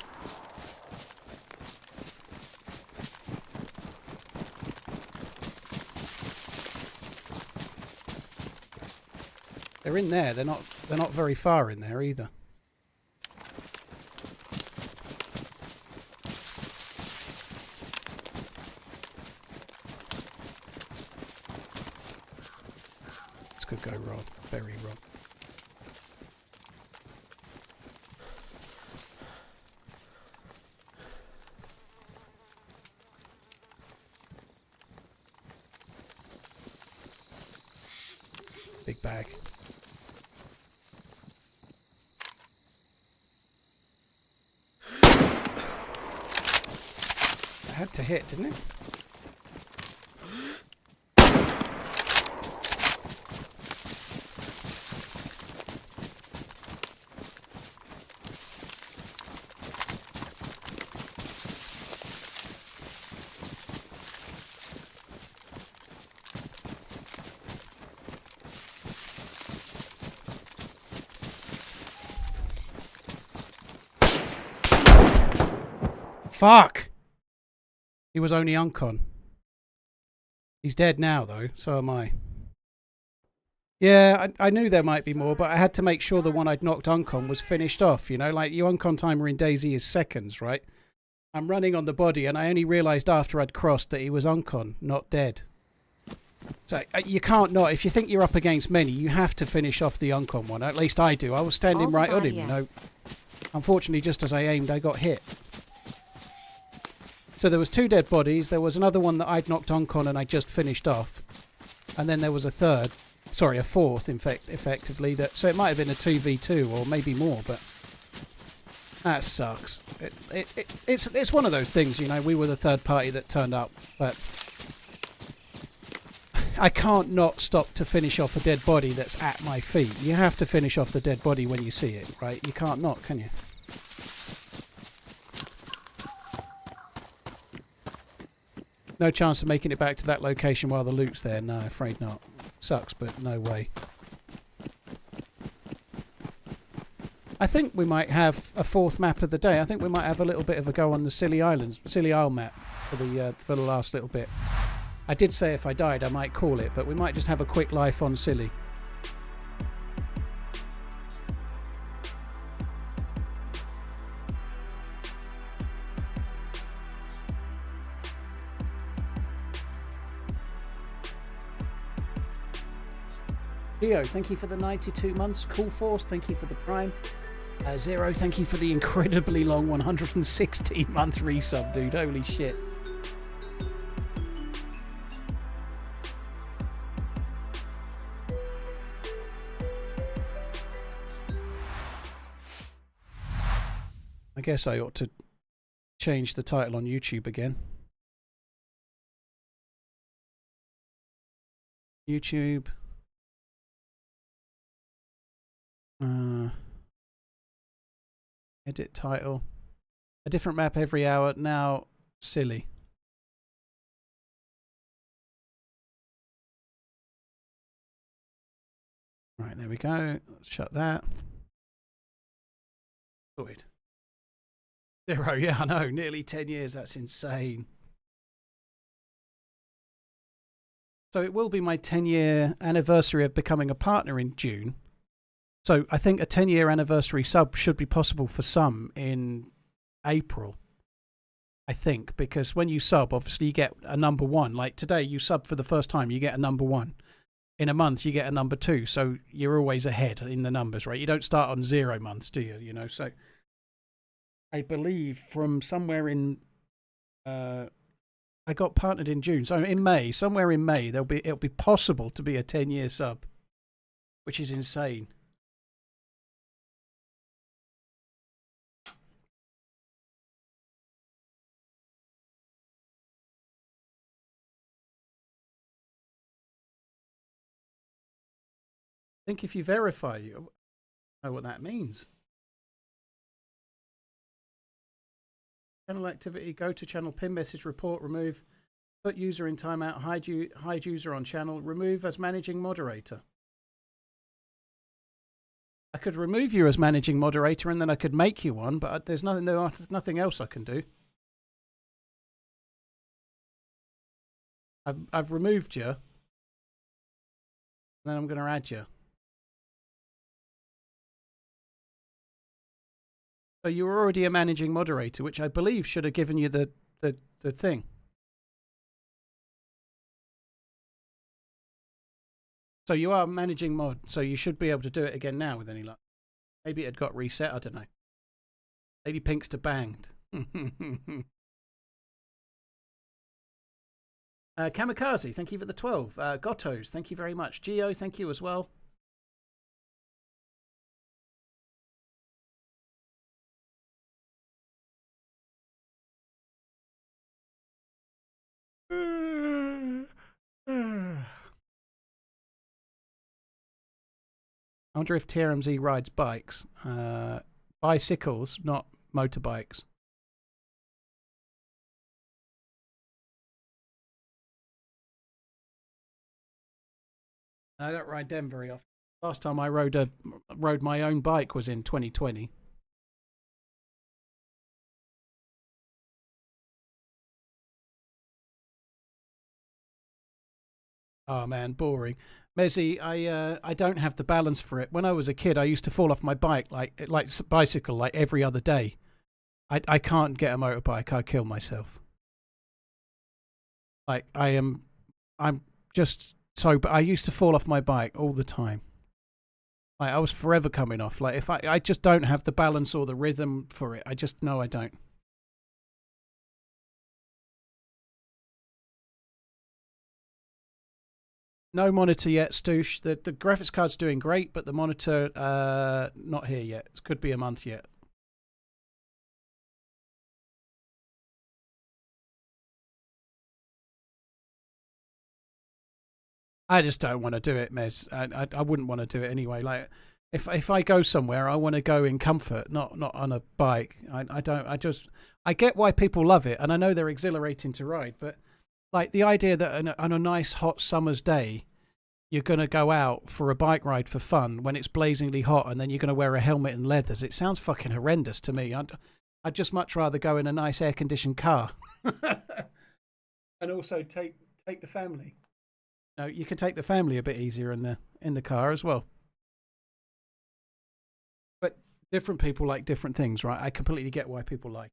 They're in there. They're not very far in there either. This could go wrong. Very wrong. Big bag. It had to hit, didn't it? Fuck! He was only uncon. He's dead now, though. So am I. Yeah, I knew there might be more, but I had to make sure the one I'd knocked uncon was finished off. You know, like your uncon timer in DayZ is seconds, right? I'm running on the body, and I only realised after I'd crossed that he was uncon, not dead. So you can't not. If you think you're up against many, you have to finish off the uncon one. At least I do. I was standing right on him, you know. Unfortunately, just as I aimed, I got hit. So there was 2 dead bodies, there was another one that I'd knocked uncon and I just finished off. And then there was a fourth, in fact, effectively. So it might have been a 2v2 or maybe more, but That sucks. It's one of those things, you know. We were the third party that turned up, but I can't not stop to finish off a dead body that's at my feet. You have to finish off the dead body when you see it, right? You can't not, can you? No chance of making it back to that location while the loot's there. No, afraid not. Sucks, but no way. I think we might have a fourth map of the day. I think we might have a little bit of a go on the Scilly Isle map for the last little bit. I did say if I died I might call it, but we might just have a quick life on Scilly. Leo, thank you for the 92 months. Cool Force, thank you for the Prime. Zero, thank you for the incredibly long 116-month resub, dude. Holy shit. I guess I ought to change the title on YouTube again. YouTube. Edit title. A different map every hour. Now, Scilly. Right, there we go. Let's shut that. Sorted. Zero, yeah, I know. Nearly 10 years. That's insane. So it will be my 10-year anniversary of becoming a partner in June. So I think a 10-year anniversary sub should be possible for some in April. I think, because when you sub, obviously you get a number 1. Like today, you sub for the first time, you get a number 1. In a month, you get a number 2. So you're always ahead in the numbers, right? You don't start on 0 months, do you? You know, so I believe from somewhere in, I got partnered in June. So in May, somewhere in May, it'll be possible to be a 10-year sub, which is insane. I think if you verify, you know what that means. Channel activity, go to channel, pin message, report, remove, put user in timeout, hide user on channel, remove as managing moderator. I could remove you as managing moderator and then I could make you one, but there's nothing else I can do. I've removed you, and then I'm going to add you. So you were already a managing moderator, which I believe should have given you the thing. So you are managing mod, so you should be able to do it again now with any luck. Maybe it had got reset, I don't know. Lady Pinkster banged. Kamikaze, thank you for the 12. Gottos, thank you very much. Geo, thank you as well. I wonder if TRMZ rides bikes. Bicycles, not motorbikes. I don't ride them very often. Last time I rode my own bike was in 2020. Oh man, boring. Mezzy, I don't have the balance for it. When I was a kid, I used to fall off my bike like bicycle like every other day. I can't get a motorbike. I'd kill myself. Like I'm just so. But I used to fall off my bike all the time. Like I was forever coming off. Like if I just don't have the balance or the rhythm for it. I just know I don't. No monitor yet, Stoosh. The graphics card's doing great, but the monitor not here yet. It could be a month yet. I just don't want to do it, Mez. I wouldn't want to do it anyway. Like, if I go somewhere, I want to go in comfort, not on a bike. I get why people love it, and I know they're exhilarating to ride, but like the idea that on a nice hot summer's day, you're going to go out for a bike ride for fun when it's blazingly hot, and then you're going to wear a helmet and leathers. It sounds fucking horrendous to me. I'd just much rather go in a nice air-conditioned car, and also take the family. No, you can take the family a bit easier in the car as well. But different people like different things, right? I completely get why people like.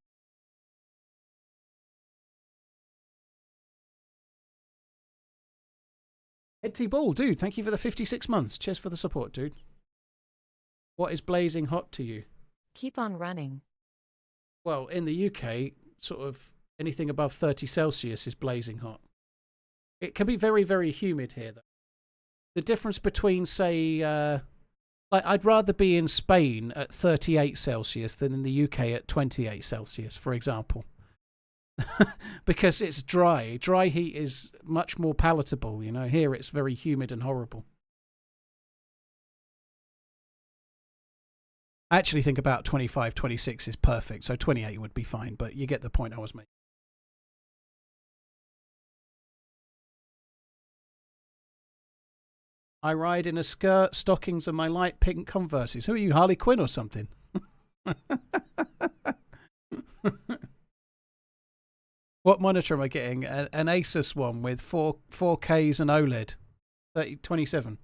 Ed T Ball, dude, thank you for the 56 months. Cheers for the support, dude. What is blazing hot to you? Keep on running. Well, in the UK, sort of anything above 30 Celsius is blazing hot. It can be very, very humid here, though. The difference between, say, like I'd rather be in Spain at 38 Celsius than in the UK at 28 Celsius, for example. Because it's dry. Dry heat is much more palatable, you know. Here it's very humid and horrible. I actually think about 25, 26 is perfect, so 28 would be fine, but you get the point I was making. I ride in a skirt, stockings, and my light pink Converses. Who are you, Harley Quinn or something? What monitor am I getting? An Asus one with 4Ks and OLED. 27.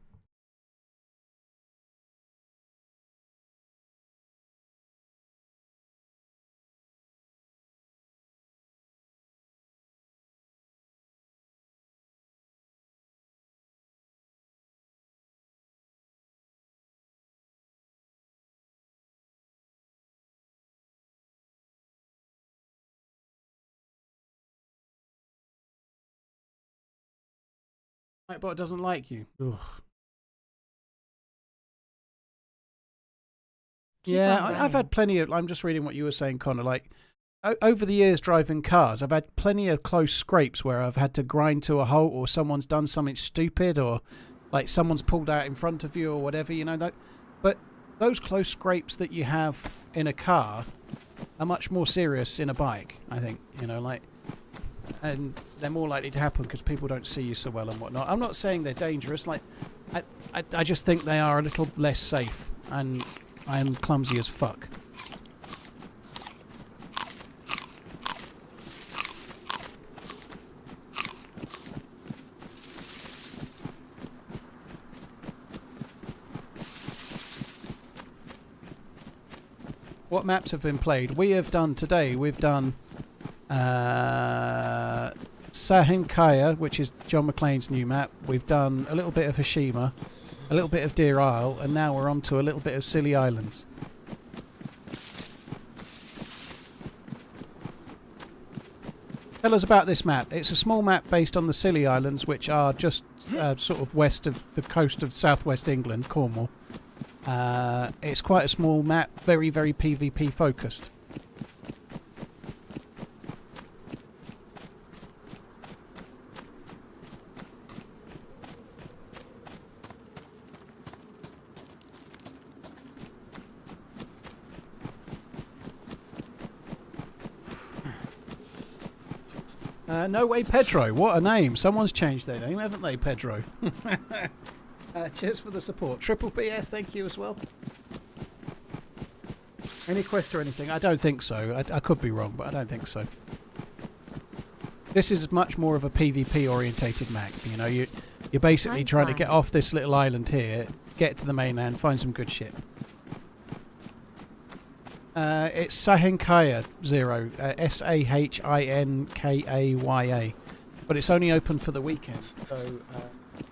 Nightbot doesn't like you. Ugh. Yeah, I've had plenty of... I'm just reading what you were saying, Connor. Like, over the years driving cars, I've had plenty of close scrapes where I've had to grind to a halt, or someone's done something stupid, or like someone's pulled out in front of you or whatever, you know. But those close scrapes that you have in a car are much more serious in a bike, I think, you know, like... And they're more likely to happen because people don't see you so well and whatnot. I'm not saying they're dangerous. Like, I just think they are a little less safe, and I am clumsy as fuck. What maps have been played? We have done today. We've done. Sahinkaya, which is John McClane's new map. We've done a little bit of Hashima, a little bit of Deer Isle, and now we're on to a little bit of Scilly Islands. Tell us about this map. It's a small map based on the Scilly Islands, which are just sort of west of the coast of southwest England, Cornwall. It's quite a small map, very, very PvP focused. No way, Pedro. What a name. Someone's changed their name, haven't they, Pedro? Cheers for the support. Triple PS, thank you as well. Any quest or anything? I don't think so. I could be wrong, but I don't think so. This is much more of a PvP orientated map. You know, you're basically trying to get off this little island here, get to the mainland, find some good shit. It's Sahinkaya 0, Sahinkaya, but it's only open for the weekend, so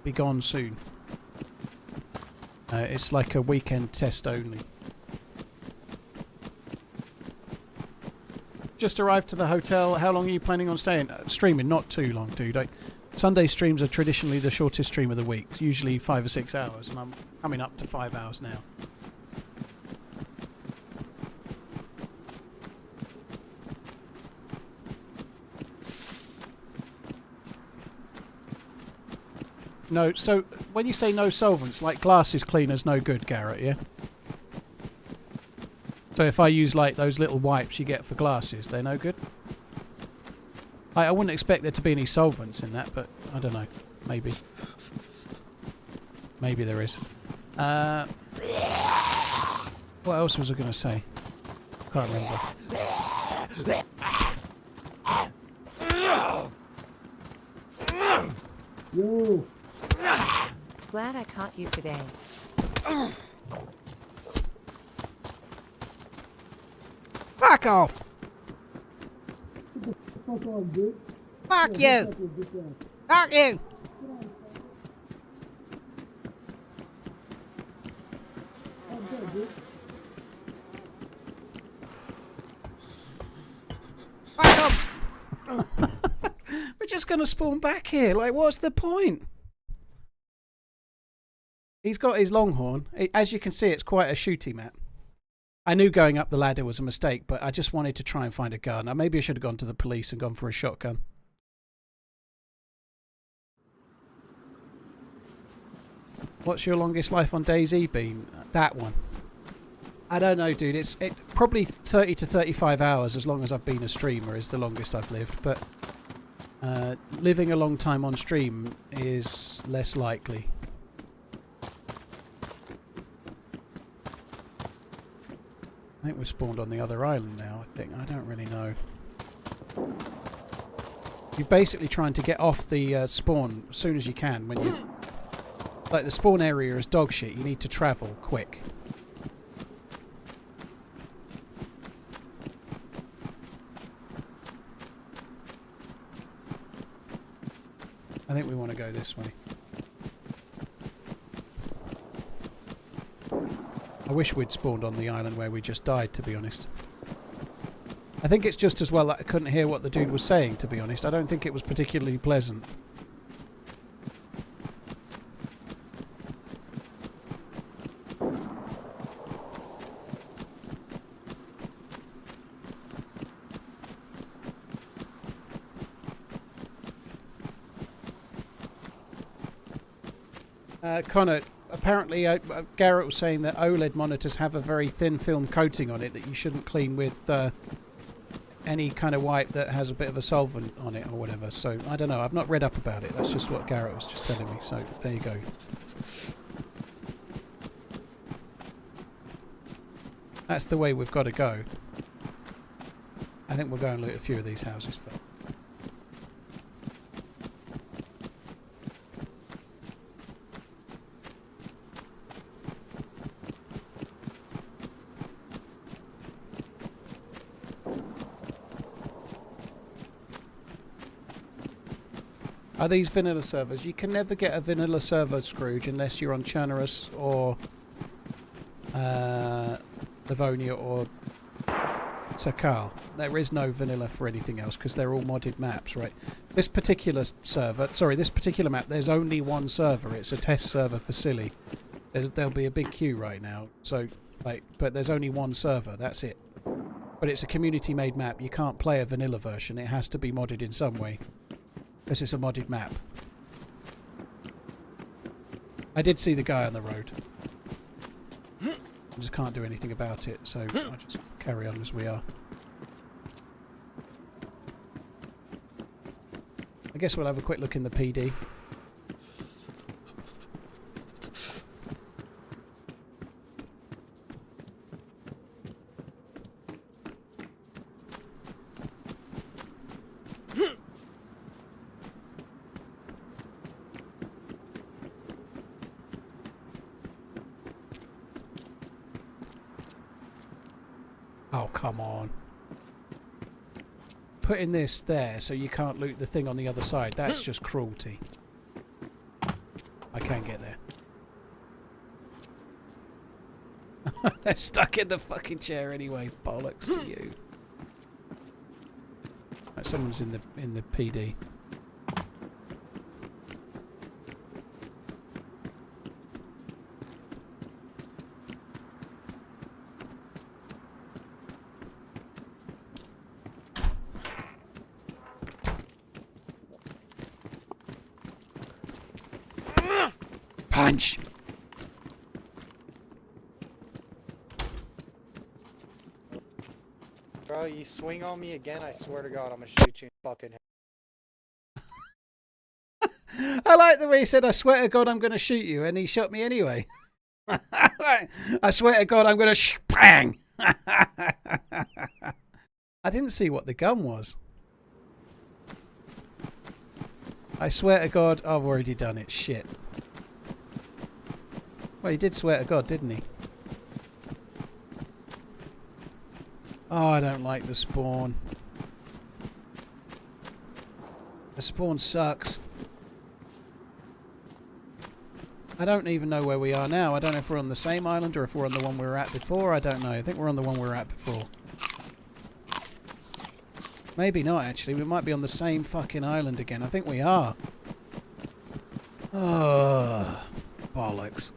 be gone soon. It's like a weekend test only. Just arrived to the hotel. How long are you planning on staying? Streaming, not too long, dude. Sunday streams are traditionally the shortest stream of the week, usually 5 or 6 hours, and I'm coming up to 5 hours now. No, so when you say no solvents, like glasses cleaner's no good, Garrett, yeah? So if I use like those little wipes you get for glasses, they're no good? I wouldn't expect there to be any solvents in that, but I don't know. Maybe. Maybe there is. What else was I going to say? Can't remember. Yo. Glad I caught you today. Fuck off! Fuck off, dude. Fuck you! Fuck you! Fuck off! We're just going to spawn back here. Like, what's the point? He's got his longhorn. As you can see, it's quite a shooty map. I knew going up the ladder was a mistake, but I just wanted to try and find a gun. Now, maybe I should have gone to the police and gone for a shotgun. What's your longest life on DayZ been? That one. I don't know, dude. It's probably 30 to 35 hours as long as I've been a streamer is the longest I've lived. But living a long time on stream is less likely. I think we're spawned on the other island now, I think. I don't really know. You're basically trying to get off the spawn as soon as you can. When you, like, the spawn area is dog shit. You need to travel quick. I think we want to go this way. I wish we'd spawned on the island where we just died, to be honest. I think it's just as well that I couldn't hear what the dude was saying, to be honest. I don't think it was particularly pleasant. Connor, apparently Garrett was saying that OLED monitors have a very thin film coating on it that you shouldn't clean with any kind of wipe that has a bit of a solvent on it or whatever. So I don't know, I've not read up about it. That's just what Garrett was just telling me. So there you go. That's the way we've got to go. I think we'll go and loot a few of these houses first. Are these vanilla servers? You can never get a vanilla server, Scrooge, unless you're on Chernarus or Livonia or Sakal. There is no vanilla for anything else because they're all modded maps, right? This particular server, sorry, this particular map, there's only one server. It's a test server for Scilly. There'll be a big queue right now. So, like, but there's only one server. That's it. But it's a community-made map. You can't play a vanilla version. It has to be modded in some way. This is a modded map. I did see the guy on the road. I just can't do anything about it, so I'll just carry on as we are. I guess we'll have a quick look in the PD. Oh, come on. Putting this there so you can't loot the thing on the other side, that's just cruelty. I can't get there. They're stuck in the fucking chair anyway. Bollocks to you. Right, someone's in the PD. Punch! Bro, you swing on me again, I swear to God, I'm gonna shoot you in the fucking head. I like the way he said, I swear to God I'm going to shoot you, and he shot me anyway. I swear to God I'm going to bang! I didn't see what the gun was. I swear to God I've already done it. Shit. Well, he did swear to God, didn't he? Oh, I don't like the spawn. The spawn sucks. I don't even know where we are now. I don't know if we're on the same island or if we're on the one we were at before. I don't know. I think we're on the one we were at before. Maybe not, actually. We might be on the same fucking island again. I think we are. Oh, bollocks.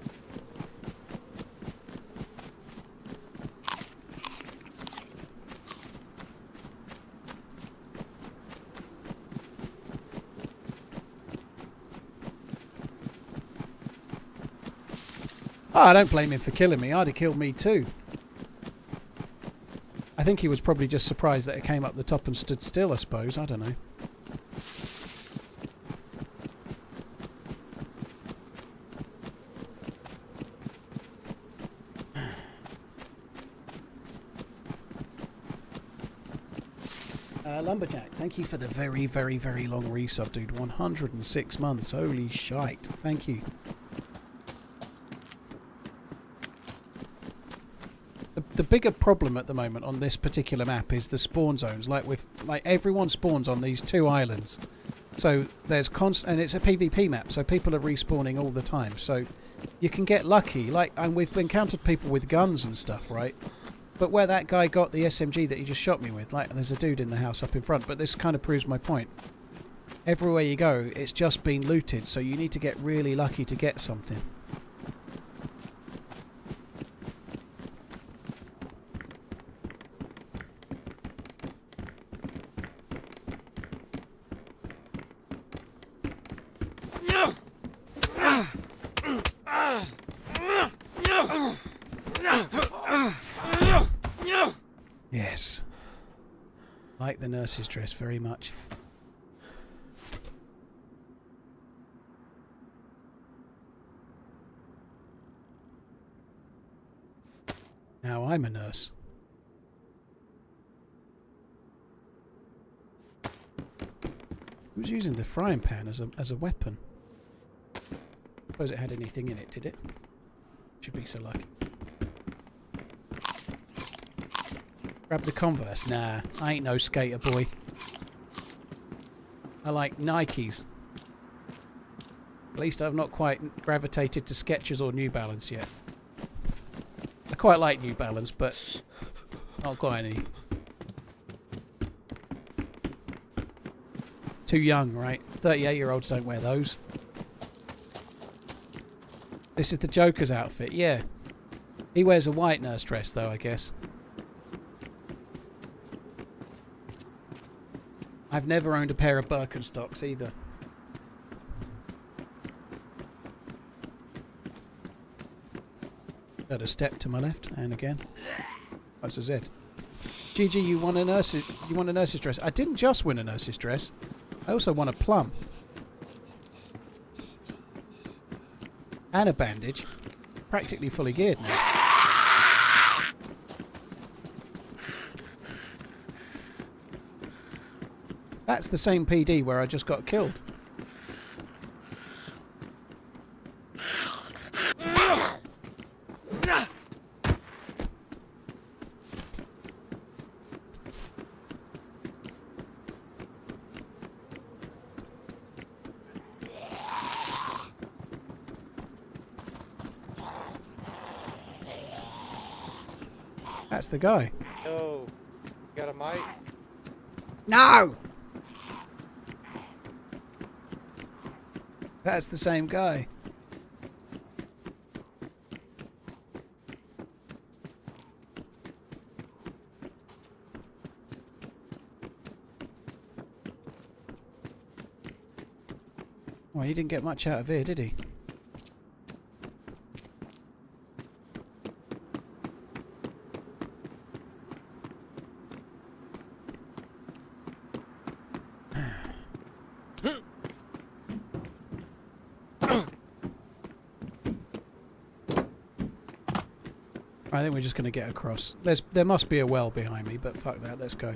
Oh, I don't blame him for killing me. I'd have killed me too. I think he was probably just surprised that it came up the top and stood still, I suppose. I don't know. Lumberjack, thank you for the very, very, very long resub, dude. 106 months. Holy shite. Thank you. The bigger problem at the moment on this particular map is the spawn zones. Like everyone spawns on these two islands, so there's and it's a PvP map, so people are respawning all the time. So you can get lucky. And we've encountered people with guns and stuff, right? But where that guy got the SMG that he just shot me with, there's a dude in the house up in front. But this kind of proves my point. Everywhere you go, it's just been looted, so you need to get really lucky to get something. Yes. Like the nurse's dress very much. Now I'm a nurse. Who's using the frying pan as a weapon? Suppose it had anything in it, did it? Should be so lucky. Grab the Converse. Nah, I ain't no skater boy. I like Nikes. At least I've not quite gravitated to Skechers or New Balance yet. I quite like New Balance, but not got any. Too young, right? 38-year-olds don't wear those. This is the Joker's outfit, yeah. He wears a white nurse dress, though, I guess. I've never owned a pair of Birkenstocks either. Got a step to my left, and again. That's a Z. GG, you won a nurse's dress. I didn't just win a nurse's dress. I also won a plum. And a bandage. Practically fully geared now. That's the same PD where I just got killed. That's the guy. Yo, got a mic? No! That's the same guy. Well, he didn't get much out of here, did he? I think we're just going to get across. There must be a well behind me, but fuck that. Let's go.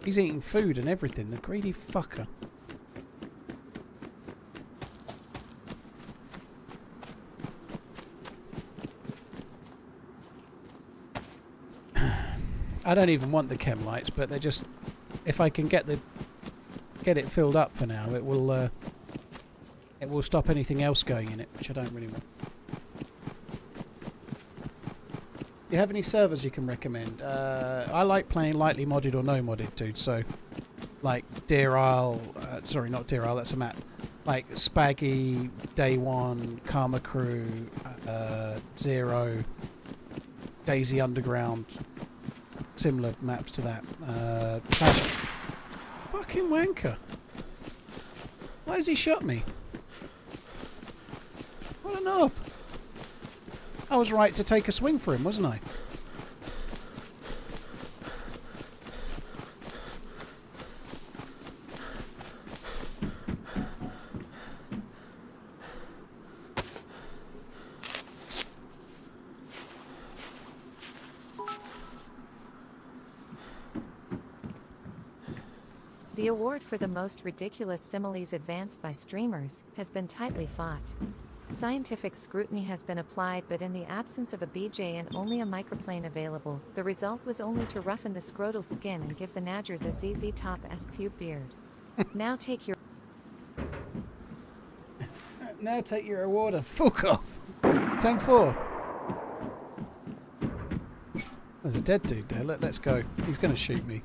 He's eating food and everything. The greedy fucker. I don't even want the chem lights, but they're just... If I can get it filled up for now, it will stop anything else going in it, which I don't really want. Do you have any servers you can recommend? I like playing lightly modded or no modded, dude. So, like Deer Isle, sorry, not Deer Isle, that's a map. Like Spaggy, Day One, Karma Crew, Zero, DayZ Underground, similar maps to that. Fucking wanker! Why has he shot me? What a knob! I was right to take a swing for him, wasn't I? The award for the most ridiculous similes advanced by streamers has been tightly fought. Scientific scrutiny has been applied, but in the absence of a BJ and only a microplane available, the result was only to roughen the scrotal skin and give the Nadgers a ZZ Top S pube beard. Now take your award and fuck off. 10-4. There's a dead dude there. Let's go. He's going to shoot me.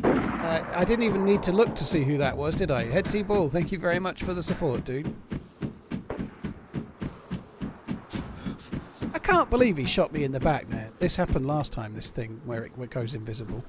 I didn't even need to look to see who that was, did I? Head T-Ball, thank you very much for the support, dude. I can't believe he shot me in the back there. This happened last time, this thing, where it goes invisible.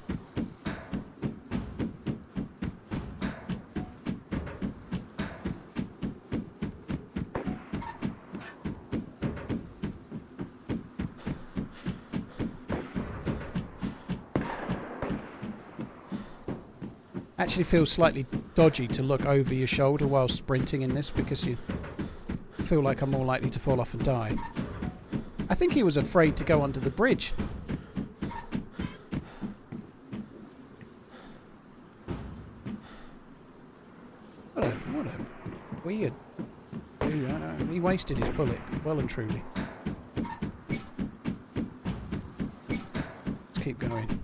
Actually feels slightly dodgy to look over your shoulder while sprinting in this, because you feel like I'm more likely to fall off and die. I think he was afraid to go under the bridge. What a weird dude. I know. He wasted his bullet, well and truly. Let's keep going.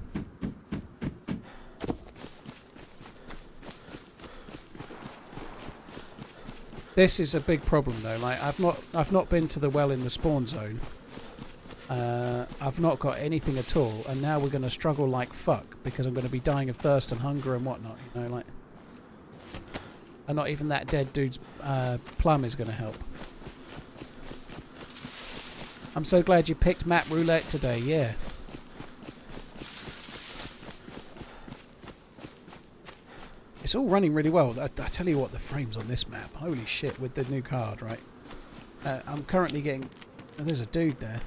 This is a big problem though. Like I've not been to the well in the spawn zone. I've not got anything at all, and now we're going to struggle like fuck because I'm going to be dying of thirst and hunger and whatnot. You know, like, and not even that dead dude's plum is going to help. I'm so glad you picked map roulette today. Yeah. It's all running really well. I tell you what, the frames on this map, holy shit, with the new card, right? I'm currently getting... Oh, there's a dude there.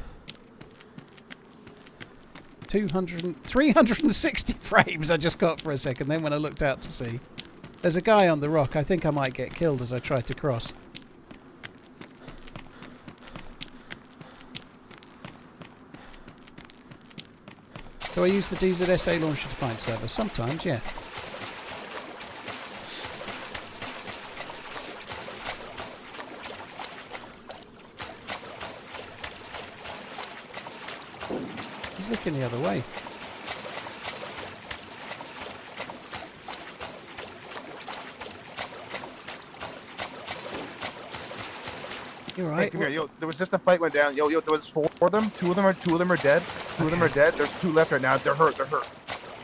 360 frames I just got for a second, then when I looked out to see. There's a guy on the rock. I think I might get killed as I tried to cross. Do I use the DZSA launcher to find servers? Sometimes, yeah. Looking the other way. You're right. Hey, come here, yo. There was just a fight went down. Yo, there was 4 of them. Two of them are dead. Two of them are dead. There's 2 left right now. They're hurt.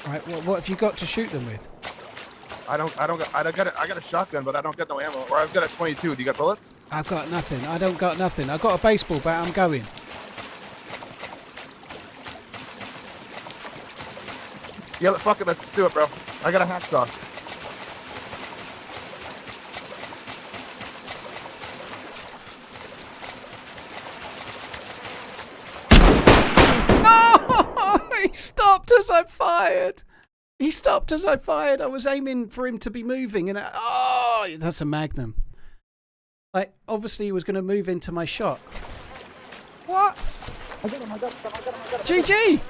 Right. Well, what have you got to shoot them with? I got a shotgun, but I don't got no ammo. Or I've got a 22. Do you got bullets? I've got nothing. I don't got nothing. I've got a baseball bat. I'm going. Yeah, fuck it. Let's do it, bro. I got a hacksaw. Oh! He stopped as I fired. He stopped as I fired. I was aiming for him to be moving, and oh, that's a Magnum. Like, obviously, he was going to move into my shot. What? GG!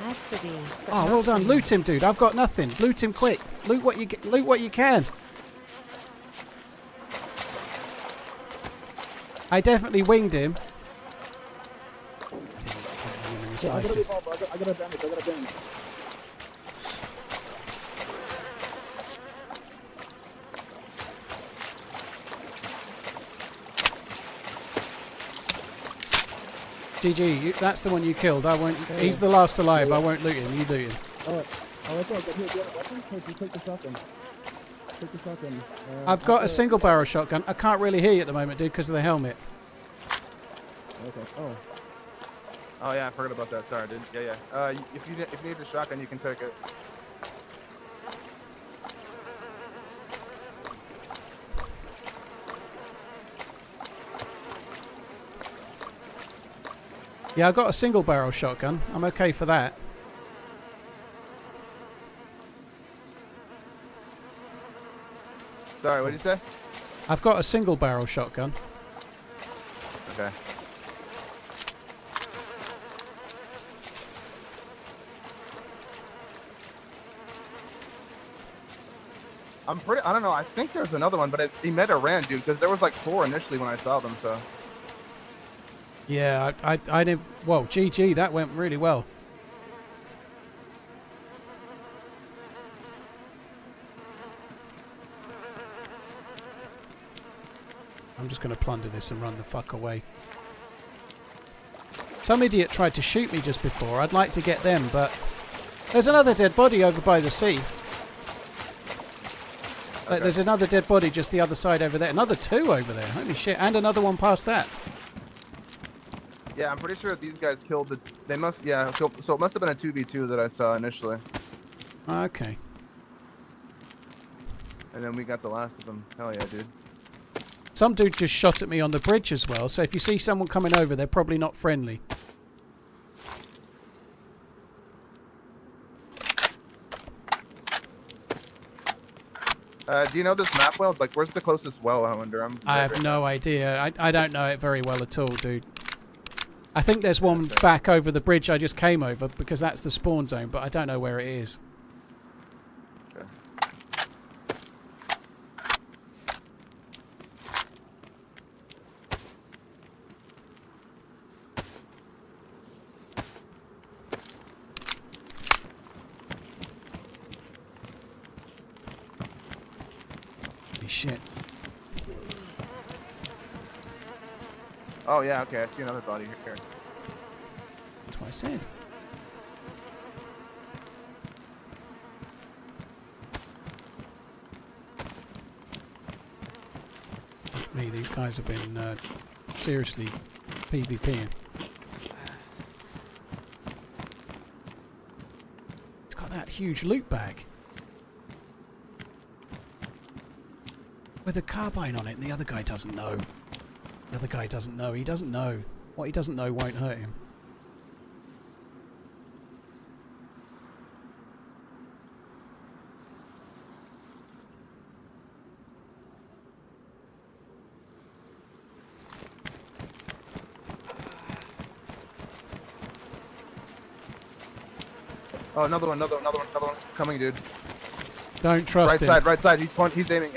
As for thee. but Oh, not well done. thee. Loot him, dude. I've got nothing. Loot him quick. Loot what you can. I definitely winged him. I got a bandage. GG, that's the one you killed. I won't. He's the last alive. I won't loot him. You loot him. I've got a single barrel shotgun. I can't really hear you at the moment, dude, because of the helmet. Oh yeah, I forgot about that. Sorry, dude. Yeah. If you need the shotgun, you can take it. Yeah, I've got a single barrel shotgun. I'm okay for that. Sorry, what did you say? I've got a single barrel shotgun. Okay. I don't know, I think there's another one, but he might have ran, dude, because there was like 4 initially when I saw them, so. Yeah, I didn't. Whoa, GG, that went really well. I'm just going to plunder this and run the fuck away. Some idiot tried to shoot me just before. I'd like to get them, but there's another dead body over by the sea. Okay. There's another dead body just the other side over there. Another 2 over there. Holy shit. And another one past that. Yeah, I'm pretty sure these guys killed the. They must. Yeah. So it must have been a 2v2 that I saw initially, Okay. and then we got the last of them. Hell yeah, dude. Some dude just shot at me on the bridge as well. So if you see someone coming over, they're probably not friendly. Do you know this map well? Like, where's the closest well? I wonder. I have no idea. I don't know it very well at all, dude. I think there's one back over the bridge I just came over because that's the spawn zone, but I don't know where it is. Okay. Holy shit. Oh yeah. Okay. I see another body here. That's what I said. Fuck me, these guys have been seriously PvPing. It's got that huge loot bag. With a carbine on it, and the other guy doesn't know. The other guy doesn't know. He doesn't know. What he doesn't know won't hurt him. Oh, another one coming, dude. Don't trust him. Right side. He's aiming.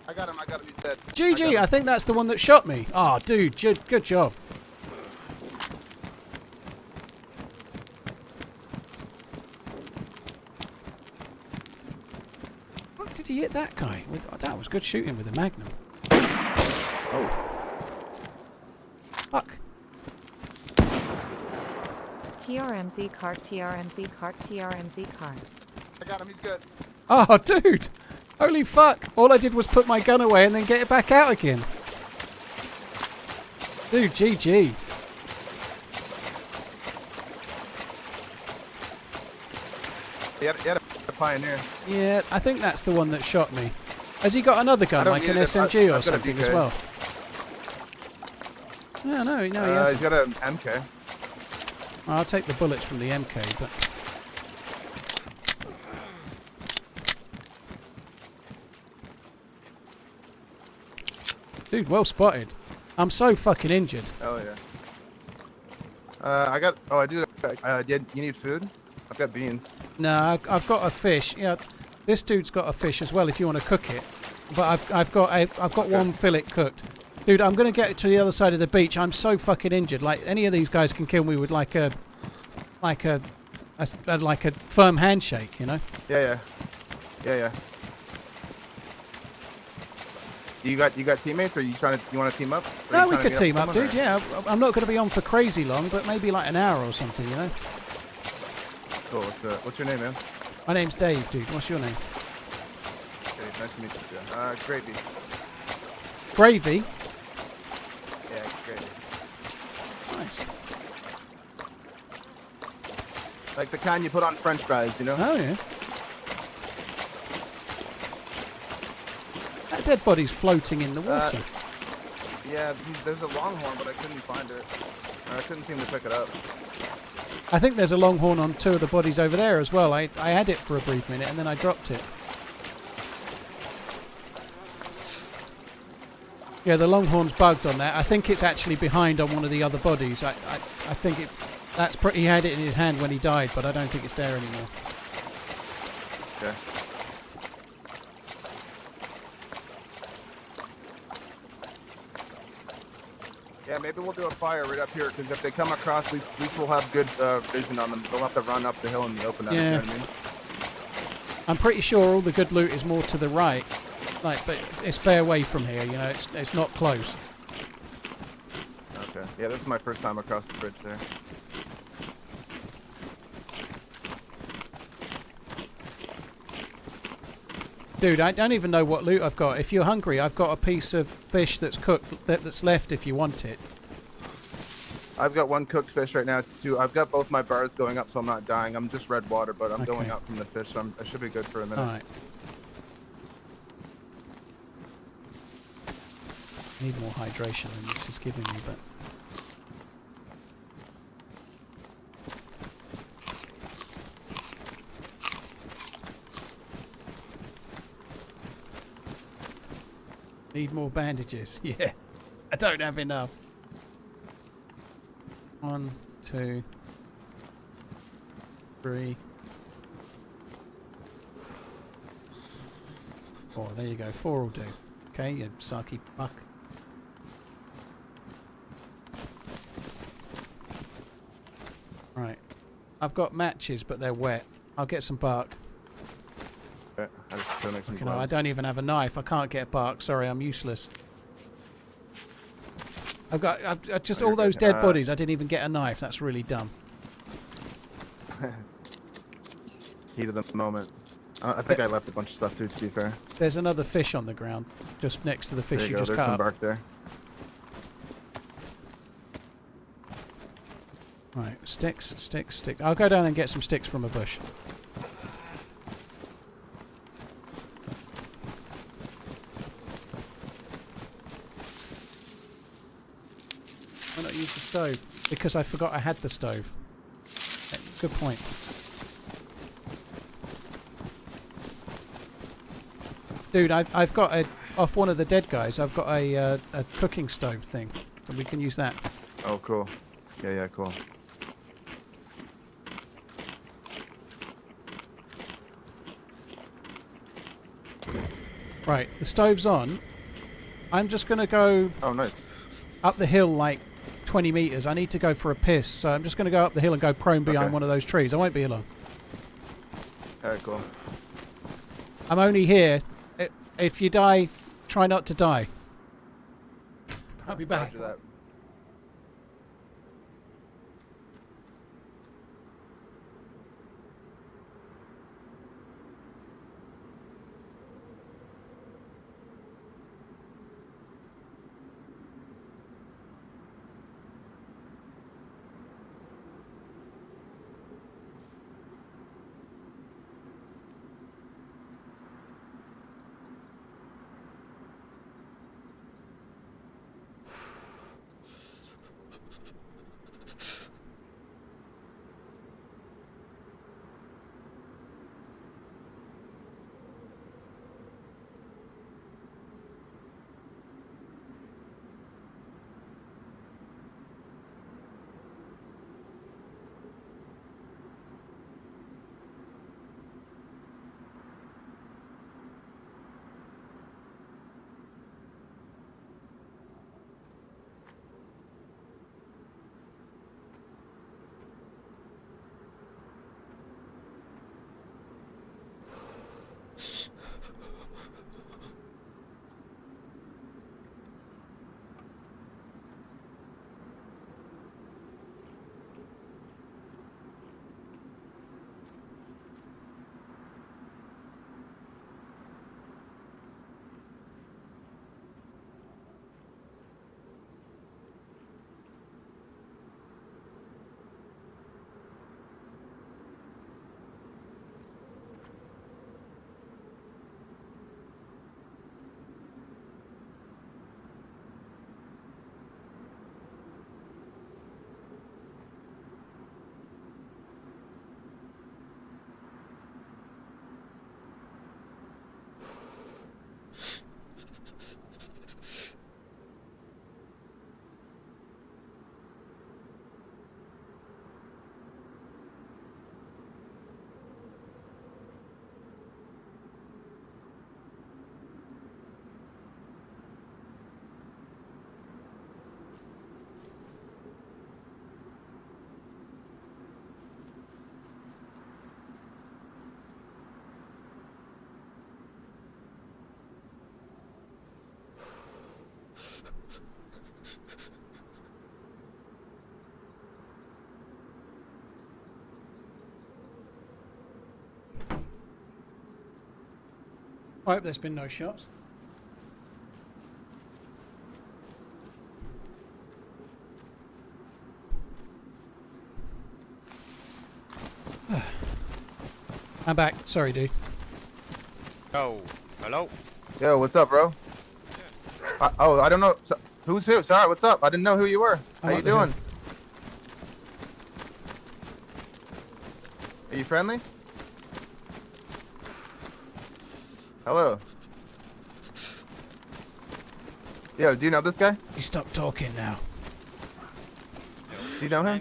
I got him. He's dead. GG, I think that's the one that shot me. Oh, dude, good job. What did he hit that guy? That was good shooting with a Magnum. Oh. Fuck. TRMZ cart, TRMZ cart, TRMZ cart. I got him. He's good. Oh, dude. Holy fuck. All I did was put my gun away and then get it back out again. Dude, GG. He had a Pioneer. Yeah, I think that's the one that shot me. Has he got another gun, I don't like an need it. SMG or I've got a something as DK. well? Yeah, no, he He's hasn't. got an MK. I'll take the bullets from the MK, but... Dude, well spotted. I'm so fucking injured. Oh yeah. I got. Oh, I do. You need food? I've got beans. No, I've got a fish. Yeah, this dude's got a fish as well if you want to cook it. But I've got one fillet cooked. Dude, I'm gonna get to the other side of the beach. I'm so fucking injured. Like any of these guys can kill me with like a firm handshake, you know? Yeah. You got teammates, or you want to team up? Or No, you we trying to could meet up team with up, someone, dude. or- Yeah, I'm not gonna be on for crazy long, but maybe like an hour or something, you know? Cool. What's your name, man? My name's Dave, dude. What's your name? Okay, nice to meet you. Gravy. Gravy. Yeah, gravy. Nice. Like the kind you put on French fries, you know? Oh yeah. That dead body's floating in the water. Yeah, there's a longhorn, but I couldn't find it. Or I couldn't seem to pick it up. I think there's a longhorn on two of the bodies over there as well. I had it for a brief minute and then I dropped it. Yeah, the longhorn's bugged on that. I think it's actually behind on one of the other bodies. I think he had it in his hand when he died, but I don't think it's there anymore. Okay. Yeah, maybe we'll do a fire right up here, because if they come across, at least we'll have good vision on them. They'll have to run up the hill in the open. Yeah. You know what I mean? I'm pretty sure all the good loot is more to the right. Like, but it's fair away from here, you know, it's not close. Okay. Yeah, this is my first time across the bridge there. Dude, I don't even know what loot I've got. If you're hungry, I've got a piece of fish that's cooked that's left if you want it. I've got one cooked fish right now, too. I've got both my bars going up, so I'm not dying. I'm just red water, but I'm going up from the fish, so I should be good for a minute. Alright. Need more hydration than this is giving me, but... Need more bandages. Yeah. I don't have enough. 1, 2, 3, 4. There you go. 4 will do. Okay, you sucky fuck. Right. I've got matches, but they're wet. I'll get some bark. Yeah, I just go make some You know, I don't even have a knife. I can't get bark. Sorry, I'm useless. I've just all those dead bodies. I didn't even get a knife. That's really dumb. Heat of the moment. I think I left a bunch of stuff too, to be fair. There's another fish on the ground, just next to the fish There you go. just There's cut some up. bark there. Right, sticks. I'll go down and get some sticks from a bush. Why not use the stove? Because I forgot I had the stove. Good point. Dude, I've got off one of the dead guys. I've got a cooking stove thing, so we can use that. Oh, cool. Yeah, cool. Right, the stove's on. I'm just gonna go Oh, nice. up the hill like 20 meters. I need to go for a piss, so I'm just gonna go up the hill and go prone behind Okay. one of those trees. I won't be long. Alright, cool. I'm only here. If you die, try not to die. I'll be back. Roger that. I hope there's been no shots. I'm back. Sorry, dude. Oh, hello. Yo, what's up, bro? Oh, I don't know. Who's who? Sorry, what's up? I didn't know who you were. How you doing? Are you friendly? Hello. Yo, do you know this guy? He stopped talking now. Do you know him?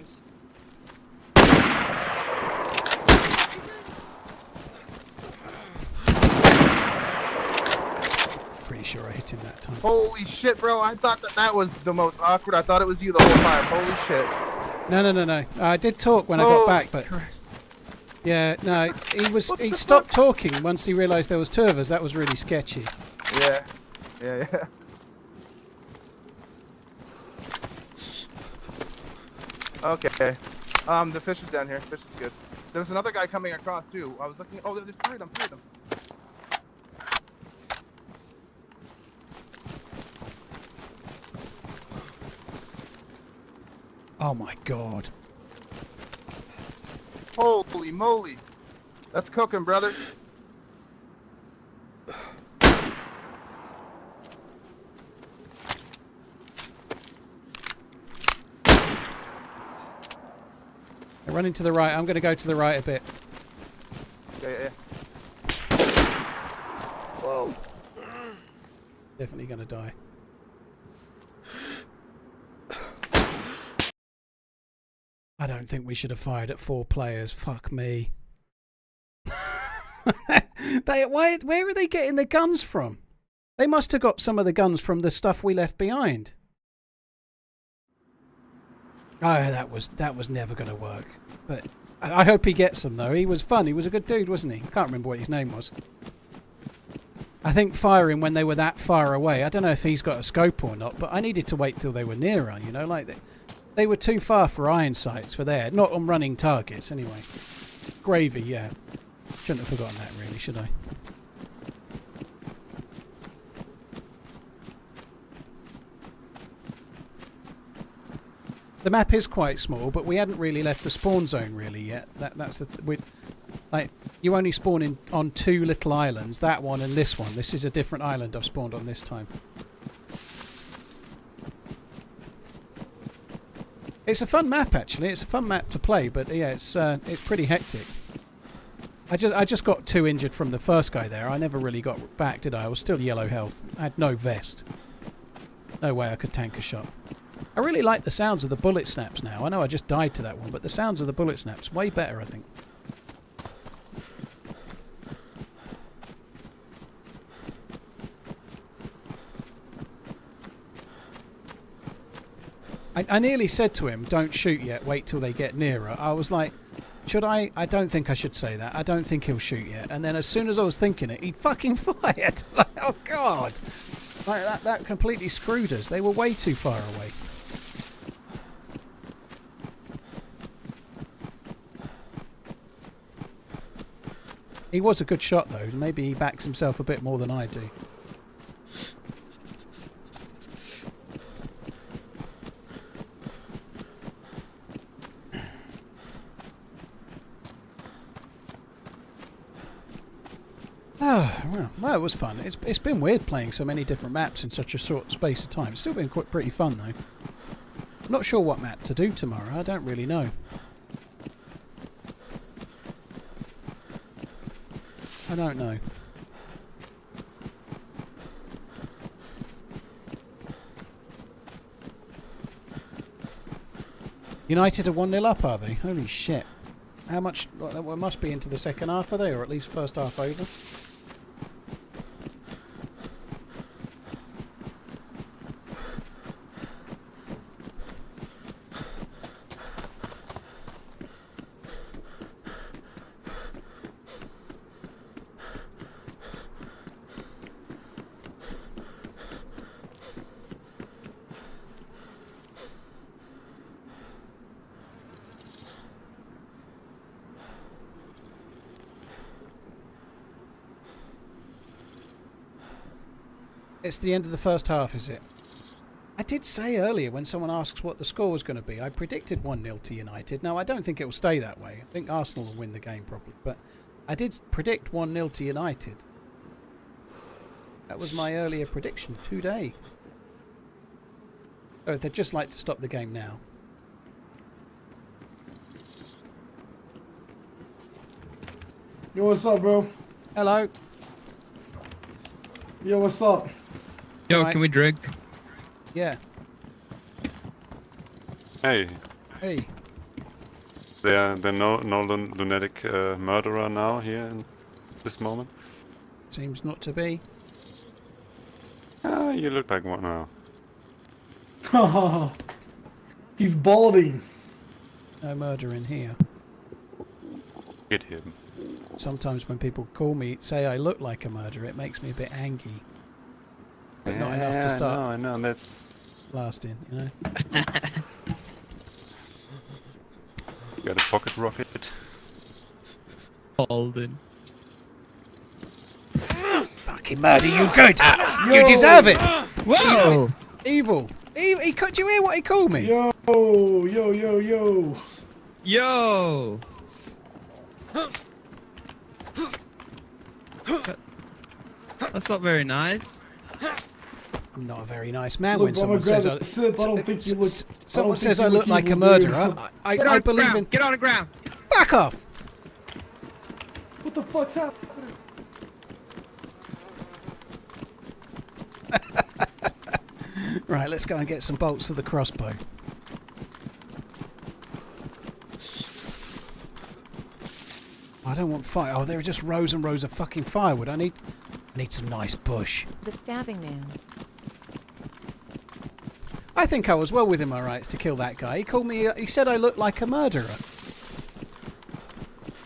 Pretty sure I hit him that time. Holy shit, bro. I thought that was the most awkward. I thought it was you the whole time. Holy shit. No. I did talk when I got back, but... Christ. Yeah, no, he stopped talking once he realised there was two of us. That was really sketchy. Yeah. Okay. The fish is down here. Fish is good. There's another guy coming across too. I was looking. Oh, there's three of them. Oh my god. Holy moly. That's cooking, brother. They're running to the right. I'm going to go to the right a bit. Yeah. Whoa. Definitely going to die. I don't think we should have fired at 4 players. Fuck me. Where are they getting the guns from? They must have got some of the guns from the stuff we left behind. Oh, that was never going to work. But I hope he gets them, though. He was fun. He was a good dude, wasn't he? I can't remember what his name was. I think firing when they were that far away, I don't know if he's got a scope or not, but I needed to wait till they were nearer, you know, like they were too far for iron sights for there. Not on running targets, anyway. Gravy, yeah. Shouldn't have forgotten that, really, should I? The map is quite small, but we hadn't really left the spawn zone really yet. That's the like you only spawn on 2 little islands, that one and this one. This is a different island I've spawned on this time. It's a fun map actually. It's a fun map to play, but yeah, it's pretty hectic. I just got 2 injured from the first guy there. I never really got back, did I? I was still yellow health. I had no vest. No way I could tank a shot. I really like the sounds of the bullet snaps now. I know I just died to that one, but the sounds of the bullet snaps way better, I think. I nearly said to him, don't shoot yet, wait till they get nearer. I was like, should I? I don't think I should say that. I don't think he'll shoot yet. And then as soon as I was thinking it, he fucking fired. Like, oh, God. Like, that completely screwed us. They were way too far away. He was a good shot, though. Maybe he backs himself a bit more than I do. Well, it was fun. It's been weird playing so many different maps in such a short space of time. It's still been pretty fun, though. I'm not sure what map to do tomorrow. I don't really know. I don't know. United are 1-0 up, are they? Holy shit. How much? Well, it must be into the second half, are they? Or at least first half over? It's the end of the first half, is it? I did say earlier when someone asks what the score was going to be, I predicted 1-0 to United. Now, I don't think it will stay that way. I think Arsenal will win the game probably. But I did predict 1-0 to United. That was my earlier prediction today. Oh, they'd just like to stop the game now. Yo, what's up, bro? Hello. Yo, what's up? Yo, Right. can we drink? Yeah. Hey, Hey. there no lunatic murderer now here in this moment. Seems not to be. Ah, you look like one now. He's balding. No murder in here. Get him. Sometimes when people call me, say I look like a murderer, it makes me a bit angry. But not enough to start I know, that's... blasting, you know? Got a pocket rocket. Holden. Fucking murder you good! You deserve it! Whoa! Evil! He did you hear what he called me? Yo, yo, yo, yo. Yo! That's not very nice. I'm not a very nice man Look, when someone says I I look like a murderer. I believe in. Get on the ground! Back off! What the fuck's happening? Right, let's go and get some bolts for the crossbow. I don't want fire. Oh, there are just rows and rows of fucking firewood. I need some nice bush. The stabbing man's. I think I was well within my rights to kill that guy. He called me. He said I looked like a murderer.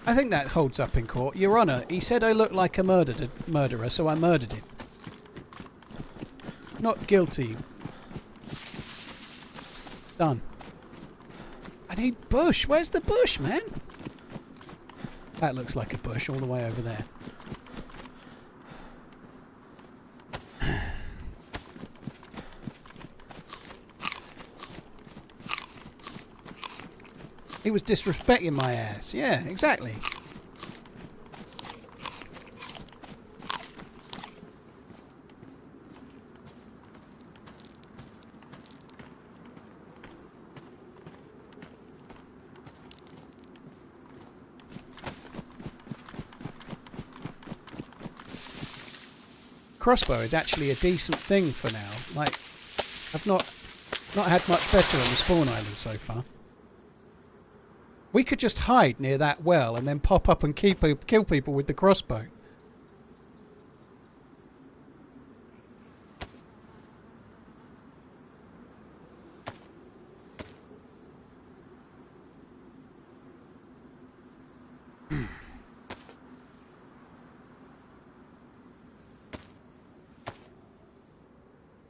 I think that holds up in court, Your Honour. He said I looked like a murderer, so I murdered him. Not guilty. Done. I need bush. Where's the bush, man? That looks like a bush all the way over there. He was disrespecting my ass. Yeah, exactly. Crossbow is actually a decent thing for now. Like, I've not had much better on the spawn island so far. We could just hide near that well and then pop up and kill people with the crossbow.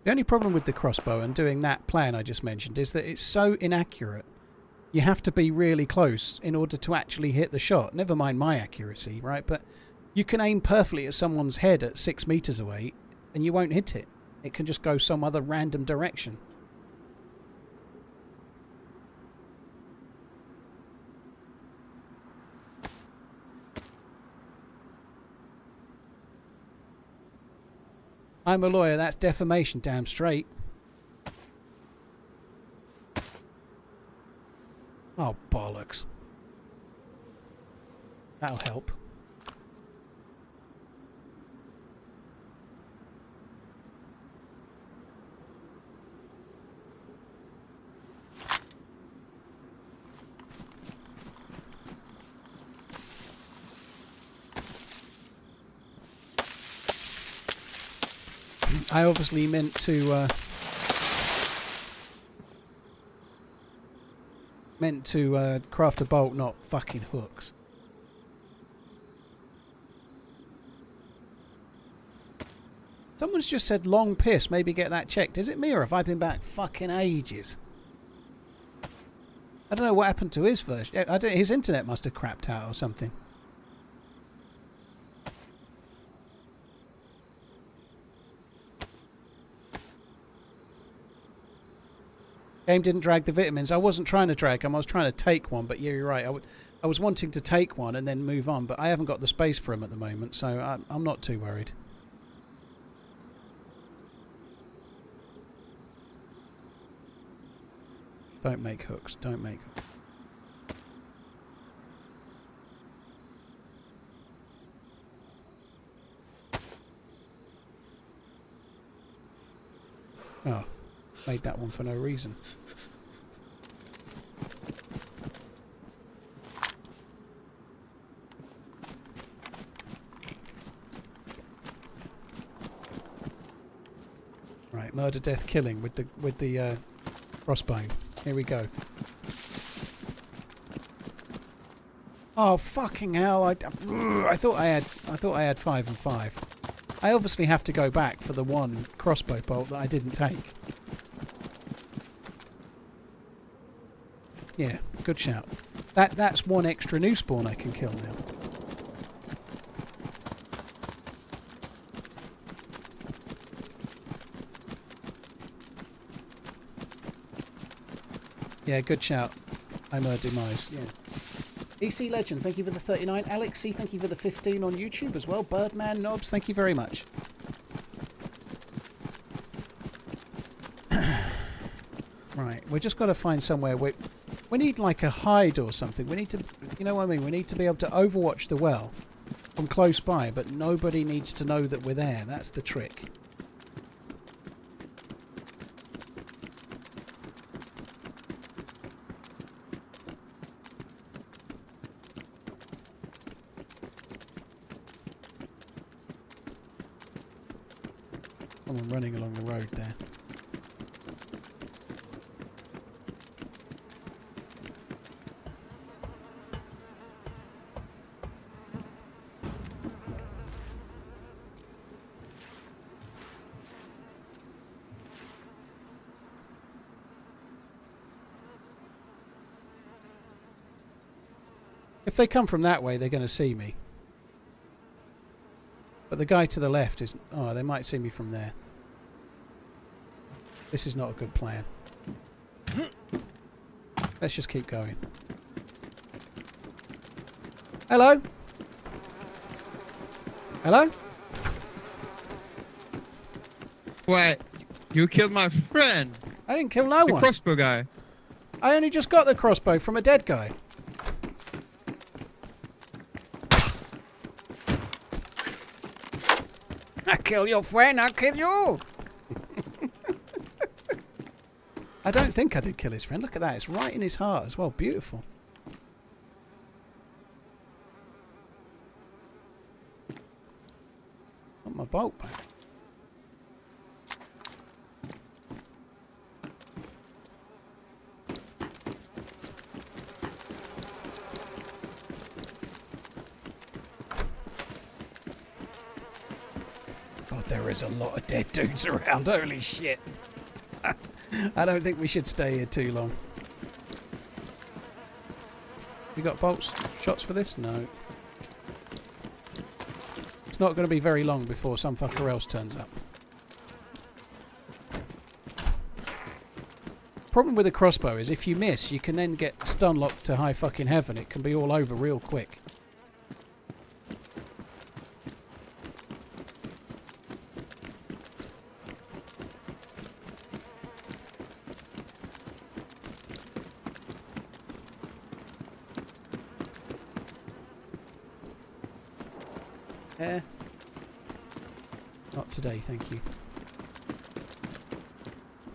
The only problem with the crossbow and doing that plan I just mentioned is that it's so inaccurate. You have to be really close in order to actually hit the shot. Never mind my accuracy, right? But you can aim perfectly at someone's head at 6 meters away and you won't hit it. It can just go some other random direction. I'm a lawyer, that's defamation, damn straight. Oh, bollocks. That'll help. I obviously meant to craft a bolt, not fucking hooks. Someone's just said long piss, maybe get that checked. Is it me or have I been back fucking ages? I don't know what happened to his version. His internet must have crapped out or something. Game didn't drag the vitamins. I wasn't trying to drag them. I was trying to take one, but yeah, you're right. I was wanting to take one and then move on, but I haven't got the space for them at the moment, so I'm not too worried. Don't make hooks. Don't make hooks. Oh, made that one for no reason. Right, murder, death, killing with the crossbow. Here we go. Oh fucking hell! I thought I had 5 and 5. I obviously have to go back for the one crossbow bolt that I didn't take. Yeah, good shout. That's one extra new spawn I can kill now. Yeah, good shout. I'm a demise. Yeah. EC Legend, thank you for the 39. Alexi, thank you for the 15 on YouTube as well. Birdman Knobs, thank you very much. Right, we're just got to find somewhere we need like a hide or something. We need to, you know what I mean? We need to be able to overwatch the well from close by, but nobody needs to know that we're there. That's the trick. Someone running along the road there. If they come from that way, they're going to see me. But the guy to the left is... Oh, they might see me from there. This is not a good plan. Let's just keep going. Hello? Hello? Wait, you killed my friend. I didn't kill no one. The crossbow guy. I only just got the crossbow from a dead guy. I kill your friend, I kill you. I don't think I did kill his friend. Look at that. It's right in his heart as well. Beautiful. Want my bolt back. God, there is a lot of dead dudes around. Holy shit. I don't think we should stay here too long. You got bolts, shots for this? No. It's not going to be very long before some fucker else turns up. Problem with the crossbow is if you miss, you can then get stun locked to high fucking heaven. It can be all over real quick. Not today, thank you.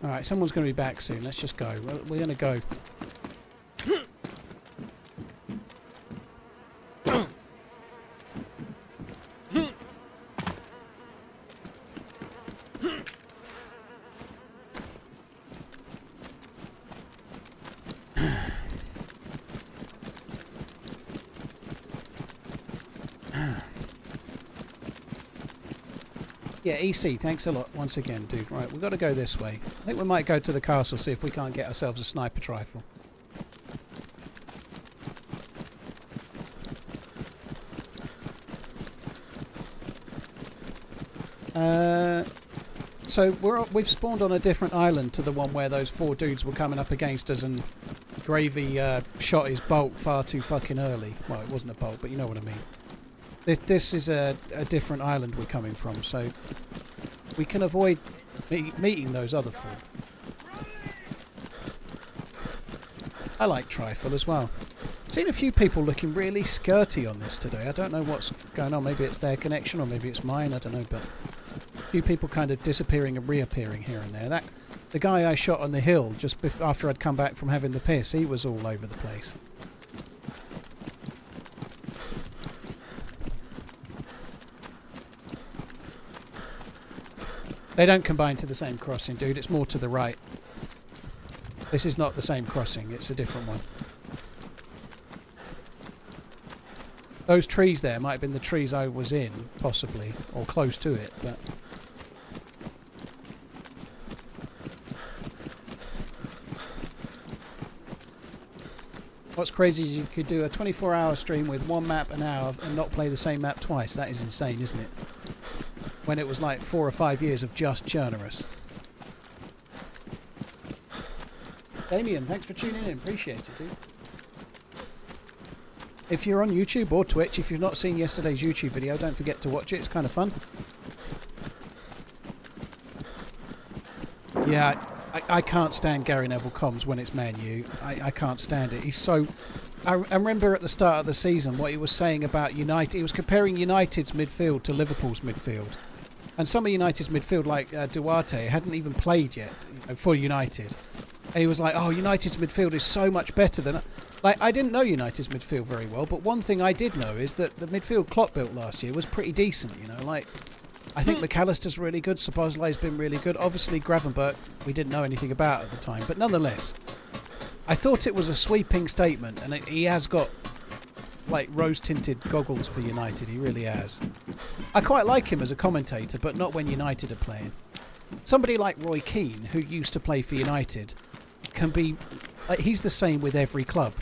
Alright, someone's going to be back soon. Let's just go. We're going to go. Yeah, EC, thanks a lot once again, dude. Right, we've got to go this way. I think we might go to the castle, see if we can't get ourselves a sniper rifle. So we've spawned on a different island to the one where those 4 dudes were coming up against us, and Gravy shot his bolt far too fucking early. Well, it wasn't a bolt, but you know what I mean. This is a different island we're coming from, so we can avoid meeting those other 4. I like Trifle as well. Seen a few people looking really skirty on this today. I don't know what's going on. Maybe it's their connection or maybe it's mine. I don't know, but a few people kind of disappearing and reappearing here and there. The guy I shot on the hill just after I'd come back from having the piss, he was all over the place. They don't combine to the same crossing, dude. It's more to the right. This is not the same crossing. It's a different one. Those trees there might have been the trees I was in, possibly, or close to it, but... What's crazy is you could do a 24-hour stream with one map an hour and not play the same map twice. That is insane, isn't it? When it was like 4 or 5 years of just churnerous. Damien, thanks for tuning in. Appreciate it, dude. If you're on YouTube or Twitch, if you've not seen yesterday's YouTube video, don't forget to watch it. It's kind of fun. Yeah, I can't stand Gary Neville comms when it's Man U. I can't stand it. He's so... I remember at the start of the season what he was saying about United. He was comparing United's midfield to Liverpool's midfield. And some of United's midfield, like Duarte, hadn't even played yet for United. And he was like, oh, United's midfield is so much better than... Like, I didn't know United's midfield very well, but one thing I did know is that the midfield Klopp built last year was pretty decent, you know. Like, I think McAllister's really good, Szoboszlai's been really good. Obviously, Gravenberch, we didn't know anything about at the time, but nonetheless, I thought it was a sweeping statement, and he has got, like, rose-tinted goggles for United. He really has. I quite like him as a commentator, but not when United are playing. Somebody like Roy Keane, who used to play for United, can be... Like, he's the same with every club.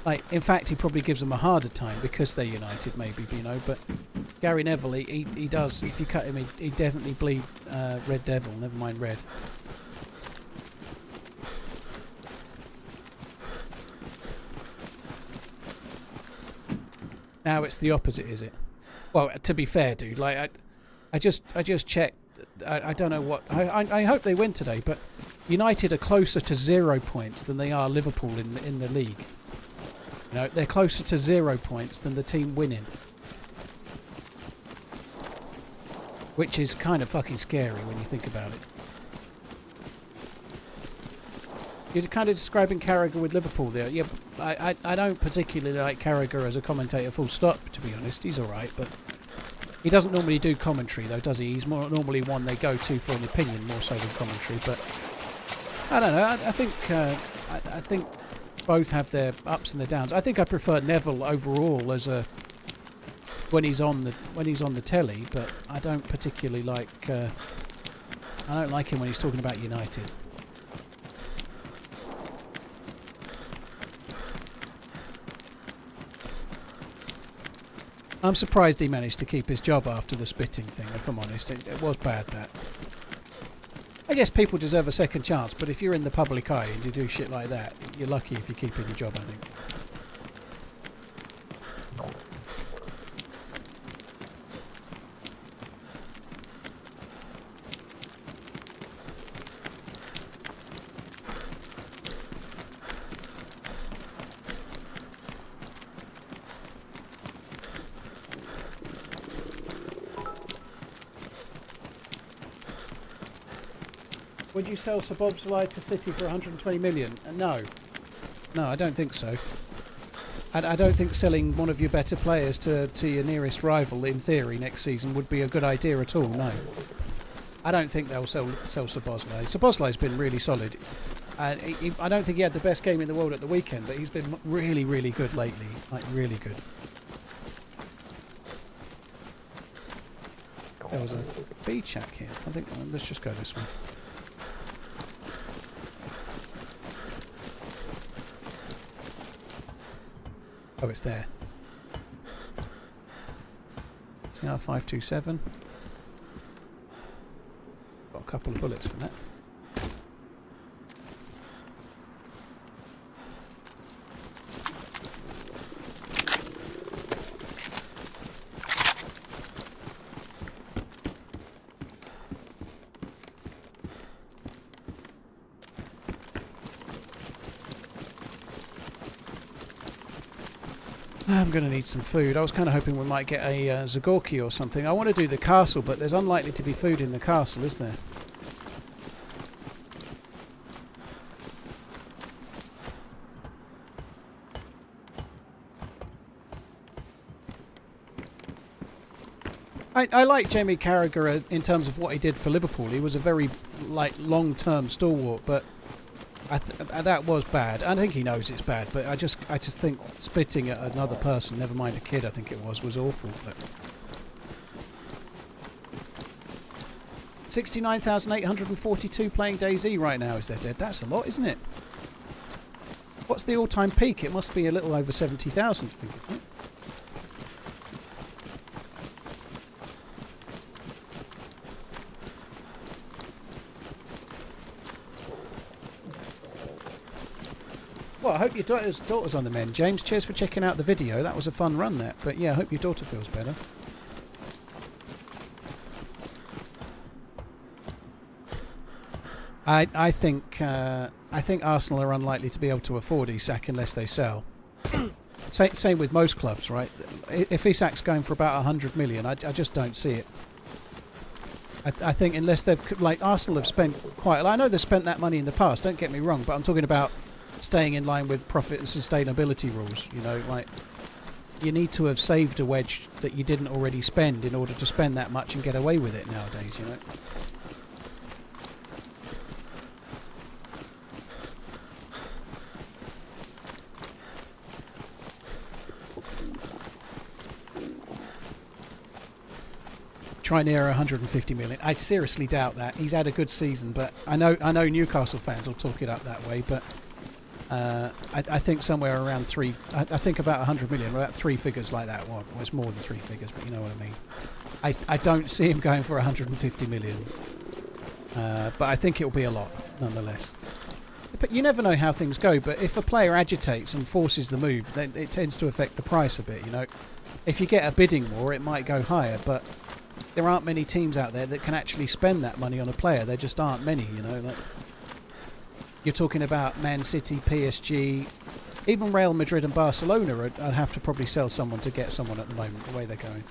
Like, in fact, he probably gives them a harder time because they're United, maybe, you know. But Gary Neville, he does. If you cut him, he definitely bleed Red Devil. Never mind red. Now it's the opposite, is it? Well, to be fair, dude, like I just checked. I don't know what. I hope they win today, but United are closer to 0 points than they are Liverpool in the league. You know, they're closer to 0 points than the team winning, which is kind of fucking scary when you think about it. You're kind of describing Carragher with Liverpool there. Yeah, I don't particularly like Carragher as a commentator, full stop, to be honest. He's alright, but he doesn't normally do commentary, though, does he? He's more normally one they go to for an opinion, more so than commentary. But I don't know. I think both have their ups and their downs. I think I prefer Neville overall as a when he's on the telly, but I don't particularly like. I don't like him when he's talking about United. I'm surprised he managed to keep his job after the spitting thing, if I'm honest. It was bad, that. I guess people deserve a second chance, but if you're in the public eye and you do shit like that, you're lucky if you keep your job, I think. Would you sell Szoboszlai to City for 120 million? No. No, I don't think so. I don't think selling one of your better players to your nearest rival, in theory, next season would be a good idea at all, no. I don't think they'll sell Szoboszlai. Szoboszlai's been really solid. I don't think he had the best game in the world at the weekend, but he's been really, really good lately. Like, really good. There was a bee shack here. I think, let's just go this way. Oh, it's there. CR527. Oh. couple of bullets for that. I'm going to need some food. I was kind of hoping we might get a Zagorki or something. I want to do the castle, but there's unlikely to be food in the castle, is there? I like Jamie Carragher in terms of what he did for Liverpool. He was a very long-term stalwart, but that was bad. I think he knows it's bad, but I just think spitting at another person, never mind a kid, I think it was awful. But 69,842 playing DayZ right now is their dead. That's a lot, isn't it? What's the all-time peak? It must be a little over 70,000, I think, isn't it? Well, I hope your daughter's on the mend, James. Cheers for checking out the video. That was a fun run, that. But yeah, I hope your daughter feels better. I think Arsenal are unlikely to be able to afford Isak unless they sell. Same with most clubs, right? If Isak's going for about 100 million, I just don't see it. I think unless they've, like Arsenal have spent quite a lot. I know they've spent that money in the past, don't get me wrong, but I'm talking about staying in line with profit and sustainability rules. You know, like you need to have saved a wedge that you didn't already spend in order to spend that much and get away with it nowadays, you know. Try near 150 million. I seriously doubt that. He's had a good season, but I know Newcastle fans will talk it up that way, but I think somewhere around three. I think about 100 million, about three figures like that. Well, it's more than three figures, but you know what I mean. I don't see him going for 150 million, but I think it'll be a lot nonetheless. But you never know how things go. But if a player agitates and forces the move, then it tends to affect the price a bit. You know, if you get a bidding war, it might go higher, but there aren't many teams out there that can actually spend that money on a player. There just aren't many, you know. Like, you're talking about Man City, PSG, even Real Madrid and Barcelona. I'd have to probably sell someone to get someone at the moment, the way they're going.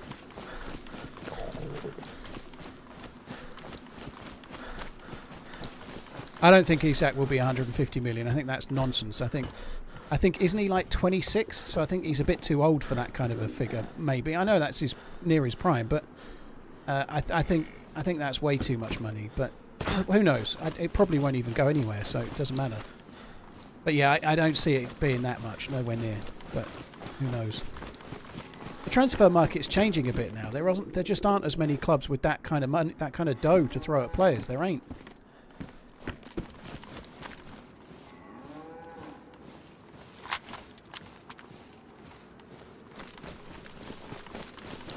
I don't think Isak will be 150 million. I think that's nonsense. I think isn't he like 26? So I think he's a bit too old for that kind of a figure. Maybe I know that's near his prime, but I think that's way too much money. But who knows? It probably won't even go anywhere, so it doesn't matter. But yeah, I don't see it being that much, nowhere near. But who knows? The transfer market's changing a bit now. There just aren't as many clubs with that kind of money, that kind of dough to throw at players. There ain't.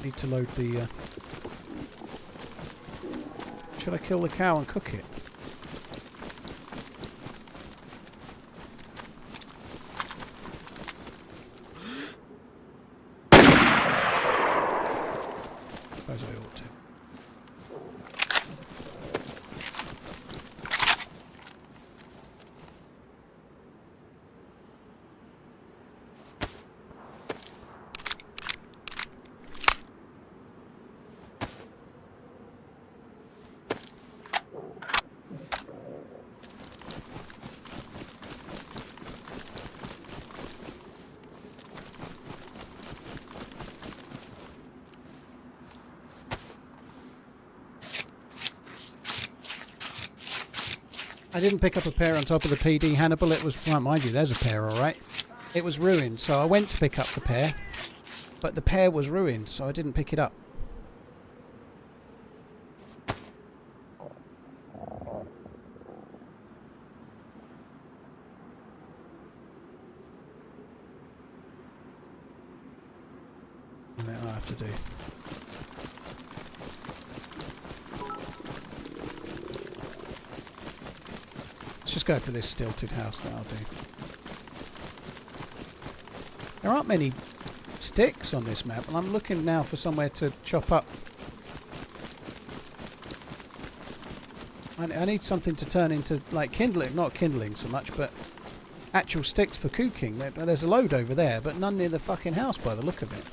Need to load the. Should I kill the cow and cook it? Suppose I ought to. I didn't pick up a pair on top of the PD Hannibal. It was, well, mind you, there's a pair, all right. It was ruined, so I went to pick up the pair, but the pair was ruined, so I didn't pick it up. And that'll have to do. Let's just go for this stilted house. That'll do. There aren't many sticks on this map, and I'm looking now for somewhere to chop up. I need something to turn into, like, kindling, not kindling so much, but actual sticks for cooking. There's a load over there, but none near the fucking house by the look of it.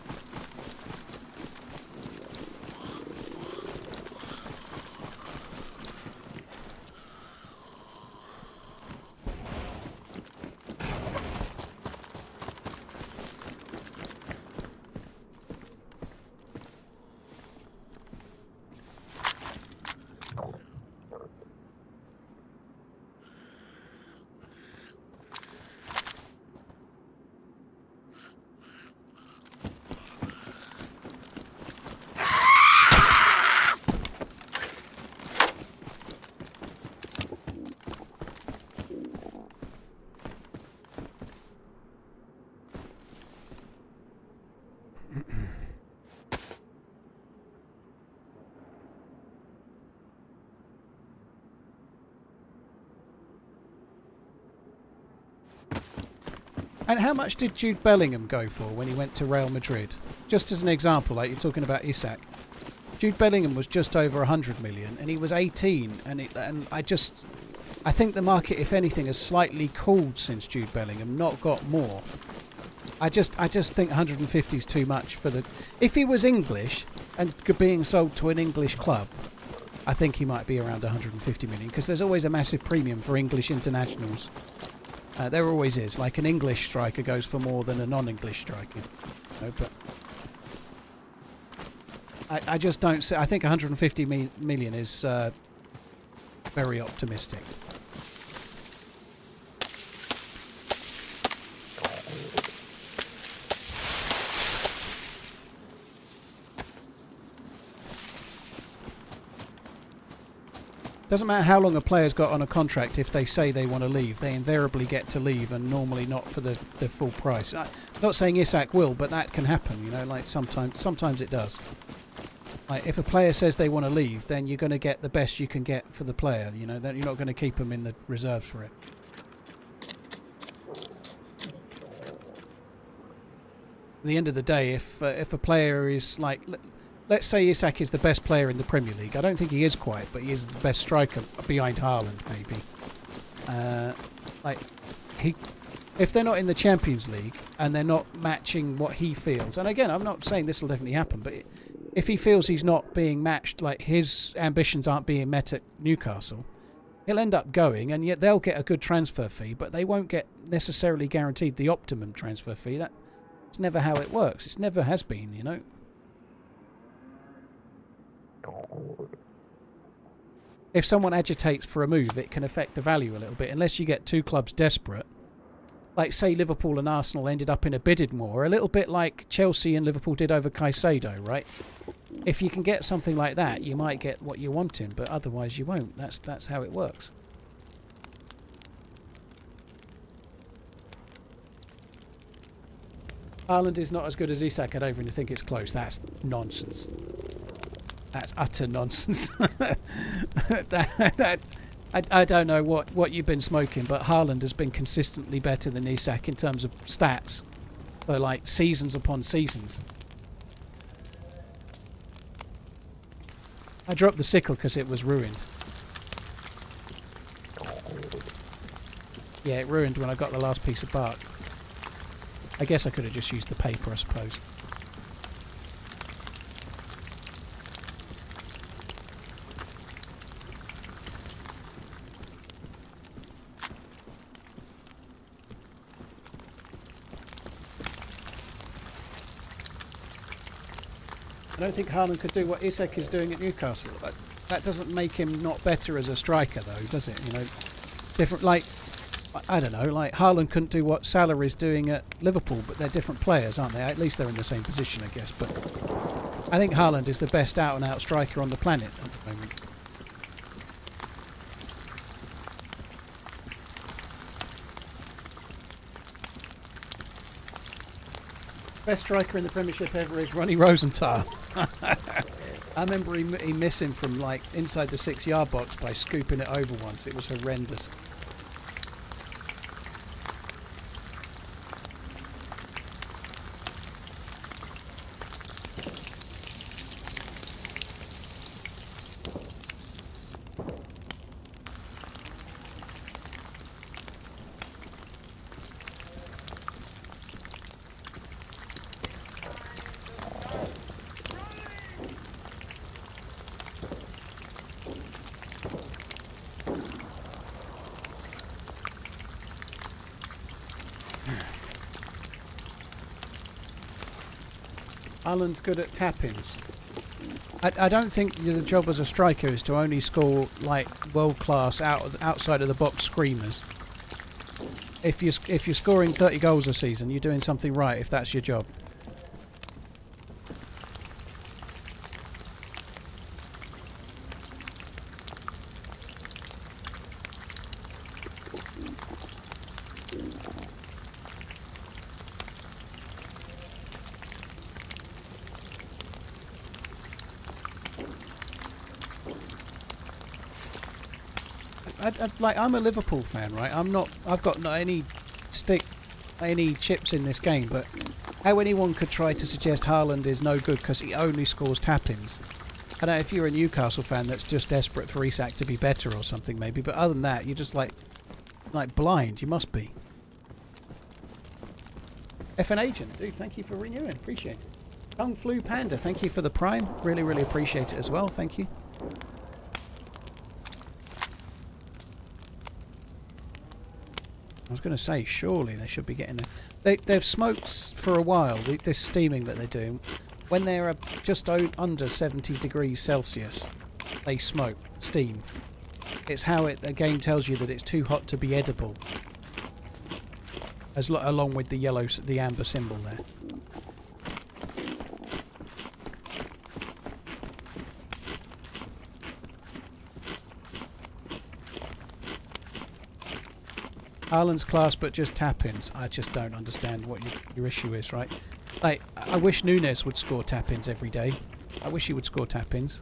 And how much did Jude Bellingham go for when he went to Real Madrid? Just as an example, like you're talking about Isak. Jude Bellingham was just over 100 million and he was 18, and I think the market, if anything, has slightly cooled since Jude Bellingham, not got more. I just think 150 is too much for the... If he was English and being sold to an English club, I think he might be around 150 million, because there's always a massive premium for English internationals. There always is. Like, an English striker goes for more than a non-English striker. But I just don't see... I think 150 million is very optimistic. Doesn't matter how long a player's got on a contract, if they say they want to leave, they invariably get to leave, and normally not for the full price. I'm not saying Isak will, but that can happen, you know, like sometimes it does. Like, if a player says they want to leave, then you're going to get the best you can get for the player, you know, then you're not going to keep them in the reserves for it. At the end of the day, if a player is like... Let's say Isak is the best player in the Premier League. I don't think he is quite, but he is the best striker behind Haaland, maybe. If they're not in the Champions League and they're not matching what he feels, and again, I'm not saying this will definitely happen, but if he feels he's not being matched, like his ambitions aren't being met at Newcastle, he'll end up going, and yet they'll get a good transfer fee, but they won't get necessarily guaranteed the optimum transfer fee. That's never how it works. It never has been, you know. If someone agitates for a move, it can affect the value a little bit, unless you get two clubs desperate. Like, say Liverpool and Arsenal ended up in a bidding war, a little bit like Chelsea and Liverpool did over Caicedo, right? If you can get something like that, you might get what you're wanting, but otherwise you won't. That's how it works. Haaland is not as good as Isak. I don't even think it's close. That's nonsense. That's utter nonsense. I don't know what you've been smoking, but Haaland has been consistently better than Isak in terms of stats for like seasons upon seasons. I dropped the sickle because it was ruined. Yeah, it ruined when I got the last piece of bark. I guess I could have just used the paper, I suppose. I don't think Haaland could do what Isak is doing at Newcastle. That doesn't make him not better as a striker, though, does it? You know, different. Like, I don't know. Like, Haaland couldn't do what Salah is doing at Liverpool, but they're different players, aren't they? At least they're in the same position, I guess. But I think Haaland is the best out-and-out striker on the planet at the moment. Best striker in the Premiership ever is Ronnie Rosenthal. I remember he missed him from like inside the 6-yard box by scooping it over once. It was horrendous. Haaland's good at tap-ins. I don't think the job as a striker is to only score like world-class outside of the box screamers. If you're scoring 30 goals a season, you're doing something right if that's your job. I'm a Liverpool fan, right? I've got not any chips in this game, but how anyone could try to suggest Haaland is no good because he only scores tap-ins. I don't know if you're a Newcastle fan that's just desperate for Isak to be better or something maybe, but other than that, you're just like blind. You must be. FN Agent, dude, thank you for renewing. Appreciate it. Kung Flu Panda, thank you for the Prime. Really, really appreciate it as well. Thank you. I was going to say, surely they should be getting they've smoked for a while, this steaming that they're doing. When they're just under 70 degrees Celsius, they steam. It's how the game tells you that it's too hot to be edible. Along with the amber symbol there. Haaland's class, but just tap-ins. I just don't understand what your issue is, right? Like, I wish Nunes would score tap-ins every day. I wish he would score tap-ins.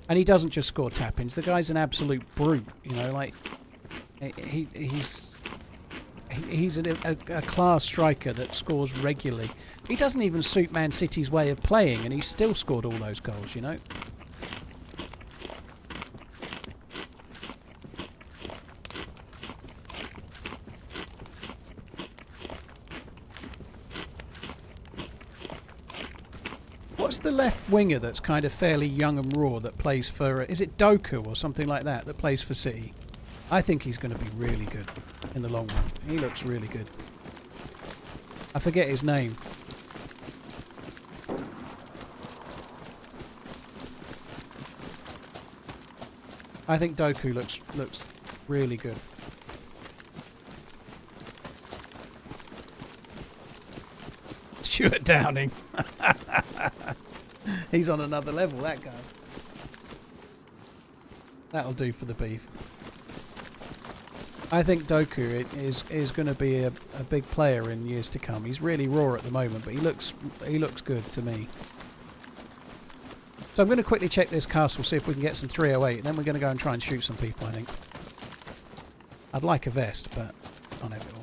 And he doesn't just score tap-ins. The guy's an absolute brute, you know. Like, he's a class striker that scores regularly. He doesn't even suit Man City's way of playing, and he's still scored all those goals, you know. What's the left winger that's kind of fairly young and raw that plays for... is it Doku or something like that plays for City? I think he's going to be really good in the long run. He looks really good. I forget his name. I think Doku looks really good. Stuart Downing. He's on another level, that guy. That'll do for the beef. I think Doku is going to be a big player in years to come. He's really raw at the moment, but he looks good to me. So I'm going to quickly check this castle, see if we can get some 308. Then we're going to go and try and shoot some people, I think. I'd like a vest, but can't have it all.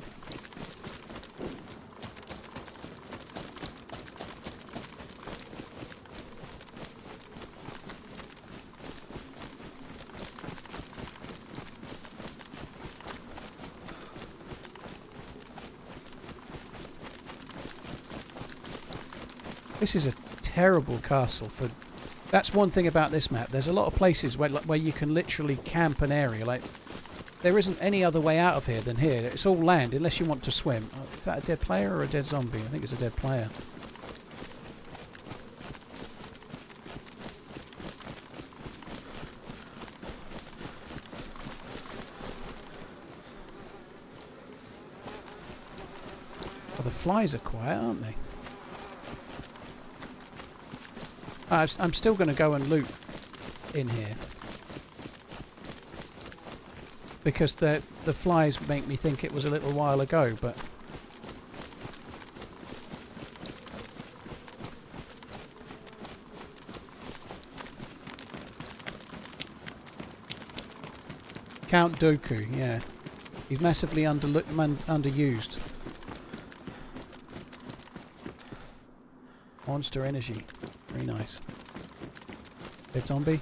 This is a terrible castle for... That's one thing about this map. There's a lot of places where you can literally camp an area. Like, there isn't any other way out of here than here. It's all land, unless you want to swim. Is that a dead player or a dead zombie? I think it's a dead player. Well, the flies are quiet, aren't they? I'm still going to go and loot in here because the flies make me think it was a little while ago, but Count Dooku, yeah, he's massively underused. Monster Energy. Very nice. Dead zombie.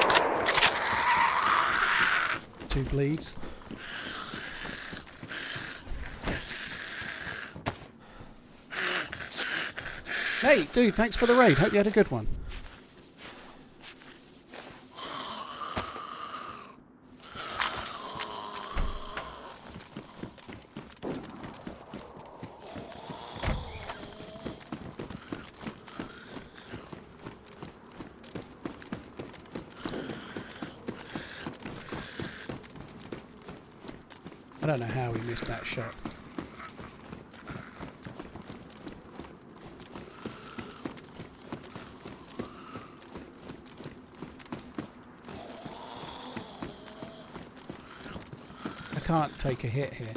2 bleeds. Hey, dude, thanks for the raid. Hope you had a good one. I don't know how he missed that shot. I can't take a hit here.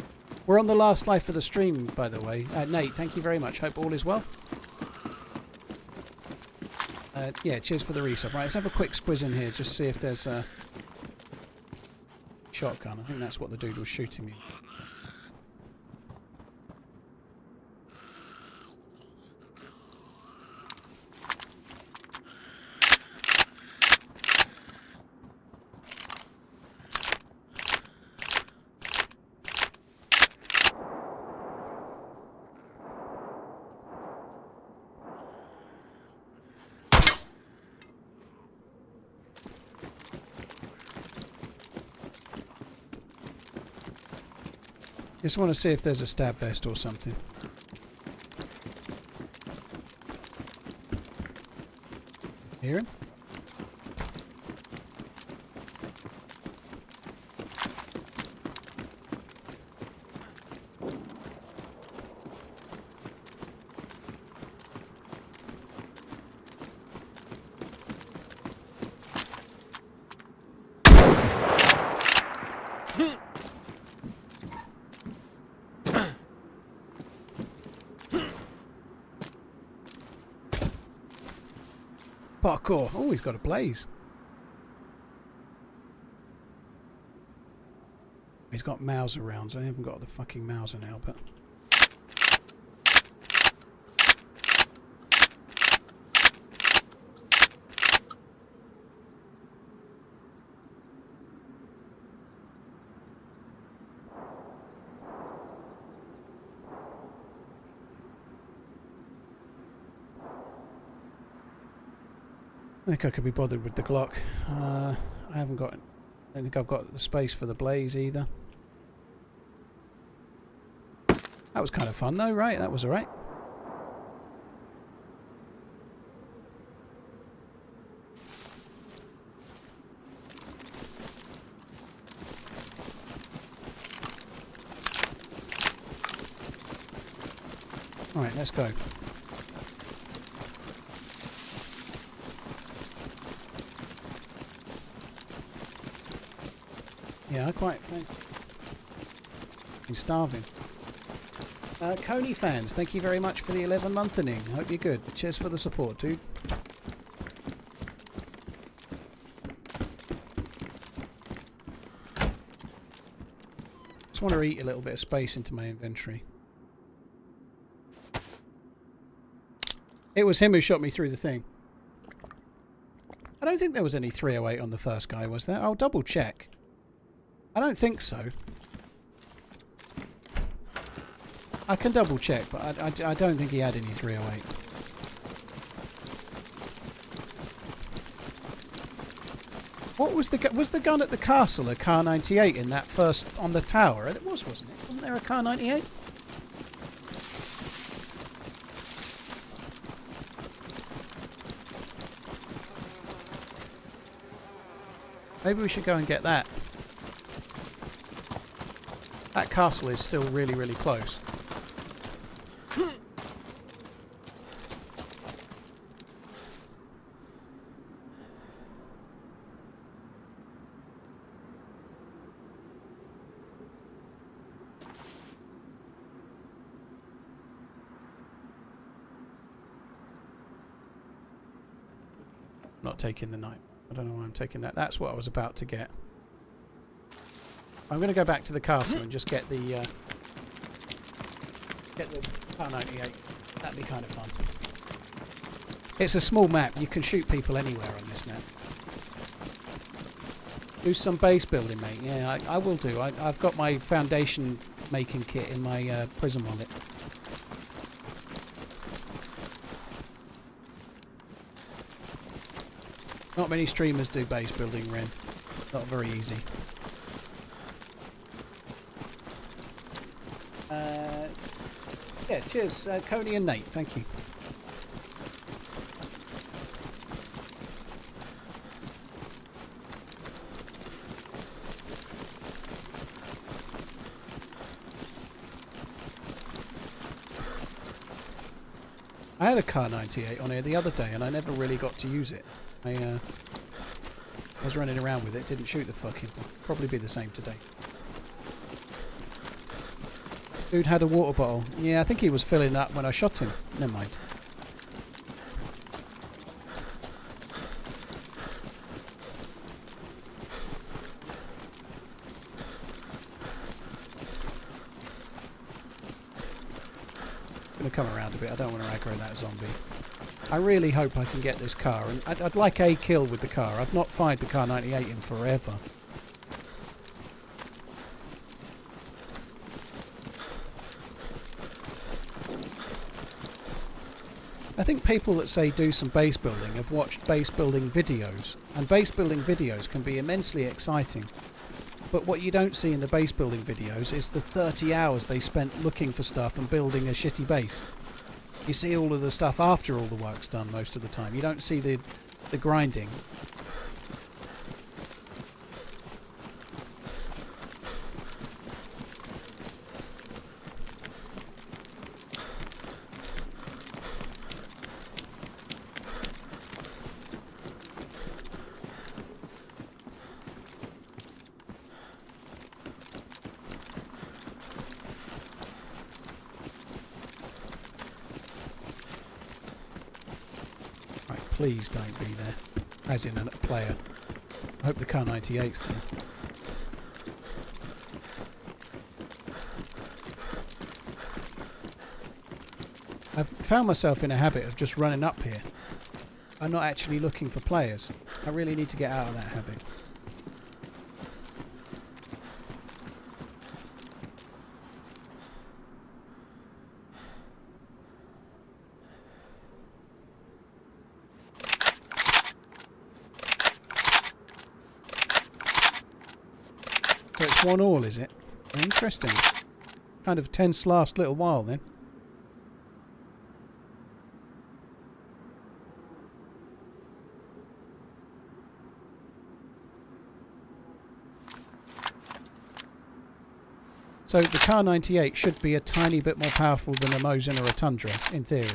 We're on the last life of the stream, by the way. Nate, thank you very much. Hope all is well. Yeah, cheers for the resub. Right, let's have a quick squiz in here, just see if there's a shotgun. I think that's what the dude was shooting me. Just want to see if there's a stab vest or something. Hear him? Parkour. Oh, he's got a blaze. He's got Mauser rounds. I haven't got the fucking Mauser now, but... I think I could be bothered with the Glock. I haven't got... I don't think I've got the space for the blaze either. That was kind of fun though, right? That was alright. Alright, let's go. Yeah, I quite fancy. He's starving. Coney fans, thank you very much for the 11-month inning. Hope you're good. Cheers for the support, dude. Just want to eat a little bit of space into my inventory. It was him who shot me through the thing. I don't think there was any 308 on the first guy, was there? I'll double check. I don't think so. I can double check, but I don't think he had any 308. What was the gun at the castle? A Kar 98 in that first on the tower? It was, wasn't it? Wasn't there a Kar 98? Maybe we should go and get that. That castle is still really, really close. Not taking the knife. I don't know why I'm taking that. That's what I was about to get. I'm going to go back to the castle and just get the Kar 98. That'd be kind of fun. It's a small map. You can shoot people anywhere on this map. Do some base building, mate. Yeah, I will do. I've got my foundation making kit in my prison wallet. Not many streamers do base building, Ren. Not very easy. Yeah, cheers, Coney and Nate. Thank you. I had a Car 98 on here the other day and I never really got to use it. I was running around with it, didn't shoot the fucking thing. Probably be the same today. Dude had a water bottle. Yeah, I think he was filling up when I shot him. Never mind. Gonna come around a bit. I don't want to aggro that zombie. I really hope I can get this car, and I'd like a kill with the car. I've not fired the Car 98 in forever. I think people that say do some base building have watched base building videos, and base building videos can be immensely exciting. But what you don't see in the base building videos is the 30 hours they spent looking for stuff and building a shitty base. You see all of the stuff after all the work's done most of the time. You don't see the grinding. Please don't be there. As in a player. I hope the Car 98's there. I've found myself in a habit of just running up here. I'm not actually looking for players. I really need to get out of that habit. So it's 1-1, is it? Interesting. Kind of tense last little while then. So the Car 98 should be a tiny bit more powerful than a Mosin or a Tundra, in theory.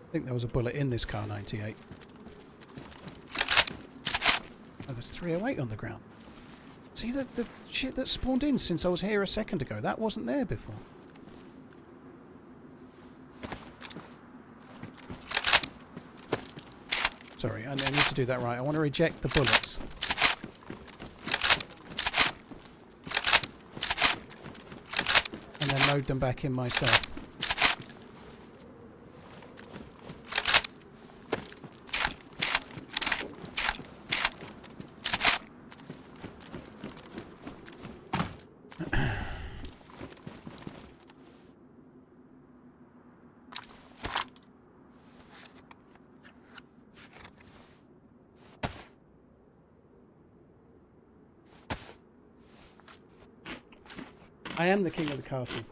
I think there was a bullet in this Car 98. Oh, there's 308 on the ground. See the shit that spawned in since I was here a second ago? That wasn't there before. Sorry, I need to do that right. I want to reject the bullets. And then load them back in myself. I am the king of the castle.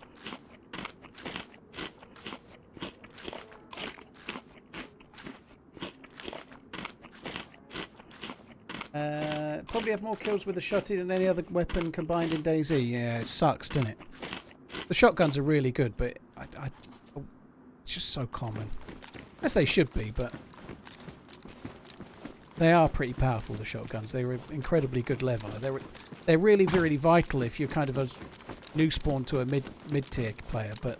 Probably have more kills with the shotty than any other weapon combined in DayZ. Yeah, it sucks, doesn't it? The shotguns are really good, but it's just so common. As they should be, but they are pretty powerful, the shotguns. They're an incredibly good leveler. They're really, really vital if you're kind of a new spawn to a mid-tier player, but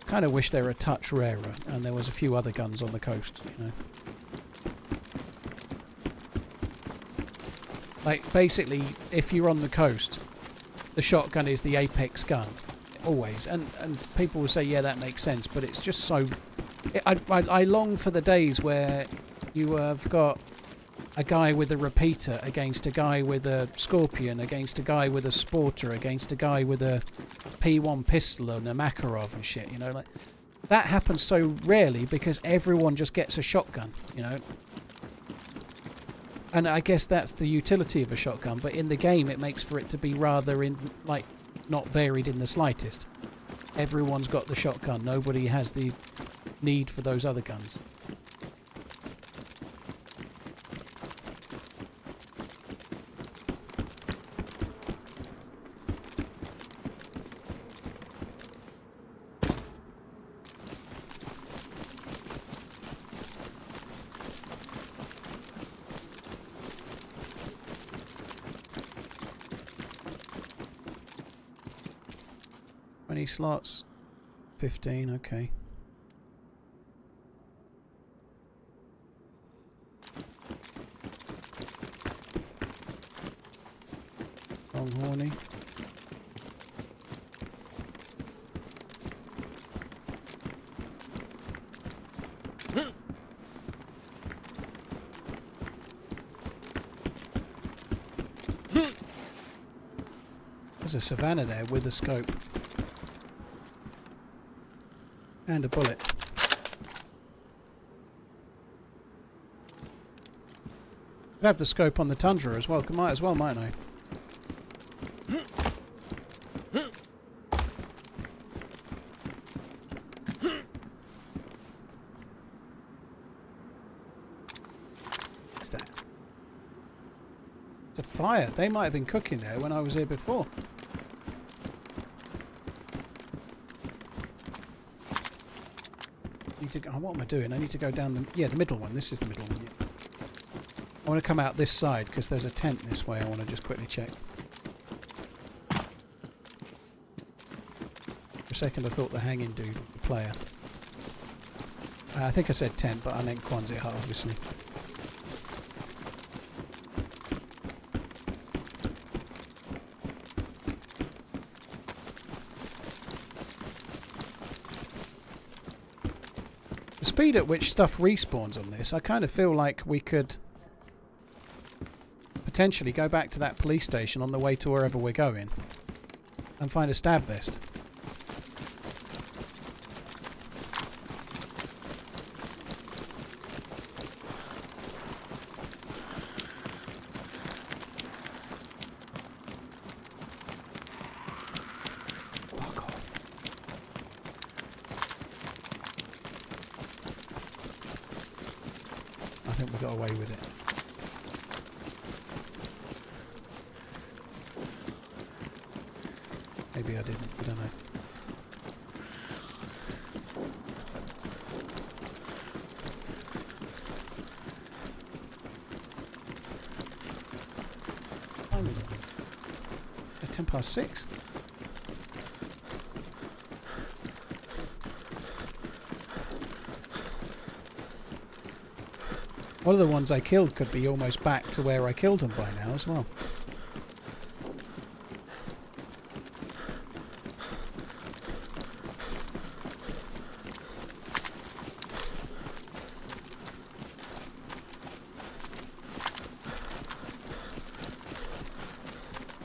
kind of wish they were a touch rarer and there was a few other guns on the coast, you know. Like, basically, if you're on the coast, the shotgun is the apex gun. always. And people will say, yeah, that makes sense, but it's just so... I long for the days where you have got a guy with a repeater against a guy with a Scorpion, against a guy with a Sporter, against a guy with a P1 pistol and a Makarov and shit, you know, like that happens so rarely because everyone just gets a shotgun, you know. And I guess that's the utility of a shotgun, but in the game it makes for it to be rather not varied in the slightest. Everyone's got the shotgun, nobody has the need for those other guns. Slots 15, okay. Longhorny. There's a Savannah there with a scope. And a bullet. Could have the scope on the Tundra as well. Might as well, mightn't I? What's that? It's a fire. They might have been cooking there when I was here before. What am I doing? I need to go down the middle one. This is the middle one. Yeah. I want to come out this side because there's a tent this way. I want to just quickly check. For a second I thought the hanging dude was the player. I think I said tent, but I meant Quonset hut, obviously. The speed at which stuff respawns on this, I kind of feel like we could potentially go back to that police station on the way to wherever we're going and find a stab vest. Got away with it. Maybe I didn't, I don't know. At 6:10. One of the ones I killed could be almost back to where I killed them by now as well.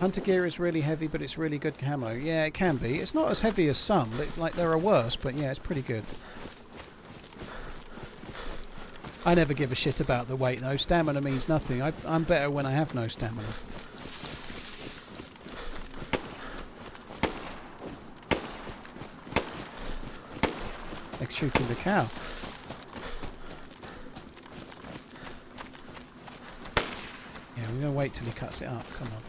Hunter gear is really heavy, but it's really good camo. Yeah, it can be. It's not as heavy as some. Like, there are worse, but yeah, it's pretty good. I never give a shit about the weight though. Stamina means nothing. I'm better when I have no stamina. Like shooting the cow. Yeah, we're going to wait till he cuts it up. Come on.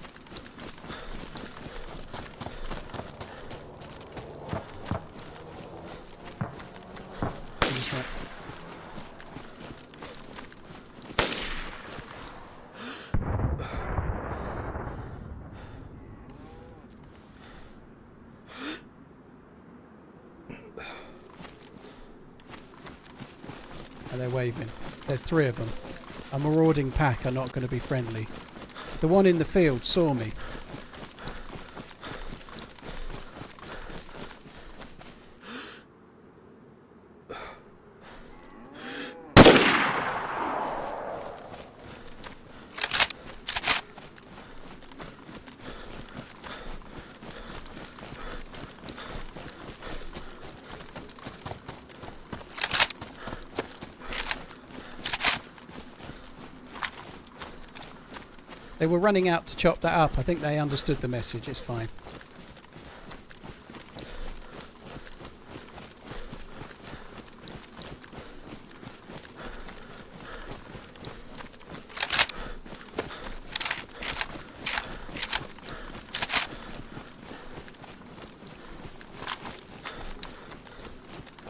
They're waving. There's 3 of them. A marauding pack are not going to be friendly. The one in the field saw me. They were running out to chop that up. I think they understood the message. It's fine.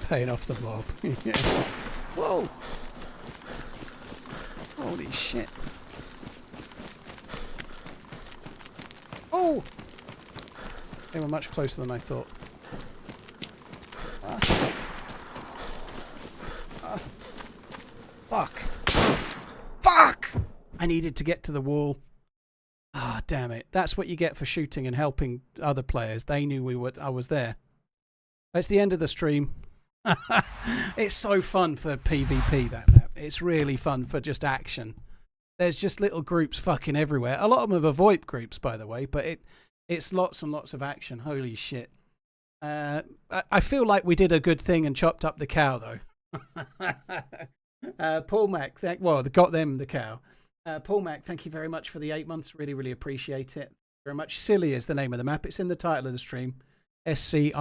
Paying off the mob. Yeah. Whoa! Holy shit. Oh! They were much closer than I thought. Fuck! Fuck! I needed to get to the wall. Ah, damn it. That's what you get for shooting and helping other players. They knew I was there. That's the end of the stream. It's so fun for PvP, that map. It's really fun for just action. There's just little groups fucking everywhere. A lot of them are VoIP groups, by the way, but it's lots and lots of action. Holy shit. I feel like we did a good thing and chopped up the cow, though. Paul Mac, got them the cow. Paul Mac, thank you very much for the 8 months. Really, really appreciate it. Very much. Scilly is the name of the map. It's in the title of the stream. Scilly.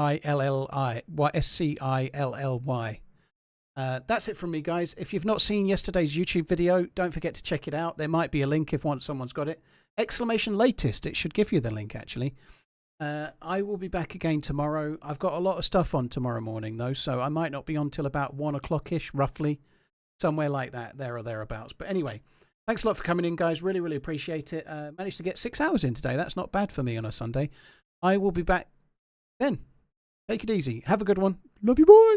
That's it from me, guys. If you've not seen yesterday's YouTube video, don't forget to check it out. There might be a link if someone's got it. !latest. It should give you the link, actually. I will be back again tomorrow. I've got a lot of stuff on tomorrow morning, though, so I might not be on till about 1 o'clock-ish, roughly. Somewhere like that, there or thereabouts. But anyway, thanks a lot for coming in, guys. Really, really appreciate it. Managed to get 6 hours in today. That's not bad for me on a Sunday. I will be back then. Take it easy. Have a good one. Love you, boy.